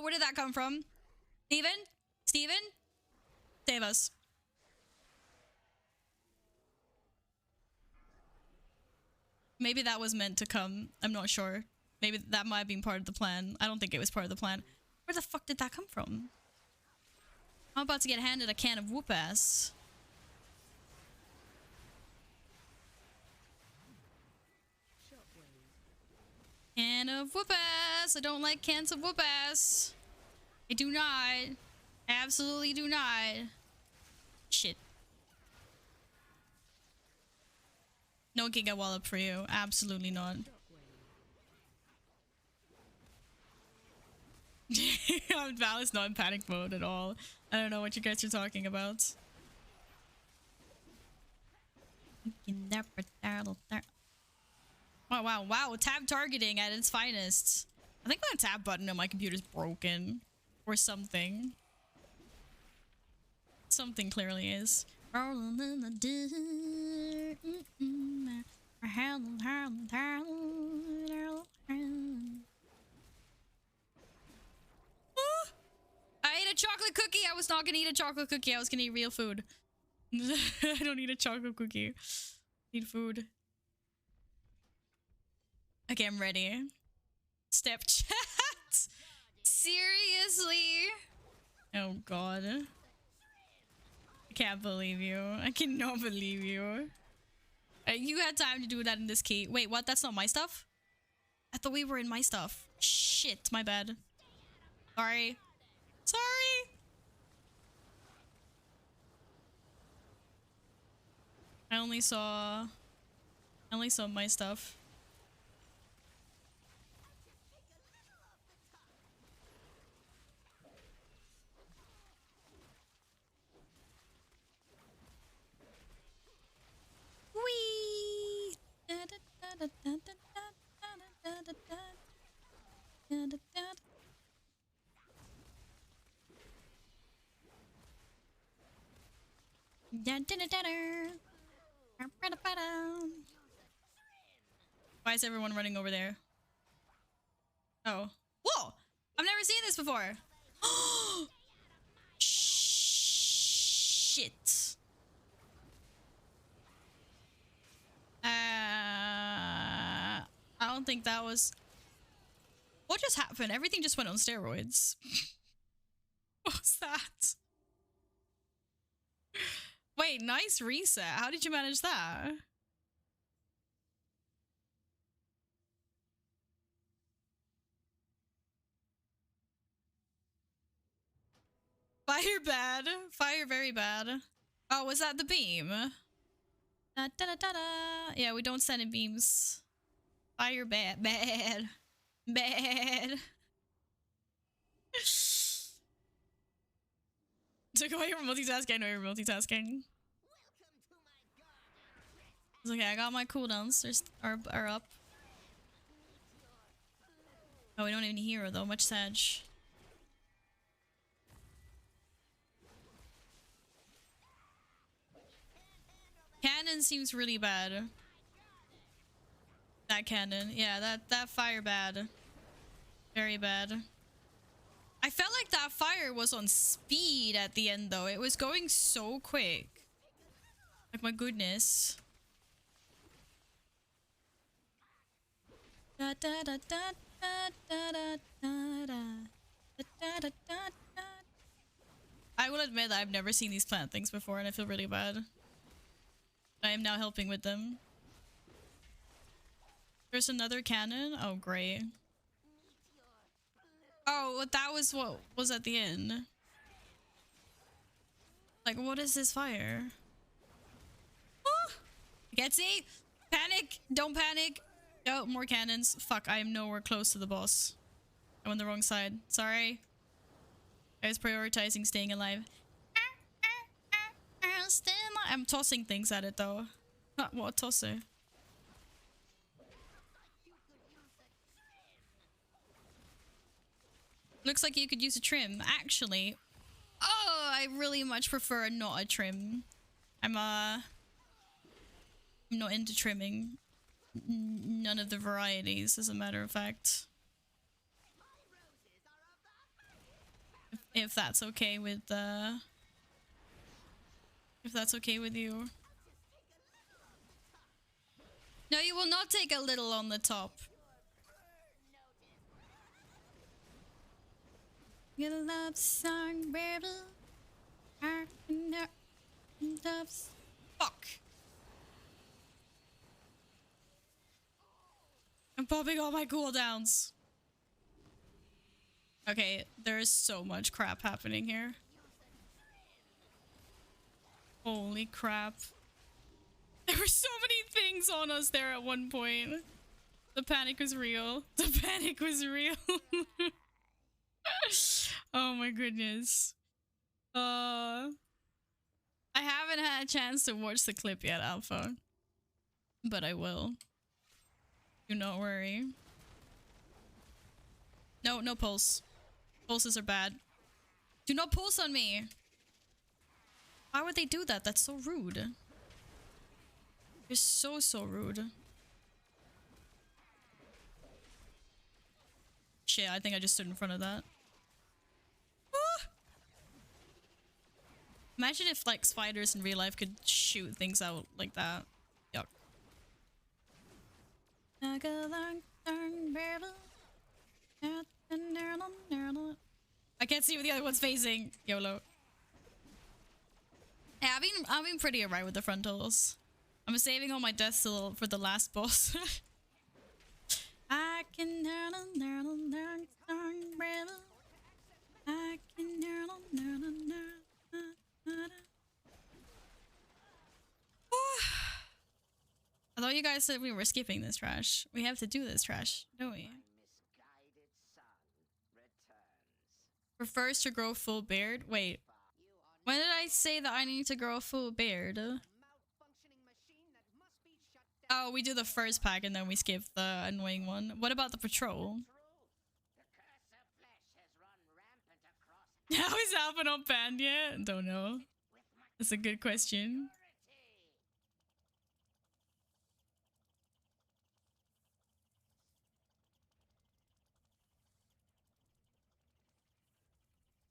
Where did that come from? Steven? Steven? Save us. Maybe that was meant to come. I'm not sure. Maybe that might have been part of the plan. I don't think it was part of the plan. Where the fuck did that come from? I'm about to get handed a can of whoop ass. Can of whoop ass. I don't like cans of whoop ass. I do not. Absolutely do not. Shit. No Giga Wallop for you. Absolutely not. Val is not in panic mode at all. I don't know what you guys are talking about. Wow, wow, wow. Tab targeting at its finest. I think my tab button on my computer's broken. Or something. Something clearly is. Rolling in the dirt. I ate a chocolate cookie. I was not gonna eat a chocolate cookie. I was gonna eat real food. I don't need a chocolate cookie. Need food. Okay, I'm ready. Step chat. Seriously? Oh god. I can't believe you. I cannot believe you. You had time to do that in this key. Wait, what? That's not my stuff? I thought we were in my stuff. Shit, my bad. Sorry. Sorry. I only saw my stuff. Wee. Why is everyone running over there? Oh. Whoa! I've never seen this before. Shit. I don't think that was... What just happened? Everything just went on steroids. What was that? Wait, nice reset. How did you manage that? Fire bad. Fire very bad. Oh, was that the beam? Da, da, da, da, da. Yeah, we don't send in beams. Fire bad. Bad. Bad. So go you're multitasking. I know you're multitasking. It's okay, I got my cooldowns. Are up. Oh, we don't even hear her though. Much Sag. Cannon seems really bad. That cannon. Yeah, that fire bad. Very bad. I felt like that fire was on speed at the end though. It was going so quick. Like, my goodness. Da, da, da, da, da, da, da, da, da, da, da, da. I will admit that I've never seen these plant things before and I feel really bad. I am now helping with them. There's another cannon? Oh, great. Oh, that was what was at the end. Like, what is this fire? Oh, can't see! Panic! Don't panic! Oh, more cannons. Fuck, I am nowhere close to the boss. I'm on the wrong side. Sorry. I was prioritizing staying alive. I'm tossing things at it though. What a tosser. Looks like you could use a trim. Actually, oh, I really much prefer not a trim. I'm not into trimming. None of the varieties, as a matter of fact. If that's okay with if that's okay with you. No, you will not take a little on the top. Get a love song, baby. Fuck. I'm popping all my cooldowns. Okay, there's so much crap happening here. Holy crap. There were so many things on us there at one point. The panic was real. The panic was real. Oh my goodness. I haven't had a chance to watch the clip yet, Alpha. But I will. Do not worry. No, no pulse. Pulses are bad. Do not pulse on me! Why would they do that? That's so rude. You're so rude. Shit, I think I just stood in front of that. Ah! Imagine if, like, spiders in real life could shoot things out like that. Yuck. I can't see where the other one's facing. YOLO. Yeah, I've been pretty alright with the frontals. I'm saving all my deaths for the last boss. I can I thought you guys said we were skipping this trash. We have to do this trash, don't we? Prefers to grow full beard? Wait. When did I say that I need to grow a full beard? Oh, we do the first pack and then we skip the annoying one. What about the patrol? How is Alpha not banned yet? Don't know. That's a good question.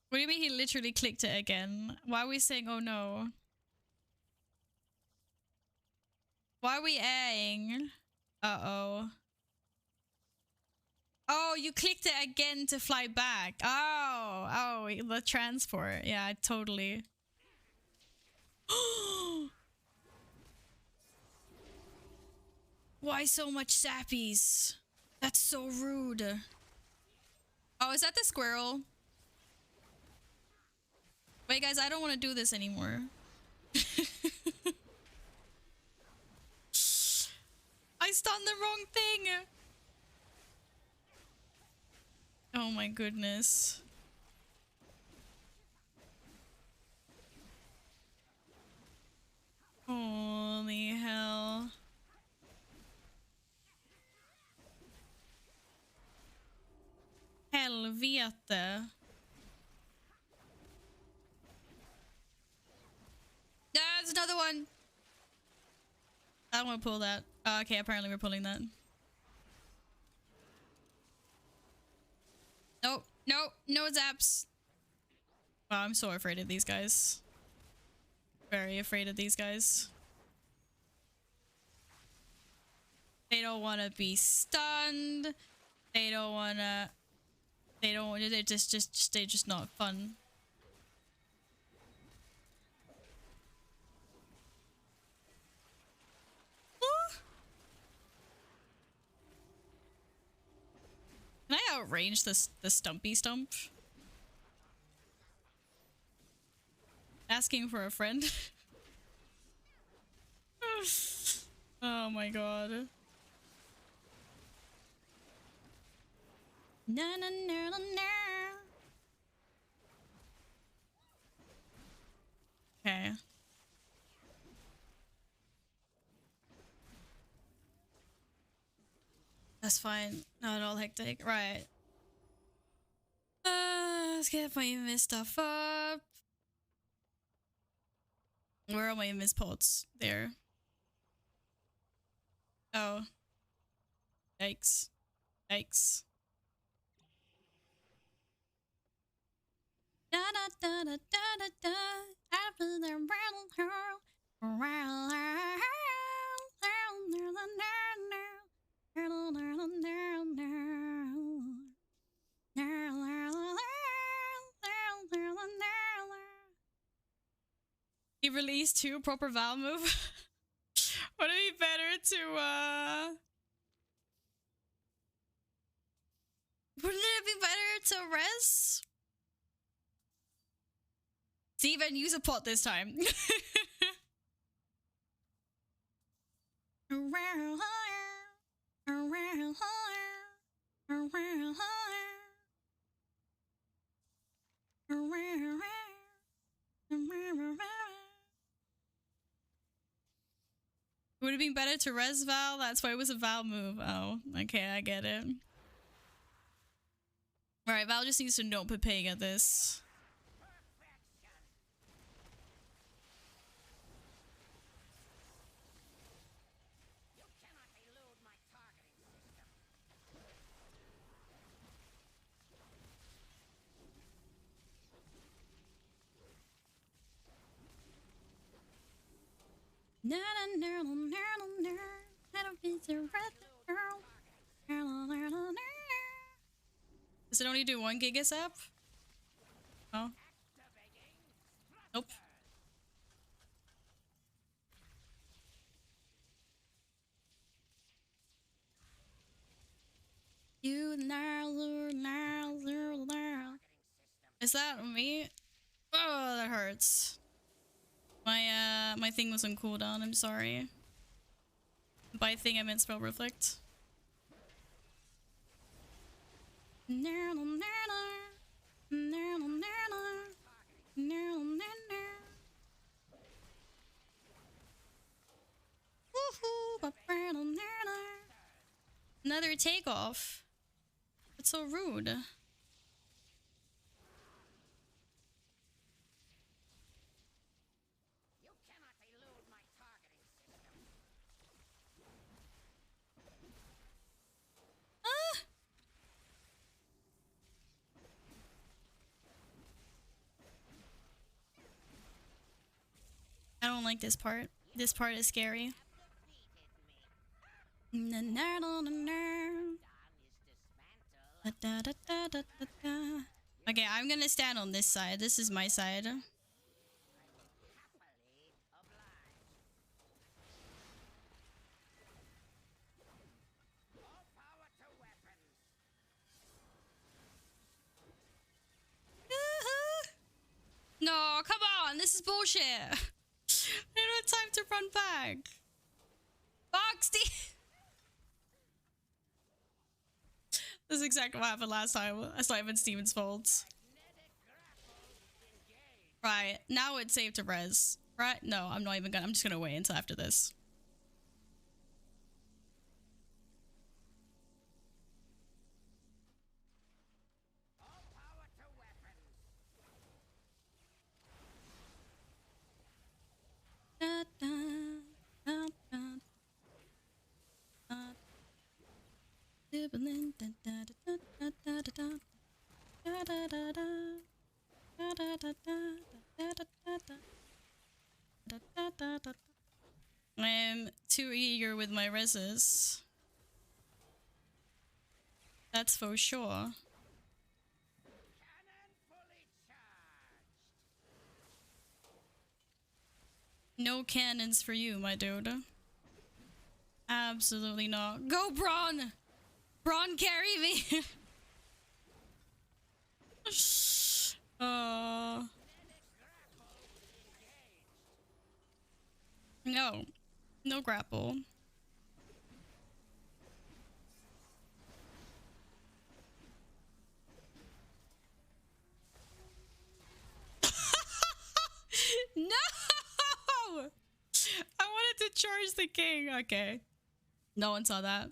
What do you mean he literally clicked it again? Why are we saying oh no? Why are we airing? Uh-oh. Oh, you clicked it again to fly back. Oh, the transport. Yeah, totally. Why so much sappies? That's so rude. Oh, is that the squirrel? Wait, guys, I don't want to do this anymore. I stunned the wrong thing. Oh my goodness. Holy hell. Helvete. That's another one. I don't want to pull that. Oh, okay, apparently we're pulling that. Nope, nope, no zaps. Wow, I'm so afraid of these guys. Very afraid of these guys. They don't want to be stunned. They don't want to... They don't... They're just not fun. Can I outrange the Stumpy Stump? Asking for a friend? Oh my god. Na na na na na. Okay. That's fine. Not all hectic. Right. Let's get my invis stuff up. Where are my invis pods? There. Oh. Yikes. Yikes. Da da da da da da da. After the rattle hurl. He released 2 proper Val move. Would it be better to wouldn't it be better to res? Steven, use a pot this time. Would it be better to res Val? That's why it was a Val move. Oh, okay, I get it. Alright, Val just needs to not put paying at this. You cannot elude my targeting system. Na na na na na na. I don't think the red girl. Does it only do 1 gigasap? Oh. Nope. You Is that me? Oh, that hurts. My thing was on cooldown, I'm sorry. By thing I meant spell reflect. Another takeoff. That's so rude. You cannot elude my targeting system. I don't like this part. This part is scary. Defeated me. Done is dismantled. Okay, I'm gonna stand on this side. This is my side. Happily obliged. All power to weapons. No! No, come on, this is bullshit. I don't have time to run back. Boxty! This is exactly what happened last time. That's not even Steven's fault. Right, now it's safe to res. Right? No, I'm not even gonna. I'm just gonna wait until after this. All power to weapons. Da, da, da, da, da. Dibbling, da, da, da, da, da, da, da. Da, da, da, da. Da, da, da, da, da, da, da, da. Da, da, da, da. I'm too eager with my reses. That's for sure. Cannon fully charged. No cannons for you, my dude. Absolutely not. Go, Braun! Braun, carry me! No. No grapple. No! I wanted to charge the king. Okay. No one saw that.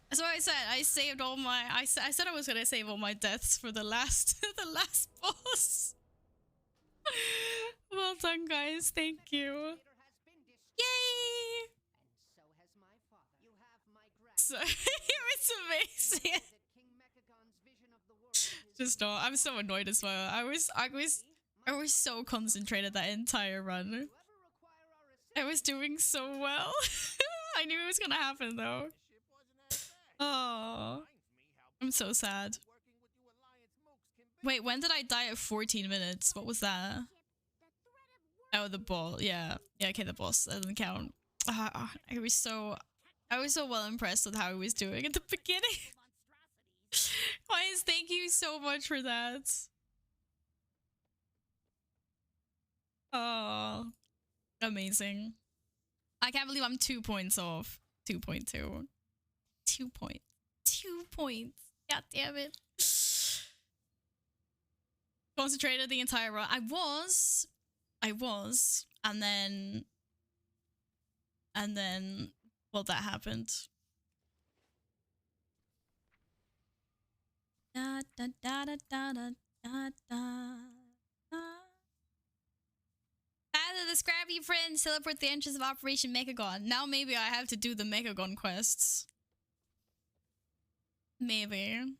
That's what I said. I saved all my... I said I was gonna save all my deaths for the last... the last boss. Well done, guys. Thank you. Has been destroyed, Yay! and so has my father. You have my So, gratitude. it was amazing. That King Mechagon's vision of the world is Just no, I'm so annoyed as well. I was so concentrated that entire run. ever require our I was doing so well. I knew it was gonna happen though. Oh, I'm so sad. Wait, when did I die at 14 minutes? What was that? Oh, the ball. Yeah. Yeah, okay, the boss. That doesn't count. I was so well impressed with how he was doing at the beginning. Guys, thank you so much for that. Oh, amazing. I can't believe I'm 2 points off. 2.2. 2 points. 2 points. God damn it. Concentrated the entire run. I was. And then, well, that happened. Da da da da da da da da. Either the scrappy friends teleport the entrance of Operation Mechagon. Now maybe I have to do the Mechagon quests. Maybe.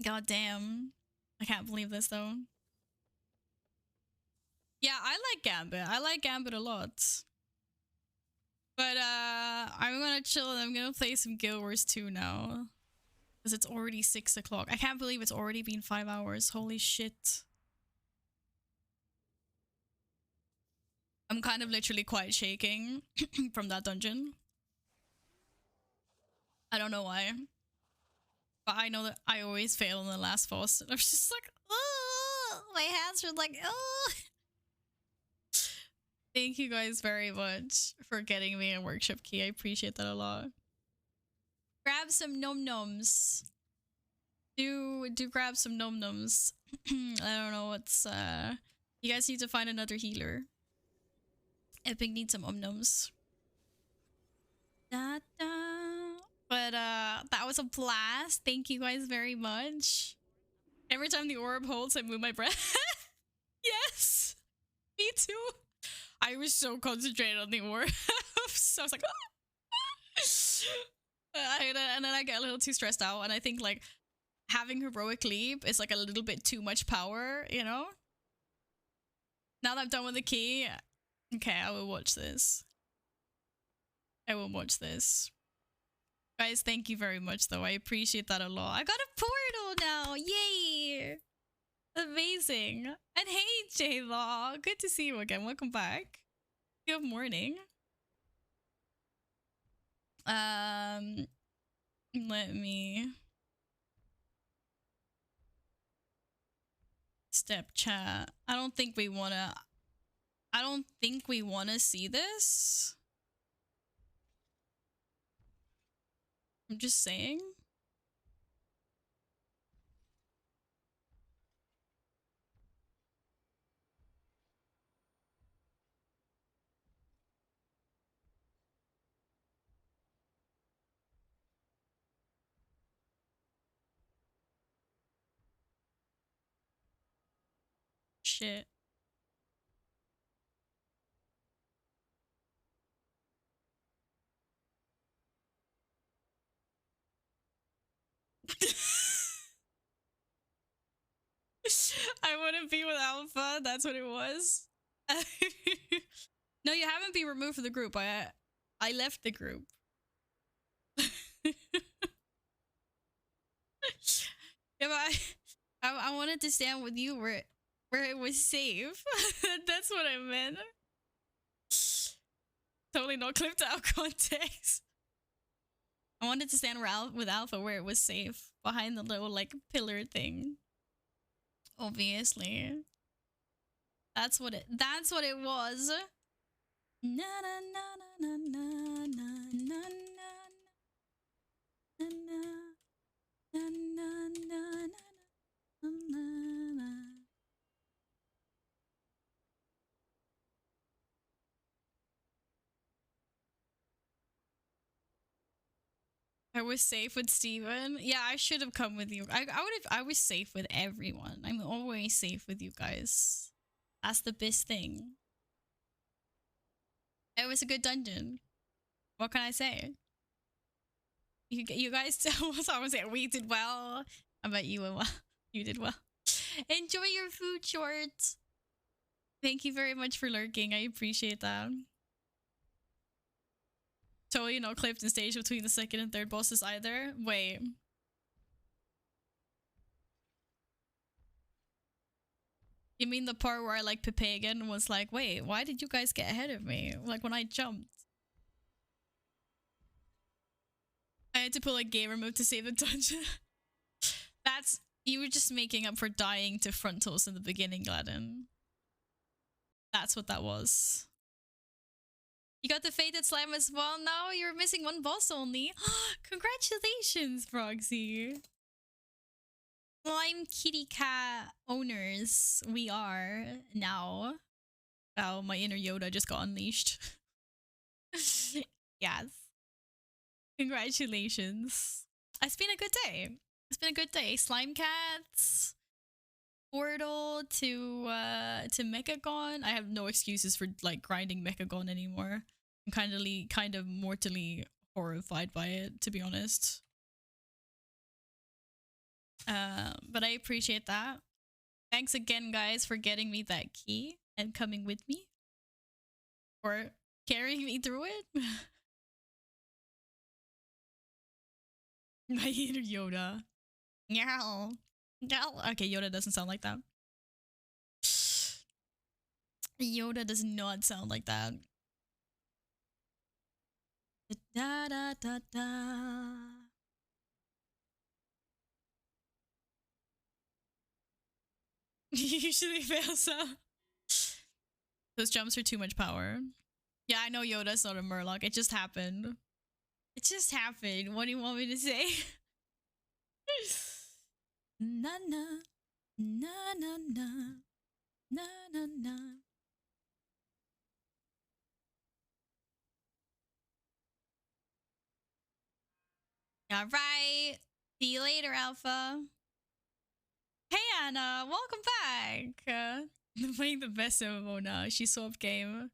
God damn. I can't believe this though. Yeah, I like Gambit. I like Gambit a lot. But I'm gonna chill and I'm gonna play some Guild Wars 2 now. Because it's already 6 o'clock. I can't believe it's already been 5 hours. Holy shit. I'm kind of literally quite shaking from that dungeon. I don't know why. But I know that I always fail in the last boss. And I was just like, oh, my hands were like, oh. Thank you guys very much for getting me a workshop key. I appreciate that a lot. Grab some num-nums. Do grab some num-nums. I don't know what's you guys need to find another healer. Epic needs some nums. Da, da. But that was a blast. Thank you guys very much. Every time the orb holds, I move my breath. Yes. Me too. I was so concentrated on the orb. So I was like, and then I get a little too stressed out, and I think like having heroic leap is like a little bit too much power, you know? Now that I'm done with the key, okay, I will watch this. I will watch this. Guys, thank you very much though. I appreciate that a lot. I got a portal now. Yay! Amazing. And hey, J-Law. Good to see you again. Welcome back. Good morning. Let me step, chat. I don't think we wanna see this. I'm just saying. Shit. I wouldn't be with Alpha. That's what it was. No, you haven't been removed from the group. I left the group. Yeah, but I wanted to stand with you where it was safe. That's what I meant. Totally not clipped out of context. I wanted to stand with Alpha where it was safe, behind the little like pillar thing. Obviously. That's what it was. Na na na na na na na na na na na na. I was safe with Steven. Yeah, I should have come with you. I was safe with everyone. I'm always safe with you guys. That's the best thing. It was a good dungeon. What can I say? You guys, I was saying we did well. I bet you were well. You did well. Enjoy your food, short. Thank you very much for lurking. I appreciate that. Totally not clipped and staged between the second and third bosses either. Wait. You mean the part where I like Mechagon was like, wait, why did you guys get ahead of me? Like when I jumped. I had to pull a gamer mode to save the dungeon. That's, you were just making up for dying to frontals in the beginning, Gladden. That's what that was. You got the Fated Slime as well? No, you're missing one boss only. Congratulations, Proxy. Slime kitty cat owners, we are now. Wow, my inner Yoda just got unleashed. Yes. Congratulations. It's been a good day. It's been a good day. Slime cats, portal to Mechagon. I have no excuses for like grinding Mechagon anymore. I'm kind of mortally horrified by it, to be honest. But I appreciate that. Thanks again, guys, for getting me that key and coming with me. Or carrying me through it. My inner Yoda. Meow. Okay, Yoda doesn't sound like that. Yoda does not sound like that. Da da da da. Usually fails out. Those jumps are too much power. Yeah, I know Yoda's not a Murloc. It just happened. It just happened. What do you want me to say? Na na na na na na na na. All right. See you later, Alpha. Hey, Anna. Welcome back. Playing the best MMO now. She swapped game.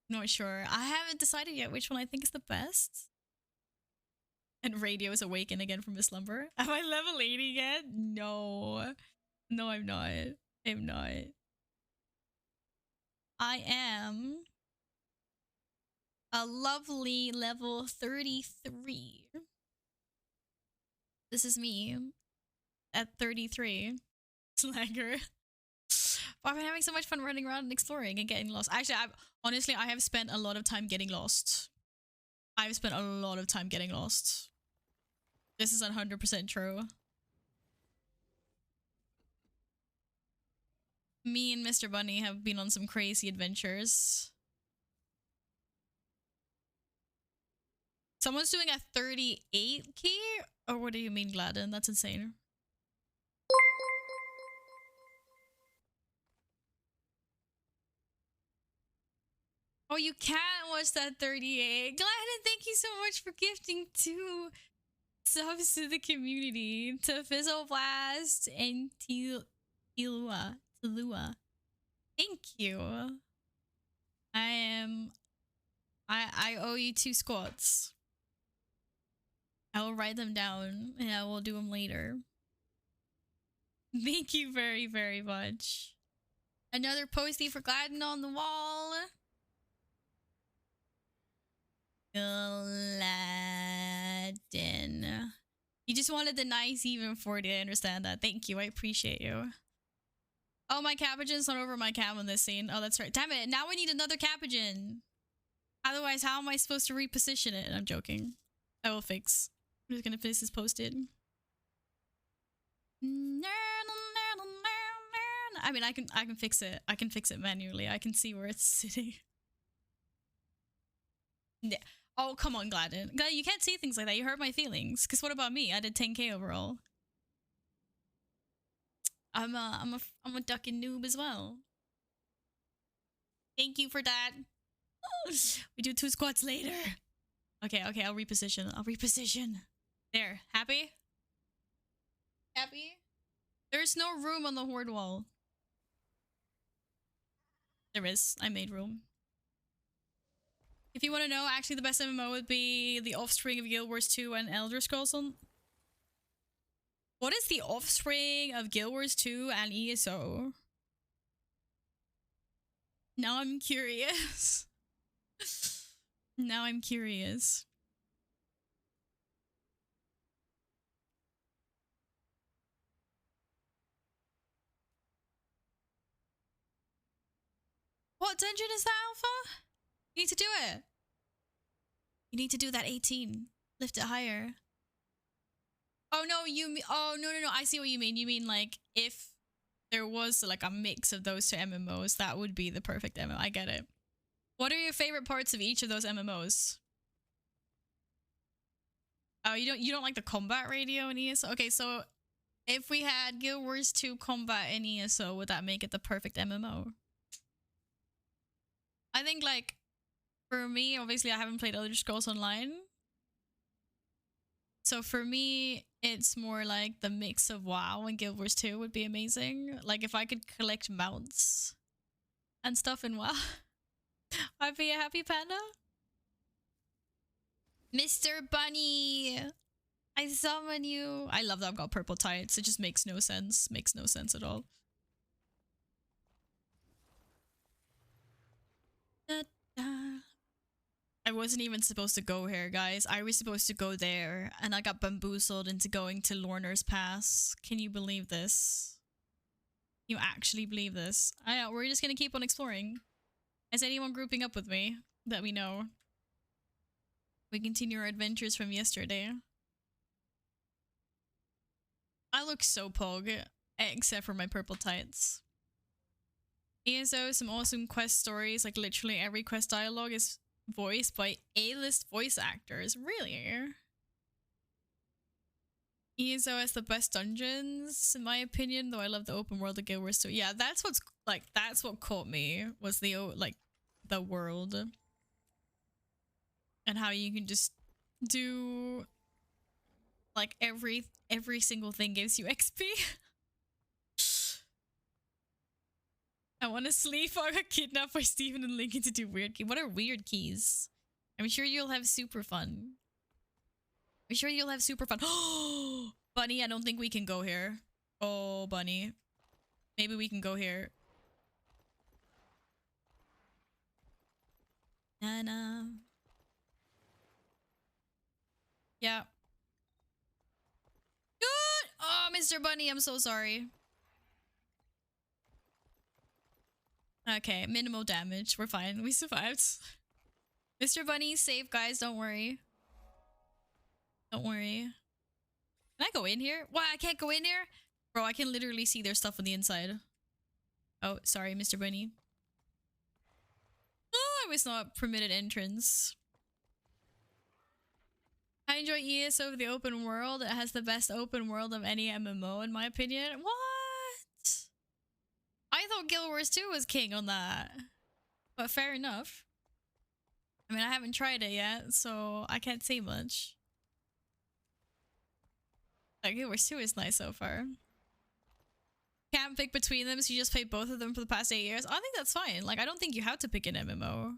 Not sure. I haven't decided yet which one I think is the best. And Radio is awakened again from his slumber. Am I level 80 yet? No. No, I'm not. I'm not. I am a lovely level 33. This is me at 33. Slagger. But I've been having so much fun running around and exploring and getting lost. Actually, honestly, I have spent a lot of time getting lost. I've spent a lot of time getting lost. This is 100% true. Me and Mr. Bunny have been on some crazy adventures. Someone's doing a 38 key? Or what do you mean, Gladden? That's insane. Oh, you can't watch that 38. Gladden, thank you so much for gifting 2 subs to the community. To Fizzleblast and Tilua. Thank you. I owe you 2 squats. I will write them down and I will do them later. Thank you very, very much. Another postie for Gladden on the wall. Gladden. You just wanted the nice even 40. I understand that. Thank you. I appreciate you. Oh, my Capuchin's not over my cam in this scene. Oh, that's right. Damn it. Now we need another Capuchin. Otherwise, how am I supposed to reposition it? I'm joking. I will fix. I'm just gonna finish this posted. I mean, I can fix it. I can fix it manually. I can see where it's sitting. Yeah. Oh, come on, Gladden. You can't say things like that. You hurt my feelings. Because what about me? I did 10k overall. I'm a ducking noob as well. Thank you for that. We do 2 squats later. Okay, I'll reposition. There. Happy? Happy? There's no room on the horde wall. There is. I made room. If you want to know, actually the best MMO would be the offspring of Guild Wars 2 and Elder Scrolls on... What is the offspring of Guild Wars 2 and ESO? Now I'm curious. Now I'm curious. What dungeon is that, Alpha? You need to do it. You need to do that 18. Lift it higher. Oh no, no. I see what you mean. You mean like if there was like a mix of those 2 MMOs, that would be the perfect MMO. I get it. What are your favorite parts of each of those MMOs? Oh, you don't like the combat radio in ESO? Okay, so if we had Guild Wars 2 combat in ESO, would that make it the perfect MMO? I think like for me, obviously I haven't played Elder Scrolls Online. So for me, it's more like the mix of WoW and Guild Wars 2 would be amazing. Like if I could collect mounts and stuff in WoW, I'd be a happy panda. Mr. Bunny, I summon you. I love that I've got purple tights. It just makes no sense. Makes no sense at all. Da, da. I wasn't even supposed to go here, guys. I was supposed to go there, and I got bamboozled into going to Lorner's Pass. Can you believe this? You actually believe this? We're just gonna keep on exploring. Is anyone grouping up with me that we know? We continue our adventures from yesterday. I look so pog, except for my purple tights. ESO, some awesome quest stories. Like literally every quest dialogue is voiced by A-list voice actors. Really? ESO has the best dungeons, in my opinion, though I love the open world of Guild Wars 2. Yeah, that's what's like, that's what caught me, was the like the world. And how you can just do like every single thing gives you XP. I want to sleep. I got kidnapped by Steven and Lincoln to do weird keys. What are weird keys? I'm sure you'll have super fun. I'm sure you'll have super fun. Oh, Bunny, I don't think we can go here. Oh, Bunny. Maybe we can go here. Nana. Yeah. Good! Oh, Mr. Bunny, I'm so sorry. Okay, minimal damage. We're fine. We survived. Mr. Bunny, safe, guys. Don't worry. Don't worry. Can I go in here? Why, I can't go in here? Bro, I can literally see their stuff on the inside. Oh, sorry, Mr. Bunny. Oh, I was not permitted entrance. I enjoy ES over the open world. It has the best open world of any MMO, in my opinion. What? I thought Guild Wars 2 was king on that. But fair enough. I mean, I haven't tried it yet, so I can't say much. Like, Guild Wars 2 is nice so far. Can't pick between them, so you just play both of them for the past 8 years. I think that's fine. Like, I don't think you have to pick an MMO.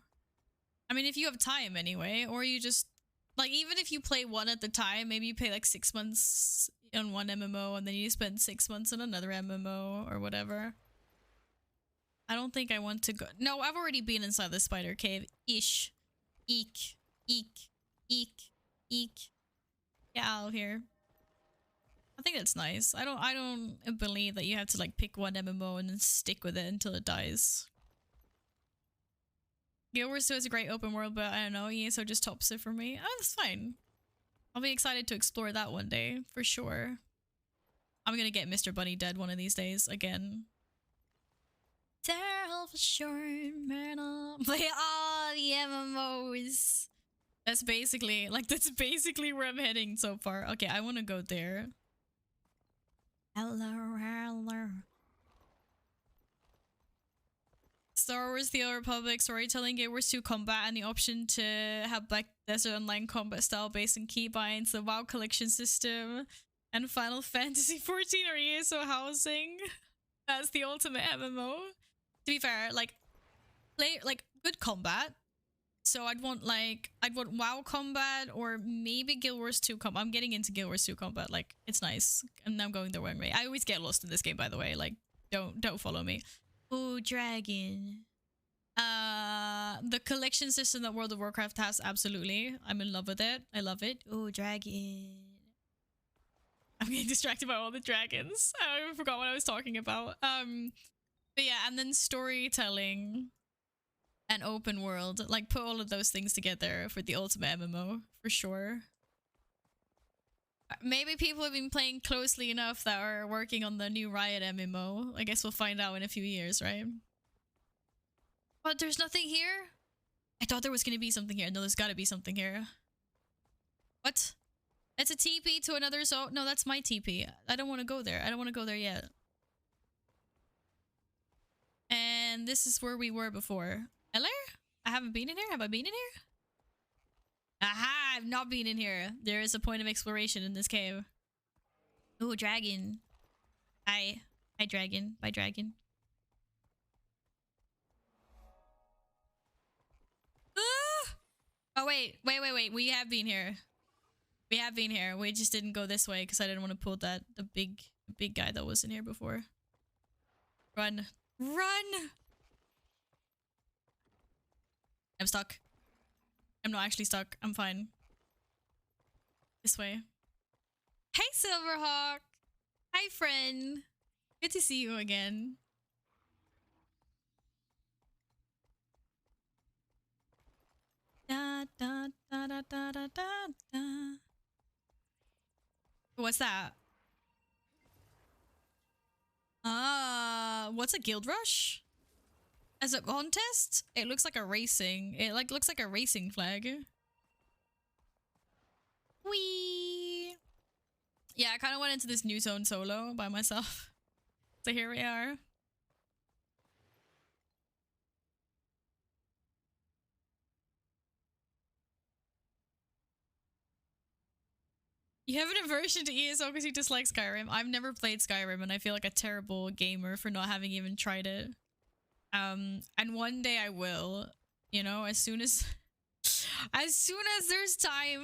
I mean, if you have time anyway, or you just... Like, even if you play one at the time, maybe you play like 6 months on one MMO, and then you spend 6 months on another MMO, or whatever. I don't think I want to go... No, I've already been inside the spider cave. Ish. Eek. Eek. Eek. Eek. Get out of here. I think that's nice. I don't believe that you have to like pick one MMO and then stick with it until it dies. Guild Wars 2 is a great open world, but I don't know, ESO just tops it for me. Oh, that's fine. I'll be excited to explore that one day, for sure. I'm gonna get Mr. Bunny dead one of these days, again. Self-assured man. Play all the MMOs. That's basically where I'm heading so far. Okay, I want to go there. Hello. Star Wars The Old Republic, storytelling, Guild Wars 2 combat, and the option to have Black Desert Online combat style based on keybinds, the WoW collection system, and Final Fantasy 14 or ESO housing. That's the ultimate MMO. To be fair, like, play like good combat. So I'd want WoW combat or maybe Guild Wars 2 combat. I'm getting into Guild Wars 2 combat. Like, it's nice. And I'm going the wrong way. I always get lost in this game, by the way. Like, don't follow me. Ooh, dragon. The collection system that World of Warcraft has, absolutely. I'm in love with it. I love it. Ooh, dragon. I'm getting distracted by all the dragons. I forgot what I was talking about. But yeah, and then storytelling and open world. Like, put all of those things together for the ultimate MMO, for sure. Maybe people have been playing closely enough that are working on the new Riot MMO. I guess we'll find out in a few years, right? But there's nothing here? I thought there was going to be something here. No, there's got to be something here. What? It's a TP to another zone? No, that's my TP. I don't want to go there. I don't want to go there yet. And this is where we were before. Eller? I haven't been in here? Have I been in here? Aha! I've not been in here. There is a point of exploration in this cave. Ooh, dragon. Hi. Hi, dragon. Bye, dragon. Ah! Oh, wait. We have been here. We have been here. We just didn't go this way because I didn't want to pull the big guy that was in here before. Run. Run! I'm stuck. I'm not actually stuck. I'm fine. This way. Hey, Silverhawk! Hi, friend! Good to see you again. Da, da, da, da, da, da, da. What's that? What's a guild rush? As a contest? It looks like a racing. It looks like a racing flag. Whee! Yeah, I kind of went into this new zone solo by myself. So here we are. You have an aversion to ESO because you dislike Skyrim. I've never played Skyrim and I feel like a terrible gamer for not having even tried it. And one day I will, you know, as soon as there's time.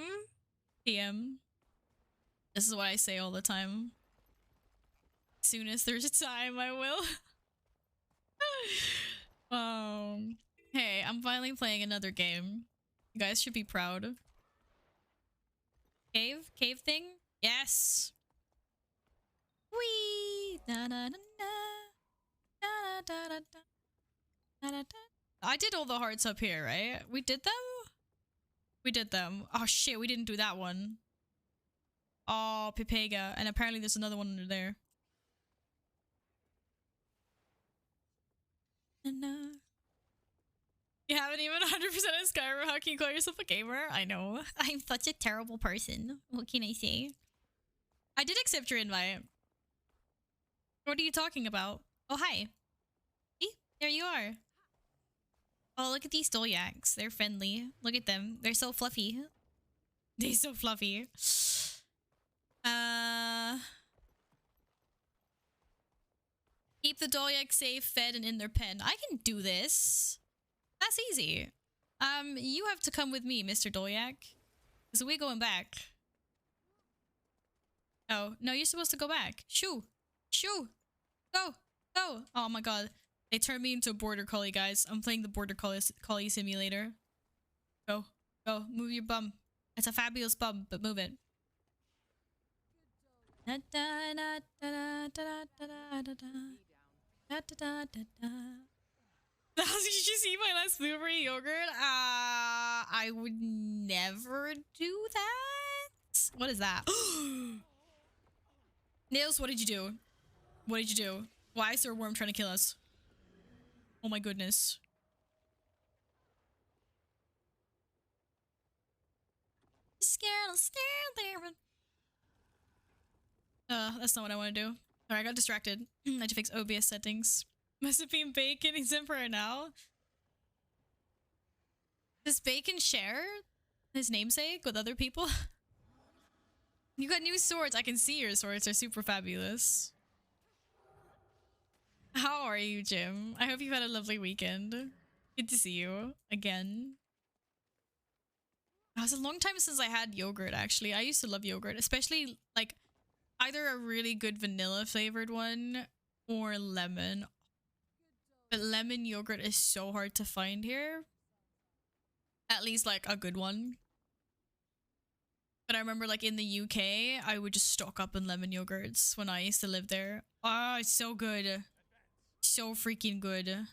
PM. This is what I say all the time. As soon as there's time, I will. Hey, I'm finally playing another game. You guys should be proud. Cave thing? Yes. Wee. Da da da da da da da da. I did all the hearts up here, right? We did them? We did them. Oh shit, we didn't do that one. Oh, Pepega. And apparently there's another one under there. You haven't even 100% of Skyrim. How can you call yourself a gamer? I know. I'm such a terrible person. What can I say? I did accept your invite. What are you talking about? Oh, hi. See? There you are. Oh, look at these Dolyaks. They're friendly. Look at them. They're so fluffy. They're so fluffy. Keep the Dolyak safe, fed, and in their pen. I can do this. That's easy. You have to come with me, Mr. Dolyak. Because we're going back. Oh, no, you're supposed to go back. Shoo! Shoo! Go! Go! Oh my god. They turned me into a border collie, guys. I'm playing the border collie simulator. Go. Go. Move your bum. It's a fabulous bum, but move it. Da da da da da da da da da da da da. Did you see my last blueberry yogurt? I would never do that. What is that? Nails, what did you do? What did you do? Why is there a worm trying to kill us? Oh my goodness. Scared, I'll stare there. That's not what I want to do. Sorry, I got distracted. I had to fix OBS settings. Must have been Bacon. He's Emperor now. Does Bacon share his namesake with other people? You got new swords. I can see your swords. They're super fabulous. How are you, Jim? I hope you've had a lovely weekend. Good to see you again. It was a long time since I had yogurt, actually. I used to love yogurt, especially like either a really good vanilla flavored one or lemon. But lemon yogurt is so hard to find here. At least like a good one. But I remember like in the UK, I would just stock up on lemon yogurts when I used to live there. Oh, it's so good. So freaking good.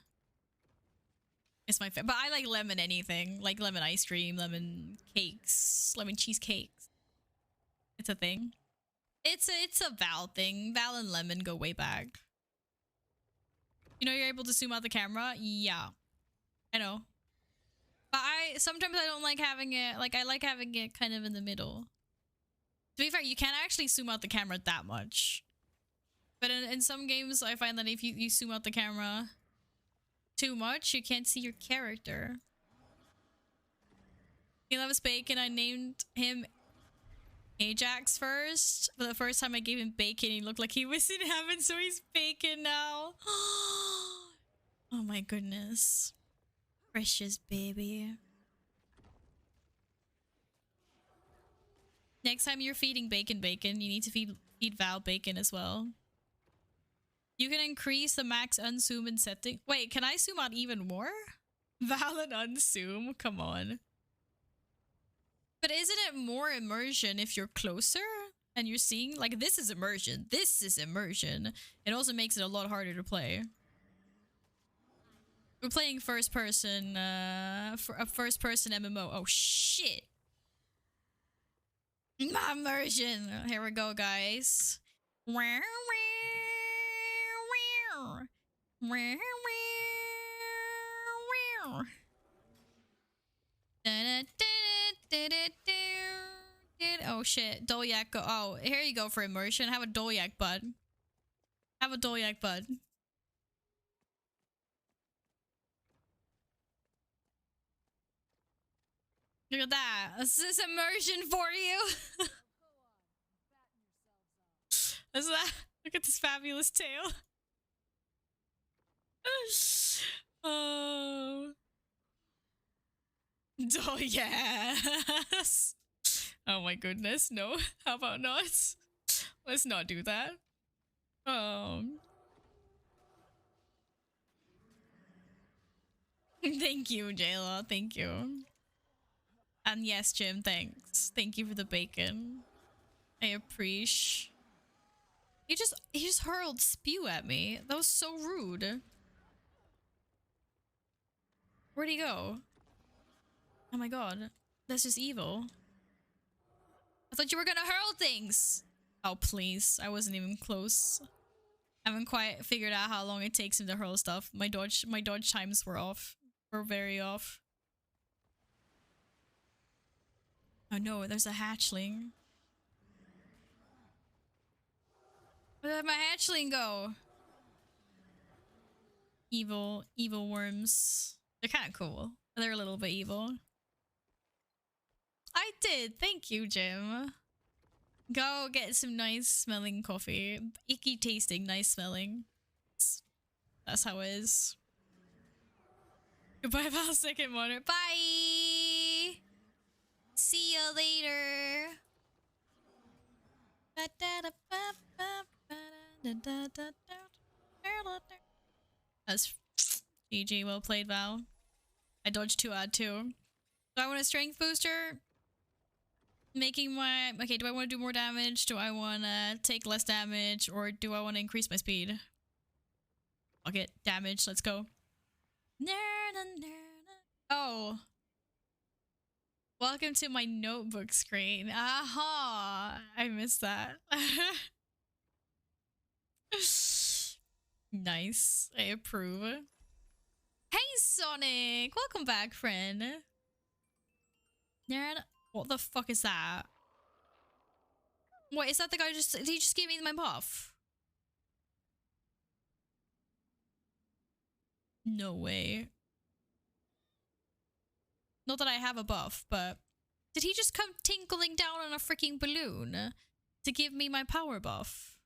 It's my favorite. But I like lemon anything. Like lemon ice cream, lemon cakes, lemon cheesecakes. It's a thing. It's a Val thing. Val and lemon go way back. You know you're able to zoom out the camera? Yeah. I know. But sometimes I don't like having it, like I like having it kind of in the middle. To be fair, you can't actually zoom out the camera that much. But in some games, I find that if you zoom out the camera too much, you can't see your character. He loves bacon. I named him Ajax first. For the first time I gave him bacon, he looked like he was in heaven, so he's bacon now. Oh my goodness. Precious baby. Next time you're feeding bacon, you need to feed Val bacon as well. You can increase the max unzoom in setting. Wait, can I zoom out even more? Val and unzoom? Come on. But isn't it more immersion if you're closer and you're seeing? Like, this is immersion. This is immersion. It also makes it a lot harder to play. We're playing first person, for a first person MMO. Oh shit. My immersion. Here we go, guys. Oh shit. Dolyak go. Oh, here you go for immersion. Have a Dolyak bud. Have a Dolyak bud. Look at that. This is immersion for you. Is that? Look at this fabulous tail. Oh. Oh, yes. Oh my goodness. No. How about not? Let's not do that. Thank you, Jayla. Thank you. And yes, Jim, thanks. Thank you for the bacon. I appreciate. He just hurled spew at me. That was so rude. Where'd he go? Oh my god. That's just evil. I thought you were gonna hurl things. Oh, please. I wasn't even close. I haven't quite figured out how long it takes him to hurl stuff. My dodge times were off. Were very off. Oh no, there's a hatchling. Where did my hatchling go? Evil worms. They're kind of cool. They're a little bit evil. I did. Thank you, Jim. Go get some nice smelling coffee. Icky tasting, nice smelling. That's how it is. Goodbye, pal. Second monitor. Bye. See you later. That's GG. Well played, Val. I dodged 2 odd too. Do I want a strength booster? Making my... Okay, do I want to do more damage? Do I want to take less damage? Or do I want to increase my speed? I'll get damage. Let's go. Oh. Welcome to my notebook screen. Aha! I missed that. Nice. I approve. Hey, Sonic! Welcome back, friend. Nerd. What the fuck is that? What, is that the guy he just gave me my buff? No way. Not that I have a buff, but... Did he just come tinkling down on a freaking balloon to give me my power buff?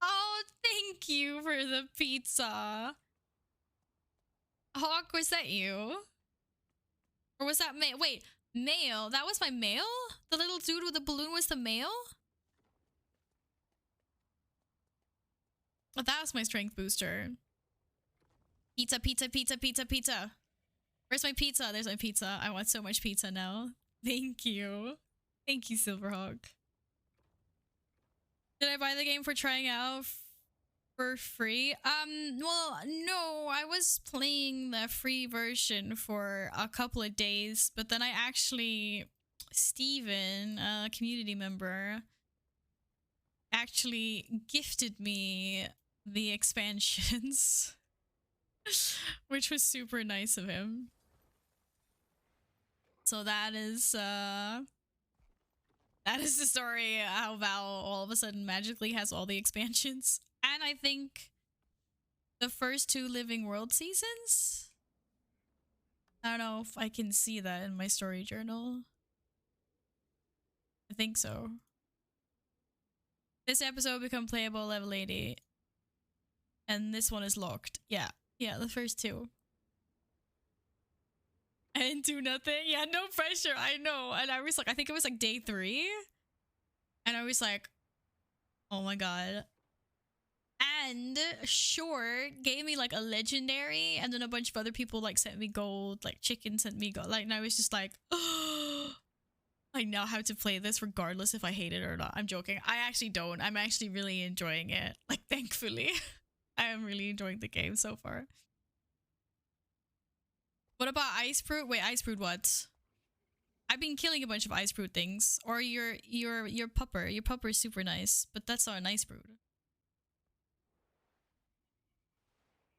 Oh, thank you for the pizza. Hawk, was that you? Or was that male? Wait, male? That was my male? The little dude with the balloon was the male? Oh, that was my strength booster. Pizza, pizza, pizza, pizza, pizza. Where's my pizza? There's my pizza. I want so much pizza now. Thank you. Thank you, Silverhawk. Did I buy the game for trying out for free? Well, no, I was playing the free version for a couple of days, but then I actually, Steven, a community member, actually gifted me the expansions, which was super nice of him. So that is the story how Val all of a sudden magically has all the expansions. And I think the first 2 Living World seasons? I don't know if I can see that in my story journal. I think so. This episode will become playable level 80. And this one is locked. Yeah. Yeah, the first 2. I didn't do nothing. Yeah, no pressure. I know. And I was like, I think it was like day 3. And I was like, oh my god. And Short gave me like a legendary, and then a bunch of other people like sent me gold, like Chicken sent me gold. Like, and I was just like, oh, I know how to play this regardless if I hate it or not. I'm joking. I actually don't. I'm actually really enjoying it. Like, thankfully. I am really enjoying the game so far. What about Ice Brood? Wait, Ice Brood what? I've been killing a bunch of Ice Brood things. Or your pupper. Your pupper is super nice, but that's not an Ice Brood.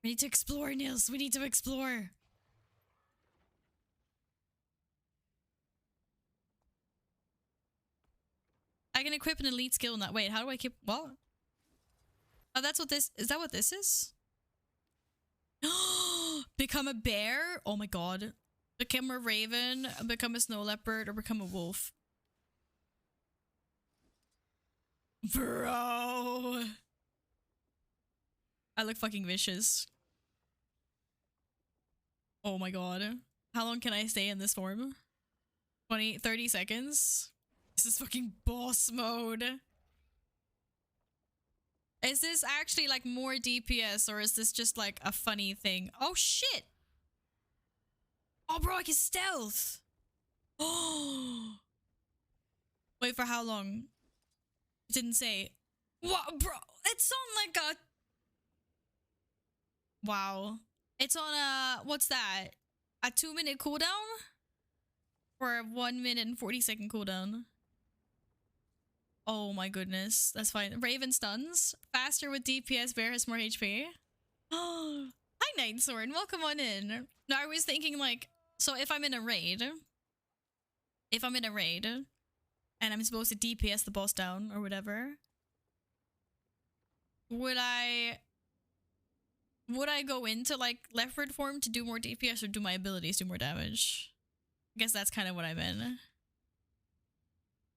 We need to explore, Nils. We need to explore. I can equip an elite skill in that. Wait, how do I equip what? Oh, that's what this is. That what this is? Become a bear? Oh my god. Become a raven, become a snow leopard, or become a wolf. Bro. I look fucking vicious. Oh my god. How long can I stay in this form? 30 seconds? This is fucking boss mode. Is this actually like more DPS, or is this just like a funny thing? Oh shit! Oh bro, I can stealth! Oh! Wait, for how long? It didn't say. What, bro? It's on like a... Wow. It's on a... What's that? A 2-minute cooldown? Or a 1 minute and 40-second cooldown? Oh my goodness. That's fine. Raven stuns. Faster with DPS. Bear has more HP. Oh, hi Night Sword. Welcome on in. No, I was thinking like, so if I'm in a raid, and I'm supposed to DPS the boss down or whatever, would I go into like leopard form to do more DPS, or do my abilities do more damage? I guess that's kind of what I meant.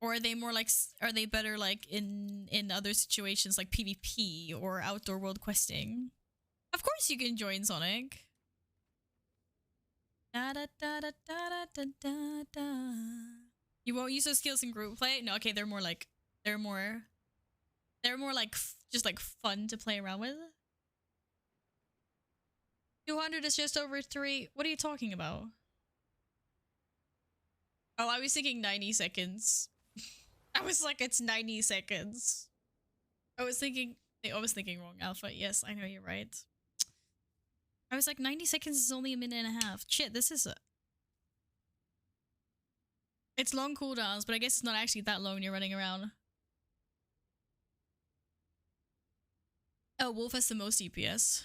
Or are they more like, are they better like in other situations like PvP or outdoor world questing? Of course you can join, Sonic. Da da da da da da da da. You won't use those skills in group play? No, okay, they're more like just like fun to play around with. 200 is just over 3. What are you talking about? Oh, I was thinking 90 seconds. I was like, it's 90 seconds. I was thinking wrong, Alpha. Yes, I know you're right. I was like, 90 seconds is only a minute and a half. Shit, this is it's long cooldowns, but I guess it's not actually that long when you're running around. Oh, Wolf has the most DPS.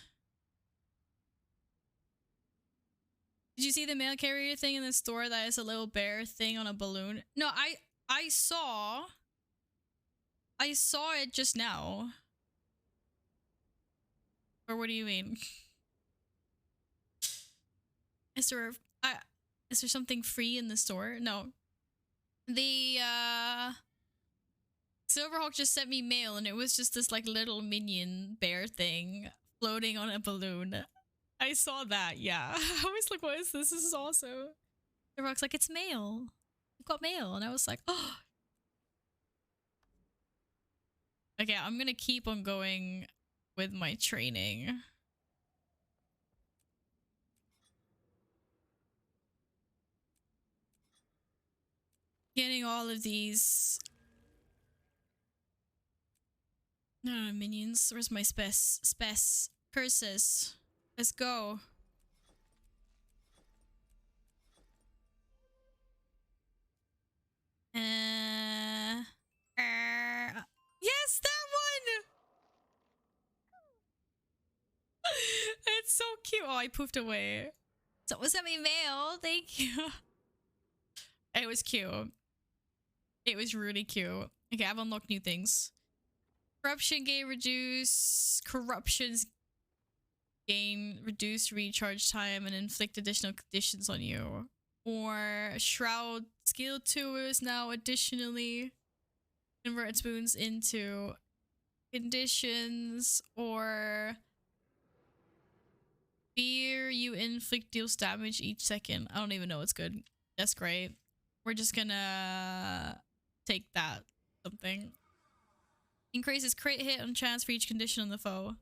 Did you see the mail carrier thing in the store that is a little bear thing on a balloon? No, I saw it just now. Or what do you mean? Is there something free in the store? No. The Silverhawk just sent me mail and it was just this like little minion bear thing floating on a balloon. I saw that, yeah. I was like, what is this? This is awesome. Silverhawk's like, it's mail. You got mail. And I was like, oh. Okay, I'm gonna keep on going with my training. Getting all of these minions. Where's my spec curses? Let's go. Yes, that one. It's so cute. Oh, I poofed away. Someone sent me mail. Thank you. It was cute. It was really cute. Okay, I've unlocked new things. Corruption gain reduce. Corruptions gain reduced recharge time and inflict additional conditions on you. Or Shroud skill 2 is now additionally convert spoons into conditions. Or fear you inflict deals damage each second. I don't even know what's good. That's great. We're just gonna take that something. Increases crit hit on chance for each condition on the foe.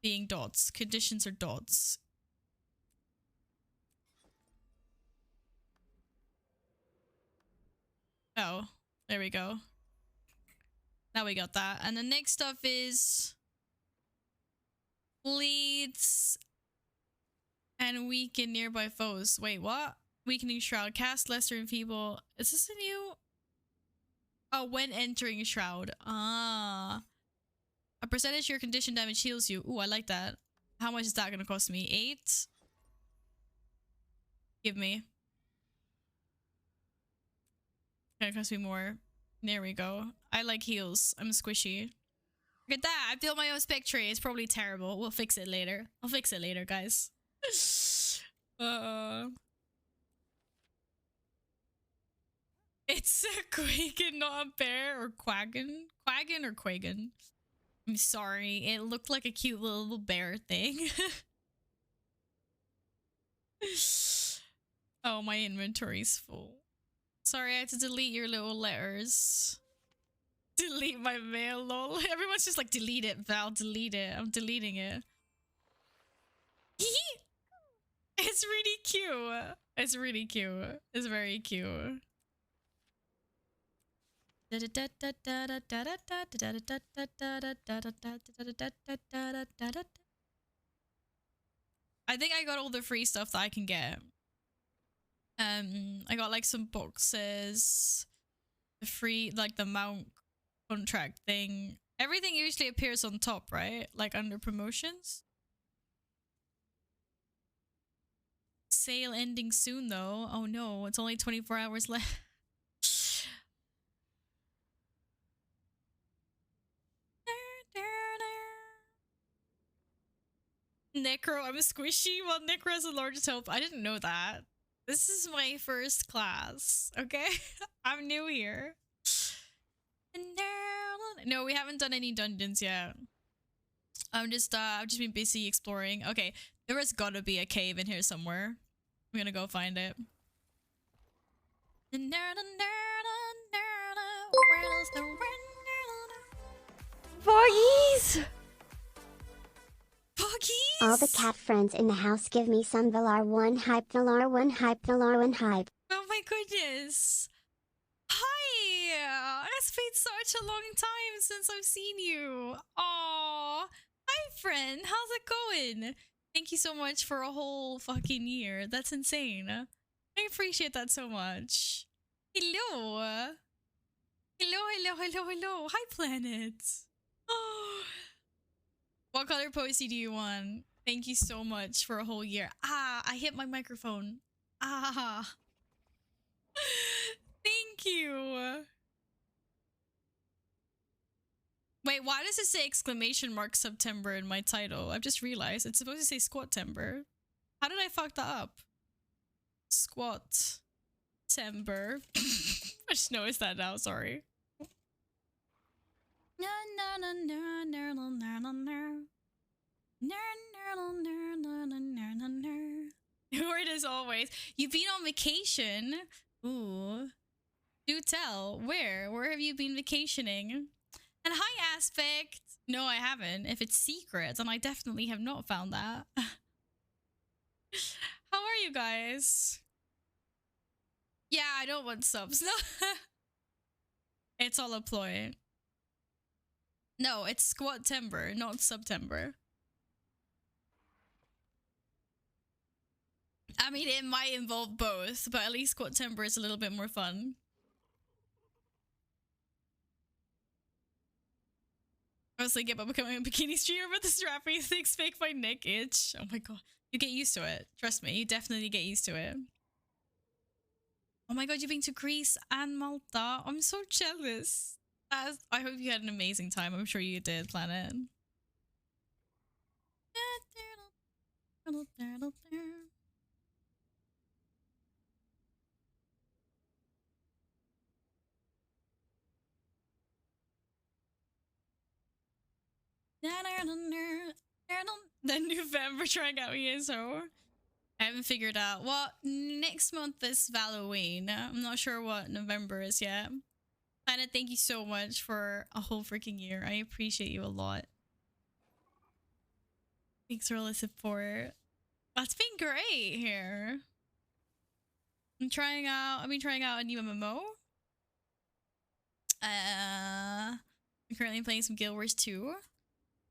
Being dots. Conditions are dots. Oh, there we go. Now we got that. And the next stuff is bleeds and weaken nearby foes. Wait, what? Weakening Shroud. Cast lesser enfeeble. Is this a new? Oh, when entering Shroud. Ah. A percentage of your condition damage heals you. Ooh, I like that. How much is that gonna cost me? 8? Give me. Gonna cost me more. There we go. I like heals. I'm squishy. Look at that. I built my own spec tree. It's probably terrible. We'll fix it later. I'll fix it later, guys. It's a Quagan, not a bear. Or Quagan. Quagan or Quagan. I'm sorry. It looked like a cute little bear thing. Oh, my inventory's full. Sorry, I had to delete your little letters. Delete my mail, lol. Everyone's just like, delete it, Val, delete it. I'm deleting it. It's really cute. It's really cute. It's very cute. I think I got all the free stuff that I can get. I got like some boxes. the free, like the mount contract thing. Everything usually appears on top, right? Like under promotions. Sale ending soon though. Oh no, it's only 24 hours left. Necro, I'm squishy while Necro has the largest hope. I didn't know that. This is my first class, okay? I'm new here. No, we haven't done any dungeons yet. I've just been busy exploring. Okay, there has gotta be a cave in here somewhere. I'm gonna go find it. Foggies! Puggies! All the cat friends in the house give me some Valar 1 hype, Valar 1 hype, Valar 1 hype. Oh my goodness. Hi! It's been such a long time since I've seen you. Aww. Hi, friend. How's it going? Thank you so much for a whole fucking year. That's insane. I appreciate that so much. Hello. Hello. Hi, planet. Oh. What color postie do you want? Thank you so much for a whole year. Ah, I hit my microphone. Ah. Thank you. Wait, why does it say exclamation mark September in my title? I've just realized it's supposed to say Squat-tember. How did I fuck that up? Squat-tember. I just noticed that now, sorry. Word as always. You've been on vacation. Ooh. Do tell. Where have you been vacationing? And hi, Aspect. No, I haven't. If it's secret, then I definitely have not found that. How are you guys? Yeah, I don't want subs. No. It's all a ploy. No, it's Squat-tember, not September. I mean, it might involve both, but at least Squat-tember is a little bit more fun. I was thinking about becoming a bikini streamer, but the strappy things make my neck itch. Oh my god. You get used to it. Trust me, you definitely get used to it. Oh my god, you've been to Greece and Malta. I'm so jealous. I hope you had an amazing time. I'm sure you did, Planet. Then November trying out ESO. I haven't figured out. Well, next month is Halloween. I'm not sure what November is yet. Planet, thank you so much for a whole freaking year. I appreciate you a lot. Thanks for all the support. That's been great here. I've been trying out a new MMO. I'm currently playing some Guild Wars 2.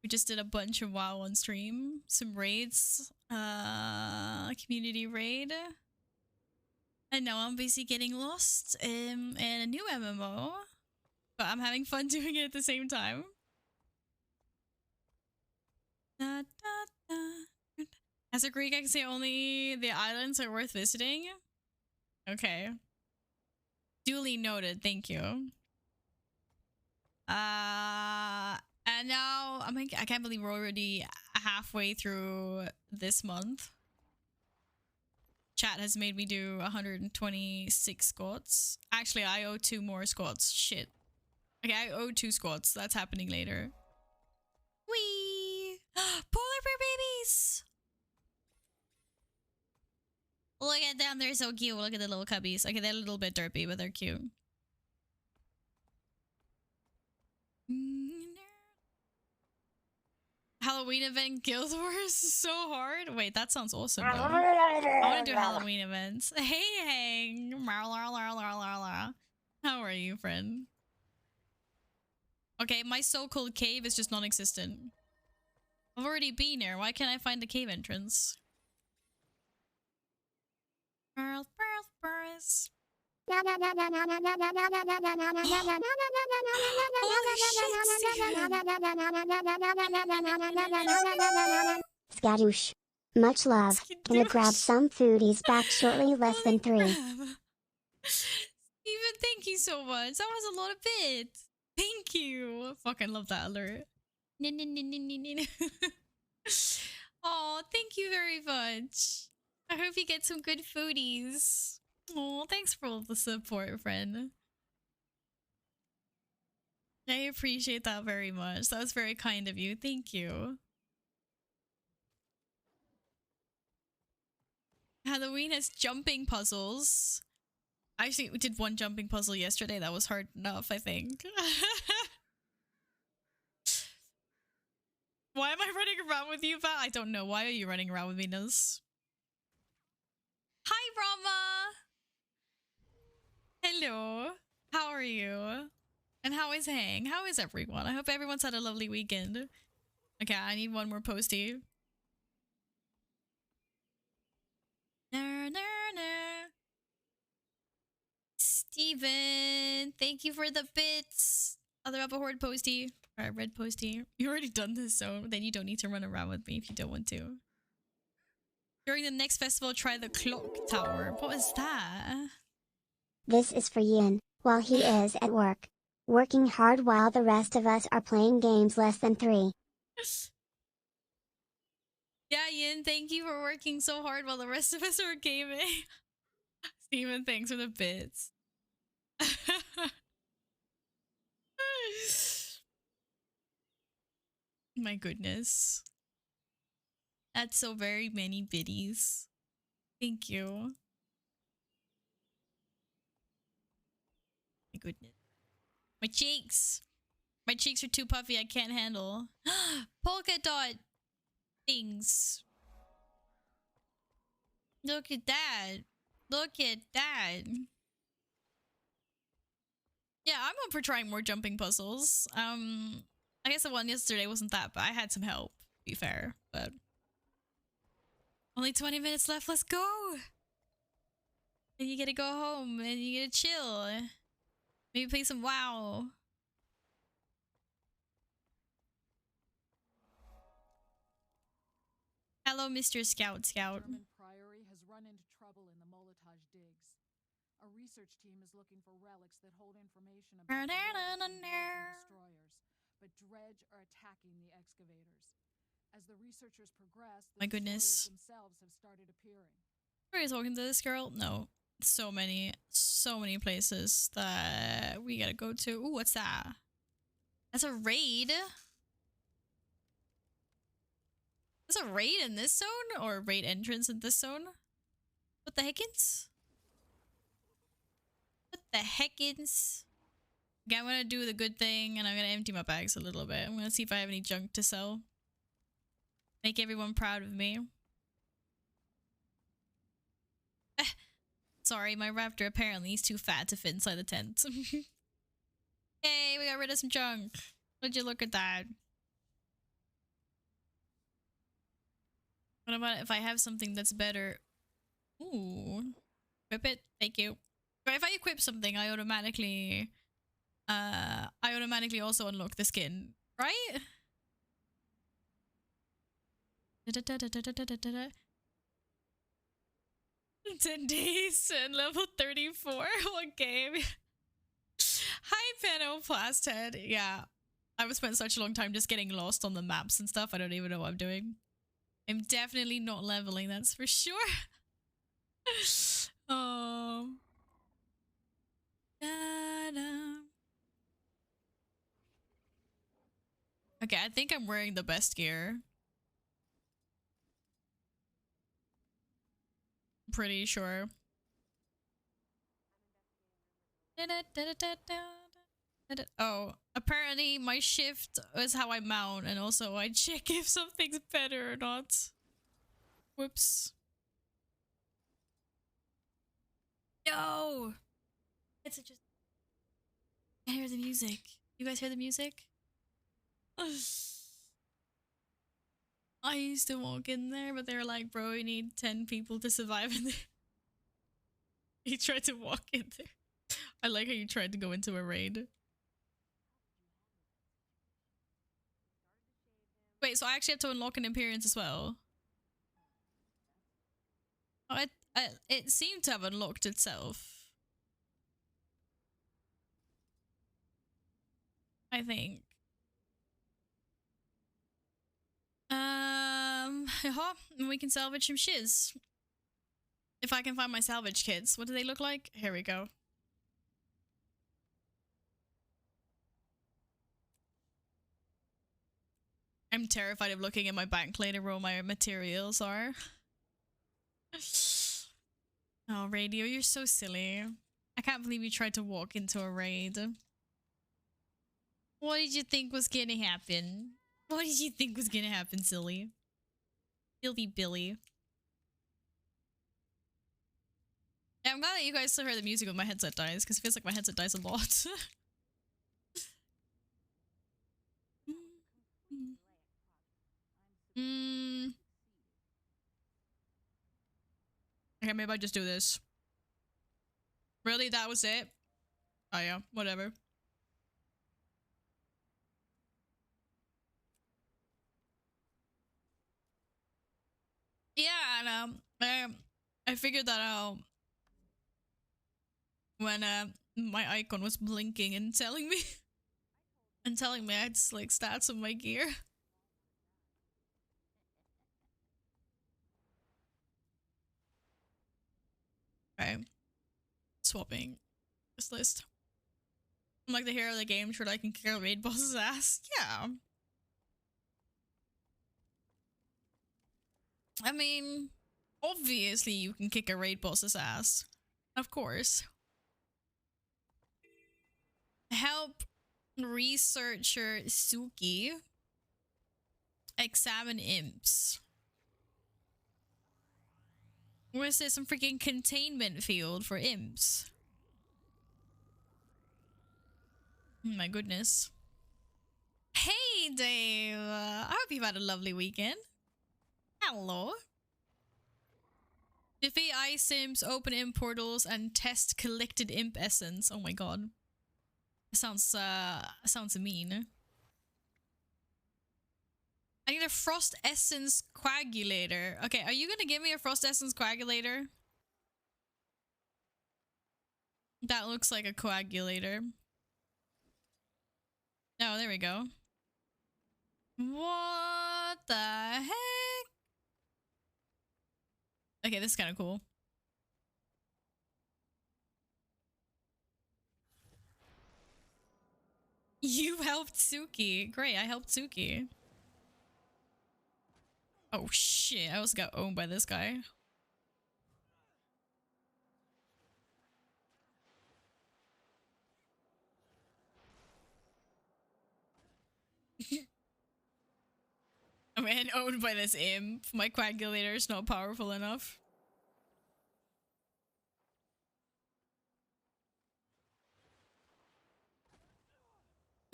We just did a bunch of WoW on stream. Some raids. Community raid. And now I'm basically getting lost in a new MMO. But I'm having fun doing it at the same time. As a Greek, I can say only the islands are worth visiting. Okay. Duly noted, thank you. And now I can't believe we're already halfway through this month. Chat has made me do 126 squats. Actually, I owe 2 more squats. Shit. Okay, I owe 2 squats. That's happening later. Whee! Polar bear babies! Look at them, they're so cute. Look at the little cubbies. Okay, they're a little bit derpy, but they're cute. Halloween event Guild Wars is so hard. Wait, that sounds awesome though. I want to do Halloween events. Hey, Hang. How are you, friend? Okay, my so-called cave is just non-existent. I've already been here. Why can't I find the cave entrance? Skadoosh. Much love. Gonna grab Skadoosh. some food. He's back shortly. Less than 3. Steven, thank you so much. That was a lot of bits. Thank you. Fucking love that alert. Oh, thank you very much. I hope you get some good foodies. Oh, thanks for all the support, friend. I appreciate that very much. That was very kind of you. Thank you. Halloween has jumping puzzles. I actually did one jumping puzzle yesterday. That was hard enough, I think. Why am I running around with you, Val? I don't know. Why are you running around with me, Nuz? Hi, Rama! Hello. How are you? And how is Hang? How is everyone? I hope everyone's had a lovely weekend. Okay, I need one more postie. Steven, thank you for the bits. Other up a horde postie. Alright, red postie. You already done this, so then you don't need to run around with me if you don't want to. During the next festival, try the clock tower. What was that? This is for Yin, while he is at work. Working hard while the rest of us are playing games less than 3. Yeah, Yin, thank you for working so hard while the rest of us are gaming. Steven, thanks for the bits. My goodness. That's so very many biddies. Thank you. My goodness. My cheeks! My cheeks are too puffy, I can't handle. Polka dot things. Look at that. Look at that. Yeah, I'm up for trying more jumping puzzles. I guess the one yesterday wasn't that, but I had some help, to be fair. But only 20 minutes left, let's go! And you get to go home and you get to chill. Maybe play some WoW. Hello, Mr. Scout. German Priory has run into trouble in the Molotage digs. A research team is looking for relics that hold information about the world from destroyers, but Dredge are attacking the excavators. As the researchers progress, the My goodness. themselves have started appearing. Are you talking to this girl? No. So many places that we gotta go to. Ooh, what's that? That's a raid? There's a raid in this zone? Or a raid entrance in this zone? What the heckins? What the heckins? Okay, I'm gonna do the good thing and I'm gonna empty my bags a little bit. I'm gonna see if I have any junk to sell. Make everyone proud of me. Sorry, my raptor apparently is too fat to fit inside the tent. Hey, we got rid of some junk. Would you look at that? What about if I have something that's better? Ooh. Equip it. Thank you. But if I equip something, I automatically also unlock the skin, right? 10 days and level 34. What game? Hi, Panoplasthead. Yeah. I've spent such a long time just getting lost on the maps and stuff. I don't even know what I'm doing. I'm definitely not leveling, that's for sure. Okay, I think I'm wearing the best gear. Pretty sure. Oh, apparently my shift is how I mount, and also I check if something's better or not. Whoops. No! It's just... I hear the music. You guys hear the music? I used to walk in there, but they were like, bro, you need 10 people to survive in there. He tried to walk in there. I like how you tried to go into a raid. Wait, so I actually have to unlock an appearance as well? Oh, it seemed to have unlocked itself. I think. Yeah, we can salvage some shiz. If I can find my salvage kits. What do they look like? Here we go. I'm terrified of looking at my bank later where all my materials are. Oh, Radio, you're so silly. I can't believe you tried to walk into a raid. What did you think was gonna happen? What did you think was gonna happen, silly? Silly Billy. Yeah, I'm glad that you guys still heard the music when my headset dies, because it feels like my headset dies a lot. Okay, maybe I just do this. Really? That was it? Oh yeah, whatever. Yeah, and I figured that out when my icon was blinking and telling me I had like stats of my gear. Okay, swapping this list. I'm like the hero of the game, sure I can kick a raid boss's ass. Yeah. I mean, obviously you can kick a raid boss's ass. Of course. Help researcher Suki examine imps. Where's there some freaking containment field for imps? My goodness. Hey Dave! I hope you've had a lovely weekend. Hello. Defeat ice imps, open imp portals, and test collected imp essence. Oh my god. Sounds mean. I need a frost essence coagulator. Okay, are you gonna give me a frost essence coagulator? That looks like a coagulator. Oh, there we go. What the heck? Okay, this is kind of cool. You helped Suki. Great, I helped Suki. Oh shit, I almost got owned by this guy. I'm getting owned by this imp. My coagulator is not powerful enough.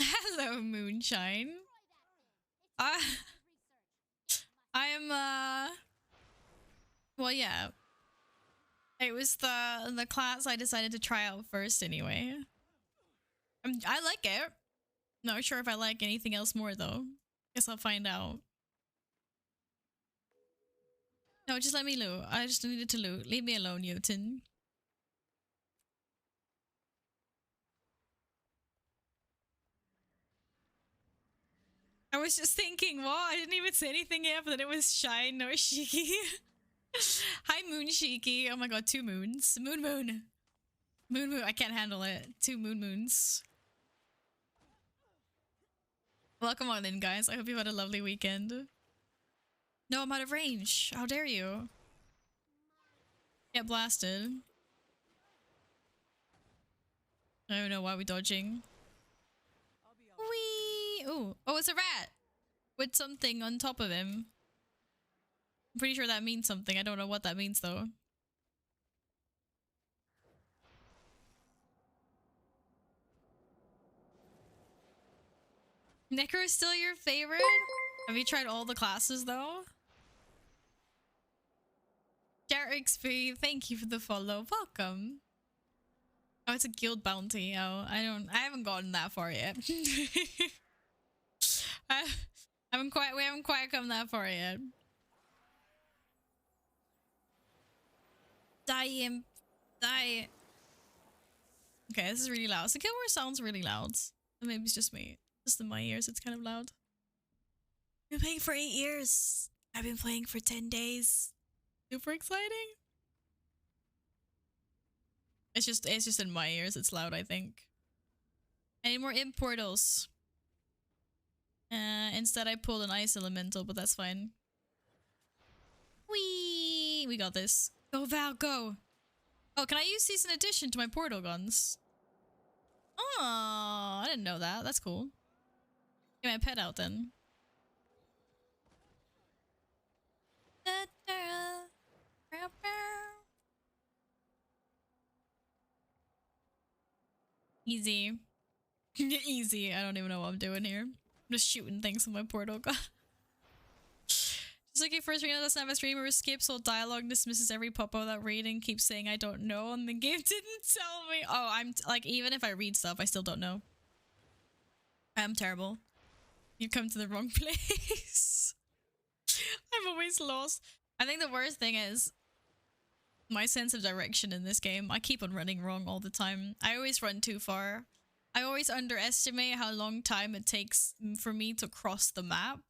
Hello, Moonshine. I am well, yeah. It was the class I decided to try out first anyway. I like it. Not sure if I like anything else more though. Guess I'll find out. No, just let me loot. I just needed to loot. Leave me alone, Jotun. I was just thinking, what? I didn't even say anything yet, but then it was Shine, no Shiki. Hi, Moon Shiki. Oh my god, 2 moons. Moon. Moon. I can't handle it. 2 moons. Welcome on in, guys. I hope you had a lovely weekend. No, I'm out of range. How dare you? Get blasted. I don't know why we're dodging. Whee! Ooh. Oh, it's a rat! With something on top of him. I'm pretty sure that means something. I don't know what that means though. Necro is still your favorite? Have you tried all the classes though? Jarexp, thank you for the follow. Welcome. Oh, it's a guild bounty. Oh, I haven't gotten that far yet. We haven't quite come that far yet. Die, imp. Die. Okay, this is really loud. So Killmore sounds really loud. Or maybe it's just me. Just in my ears, it's kind of loud. I've been playing for 8 years. I've been playing for 10 days. Super exciting. It's just in my ears. It's loud, I think. I need more imp portals. Instead I pulled an ice elemental, but that's fine. Whee! We got this. Go Val, go! Oh, can I use these in addition to my portal guns? Oh, I didn't know that. That's cool. Get my pet out then. Easy. Easy. I don't even know what I'm doing here. I'm just shooting things with my portal gun. Just like your first reading, that's not a streamer who skips all dialogue, dismisses every pop-up without reading, keeps saying I don't know, and the game didn't tell me. Oh, I'm like, even if I read stuff, I still don't know. I'm terrible. You've come to the wrong place. I'm always lost. I think the worst thing is my sense of direction in this game. I keep on running wrong all the time. I always run too far. I always underestimate how long time it takes for me to cross the map.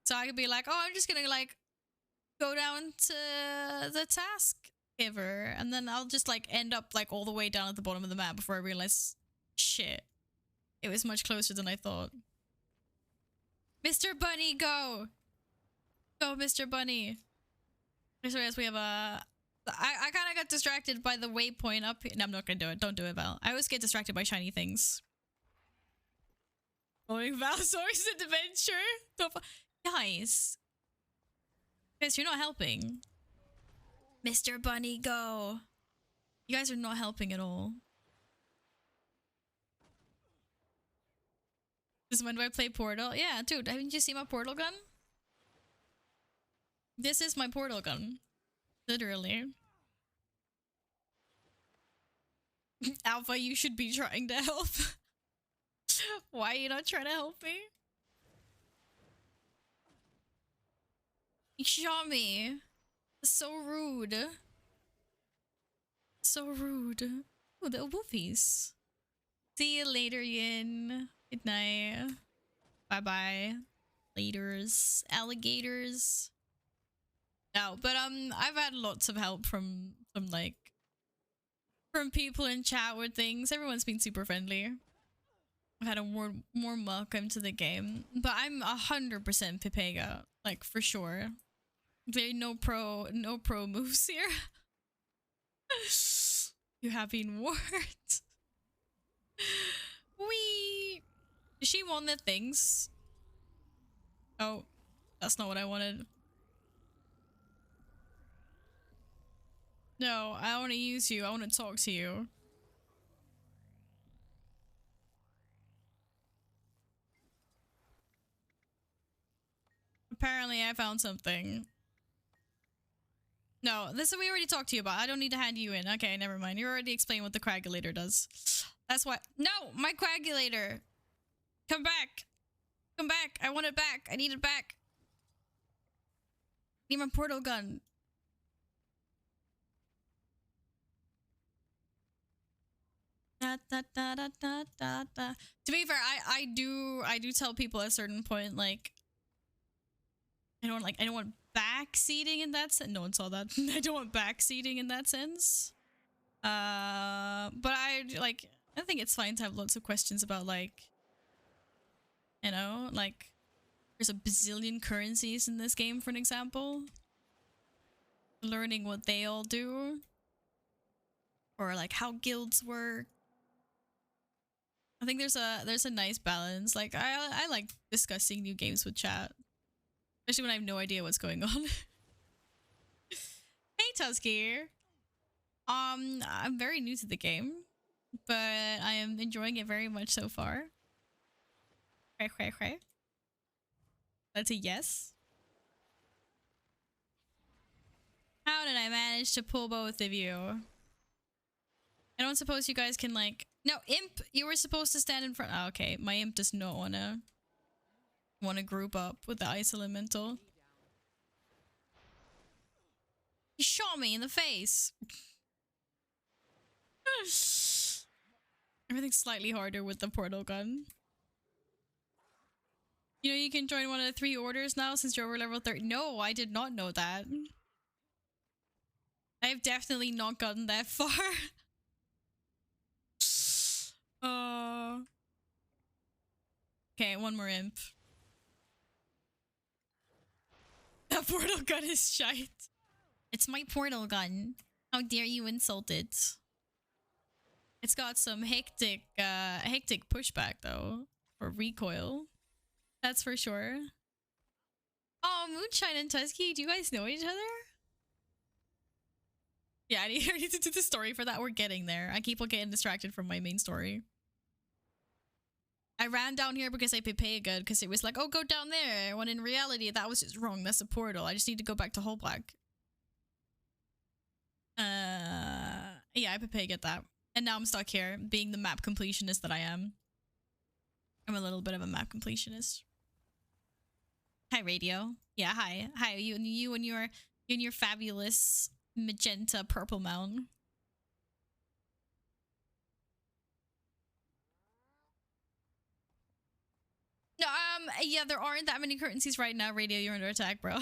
So I could be like, oh, I'm just gonna like go down to the task giver, and then I'll just like end up like all the way down at the bottom of the map before I realize, shit, it was much closer than I thought. Mr. Bunny, go! Go, Mr. Bunny. So yes, we have a... I kind of got distracted by the waypoint up here. No, I'm not gonna do it. Don't do it, Val. I always get distracted by shiny things. Going Val's always adventure. Don't guys. Guys, you're not helping. Mr. Bunny, go. You guys are not helping at all. This is when do I play Portal? Yeah, dude, haven't you seen my portal gun? This is my portal gun. Literally. Alpha, you should be trying to help. Why are you not trying to help me? You shot me. So rude. So rude. Oh, the wolfies. See you later, Yin. Good night. Bye-bye. Laters. Alligators. No, but I've had lots of help from people in chat with things. Everyone's been super friendly. I've had a more welcome to the game. But I'm 100% Pepega. Like, for sure. There are no pro moves here. You have been warned. Wee! She won the things. Oh, that's not what I wanted. No, I want to use you. I want to talk to you. Apparently, I found something. No, this we already talked to you about. I don't need to hand you in. Okay, never mind. You already explained what the coagulator does. That's why. No, my coagulator. Come back. Come back. I want it back. I need it back. I need my portal gun. Da, da, da, da, da, da, da. To be fair, I do tell people at a certain point, like, I don't want backseating in that sense. No one saw that. I don't want backseating in that sense. But I think it's fine to have lots of questions about, like, you know, like, there's a bazillion currencies in this game, for an example. Learning what they all do. Or like how guilds work. I think there's a nice balance. Like I like discussing new games with chat. Especially when I have no idea what's going on. Hey Tusky. I'm very new to the game, but I am enjoying it very much so far. That's a yes. How did I manage to pull both of you? I don't suppose you guys can like... No, Imp, you were supposed to stand in front... Oh, okay, my Imp does not wanna group up with the Ice Elemental. He shot me in the face! Everything's slightly harder with the portal gun. You know you can join one of the 3 orders now since you're over level 30. No, I did not know that. I've definitely not gotten that far. Okay, one more Imp. That portal gun is shite. It's my portal gun. How dare you insult it? It's got some hectic pushback though, or recoil. That's for sure. Oh, Moonshine and Tusky, do you guys know each other? Yeah, I need to do the story for that. We're getting there. I keep on getting distracted from my main story. I ran down here because I paid good because it was like, oh, go down there. When in reality, that was just wrong. That's a portal. I just need to go back to Whole Black. Yeah, I pay get that. And now I'm stuck here, being the map completionist that I am. I'm a little bit of a map completionist. Hi, Radio. Yeah, hi. Hi, you and your fabulous magenta purple mount. No, yeah, there aren't that many currencies right now, Radio. You're under attack, bro.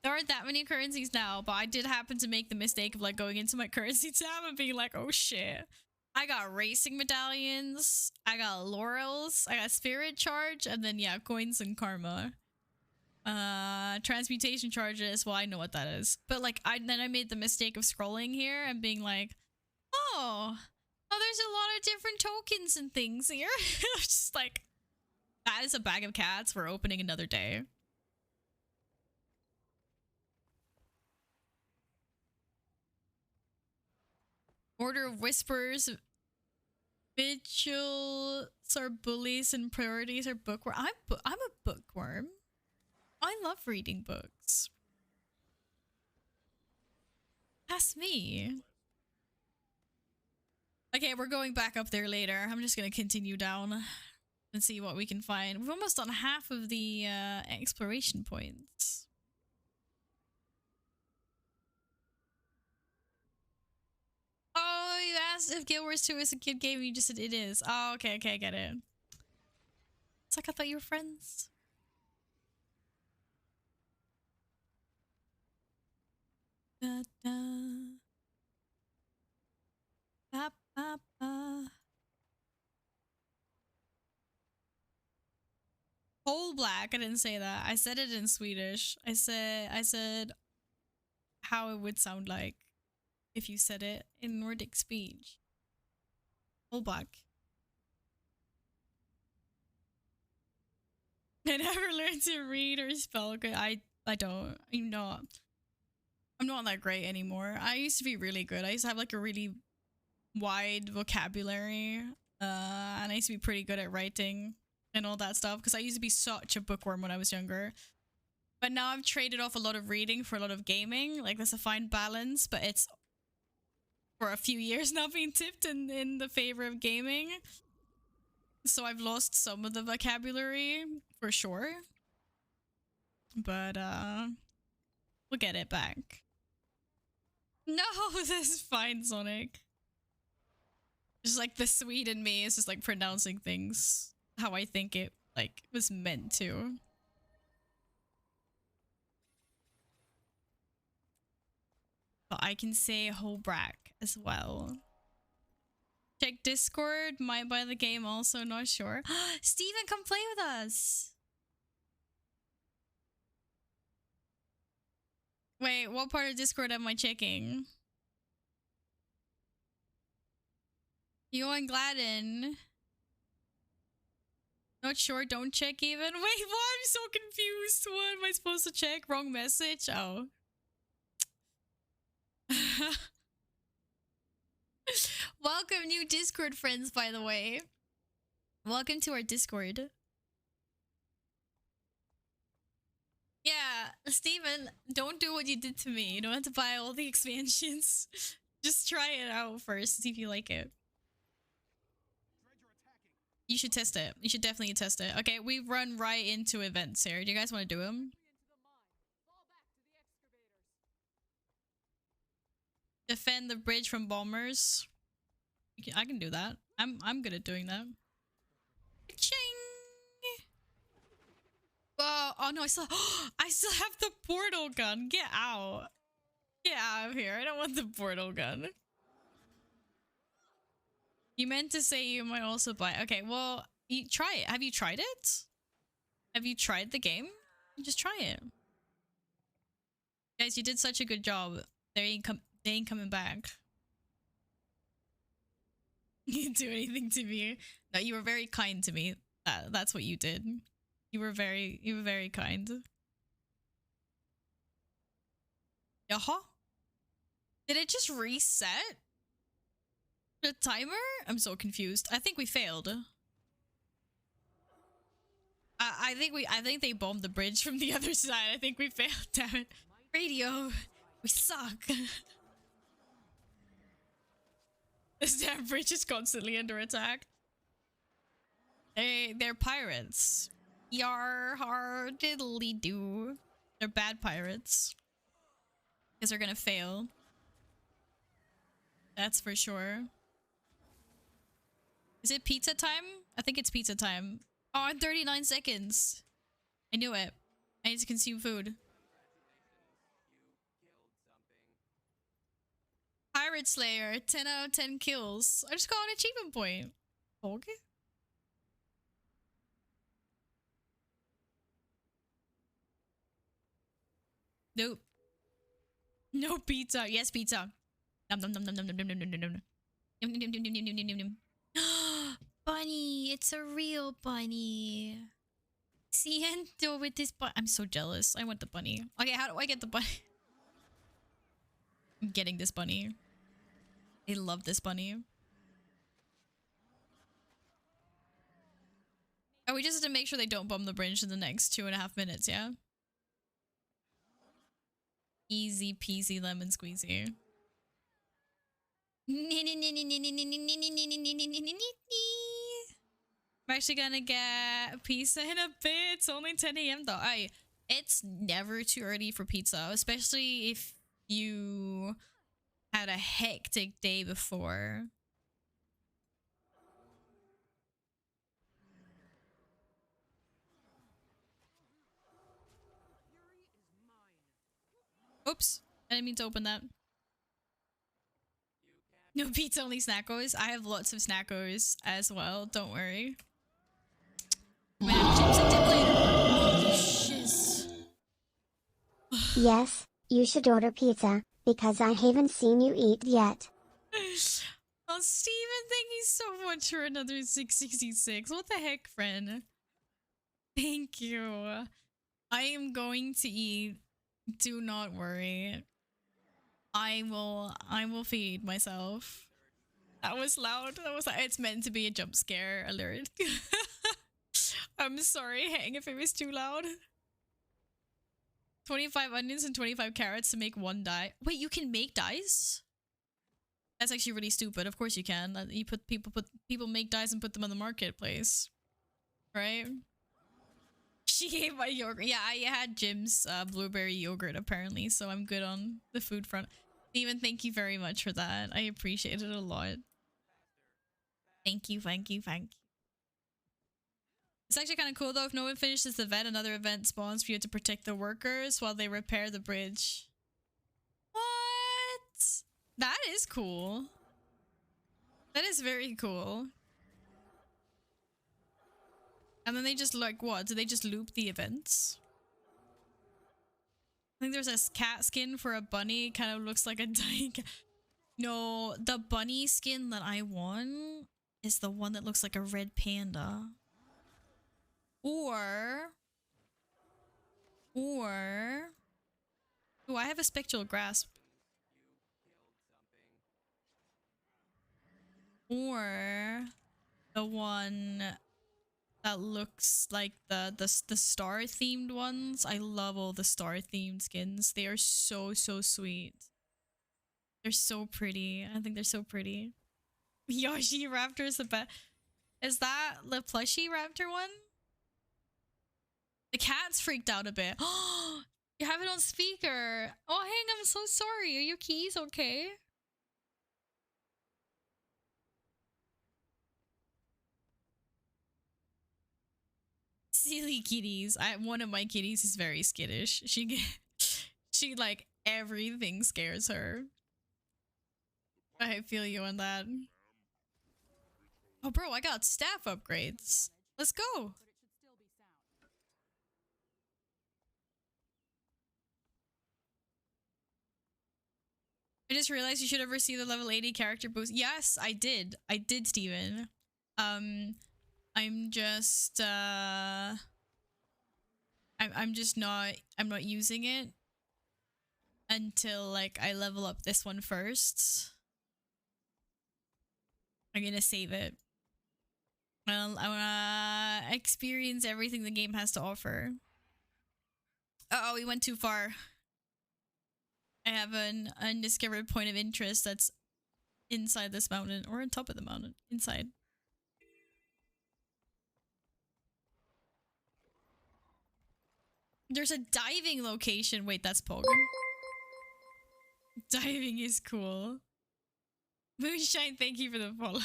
There aren't that many currencies now, but I did happen to make the mistake of like going into my currency tab and being like, oh shit. I got racing medallions, I got laurels, I got spirit charge, and then yeah, coins and karma. Transmutation charges, well, I know what that is. But like then I made the mistake of scrolling here and being like, oh, there's a lot of different tokens and things here. Just like, that is a bag of cats. We're opening another day. Order of Whispers, Vigils are bullies and priorities are bookworm. I'm a bookworm. I love reading books. That's me. Okay, we're going back up there later. I'm just gonna continue down and see what we can find. We've almost done half of the exploration points. Oh, you asked if Guild Wars 2 is a kid game, you just said it is. Oh, okay, I get it. It's like I thought you were friends. Da, da. Ba, ba, ba. Whole Black, I didn't say that. I said it in Swedish. I said how it would sound like if you said it in Nordic speech. Whole Black. I never learned to read or spell. I don't. I'm not that great anymore. I used to be really good. I used to have like a really wide vocabulary. And I used to be pretty good at writing and all that stuff because I used to be such a bookworm when I was younger. But now I've traded off a lot of reading for a lot of gaming. Like there's a fine balance, but it's for a few years now being tipped in the favor of gaming. So I've lost some of the vocabulary for sure. But we'll get it back. No, this is fine, Sonic. Just like the Swede in me is just like pronouncing things how I think it like was meant to. But I can say Holbrack as well. Check Discord, might buy the game also, not sure. Steven, come play with us! Wait, what part of Discord am I checking? You and Gladden. Not sure, don't check even. Wait, what? I'm so confused. What am I supposed to check? Wrong message? Oh. Welcome, new Discord friends, by the way. Welcome to our Discord. Yeah, Steven, don't do what you did to me. You don't have to buy all the expansions. Just try it out first, see if you like it. You should test it. You should definitely test it. Okay, we've run right into events here. Do you guys want to do them? Defend the bridge from bombers. I can do that. I'm good at doing that. Ching! Oh no, I still have the portal gun. Get out. Get out of here. I don't want the portal gun. You meant to say you might also buy. Okay, well, you try it. Have you tried it? Have you tried the game? Just try it. Guys, you did such a good job. They ain't coming back. You didn't do anything to me. No, you were very kind to me. That's what you did. You were very kind. Yaha? Did it just reset the timer? I'm so confused. I think we failed. I think they bombed the bridge from the other side. I think we failed. Damn it. Radio, we suck. This damn bridge is constantly under attack. They're pirates. Yar har diddly do. They're bad pirates. Because they're gonna fail. That's for sure. Is it pizza time? I think it's pizza time. Oh, in 39 seconds. I knew it. I need to consume food. Pirate Slayer, 10 out of 10 kills. I just got an achievement point. Okay. Nope. No pizza. Yes, pizza. Nom nom nom nom nom nom nom nom nom nom nom. Nom nom nom nom nom nom nom nom. Bunny, it's a real bunny. Siento with this bunny. I'm so jealous. I want the bunny. Okay, how do I get the bunny? I'm getting this bunny. I love this bunny. Oh, we just have to make sure they don't bomb the bridge in the next 2.5 minutes, yeah? Easy peasy lemon squeezy. I'm actually gonna get pizza in a bit. It's only 10 a.m. though. It's never too early for pizza, especially if you had a hectic day before. Oops, I didn't mean to open that. No pizza, only snackos. I have lots of snackos as well. Don't worry. I'm gonna have chips and dip later. Holy shiz. Yes, you should order pizza, because I haven't seen you eat yet. Oh, Steven, thank you so much for another 666. What the heck, friend? Thank you. I am going to eat. Do not worry. I will feed myself. That was loud. It's meant to be a jump scare alert. I'm sorry, Hang, if it was too loud. 25 onions and 25 carrots to make one dye. Wait, you can make dyes? That's actually really stupid. Of course you can. People make dyes and put them on the marketplace. Right? She ate my yogurt. Yeah, I had Jim's blueberry yogurt apparently, so I'm good on the food front. Steven, thank you very much for that. I appreciate it a lot. Thank you, thank you, thank you. It's actually kind of cool though. If no one finishes the event, another event spawns for you to protect the workers while they repair the bridge. What? That is cool. That is very cool. And then they just like, what? Do they just loop the events? I think there's a cat skin for a bunny. Kind of looks like a dying cat. No, the bunny skin that I want is the one that looks like a red panda. Or... Oh, I have a spectral grasp. Or the one that looks like the star themed ones. I love all the star themed skins. They are so sweet. They're so pretty. I think they're so pretty. Yoshi Raptor is the best. Is that the plushy raptor one? The cat's freaked out a bit. Oh, you have it on speaker. Oh, Hang, I'm so sorry. Are your keys okay? Silly kitties. One of my kitties is very skittish. She like everything scares her. I feel you on that. Oh, bro, I got staff upgrades. Let's go. But it should still be sound. I just realized you should have received the level 80 character boost. Yes, I did. I did, Steven. I'm just I'm not using it until like I level up this one first. I'm gonna save it. Well, I wanna experience everything the game has to offer. Uh-oh, we went too far. I have an undiscovered point of interest that's inside this mountain, or on top of the mountain. Inside. There's a diving location. Wait, that's Pogo. Diving is cool. Moonshine, thank you for the follow.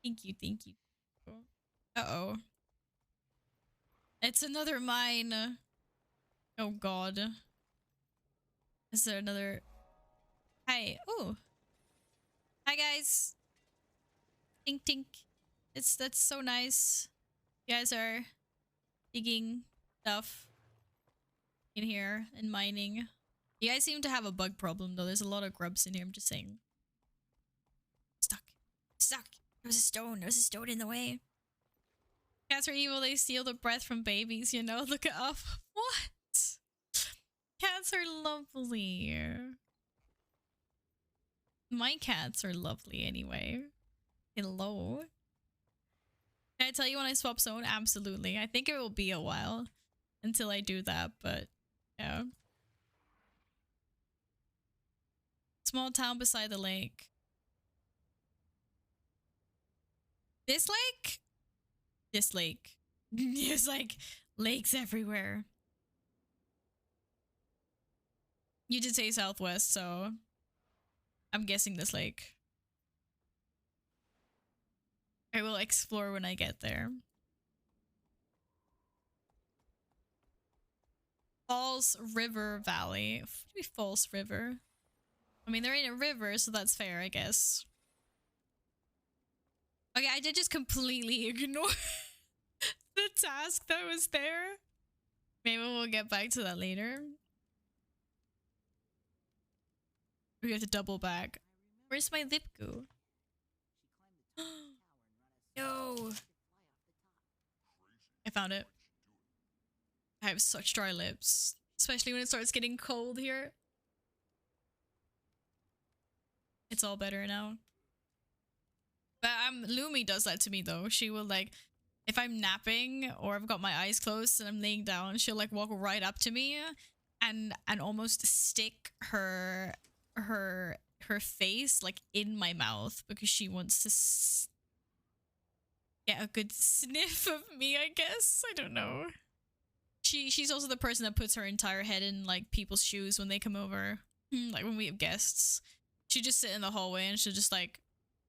Thank you, thank you. Uh-oh. It's another mine. Oh god. Is there another... Hi. Oh. Hi guys. Tink tink. That's so nice. You guys are digging stuff in here and mining. You guys seem to have a bug problem though. There's a lot of grubs in here, I'm just saying. Stuck. Stuck. There was a stone. There was a stone in the way. Cats are evil. They steal the breath from babies, you know? Look it up. What? Cats are lovely. My cats are lovely anyway. Hello. Can I tell you when I swap zone? Absolutely. I think it will be a while until I do that, but yeah. Small town beside the lake. This lake? This lake. There's like lakes everywhere. You did say southwest, so I'm guessing this lake. I will explore when I get there. Falls River Valley. Falls River. I mean, they're in a river, so that's fair, I guess. Okay, I did just completely ignore the task that was there. Maybe we'll get back to that later. We have to double back. Where's my lip go? No. I found it. I have such dry lips. Especially when it starts getting cold here. It's all better now. But Lumi does that to me though. She will like, if I'm napping or I've got my eyes closed and I'm laying down, she'll like walk right up to me and almost stick her face like in my mouth because she wants to get a good sniff of me, I guess. I don't know. She's also the person that puts her entire head in like people's shoes when they come over. Like when we have guests. She just sit in the hallway and she'll just like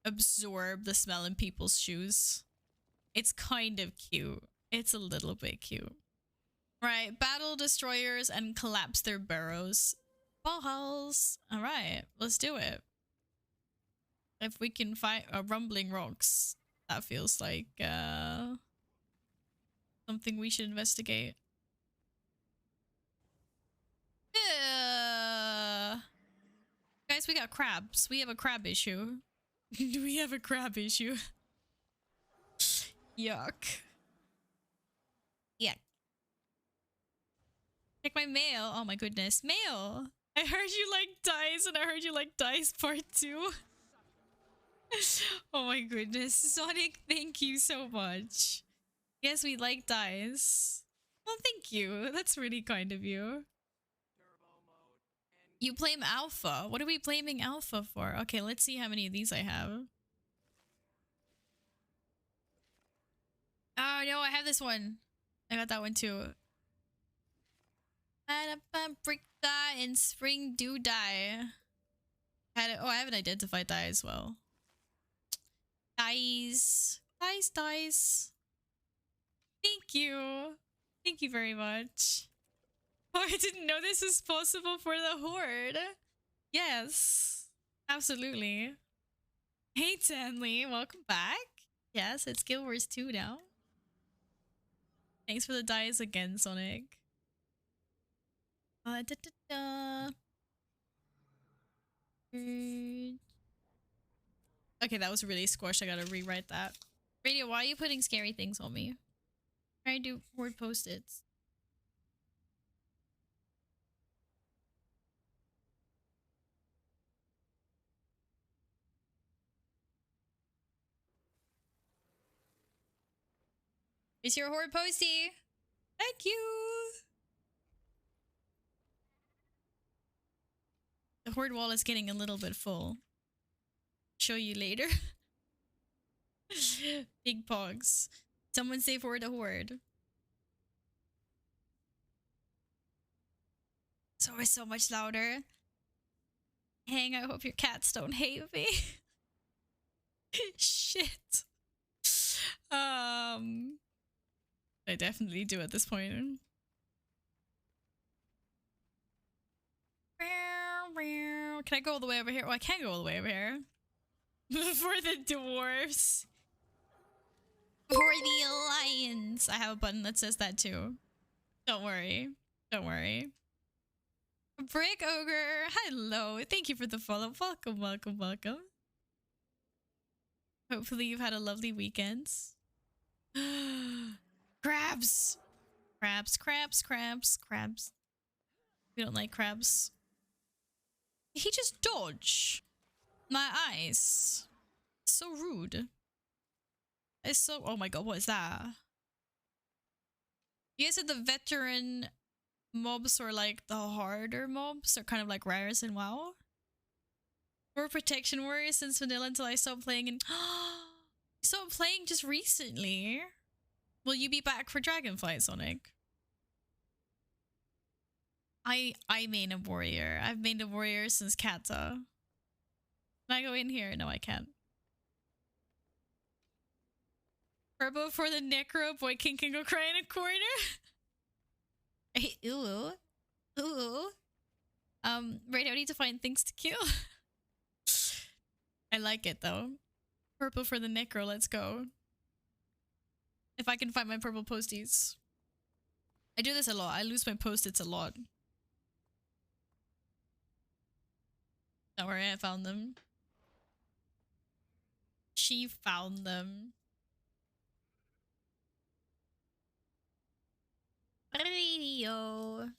absorb the smell in people's shoes. It's kind of cute. It's a little bit cute. Right, battle destroyers and collapse their burrows. Balls. All right, let's do it. If we can find rumbling rocks, that feels like something we should investigate. Guys, we got crabs. We have a crab issue. We have a crab issue. Yuck. Yuck. Check my mail. Oh my goodness. Mail! I heard you like dice and I heard you like dice part 2. Oh my goodness. Sonic, thank you so much. Yes, we like dice. Well, thank you. That's really kind of you. You blame Alpha. What are we blaming Alpha for? Okay, let's see how many of these I have. Oh no, I have this one. I got that one too. Brick die and spring do die. Had it. Oh, I have an identified die as well. Dies. Dies. Thank you. Thank you very much. Oh, I didn't know this was possible for the Horde. Yes. Absolutely. Hey, Tanley. Welcome back. Yes, it's Guild Wars 2 now. Thanks for the dice again, Sonic. Da, da, da. Okay, that was really squashed. I gotta rewrite that. Radio, why are you putting scary things on me? Try to do word post-its. It's your horde posty. Thank you. The horde wall is getting a little bit full. Show you later. Big pogs. Someone say for the horde. It's always so much louder. Hang, I hope your cats don't hate me. Shit. I definitely do at this point. Can I go all the way over here? Oh, I can't go all the way over here. For the dwarves. For the alliance. I have a button that says that too. Don't worry. Don't worry. Brick Ogre. Hello. Thank you for the follow. Welcome, welcome, welcome. Hopefully you've had a lovely weekend. Crabs. Crabs, crabs, crabs, crabs. We don't like crabs. He just dodged my eyes. So rude. It's so... Oh my god, what is that? You guys said the veteran mobs or like the harder mobs are kind of like rares in WoW. For protection warriors since vanilla until I stopped playing and stopped playing just recently. Will you be back for Dragonflight, Sonic? I main a warrior. I've mained a warrior since Kata. Can I go in here? No, I can't. Turbo for the necro. Boy King can go cry in a corner. Ooh. Ooh. Right now I need to find things to kill. I like it though. Purple for the necro, let's go. If I can find my purple posties. I do this a lot. I lose my post-its a lot. Don't worry, I found them. She found them. Radio.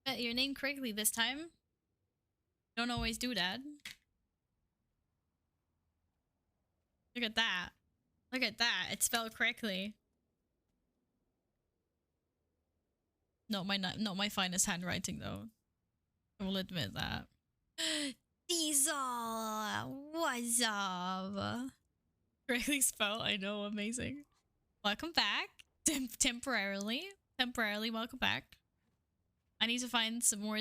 Bet your name correctly this time. Don't always do that. Look at that. Look at that. It's spelled correctly. Not my finest handwriting though. I will admit that. Diesel, what's up? Correctly spelled. I know, amazing. Welcome back. Temporarily, welcome back. I need to find some more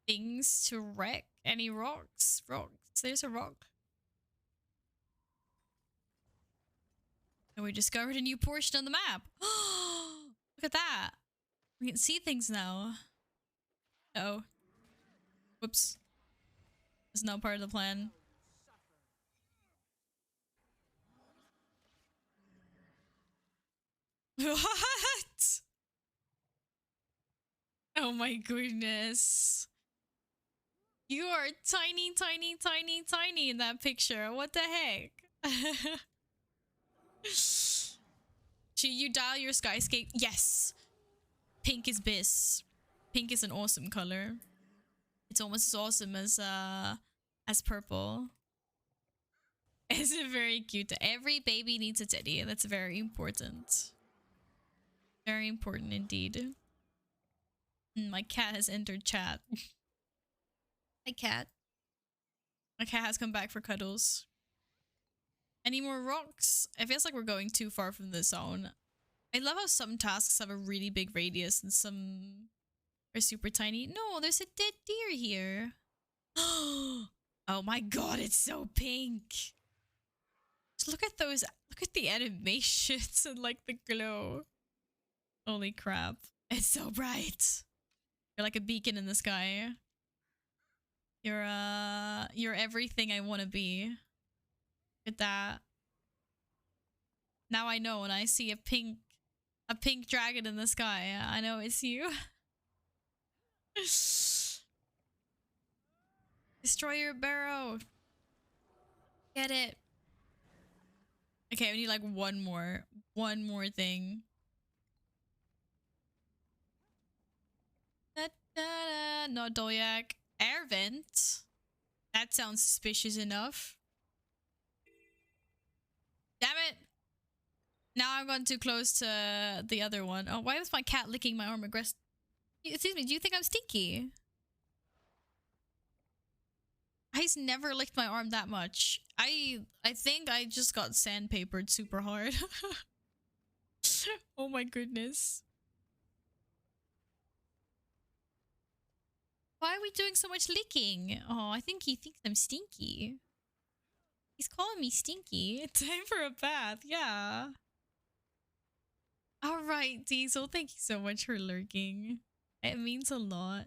things to wreck. Any rocks? Rocks. There's a rock. And we discovered a new portion on the map. Look at that. We can see things now. Uh-oh. Whoops. It's not part of the plan. What? Oh my goodness. You are tiny, tiny, tiny, tiny in that picture. What the heck? Should you dial your skyscape? Yes. Pink is bis. Pink is an awesome color. It's almost as awesome as purple. It's very cute. Every baby needs a teddy. That's very important. Very important indeed. My cat has entered chat. Hi, cat. My cat has come back for cuddles. Any more rocks? It feels like we're going too far from the zone. I love how some tasks have a really big radius and some are super tiny. No, there's a dead deer here. Oh my god, it's so pink. Just look at those. Look at the animations and like the glow. Holy crap. It's so bright. You're like a beacon in the sky. You're everything I want to be. Look at that. Now I know when I see a pink dragon in the sky, I know it's you. Destroy your barrow. Get it. Okay, we need like one more thing. Da, da, da. Not Dolyak. Air vent. That sounds suspicious enough. Damn it. Now I've gone too close to the other one. Oh, why was my cat licking my arm aggressive? Excuse me, do you think I'm stinky? He's never licked my arm that much. I think I just got sandpapered super hard. Oh my goodness. Why are we doing so much licking? Oh, I think he thinks I'm stinky. He's calling me stinky. Time for a bath, yeah. Alright, Diesel, thank you so much for lurking. It means a lot.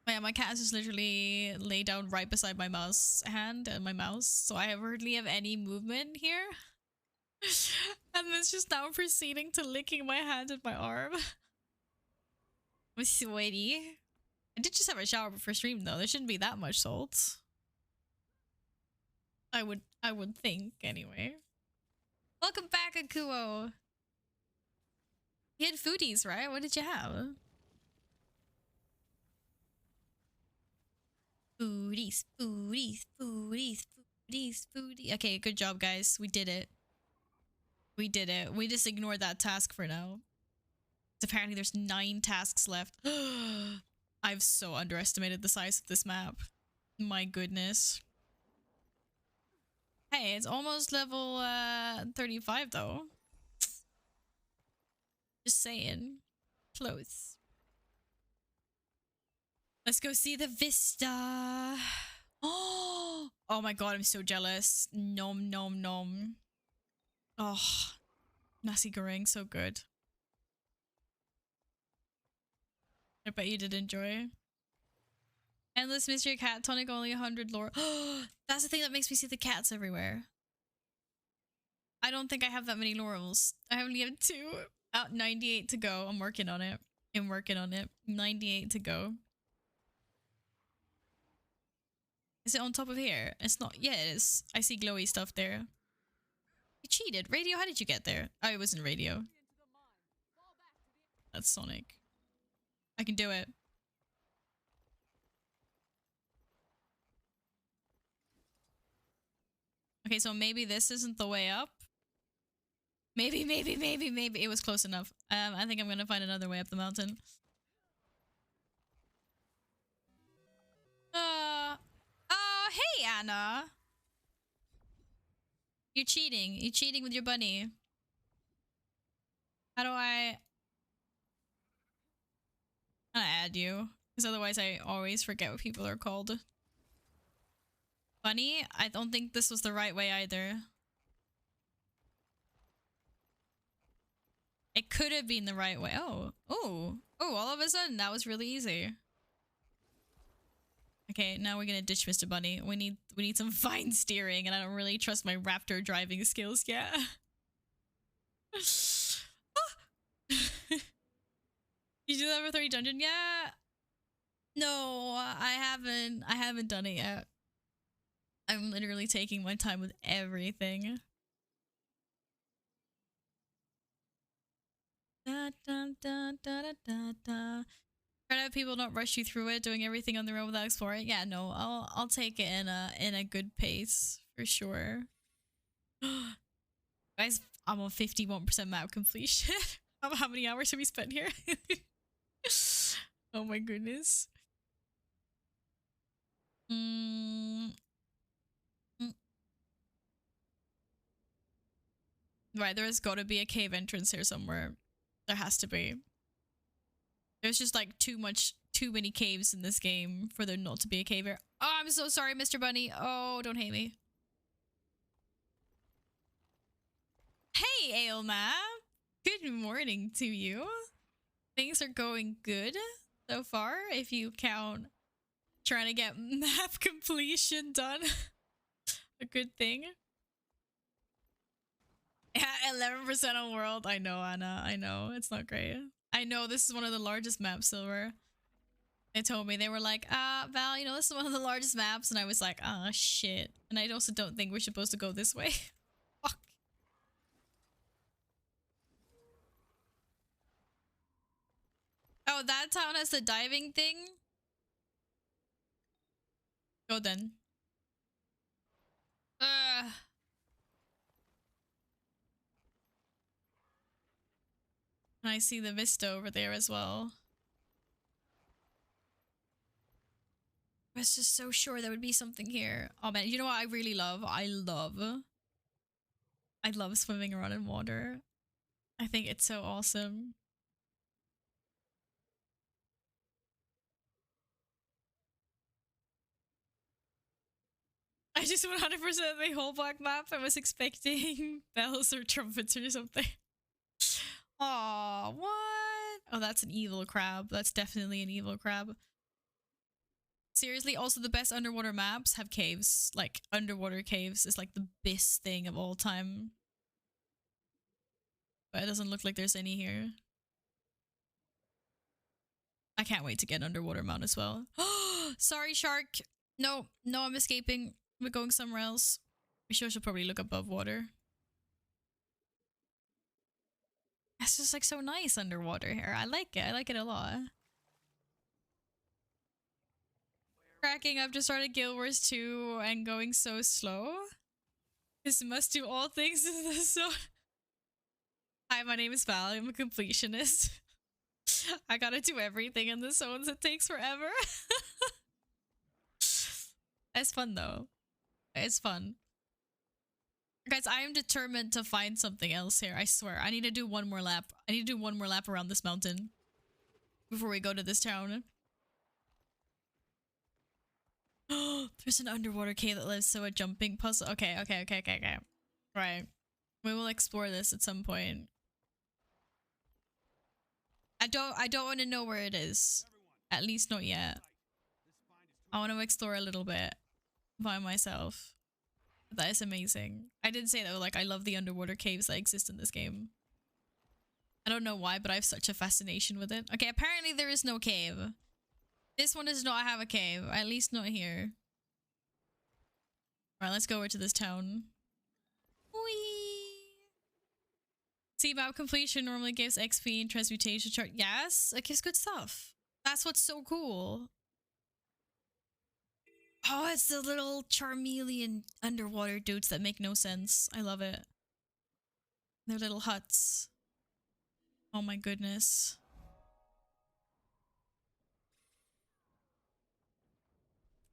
Oh yeah, my cat is just literally laid down right beside my mouse hand and my mouse, so I hardly have any movement here. And it's just now proceeding to licking my hand and my arm. I'm sweaty. I did just have a shower before stream though. There shouldn't be that much salt. I would think anyway. Welcome back, Akuo. You had foodies, right? What did you have? Foodies, foodies, foodies, foodies, foodies. Okay, good job, guys. We did it. We did it. We just ignored that task for now. Apparently there's 9 tasks left. I've so underestimated the size of this map. My goodness. Hey, it's almost level 35 though. Just saying. Close. Let's go see the vista. Oh my god, I'm so jealous. Nom nom nom. Oh, nasi goreng, so good. I bet you did enjoy. Endless mystery cat tonic, only 100 lore. That's the thing that makes me see the cats everywhere. I don't think I have that many laurels. I only have 2. Out 98 to go. I'm working on it. 98 to go. Is it on top of here? It's not. Yeah, it is. I see glowy stuff there. You cheated. Radio, how did you get there? Oh, it wasn't radio. That's Sonic. I can do it. Okay, so maybe this isn't the way up. Maybe. It was close enough. I think I'm gonna find another way up the mountain. Oh, hey, Anna. You're cheating. You're cheating with your bunny. How do I add you? Because otherwise I always forget what people are called. Bunny? I don't think this was the right way either. It could have been the right way. Oh, all of a sudden that was really easy. Okay, now we're gonna ditch Mr. Bunny. We need some fine steering, and I don't really trust my raptor driving skills yet. You do that for 30 dungeon? Yeah. No, I haven't done it yet. I'm literally taking my time with everything. Da, da, da, da, da, da, da. Try to have people not rush you through it, doing everything on their own without exploring. Yeah, no, I'll take it in a good pace for sure. Guys, I'm on 51% map completion. How many hours have we spent here? Oh my goodness. Mm. Mm. Right, there's gotta be a cave entrance here somewhere. There has to be. There's just like too many caves in this game for there not to be a cave here. Oh, I'm so sorry, Mr. Bunny. Oh, don't hate me. Hey, Ailma. Good morning to you. Things are going good so far, if you count trying to get map completion done. A good thing. Yeah, 11% on world. I know, Anna. I know. It's not great. I know this is one of the largest maps, Silver. They told me, they were like, Val, you know, this is one of the largest maps. And I was like, ah, shit. And I also don't think we're supposed to go this way. Fuck. Oh, that town has the diving thing? Go then. And I see the vista over there as well. I was just so sure there would be something here. Oh man, you know what I really love? I love swimming around in water. I think it's so awesome. I just 100% the whole black map. I was expecting bells or trumpets or something. Aw, what? Oh, that's an evil crab. That's definitely an evil crab. Seriously, also the best underwater maps have caves. Like, underwater caves is like the best thing of all time. But it doesn't look like there's any here. I can't wait to get underwater mount as well. Sorry, shark. No, I'm escaping. We're going somewhere else. We should probably look above water. It's just like so nice underwater here. I like it. I like it a lot. Cracking up to start a Guild Wars 2 and going so slow. This must do all things in the zone. Hi, my name is Val. I'm a completionist. I gotta do everything in the zones. It takes forever. It's fun though. It's fun. Guys, I am determined to find something else here. I swear. I need to do one more lap. I need to do one more lap around this mountain before we go to this town. There's an underwater cave that lives, so a jumping puzzle. Okay. Right. We will explore this at some point. I don't want to know where it is. At least not yet. I want to explore a little bit by myself. That is amazing. I did say though, like, I love the underwater caves that exist in this game. I don't know why, but I have such a fascination with it. Okay, apparently there is no cave. This one does not have a cave. At least not here. Alright, let's go over to this town. Whee! See, map completion normally gives XP and transmutation chart. Yes, it gives good stuff. That's what's so cool. Oh, it's the little Charmeleon underwater dudes that make no sense. I love it. Their little huts. Oh my goodness.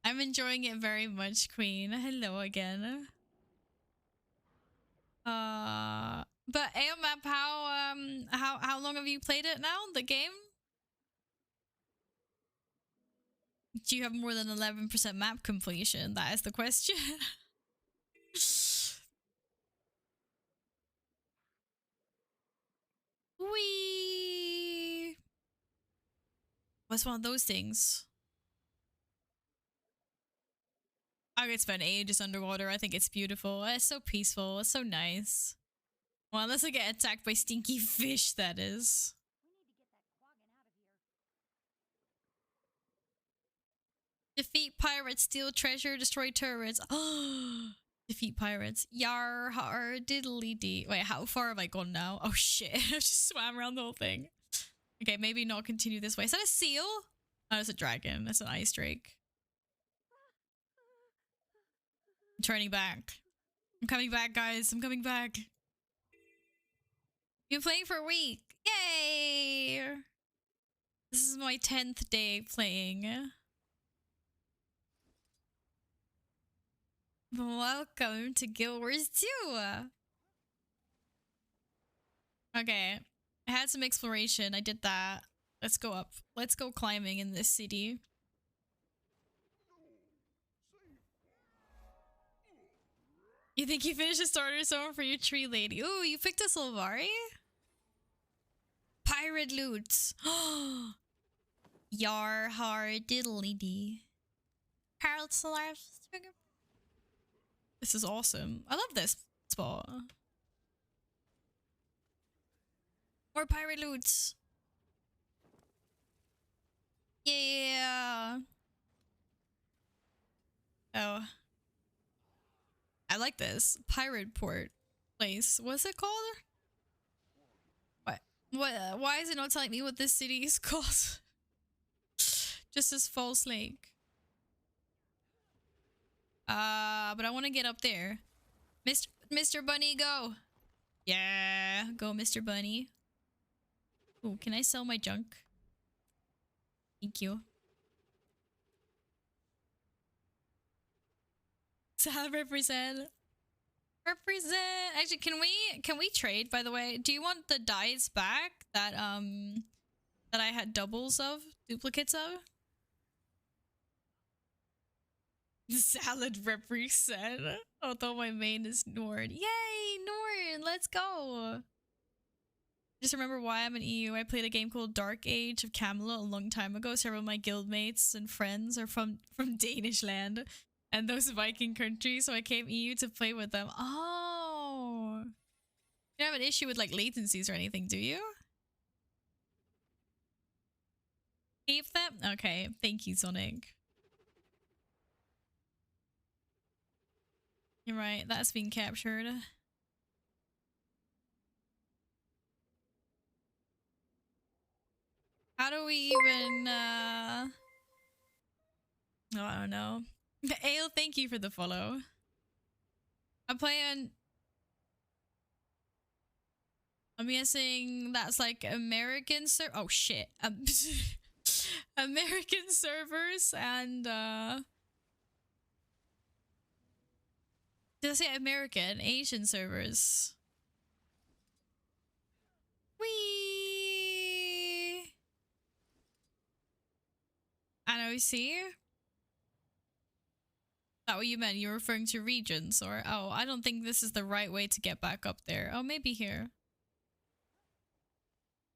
I'm enjoying it very much, Queen. Hello again. But AOMAP, how long have you played it now? The game? Do you have more than 11% map completion? That is the question. Whee! What's one of those things? I could spend ages underwater. I think it's beautiful. It's so peaceful. It's so nice. Well, unless I get attacked by stinky fish, that is. Defeat pirates, steal treasure, destroy turrets. Oh, defeat pirates. Yar har diddly dee. Wait, how far have I gone now? Oh shit, I just swam around the whole thing. Okay, maybe not continue this way. Is that a seal? Oh, it's a dragon. That's an ice drake. I'm turning back. I'm coming back, guys. I'm coming back. Been playing for a week. Yay! This is my 10th day playing. Welcome to Guild Wars 2. Okay. I had some exploration. I did that. Let's go up. Let's go climbing in this city. You think you finished a starter zone for your tree lady? Ooh, you picked a Sylvari? Pirate loot. Yar har diddly dee. Harold Solar. This is awesome. I love this spot. More pirate loot. Yeah. Oh. I like this. Pirate port place. What's it called? What? Why is it not telling me what this city is called? Just as False Lake. But I want to get up there. Mr. Bunny, go. Yeah, go, Mr. Bunny. Oh, can I sell my junk? Thank you. Sal represent. Actually, can we trade, by the way? Do you want the dice back that that I had duplicates of? Salad represent. Although my main is Nord. Yay, Nord! Let's go! Just remember why I'm an EU. I played a game called Dark Age of Camelot a long time ago. Several of my guildmates and friends are from Danish land and those Viking countries, so I came EU to play with them. Oh! You don't have an issue with like latencies or anything, do you? Keep them? Okay, thank you, Sonic. You're right, that's been captured. How do we even, Oh, I don't know. Ale, thank you for the follow. I'm guessing that's like American oh shit. American servers and, did I say American? Asian servers. Whee! NOC? Is that what you meant? You were referring to regions, or oh, I don't think this is the right way to get back up there. Oh, maybe here.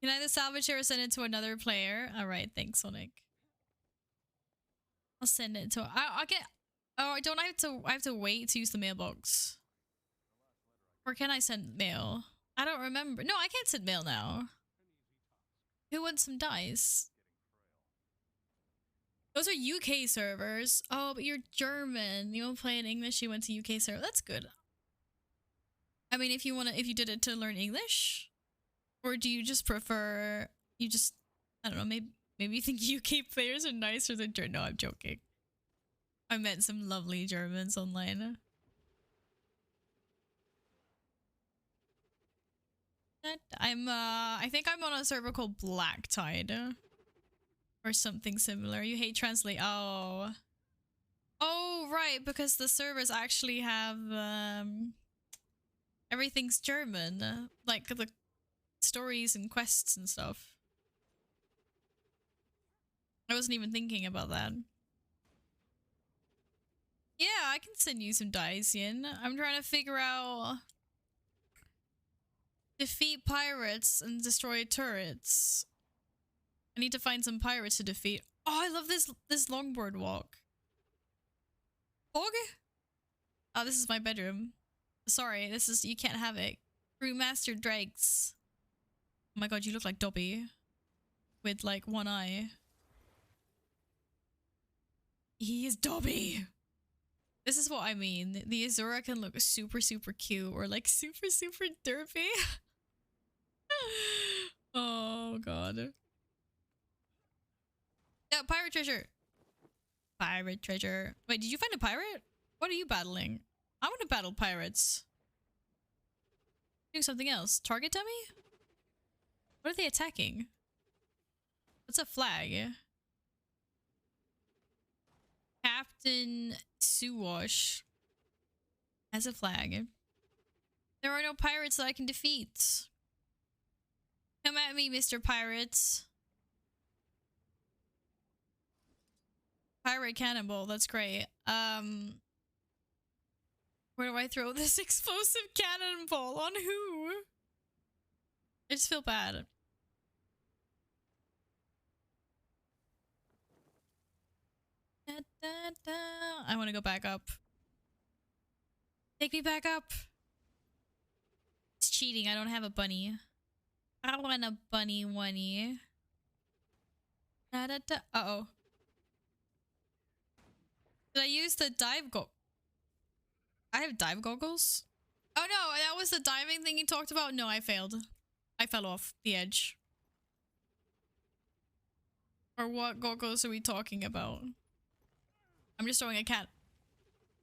Can I either salvage it or send it to another player? Alright, thanks, Sonic. I'll send it to I'll get oh, I have to wait to use the mailbox. Or can I send mail? I don't remember. No, I can't send mail now. Who wants some dice? Those are UK servers. Oh, but you're German. You don't play in English. You went to UK server. That's good. I mean, if you did it to learn English, or do you just prefer? I don't know. Maybe you think UK players are nicer than German. No, I'm joking. I met some lovely Germans online. I think I'm on a server called Black Tide. Or something similar. You hate translate. Oh. Oh, right, because the servers actually have everything's German. Like the stories and quests and stuff. I wasn't even thinking about that. Yeah, I can send you some dice in. I'm trying to figure out defeat pirates and destroy turrets. I need to find some pirates to defeat. Oh, I love this longboard walk. Okay. Oh, this is my bedroom. Sorry, you can't have it. Brewmaster Dregs. Oh my god, you look like Dobby. With like one eye. He is Dobby! This is what I mean. The Azura can look super, super cute or like super, super derpy. Oh god. Yeah, pirate treasure. Pirate treasure. Wait, did you find a pirate? What are you battling? I want to battle pirates. Doing something else. Target dummy? What are they attacking? What's a flag? Captain Suwash has a flag. There are no pirates that I can defeat. Come at me, Mr. Pirates. Pirate cannonball, that's great. Where do I throw this explosive cannonball? On who? I just feel bad. Da, da, da. I want to go back up. Take me back up. It's cheating. I don't have a bunny. I want a bunny oney. Da, da, da. Uh-oh. Did I use the dive go? I have dive goggles? Oh no, that was the diving thing you talked about? No, I failed. I fell off the edge. Or what goggles are we talking about? I'm just throwing a cat.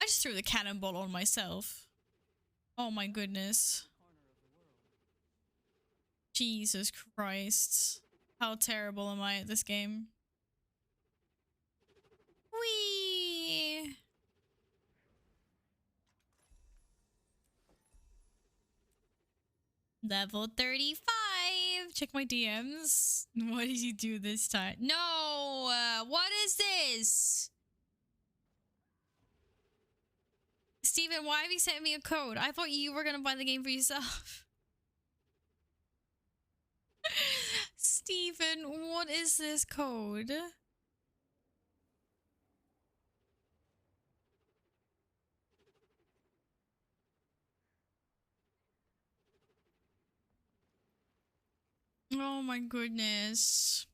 I just threw the cannonball on myself. Oh my goodness. Jesus Christ. How terrible am I at this game? Whee! Level 35. Check my DMs. What did you do this time? No! What is this? Steven, why have you sent me a code? I thought you were gonna buy the game for yourself. Steven, what is this code? Oh my goodness.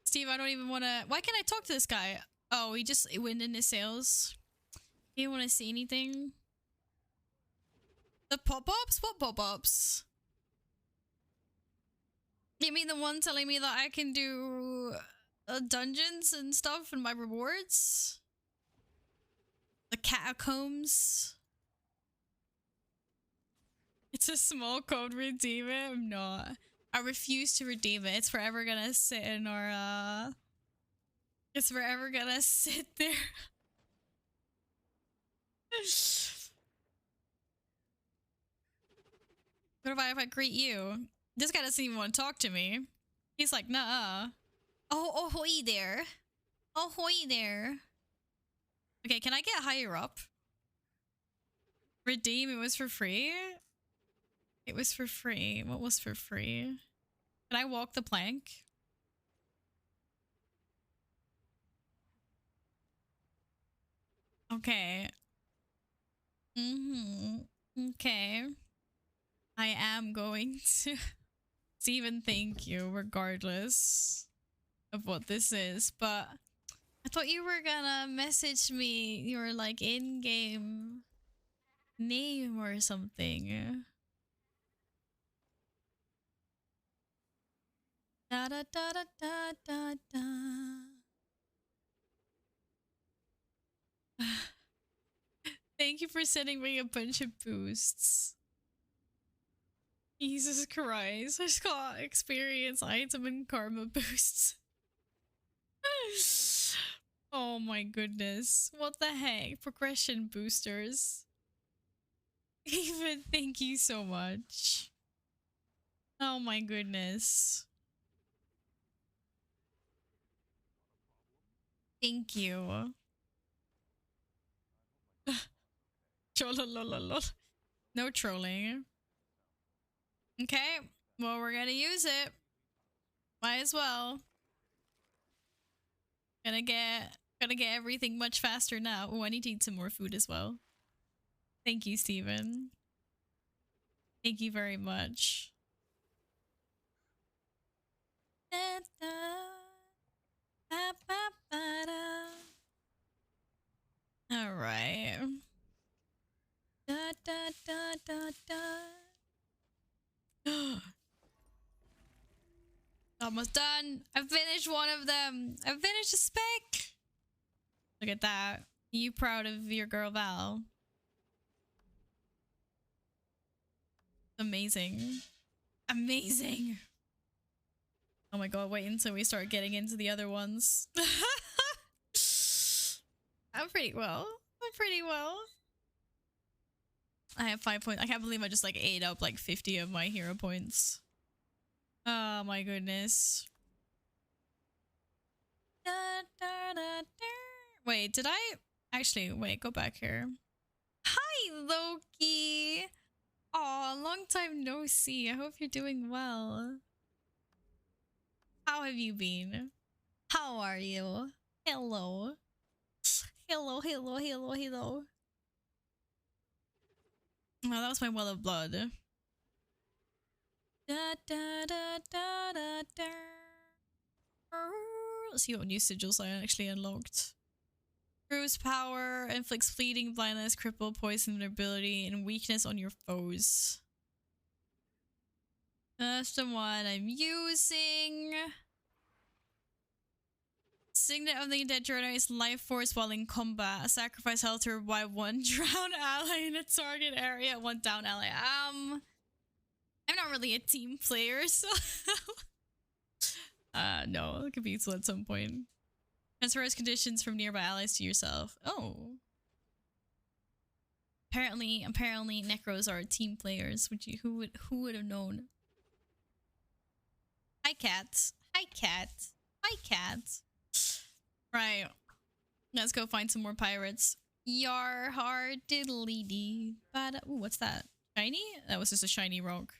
Steve, I don't even want to... Why can't I talk to this guy? Oh, he just went in his sales. You don't want to see anything? The pop-ups? What pop-ups? You mean the one telling me that I can do dungeons and stuff and my rewards? The catacombs? It's a small code, redeem it? I'm not. I refuse to redeem it. It's forever gonna sit in our, It's forever gonna sit there. What if I greet you? This guy doesn't even want to talk to me. He's like, nah. Oh, ahoy there. Ahoy there. Okay, can I get higher up? Redeem, it was for free? It was for free. What was for free? Can I walk the plank? Okay. Okay. I am going to... Steven, thank you, regardless of what this is. But I thought you were gonna message me your, like, in-game name or something. Da da da da da da da. Thank you for sending me a bunch of boosts. Jesus Christ, I just got experience, item, and karma boosts. Oh my goodness. What the heck? Progression boosters. Even thank you so much. Oh my goodness. Thank you. Trollolololol. No trolling. Okay, well, we're gonna use it. Might as well. Gonna get everything much faster now. Oh, I need to eat some more food as well. Thank you, Steven. Thank you very much. All right. Da da da da da. Almost done. I finished one of them. I finished a spec. Look at that. You proud of your girl Val? Amazing. Amazing. Oh my god, wait until we start getting into the other ones. I'm pretty well. I'm pretty well. I have 5 points. I can't believe I just like ate up like 50 of my hero points. Oh my goodness. Da, da, da, da. Wait, did I actually wait, go back here. Hi Loki. Aw, long time no see. I hope you're doing well. How have you been? How are you? Hello. Hello, hello, hello, hello. Oh, that was my well of blood. Da, da, da, da, da, da. Let's see what new sigils I actually unlocked. Bruise power, inflicts fleeting blindness, cripple, poison, vulnerability, and weakness on your foes. That's the one I'm using. Signet of the Undead generates life force while in combat. Sacrifice health to revive one drowned ally in a target area, one down ally. I'm not really a team player, so no, it could be useful at some point. Transfers conditions from nearby allies to yourself. Oh. Apparently Necros are team players. Who would have known? Hi cat. Hi cat. Hi cat. Right. Let's go find some more pirates. Yar hard diddly dee. Ooh, what's that? Shiny? That was just a shiny rock.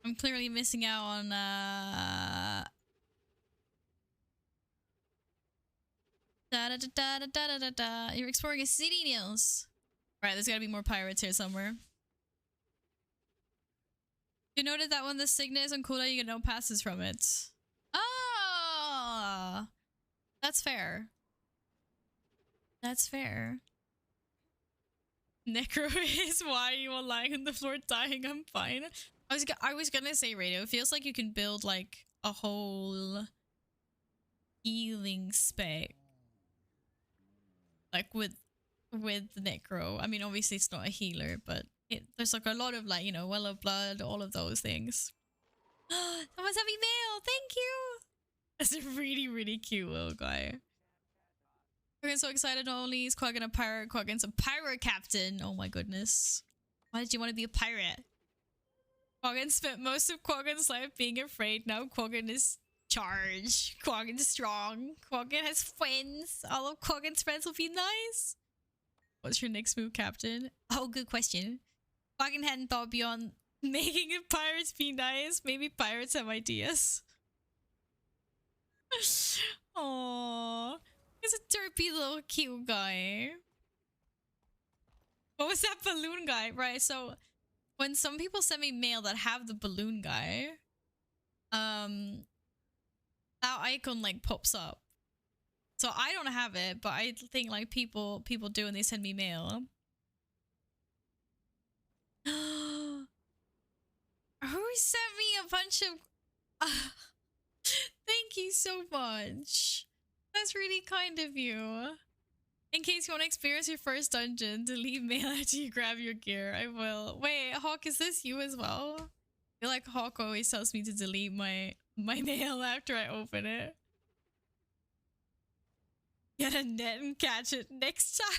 I'm clearly missing out on da da da da da da da da. You're exploring a city, Niels. Right, there's gotta be more pirates here somewhere. You noted that when the signet is on cooldown, you get no passes from it. Ah, that's fair. That's fair. Necro is why you are lying on the floor dying. I'm fine. I was gonna say radio. It feels like you can build like a whole healing spec, like with Necro. I mean, obviously it's not a healer, but there's like a lot of like, you know, well of blood, all of those things. Someone's having mail. Thank you. That's a really cute little guy. We're so excited. Not only is Quaggan a pirate, Quaggan's a pirate captain. Oh my goodness. Why did you want to be a pirate? Quaggan spent most of Quaggan's life being afraid. Now Quaggan is charged. Quaggan's strong. Quaggan has friends. All of Quaggan's friends will be nice. What's your next move, Captain? Oh, good question. Quaggan hadn't thought beyond making the pirates be nice. Maybe pirates have ideas. Aww. He's a derpy little cute guy. What was that balloon guy? Right, so when some people send me mail that have the balloon guy, that icon like pops up. So I don't have it, but I think like people do when they send me mail. Who sent me a bunch of thank you so much. That's really kind of you. In case you want to experience your first dungeon, delete mail after you grab your gear. I will. Wait, Hawk, is this you as well? I feel like Hawk always tells me to delete my mail after I open it. Get a net and catch it next time.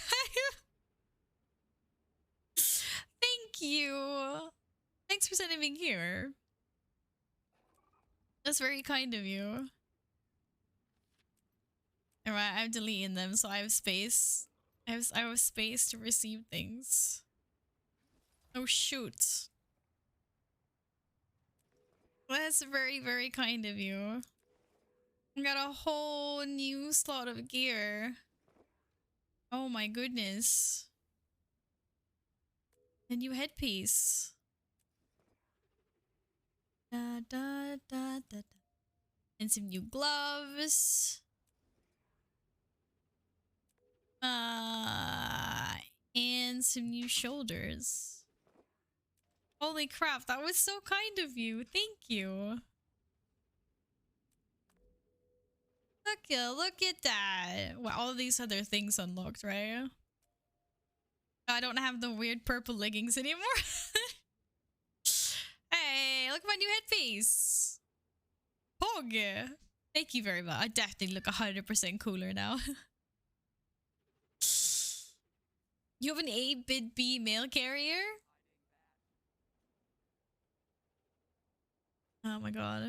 Thank you. Thanks for sending me here. That's very kind of you. Alright, I'm deleting them so I have space. I have space to receive things. Oh shoot. That's very kind of you. I got a whole new slot of gear. Oh my goodness. A new headpiece. Da da da da da. And some new gloves. And some new shoulders. Holy crap, that was so kind of you. Thank you. Look at that. Well, all of these other things unlocked, right? I don't have the weird purple leggings anymore. Look at my new headpiece. Pog. Thank you very much. I definitely look 100% cooler now. You have an 8-bit B mail carrier? Oh my god.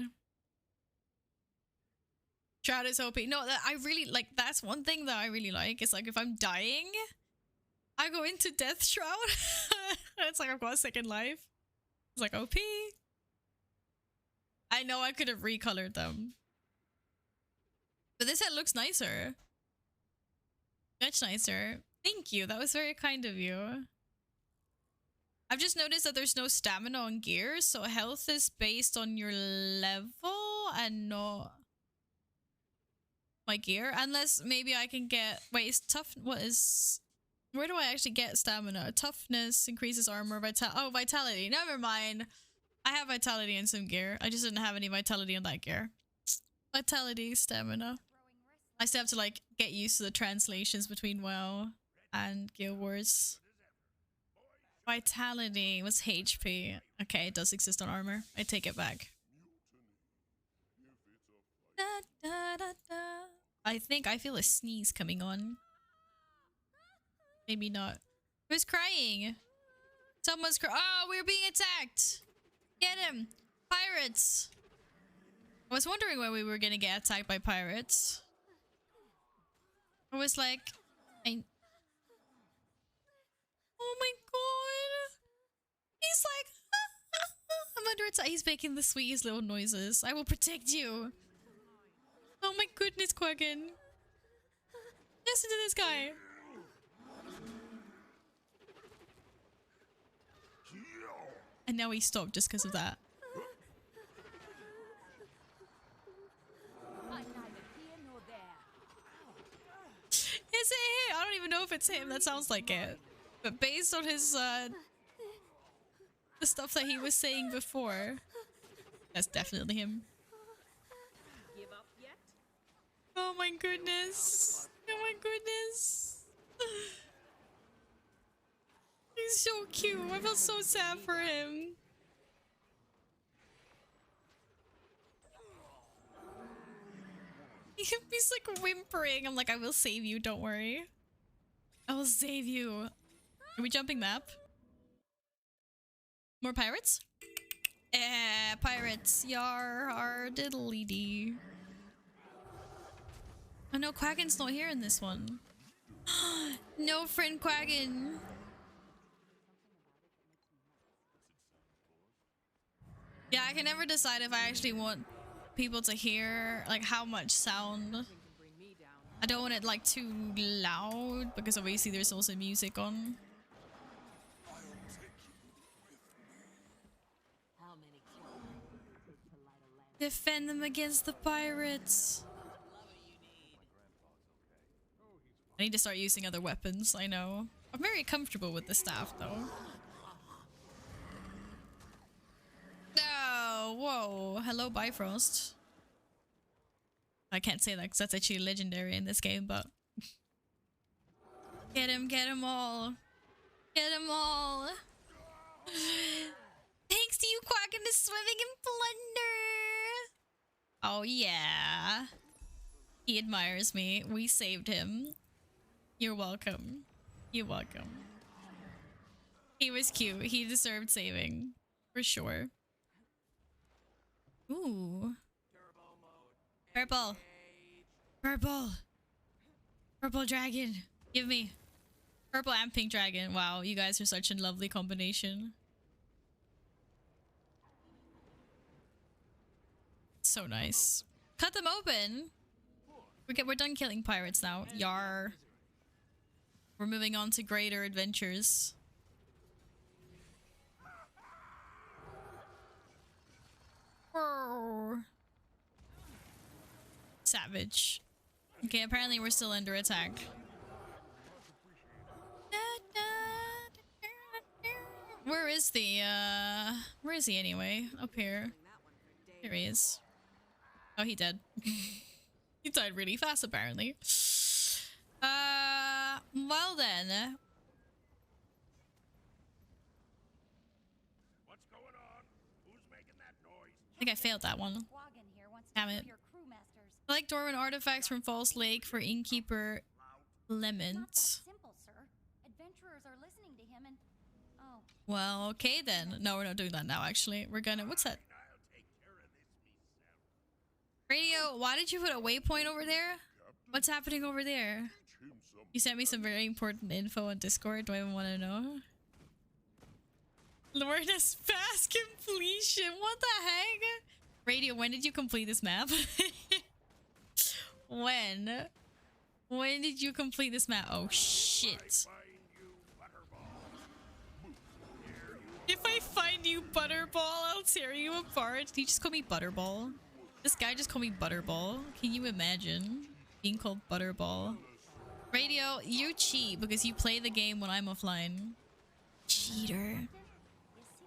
Shroud is OP. No, that I really like. That's one thing that I really like. Is like if I'm dying, I go into Death Shroud. It's like I've got a second life. It's like OP. I know I could have recolored them, but this head looks nicer. Much nicer. Thank you. That was very kind of you. I've just noticed that there's no stamina on gear, so health is based on your level and not my gear. Unless maybe I can get... Wait, is tough... What is... Where do I actually get stamina? Toughness increases armor, vitality. Never mind. I have vitality in some gear. I just didn't have any vitality on that gear. Vitality, stamina. I still have to like get used to the translations between WoW and Guild Wars. Vitality was HP. Okay, it does exist on armor. I take it back. Da, da, da, da. I think I feel a sneeze coming on. Maybe not. Who's crying? Someone's crying. Oh, we're being attacked! Get him! Pirates! I was wondering when we were gonna get attacked by pirates. I was like... Oh my god! He's like... I'm under attack. He's making the sweetest little noises. I will protect you! Oh my goodness, Quaggin! Listen to this guy! And now he stopped just because of that. Is it him? I don't even know if it's him. That sounds like it. But based on his, the stuff that he was saying before, that's definitely him. Give up yet? Oh my goodness. Oh my goodness. He's so cute. I felt so sad for him. He's like whimpering. I'm like, I will save you. Don't worry. I will save you. Are we jumping map? More pirates? Pirates. Yar, har, diddly dee. Oh no, Quaggen's not here in this one. No friend Quaggen. Yeah, I can never decide if I actually want people to hear like how much sound. I don't want it like too loud because obviously there's also music on. Defend them against the pirates. I need to start using other weapons, I know. I'm very comfortable with the staff though. No, whoa. Hello, Bifrost. I can't say that because that's actually legendary in this game, but... Get him all. Get him all. Thanks to you, Quacken, is swimming in plunder. Oh, yeah. He admires me. We saved him. You're welcome. You're welcome. He was cute. He deserved saving. For sure. Ooh. Purple. Purple. Purple dragon. Give me. Purple and pink dragon. Wow, you guys are such a lovely combination. So nice. Cut them open. We're done killing pirates now. Yar. We're moving on to greater adventures. Savage. Okay, apparently we're still under attack. Where is where is he anyway? Up here. Here he is. Oh, he dead. He died really fast apparently. Well then. What's going on? Who's making that think I failed that one. Wagon here wants to Damn know it. your crewmasters. Collect dormant artifacts from False Lake for Innkeeper Not Lemons. that simple, sir. Adventurers are listening to him and... Oh, Well, okay then. No, we're not doing that now, actually. We're gonna... What's that? Radio, why did you put a waypoint over there? What's happening over there? You sent me some very important info on Discord. Do I even want to know? Lord has fast completion. What the heck? Radio, when did you complete this map? When? When did you complete this map? Oh, shit. If I find you, Butterball, I'll tear you apart. Did you just call me Butterball? This guy just called me Butterball. Can you imagine being called Butterball? Radio, you cheat because you play the game when I'm offline. Cheater.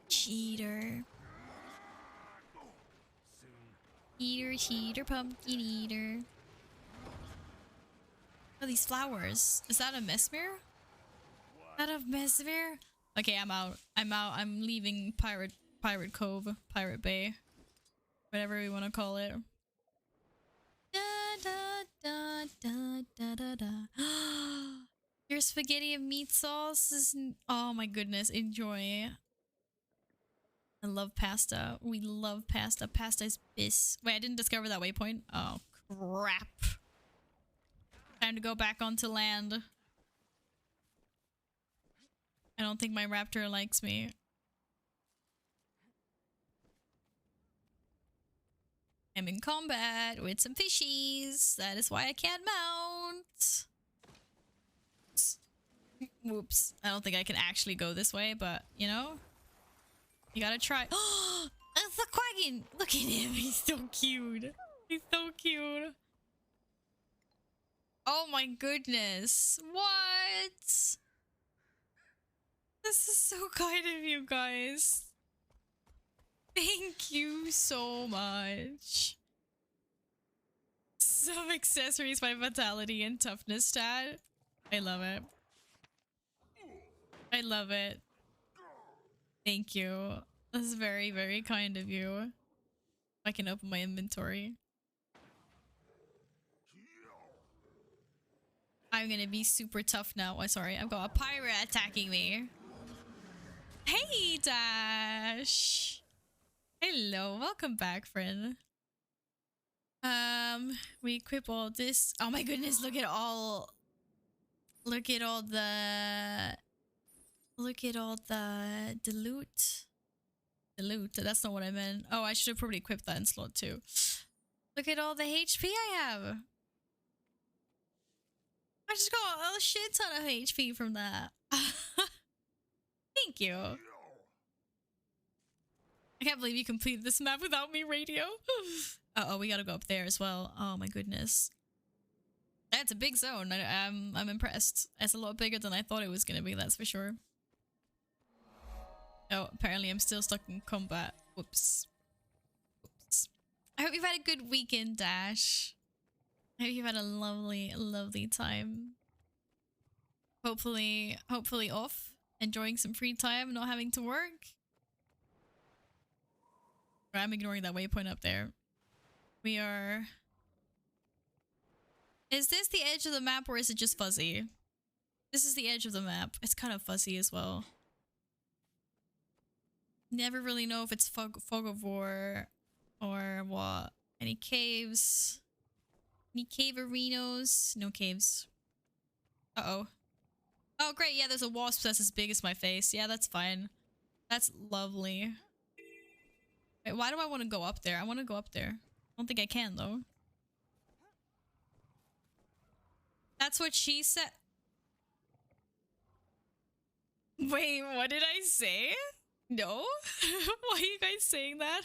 Cheater. Eater, cheater, pumpkin eater. Oh, these flowers. Is that a mesmer? Is that a mesmer? Okay, I'm out. I'm out. I'm leaving Pirate Cove, Pirate Bay. Whatever we want to call it. Da, da, da, da, da, da, da. Your spaghetti and meat sauce is... Oh my goodness, enjoy. I love pasta. We love pasta. Pasta is bis. Wait, I didn't discover that waypoint. Oh, crap. Time to go back onto land. I don't think my raptor likes me. I'm in combat with some fishies. That is why I can't mount. Whoops. I don't think I can actually go this way, but, you know, you gotta try. Oh, it's the Quaggin! Look at him. He's so cute. He's so cute. Oh my goodness. What? This is so kind of you guys. Thank you so much. Some accessories by Vitality and Toughness stat. I love it. I love it. Thank you. That's very, very kind of you. I can open my inventory. I'm gonna be super tough now. Oh, sorry. I've got a pirate attacking me. Hey, Dash. Hello. Welcome back, friend. We equip all this. Oh my goodness, look at all the loot. The loot. That's not what I meant. Oh, I should have probably equipped that in slot 2. Look at all the HP I have. I just got a shit ton of HP from that. Thank you. I can't believe you completed this map without me, Radio. Uh-oh, we gotta go up there as well. Oh my goodness. That's a big zone. I'm impressed. It's a lot bigger than I thought it was gonna be, that's for sure. Oh, apparently I'm still stuck in combat. Whoops. Whoops. I hope you've had a good weekend, Dash. I hope you've had a lovely, lovely time. Hopefully off. Enjoying some free time, not having to work. I'm ignoring that waypoint up there. We are... Is this the edge of the map or is it just fuzzy? This is the edge of the map. It's kind of fuzzy as well. Never really know if it's fog of war or what. Any caves? Any cave arenas? No caves. Uh-oh. Oh, great. Yeah, there's a wasp that's as big as my face. Yeah, that's fine. That's lovely. Wait, why do I want to go up there? I want to go up there. I don't think I can, though. That's what she said. Wait, what did I say? No? Why are you guys saying that?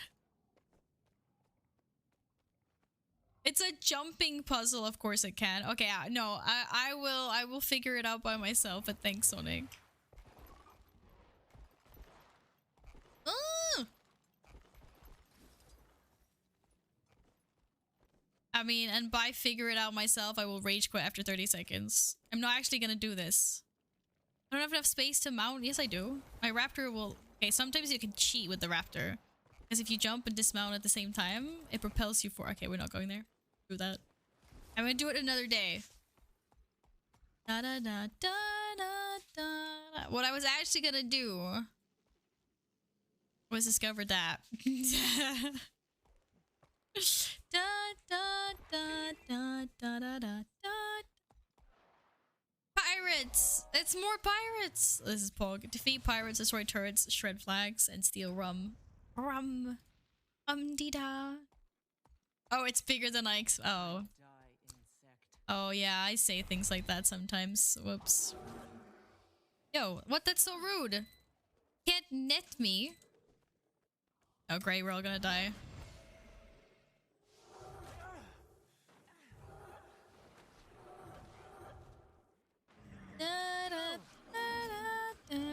It's a jumping puzzle, of course it can. Okay, no, I will figure it out by myself, but thanks, Sonic. I mean, and by figure it out myself, I will rage quit after 30 seconds. I'm not actually gonna do this. I don't have enough space to mount. Yes, I do. My raptor will... Okay, sometimes you can cheat with the raptor. Because if you jump and dismount at the same time, it propels you for... Okay, we're not going there. Do that. I'm gonna do it another day. Da da da da da da. What I was actually gonna do was discover that. Da da da da da da da. Pirates! It's more pirates! This is Pog. Defeat pirates, destroy turrets, shred flags, and steal rum. Rum. Dee-da. Oh, it's bigger than I oh. Oh yeah, I say things like that sometimes. Whoops. Yo, what? That's so rude. Can't net me. Oh great, we're all gonna die.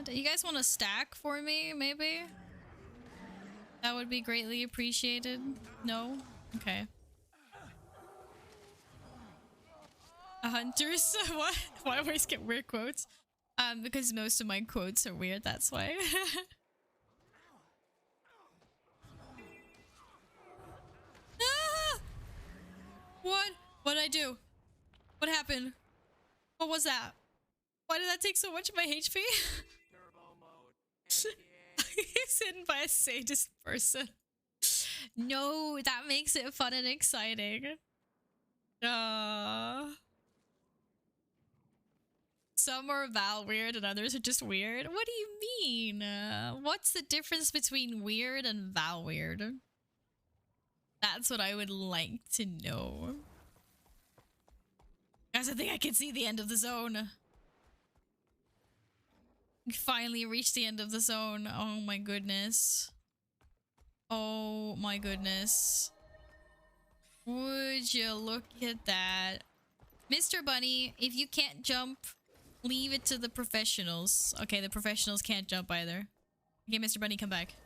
You guys want to stack for me, maybe? That would be greatly appreciated. No? Okay. Hunters? What? Why do I always get weird quotes? Because most of my quotes are weird, that's why. Ah! What? What'd I do? What happened? What was that? Why did that take so much of my HP? He's hidden by a sadist person. No, that makes it fun and exciting. Some are Val weird and others are just weird. What do you mean? What's the difference between weird and Val weird? That's what I would like to know. Guys, I think I can see the end of the zone. We finally reached the end of the zone. Oh my goodness. Oh my goodness. Would you look at that? Mr. Bunny, if you can't jump, leave it to the professionals. Okay, the professionals can't jump either. Okay, Mr. Bunny, come back.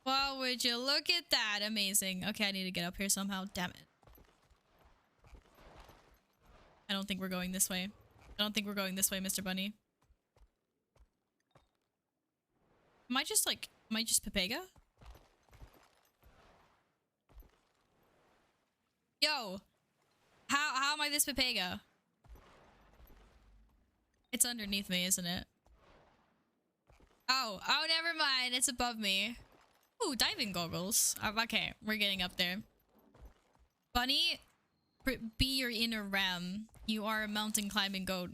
Wow, would you look at that? Amazing. Okay, I need to get up here somehow. Damn it. I don't think we're going this way. I don't think we're going this way, Mr. Bunny. Am I just Pepega? Yo! How am I this Pepega? It's underneath me, isn't it? Oh, never mind. It's above me. Ooh, diving goggles. Okay, we're getting up there. Bunny, be your inner ram. You are a mountain climbing goat.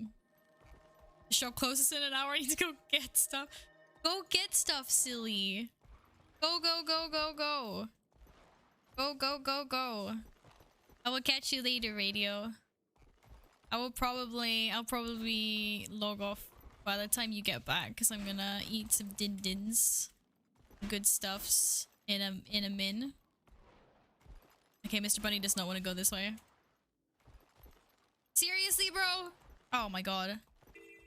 The show closes in an hour. I need to go get stuff. Go get stuff, silly. Go, go, go, go, go. Go, go, go, go. I will catch you later, radio. I'll probably log off by the time you get back because I'm gonna eat some din-dins. Good stuffs in a min. Okay, Mr. Bunny does not want to go this way. Seriously, bro? Oh my god.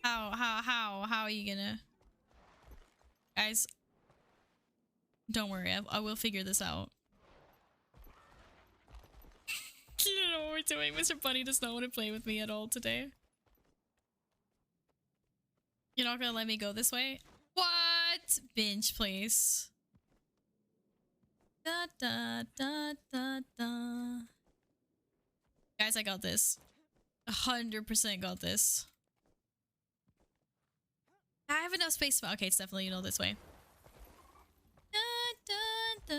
How are you gonna... Guys, don't worry, I will figure this out. You don't know what we're doing. Mr. Bunny does not want to play with me at all today. You're not gonna let me go this way? What? Binge, please. Da da da da da. Guys, I got this. 100% got this. I have enough space. Okay, it's definitely this way. Da, da,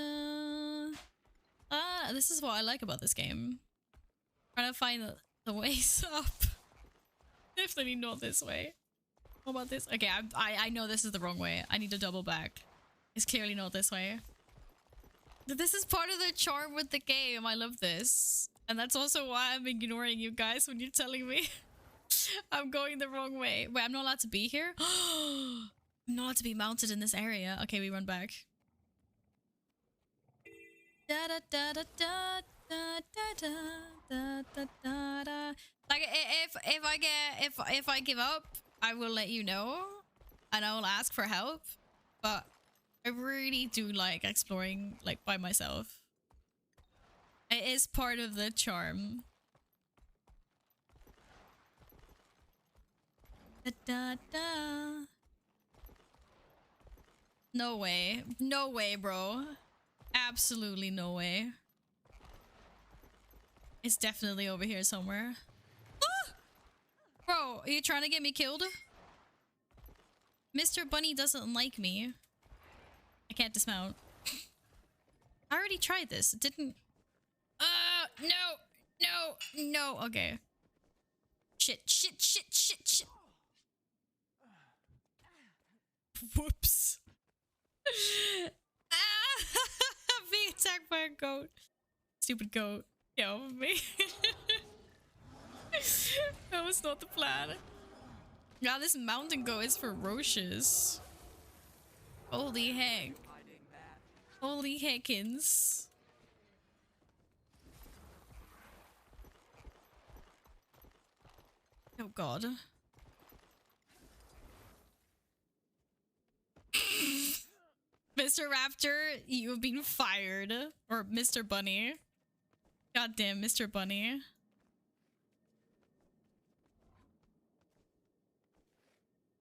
da. This is what I like about this game. Trying to find the ways up. Definitely not this way. What about this? Okay, I know this is the wrong way. I need to double back. It's clearly not this way. This is part of the charm with the game. I love this. And that's also why I'm ignoring you guys when you're telling me I'm going the wrong way. Wait, I'm not allowed to be here? I'm not allowed to be mounted in this area. Okay, we run back. Da da da da da da da da da da da. Like if I give up, I will let you know and I will ask for help. But I really do like exploring like by myself. It is part of the charm. Da, da, da. No way. No way, bro. Absolutely no way. It's definitely over here somewhere. Ah! Bro, are you trying to get me killed? Mr. Bunny doesn't like me. I can't dismount. I already tried this. It didn't... no! No! No! Okay. Shit, shit, shit, shit, shit. Whoops. Ah! Being attacked by a goat. Stupid goat. Get over me. That was not the plan. Now this mountain goat is ferocious. Holy heck. Holy heckins. Oh god. Mr. Raptor, you have been fired. Or Mr. Bunny. Goddamn, Mr. Bunny.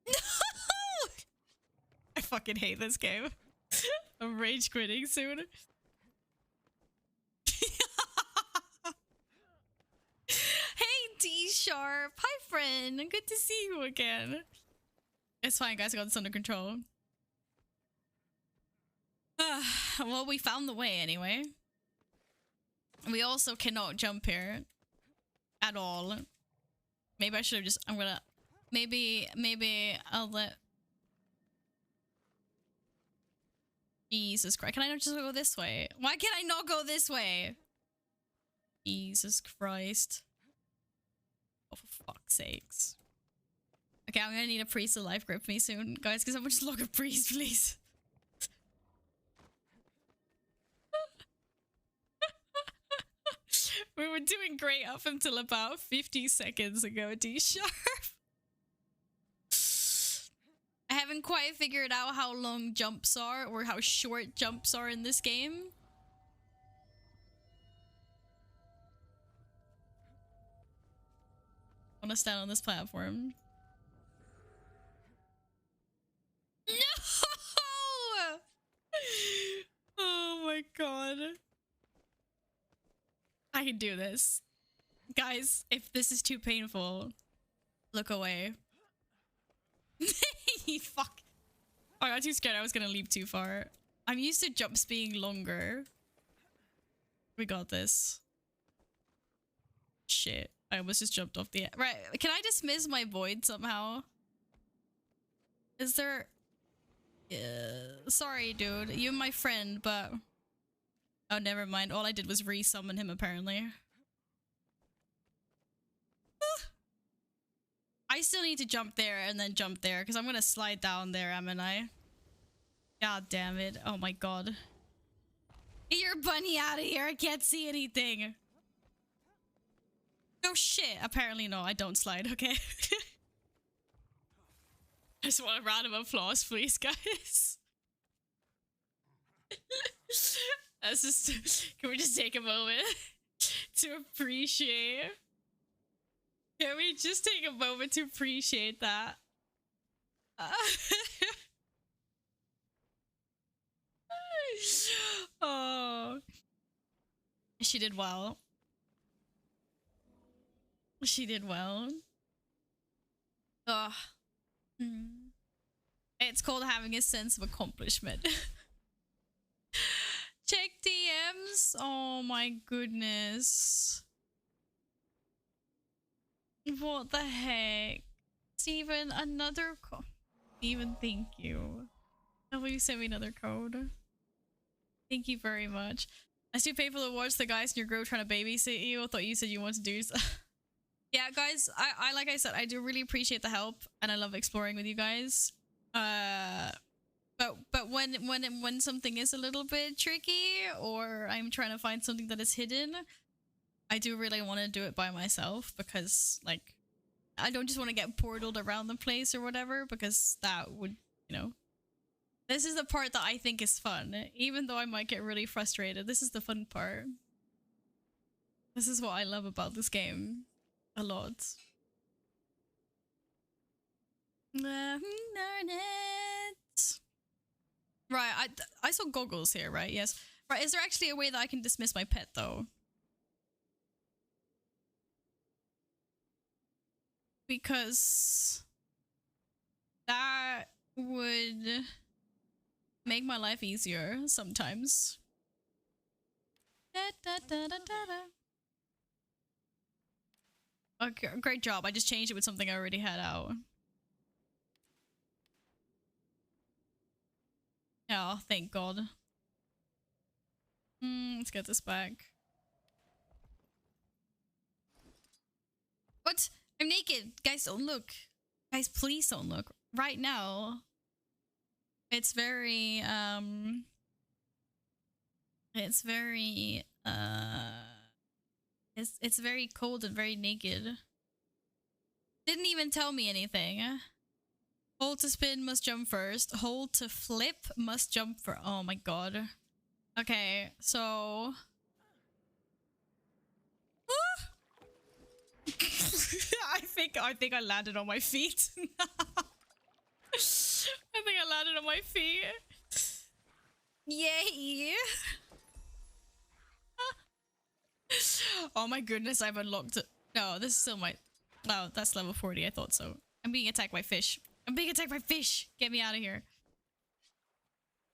No! I fucking hate this game. I'm rage quitting soon. Hey, D-Sharp. Hi, friend. Good to see you again. It's fine, guys. I got this under control. Well, we found the way anyway. We also cannot jump here. At all. Maybe I should have just... I'm gonna... Maybe I'll let... Jesus Christ. Can I not just go this way? Why can't I not go this way? Jesus Christ. Oh, for fuck's sakes. Okay, I'm gonna need a priest to life grip me soon, guys, because I'm just log a priest, please. We were doing great up until about 50 seconds ago, D-Sharp. I haven't quite figured out how long jumps are or how short jumps are in this game. I want to stand on this platform. No! Oh my god. I can do this. Guys, if this is too painful, look away. Fuck. Oh, I got too scared I was gonna leap too far. I'm used to jumps being longer. We got this. Shit. I almost just jumped off the... Right. Can I dismiss my void somehow? Is there... sorry, dude. You're my friend, but... Oh, never mind. All I did was re-summon him, apparently. I still need to jump there and then jump there, because I'm gonna slide down there, am I? God damn it. Oh my god. Get your bunny out of here. I can't see anything. Oh shit. Apparently no, I don't slide, okay? I just want a round of applause, please, guys. That's just... Can we just take a moment to appreciate... Can we just take a moment to appreciate that? Oh. She did well. She did well. Ugh. It's called having a sense of accomplishment. Check DMs. Oh my goodness. What the heck? Steven, another code. Steven, thank you. Oh, you sent me another code. Thank you very much. I still pay for the watch the guys in your group trying to babysit you. I thought you said you want to do so. Yeah, guys, I like I said, I do really appreciate the help and I love exploring with you guys. But when something is a little bit tricky or I'm trying to find something that is hidden, I do really want to do it by myself because, like, I don't just want to get portaled around the place or whatever because that would, you know. This is the part that I think is fun. Even though I might get really frustrated, this is the fun part. This is what I love about this game. A lot. Right, I saw goggles here, right? Yes. Right, is there actually a way that I can dismiss my pet, though? Because that would make my life easier sometimes. Okay, great job. I just changed it with something I already had out. Oh, thank God. Let's get this back. What? I'm naked. Guys, don't look. Guys, please don't look. Right now, it's very, it's very, it's very cold and very naked. Didn't even tell me anything. Hold to spin must jump first. Hold to flip must jump for. Oh my God. Okay, so. I think I landed on my feet. I think I landed on my feet. Yay! Oh my goodness, I've unlocked it. No, this is still my. Oh, that's level 40. I thought so. I'm being attacked by fish. I'm being attacked by fish. Get me out of here.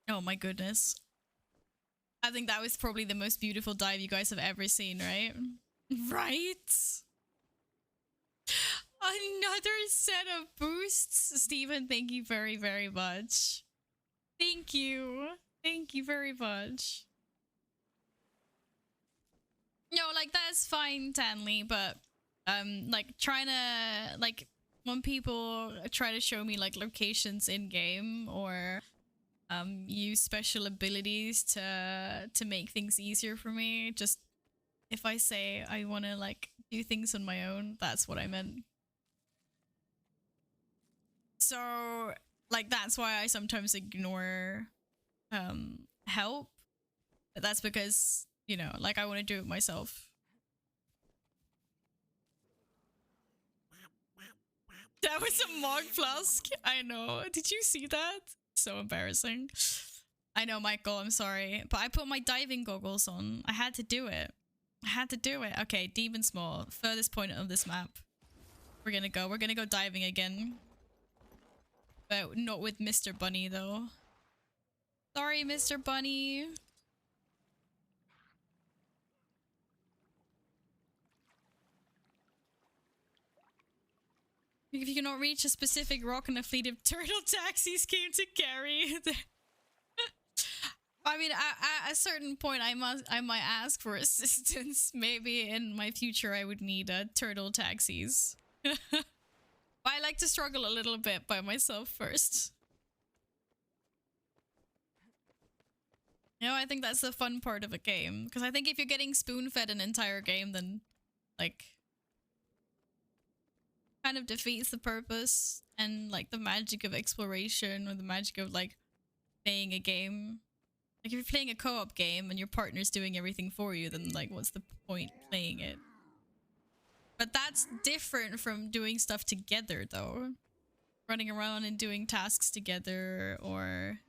Oh my goodness. I think that was probably the most beautiful dive you guys have ever seen, right? Right? Another set of boosts. Steven, thank you very, very much. Thank you. Thank you very much. No, like, that's fine, Tanley, but, like, trying to, like, when people try to show me, like, locations in-game or, use special abilities to make things easier for me, just, if I say I want to, like, do things on my own, that's what I meant. So, like, that's why I sometimes ignore, help. But that's because, you know, like, I want to do it myself. That was a mog flask. I know. Did you see that? So embarrassing. I know, Michael, I'm sorry. But I put my diving goggles on. I had to do it. I had to do it. Okay, Demon Small. Furthest point of this map. We're gonna go. We're gonna go diving again. But not with Mr. Bunny, though. Sorry, Mr. Bunny. If you cannot reach a specific rock and a fleet of turtle taxis came to carry. I mean, at a certain point, I might ask for assistance. Maybe in my future, I would need turtle taxis. But I like to struggle a little bit by myself first. You know, I think that's the fun part of a game. Because I think if you're getting spoon-fed an entire game, then, like, kind of defeats the purpose and, like, the magic of exploration or the magic of, like, playing a game. Like, if you're playing a co-op game and your partner's doing everything for you, then, like, what's the point playing it? But that's different from doing stuff together, though. Running around and doing tasks together, or,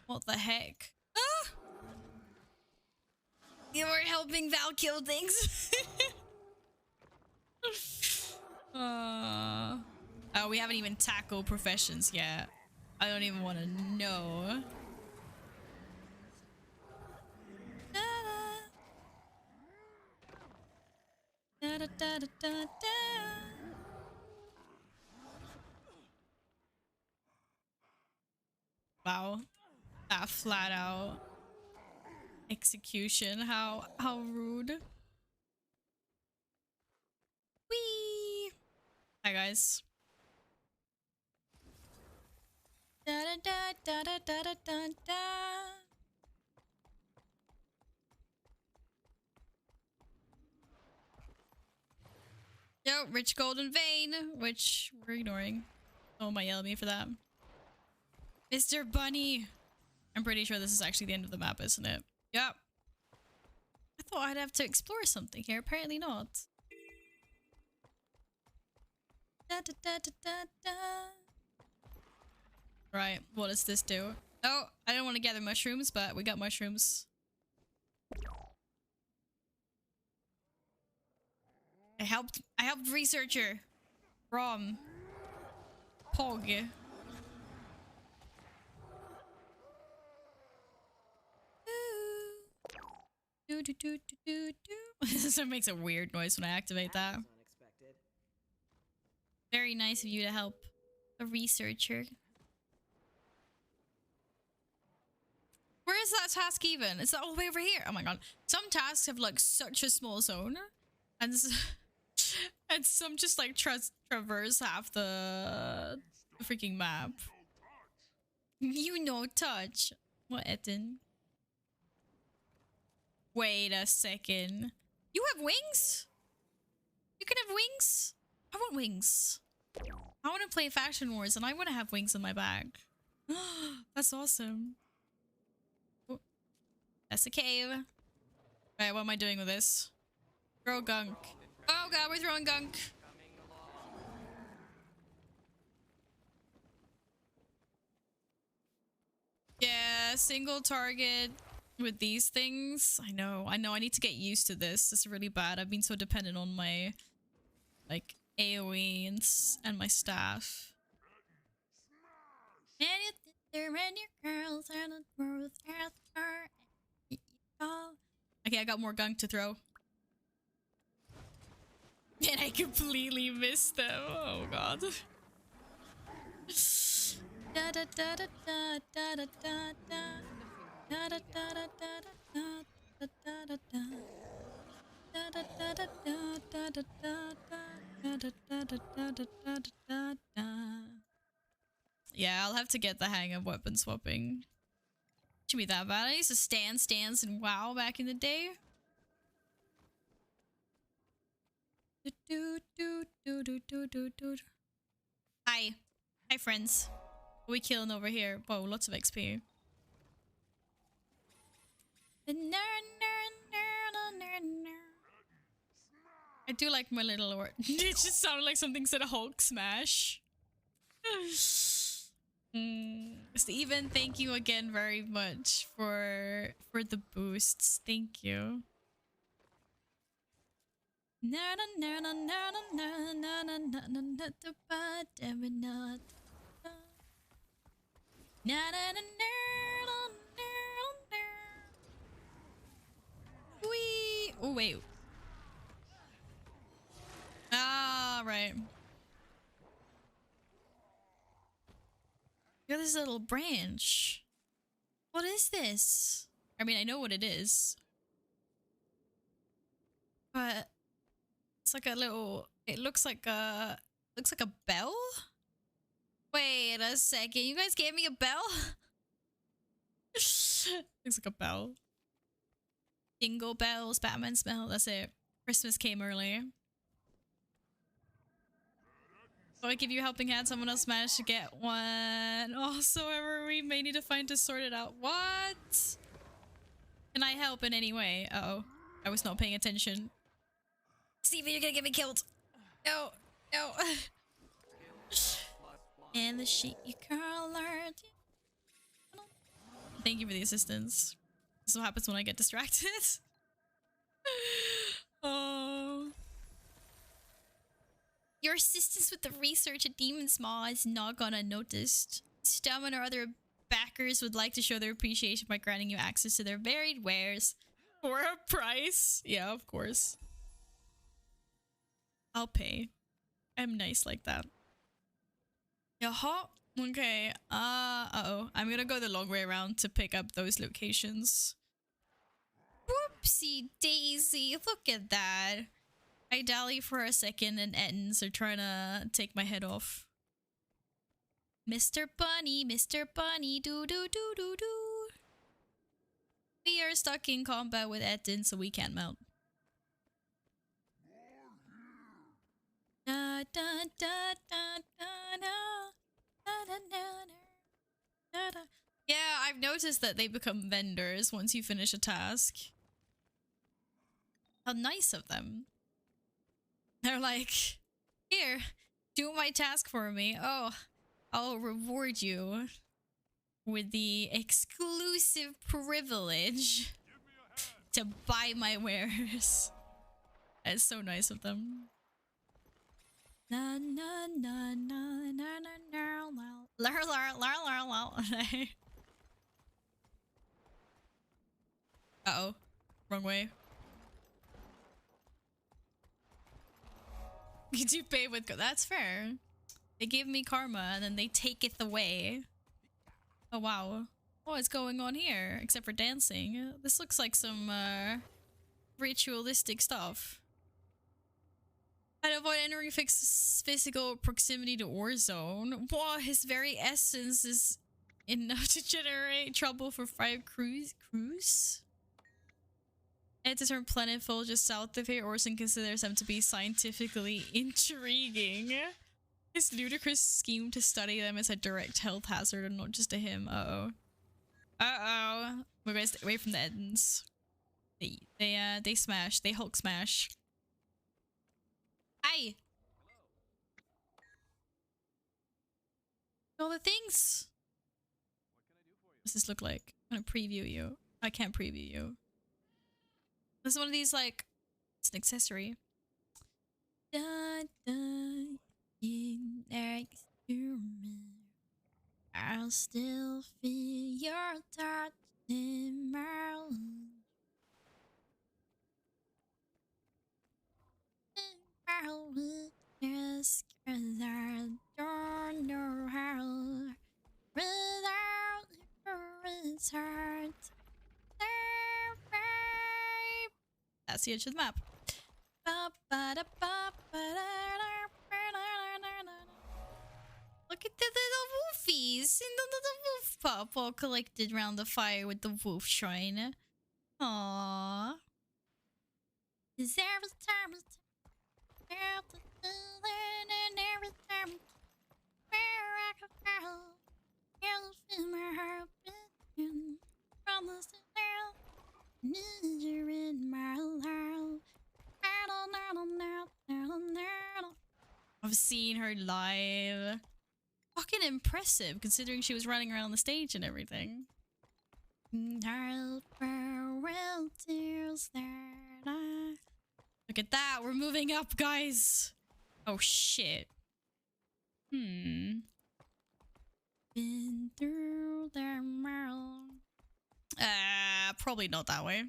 what the heck? Ah! You were helping Val kill things. Oh, we haven't even tackled professions yet. I don't even want to know. Da, da, da, da, da, da. Wow, that flat out execution. How rude. Whee! Hi guys. Da da da da da da da da da. Yo, rich golden vein, which we're ignoring. Oh my, yell at me for that. Mr. Bunny. I'm pretty sure this is actually the end of the map, isn't it? Yep. I thought I'd have to explore something here. Apparently not. Da, da, da, da, da, da. Right, what does this do? Oh, I don't want to gather mushrooms, but we got mushrooms. I helped researcher from Pog. Do, do, do, do, do, do. So it makes a weird noise when I activate that. Very nice of you to help a researcher. Where is that task even? It's all the way over here. Oh my god. Some tasks have like such a small zone. And, and some just like traverse half the freaking map. You know touch. What, Etten? Wait a second. You have wings? You can have wings? I want wings. I want to play Faction Wars and I want to have wings in my bag. That's awesome. Oh, that's a cave. Right, what am I doing with this? Throw gunk. Oh god, we're throwing gunk. Yeah, single target with these things. I know. I need to get used to this. It's really bad. I've been so dependent on my like AoE and my staff. And your girls are not worth okay, I got more gunk to throw. And I completely missed them. Oh god. Da da da da da da da da. Da da da da da da da da. Da da da da da da da da. Yeah, I'll have to get the hang of weapon swapping. Should be that bad. I used to stand stands in WoW back in the day. Hi. Hi, friends. What are we killing over here? Whoa, lots of XP. I do like my little word. It just sounded like something said a Hulk smash. Steven, thank you again very much for the boosts. Thank you. Wee! Oh wait. Ah, right. Look at this little branch. What is this? I mean, I know what it is. But it's like a little, it looks like a bell? Wait a second, you guys gave me a bell? Looks like a bell. Jingle bells, Batman smell, that's it. Christmas came early. So I give you a helping hand, someone else managed to get one. Also, we may need to find to sort it out. What? Can I help in any way? Uh-oh. I was not paying attention. Steven, you're gonna get me killed. No, no. And the shit you curl learned. Thank you for the assistance. This is what happens when I get distracted. Oh. Your assistance with the research at Demon's Maw is not gone unnoticed. Stamina or other backers would like to show their appreciation by granting you access to their varied wares for a price. Yeah, of course. I'll pay. I'm nice like that. Yaha. Okay. Uh-oh. I'm gonna go the long way around to pick up those locations. Whoopsie daisy. Look at that. I dally for a second and Ettins are trying to take my head off. Mr. Bunny, do do do do do. We are stuck in combat with Ettin, so we can't mount. Da, da, da, da, da, da, da, da, da. Yeah, I've noticed that they become vendors once you finish a task. How nice of them. They're like, here, do my task for me. Oh, I'll reward you with the exclusive privilege to buy my wares. That's so nice of them. Na na na na na na na la la la la la. Uh-oh. Wrong way. You do pay with... That's fair. They give me karma and then they take it away. Oh, wow. What's going on here? Except for dancing. This looks like some ritualistic stuff. I'd avoid entering physical proximity to ore zone. Wow, his very essence is enough to generate trouble for 5 crews? And to turn plentiful just south of here, Orson considers them to be scientifically intriguing. His ludicrous scheme to study them is a direct health hazard and not just to him. Uh-oh. Uh-oh. We're gonna stay away from the ends. They smash. They Hulk smash. Hi! All the things! What does this look like? I'm gonna preview you. I can't preview you. This is one of these, like, it's an accessory. Da, da, next to me. I'll still feel your touch in my lips. Just 'cause I don't know how without you it's hard. That's the edge of the map. Look at the little wolfies and the little wolf pup all collected round the fire with the wolf shrine. Aww. Is every time and every time where I could go, you'll feel my heart beating from the center. Need you in my life. I've seen her live. Fucking impressive considering she was running around the stage and everything. Look at that, we're moving up, guys. Oh shit. Been through the mouth. Probably not that way.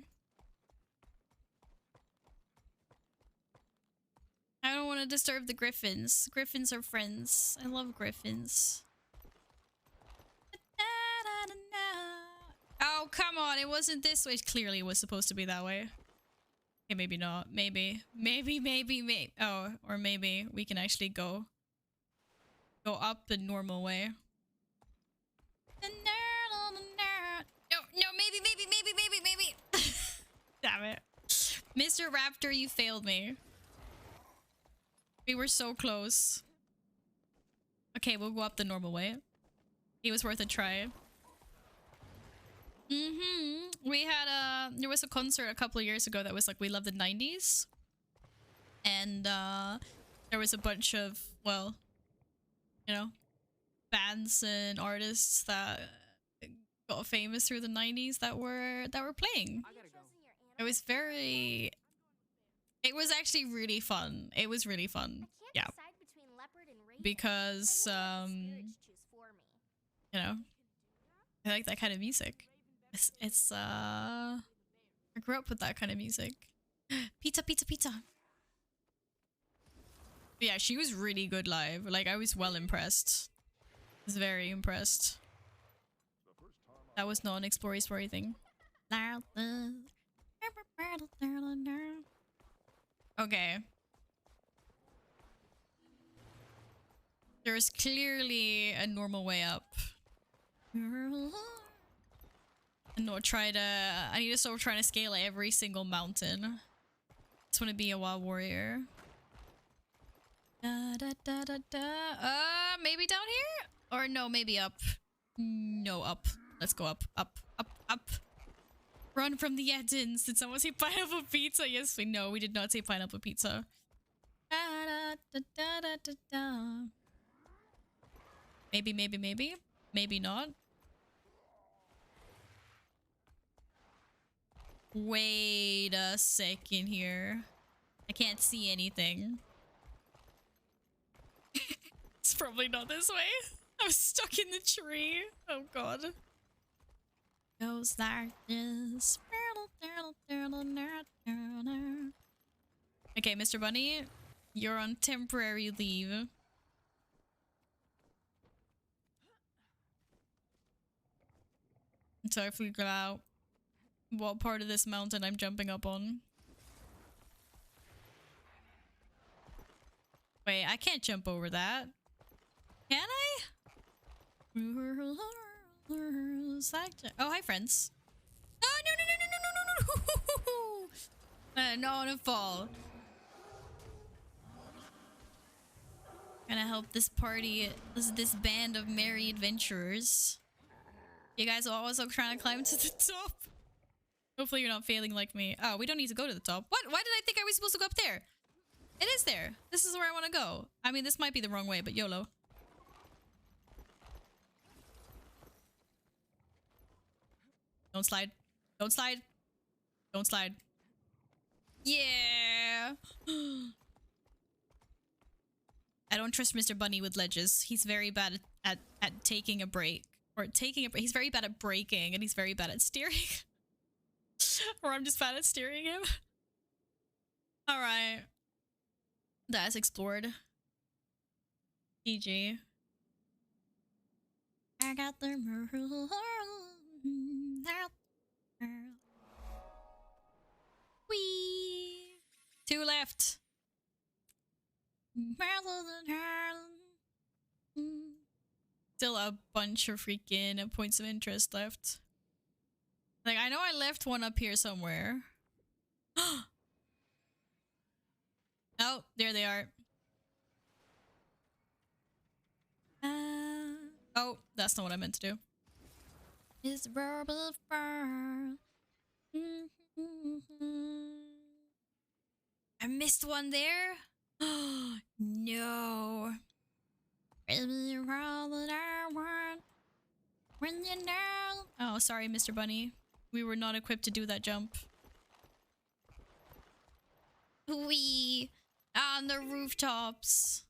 I don't want to disturb the griffins. Griffins are friends. I love griffins. Oh, come on. It wasn't this way. Clearly, it was supposed to be that way. Okay, maybe not. Maybe. Maybe. Oh, or maybe we can actually go up the normal way. No, maybe. Damn it. Mr. Raptor, you failed me. We were so close. Okay, we'll go up the normal way. It was worth a try. We had there was a concert a couple of years ago that was like, we love the 90s. And there was a bunch of, well, you know, bands and artists that got famous through the 90s that were playing. It was it was actually really fun. It was really fun. Yeah. Because you know, I like that kind of music. It's I grew up with that kind of music. Pizza. But yeah, she was really good live. Like, I was well impressed. I was very impressed. That was not an exploratory thing. Okay. There's clearly a normal way up. And not try to... I need to start trying to scale every single mountain. I just want to be a wild warrior. Maybe down here? Or no, maybe up. No, up. Let's go up. Run from the Edens. Did someone say pineapple pizza? Yes, we know. We did not say pineapple pizza. Maybe, maybe, maybe. Maybe not. Wait a second here. I can't see anything. It's probably not this way. I'm stuck in the tree. Oh god. Goes like this. Okay, Mr. Bunny, you're on temporary leave. Until I figure out what part of this mountain I'm jumping up on. Wait, I can't jump over that. Can I? Oh, hi, friends. Oh, no, no, no, no, no, no, no, no, no. No, I want to fall. Gonna help this party, this band of merry adventurers. You guys are also trying to climb to the top. Hopefully you're not failing like me. Oh, we don't need to go to the top. What? Why did I think I was supposed to go up there? It is there. This is where I want to go. I mean, this might be the wrong way, but YOLO. Don't slide. Don't slide. Don't slide. Yeah. I don't trust Mr. Bunny with ledges. He's very bad at taking a break. Or taking a break. He's very bad at braking, and he's very bad at steering. Or I'm just bad at steering him. Alright. That's explored. GG. I got the wee. 2 left. Still a bunch of freaking points of interest left. Like, I know I left one up here somewhere. Oh, there they are. Oh, that's not what I meant to do. It's verbal fur. I missed one there. Oh no. Oh, sorry, Mr. Bunny. We were not equipped to do that jump. Wee on the rooftops.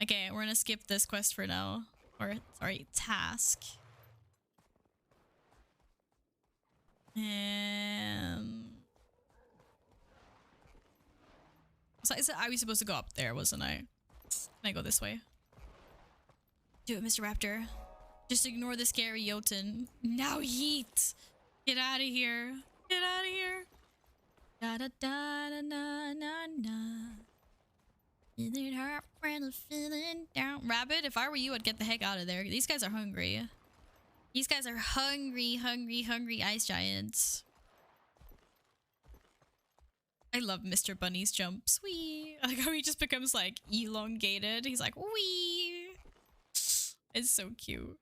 Okay, we're gonna skip this quest for now. Or, sorry, task. So I was supposed to go up there, wasn't I? Can I go this way? Do it, Mr. Raptor. Just ignore the scary Jotun. Now yeet! Get out of here. Get out of here. Da da da da na na na. Feeling hurt when I'm feeling down. Rabbit, if I were you, I'd get the heck out of there. These guys are hungry. These guys are hungry, hungry, hungry ice giants. I love Mr. Bunny's jumps. Wee. I like how he just becomes like elongated. He's like, wee. It's so cute.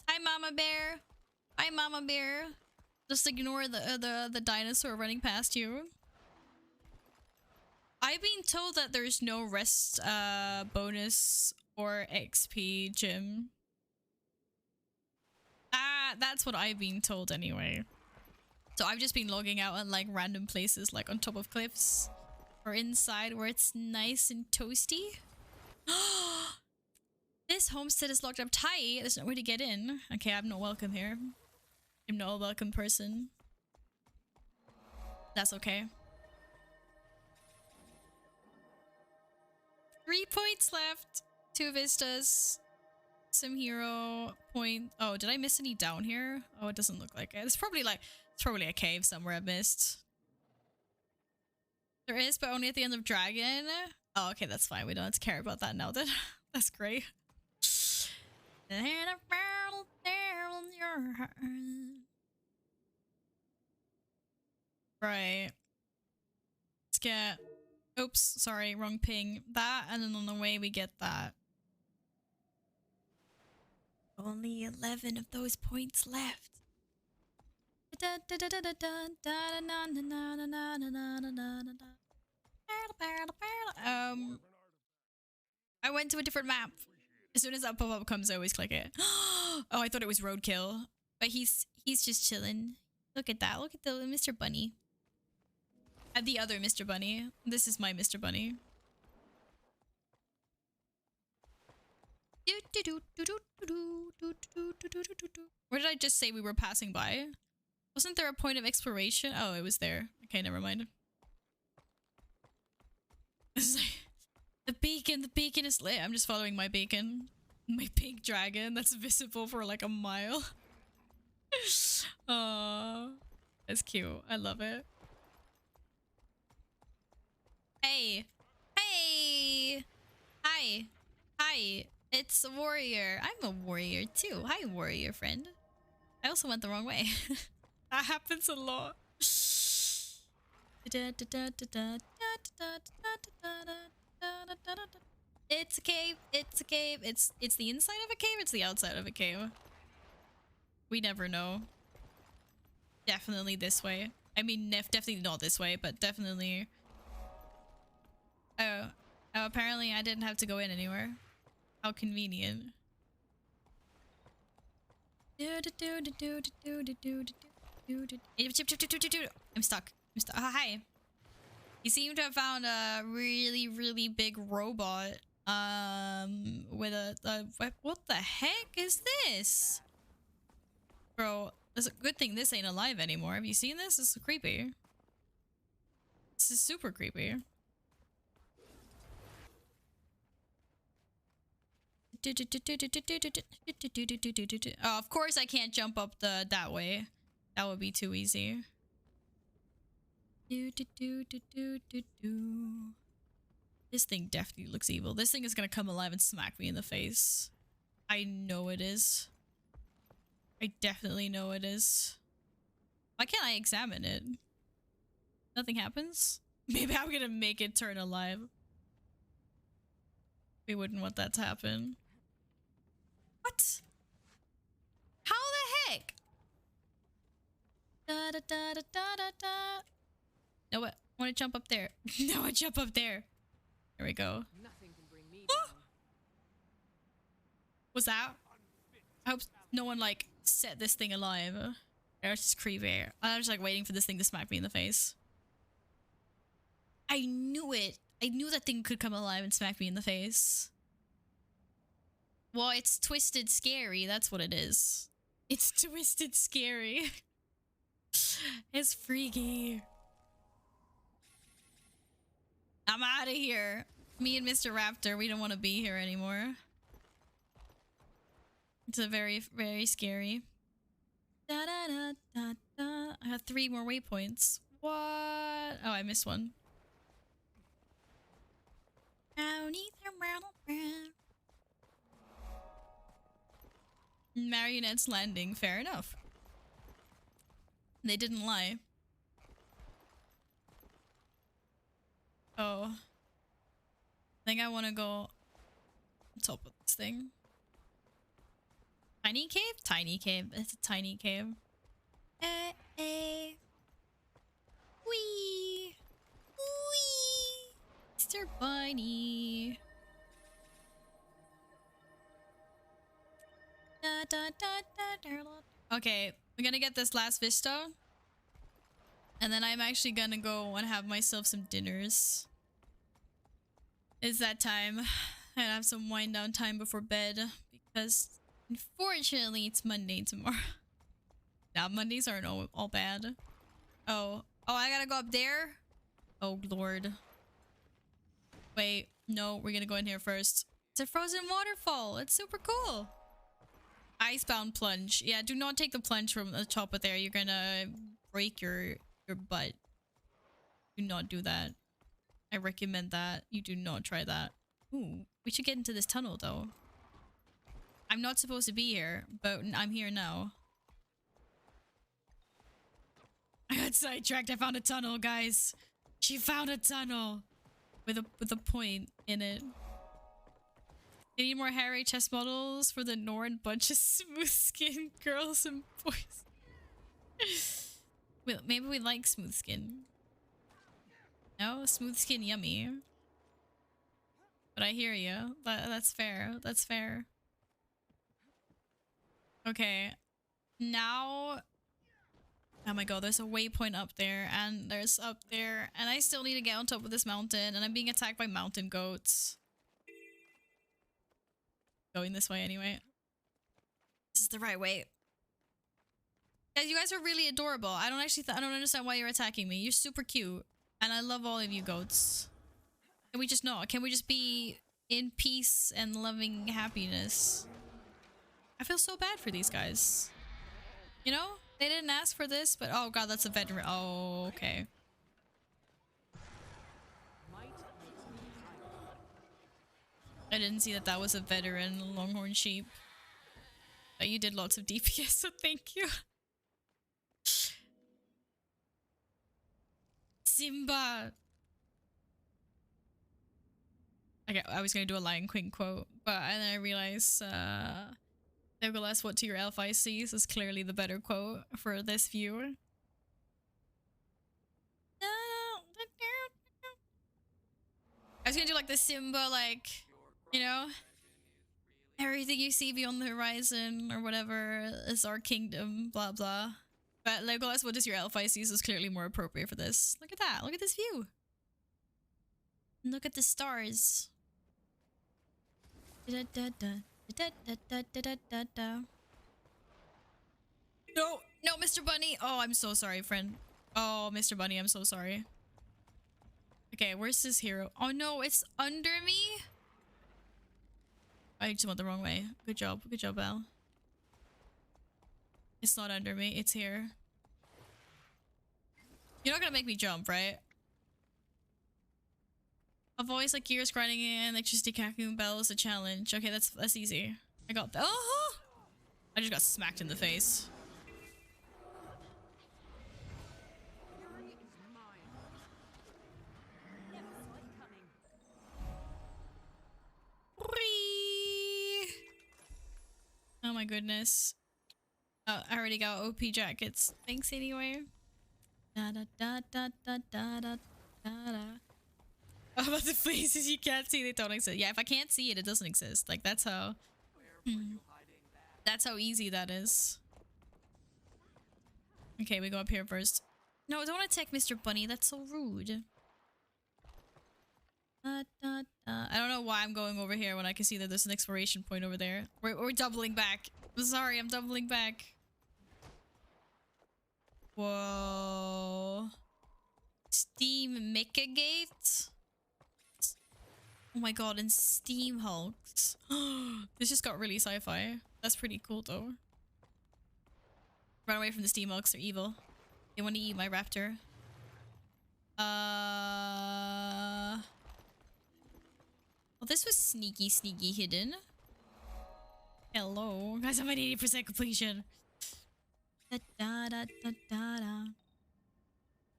Hi, Mama Bear. Hi, Mama Bear. Just ignore the dinosaur running past you. I've been told that there's no rest bonus or XP gym. That's what I've been told anyway. So I've just been logging out on like random places, like on top of cliffs or inside where it's nice and toasty. This homestead is locked up tight. There's no way to get in. Okay, I'm not welcome here. I'm not a welcome person. That's okay. 3 points left. 2 vistas. Some hero point. Oh, did I miss any down here? Oh, it doesn't look like it. It's probably a cave somewhere I missed. There is, but only at the end of Dragon. Oh, okay, that's fine. We don't have to care about that now then. That's great. Right. Let's get Oops, sorry, wrong ping. That, and then on the way we get that. Only 11 of those points left. I went to a different map. As soon as that pop-up comes, I always click it. Oh, I thought it was roadkill. But he's just chilling. Look at that. Look at the Mr. Bunny. And the other Mr. Bunny. This is my Mr. Bunny. Where did I just say we were passing by? Wasn't there a point of exploration? Oh, it was there. Okay, never mind. It's like, the beacon is lit. I'm just following my beacon. My pink dragon that's visible for like a mile. Aww. That's cute. I love it. Hey. Hey. Hi. Hi. It's a warrior. I'm a warrior too. Hi, warrior friend. I also went the wrong way. That happens a lot. It's a cave. It's a cave. It's the inside of a cave. It's the outside of a cave. We never know. Definitely this way. I mean, definitely not this way, but definitely. Oh, apparently I didn't have to go in anywhere. How convenient. I'm stuck. I'm stuck. Oh, hi. You seem to have found a really big robot. With a what the heck is this? Bro, it's a good thing this ain't alive anymore. Have you seen this? This is creepy. This is super creepy. Oh, of course I can't jump up that way. That would be too easy. This thing definitely looks evil. This thing is gonna come alive and smack me in the face. I know it is. I definitely know it is. Why can't I examine it? Nothing happens? Maybe I'm gonna make it turn alive. We wouldn't want that to happen. What? How the heck? No, what? I want to jump up there. No, I jump up there. There we go. Nothing can bring me down. Was that? I hope no one like set this thing alive. It's just creepy. I'm just like waiting for this thing to smack me in the face. I knew it. I knew that thing could come alive and smack me in the face. Well, it's twisted scary. That's what it is. It's twisted scary. It's freaky. I'm out of here. Me and Mr. Raptor, we don't want to be here anymore. It's a very scary. Da, da, da, da, da. I have 3 more waypoints. What? Oh, I missed one. Marionette's landing. Fair enough. They didn't lie. Oh. I think I want to go on top of this thing. Tiny cave? Tiny cave. It's a tiny cave. Wee! Wee! Mr. Bunny. Okay, we're gonna get this last vista. And then I'm actually gonna go and have myself some dinners. It's that time. I have some wind down time before bed. Because unfortunately it's Monday tomorrow. Now Mondays aren't all bad. Oh, I gotta go up there? Oh lord. Wait, no, we're gonna go in here first. It's a frozen waterfall. It's super cool. Icebound plunge. Yeah, do not take the plunge from the top of there. You're gonna break your butt. Do not do that. I recommend that. You do not try that. Ooh, we should get into this tunnel though. I'm not supposed to be here, but I'm here now. I got sidetracked. I found a tunnel, guys. She found a tunnel. with a point in it. They need more hairy chest models for the Norn bunch of smooth skin girls and boys. Well, maybe we like smooth skin. No, smooth skin yummy. But I hear you. That's fair. That's fair. Okay. Now... Oh my god, there's a waypoint up there, and there's up there, and I still need to get on top of this mountain, and I'm being attacked by mountain goats. Going this way anyway. This is the right way. Guys, you guys are really adorable. I don't actually I don't understand why you're attacking me. You're super cute, and I love all of you goats. Can we just not? Can we just be in peace and loving happiness? I feel so bad for these guys. You know? They didn't ask for this, but oh god, that's a veteran. Oh, okay. I didn't see that that was a veteran longhorn sheep. But you did lots of DPS, so thank you. Simba! Okay, I was gonna do a Lion King quote, but and then I realized, nevertheless, what to your elf eye sees is clearly the better quote for this viewer. I was gonna do like the Simba, like, you know, everything you see beyond the horizon or whatever is our kingdom, blah blah. But Legolas, what does your elf eye sees is clearly more appropriate for this. Look at that. Look at this view. Look at the stars. Da, da, da. Da, da, da, da, da, da, da. No, no, Mr. Bunny. Oh, I'm so sorry, friend. Oh, Mr. Bunny, I'm so sorry. Okay, where's this hero? Oh no, it's under me. I just went the wrong way. Good job, Al. It's not under me. It's here. You're not gonna make me jump, right? A voice like gears grinding in, electricity cackling bells, a challenge. Okay, that's easy. I got that. Oh! I just got smacked in the face. Oh my goodness. I already got OP jackets. Thanks anyway. Da da da da da da da da. About the places you can't see, they don't exist. Yeah, if I can't see it, it doesn't exist. Like, that's how... That's how easy that is. Okay, we go up here first. No, I don't want to attack Mr. Bunny. That's so rude. I don't know why I'm going over here when I can see that there's an exploration point over there. We're doubling back. I'm sorry, I'm doubling back. Whoa. Steam Mechagate? Oh my god, and Steam Hulks. This just got really sci-fi. That's pretty cool though. Run away from the Steam Hulks, they're evil. They want to eat my raptor. Well, this was sneaky hidden. Hello. Guys, I'm at 80% completion. Da da da da da da.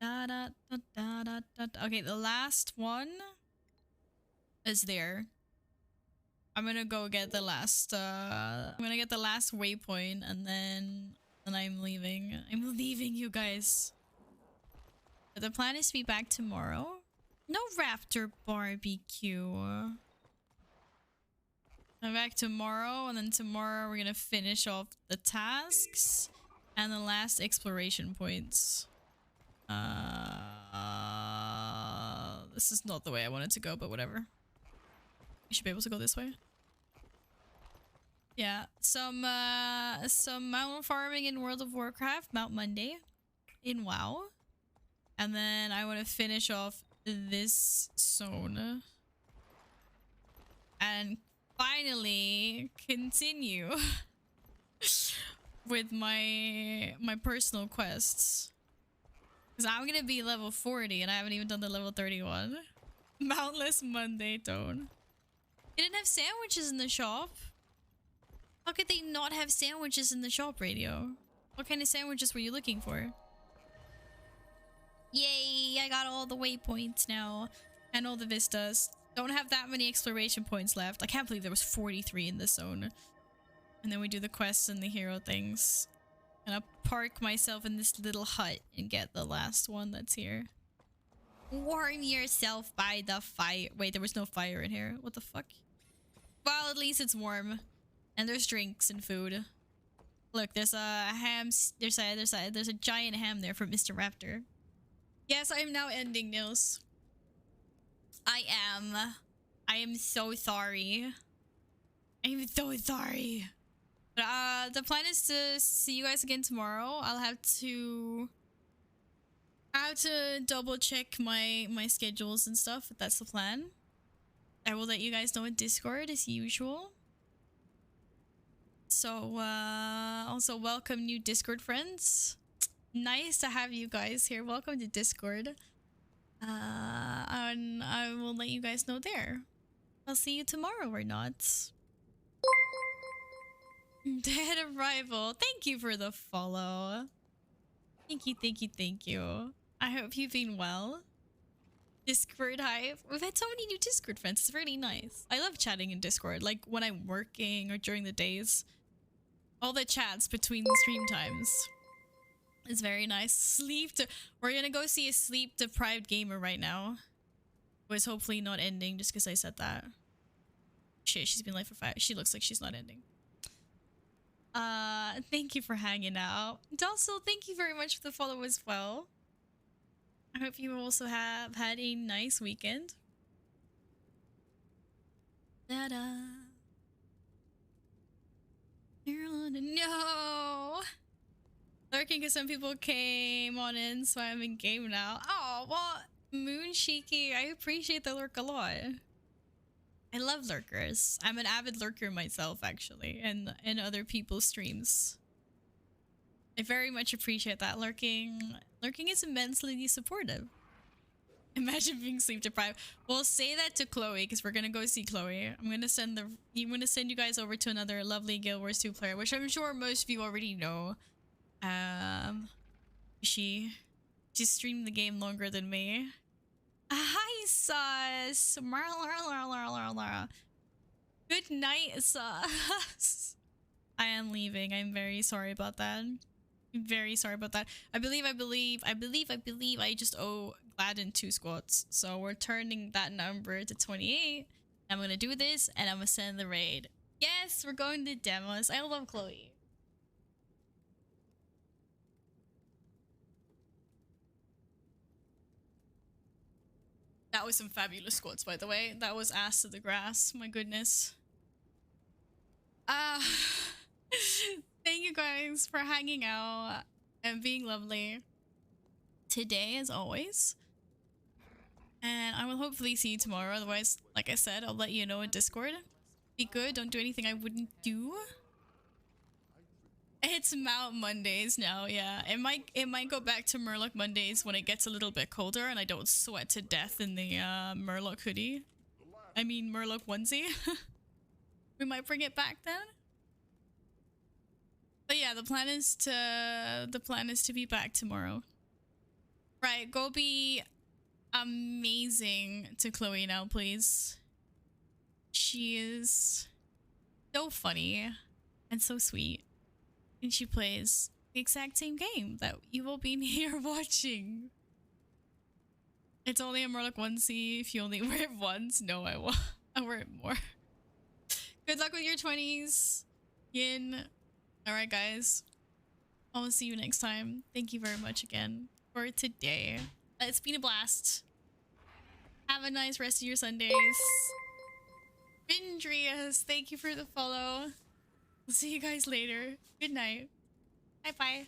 Da da da da da da. Okay, the last one is there. I'm gonna go get the last I'm gonna get the last waypoint and then I'm leaving. I'm leaving, you guys. But the plan is to be back tomorrow. No raptor barbecue. I'm back tomorrow, and then tomorrow we're gonna finish off the tasks and the last exploration points. This is not the way I wanted to go, but whatever. You should be able to go this way. Yeah, some mountain farming in World of Warcraft, Mount Monday in WoW. And then I want to finish off this zone. And finally continue with my personal quests. Because I'm going to be level 40 and I haven't even done the level 31. Mountless Monday tone. They didn't have sandwiches in the shop. How could they not have sandwiches in the shop, Radio? What kind of sandwiches were you looking for? Yay, I got all the waypoints now. And all the vistas. Don't have that many exploration points left. I can't believe there was 43 in this zone. And then we do the quests and the hero things. And I'll park myself in this little hut and get the last one that's here. Warm yourself by the fire. Wait, there was no fire in here. What the fuck? Well, at least it's warm. And there's drinks and food. Look, there's a ham. There's a giant ham there from Mr. Raptor. Yes, I am now ending, Nils. I am so sorry. I'm so sorry. But the plan is to see you guys again tomorrow. I'll have to double check my schedules and stuff, if that's the plan. I will let you guys know in Discord as usual. So also welcome new Discord friends. Nice to have you guys here. Welcome to Discord. And I will let you guys know there. I'll see you tomorrow or not. Dead Arrival. Thank you for the follow. Thank you, thank you, thank you. I hope you've been well. Discord Hive. We've had so many new Discord friends. It's really nice. I love chatting in Discord, like when I'm working or during the days. All the chats between the stream times. It's very nice. We're gonna go see a sleep-deprived gamer right now. Who is hopefully not ending just because I said that. Shit, she's been live for 5. She looks like she's not ending. Thank you for hanging out. And also, thank you very much for the follow as well. I hope you also have had a nice weekend. Da-da. No! Lurking because some people came on in, so I'm in game now. Oh, well, Moon Shiki, I appreciate the lurk a lot. I love lurkers. I'm an avid lurker myself, actually, and in other people's streams. I very much appreciate that. Lurking is immensely supportive. Imagine being sleep deprived. We'll say that to Chloe because we're gonna go see Chloe. I'm gonna send you guys over to another lovely Guild Wars 2 player, which I'm sure most of you already know. She streamed the game longer than me. Hi, Sus. Good night, Sus. I am leaving. I'm very sorry about that. I'm very sorry about that. I believe I just owe Gladden 2 squats. So we're turning that number to 28. I'm gonna do this and I'm gonna send the raid. Yes, we're going to demos. I love Chloe. That was some fabulous squats, by the way. That was ass to the grass. My goodness. Thank you guys for hanging out and being lovely today, as always. And I will hopefully see you tomorrow. Otherwise, like I said, I'll let you know in Discord. Be good. Don't do anything I wouldn't do. It's Mount Mondays now, yeah. It might go back to Murloc Mondays when it gets a little bit colder and I don't sweat to death in the Murloc hoodie. I mean Murloc onesie. We might bring it back then. But yeah, the plan is to be back tomorrow. Right, go be amazing to Chloe now, please. She is so funny and so sweet. And she plays the exact same game that you will be here watching. It's only a Murloc onesie if you only wear it once. No, I won't. I'll wear it more. Good luck with your 20s, Yin. Alright, guys. I'll see you next time. Thank you very much again for today. It's been a blast. Have a nice rest of your Sundays. Vindrius, thank you for the follow. We'll see you guys later. Good night. Bye-bye.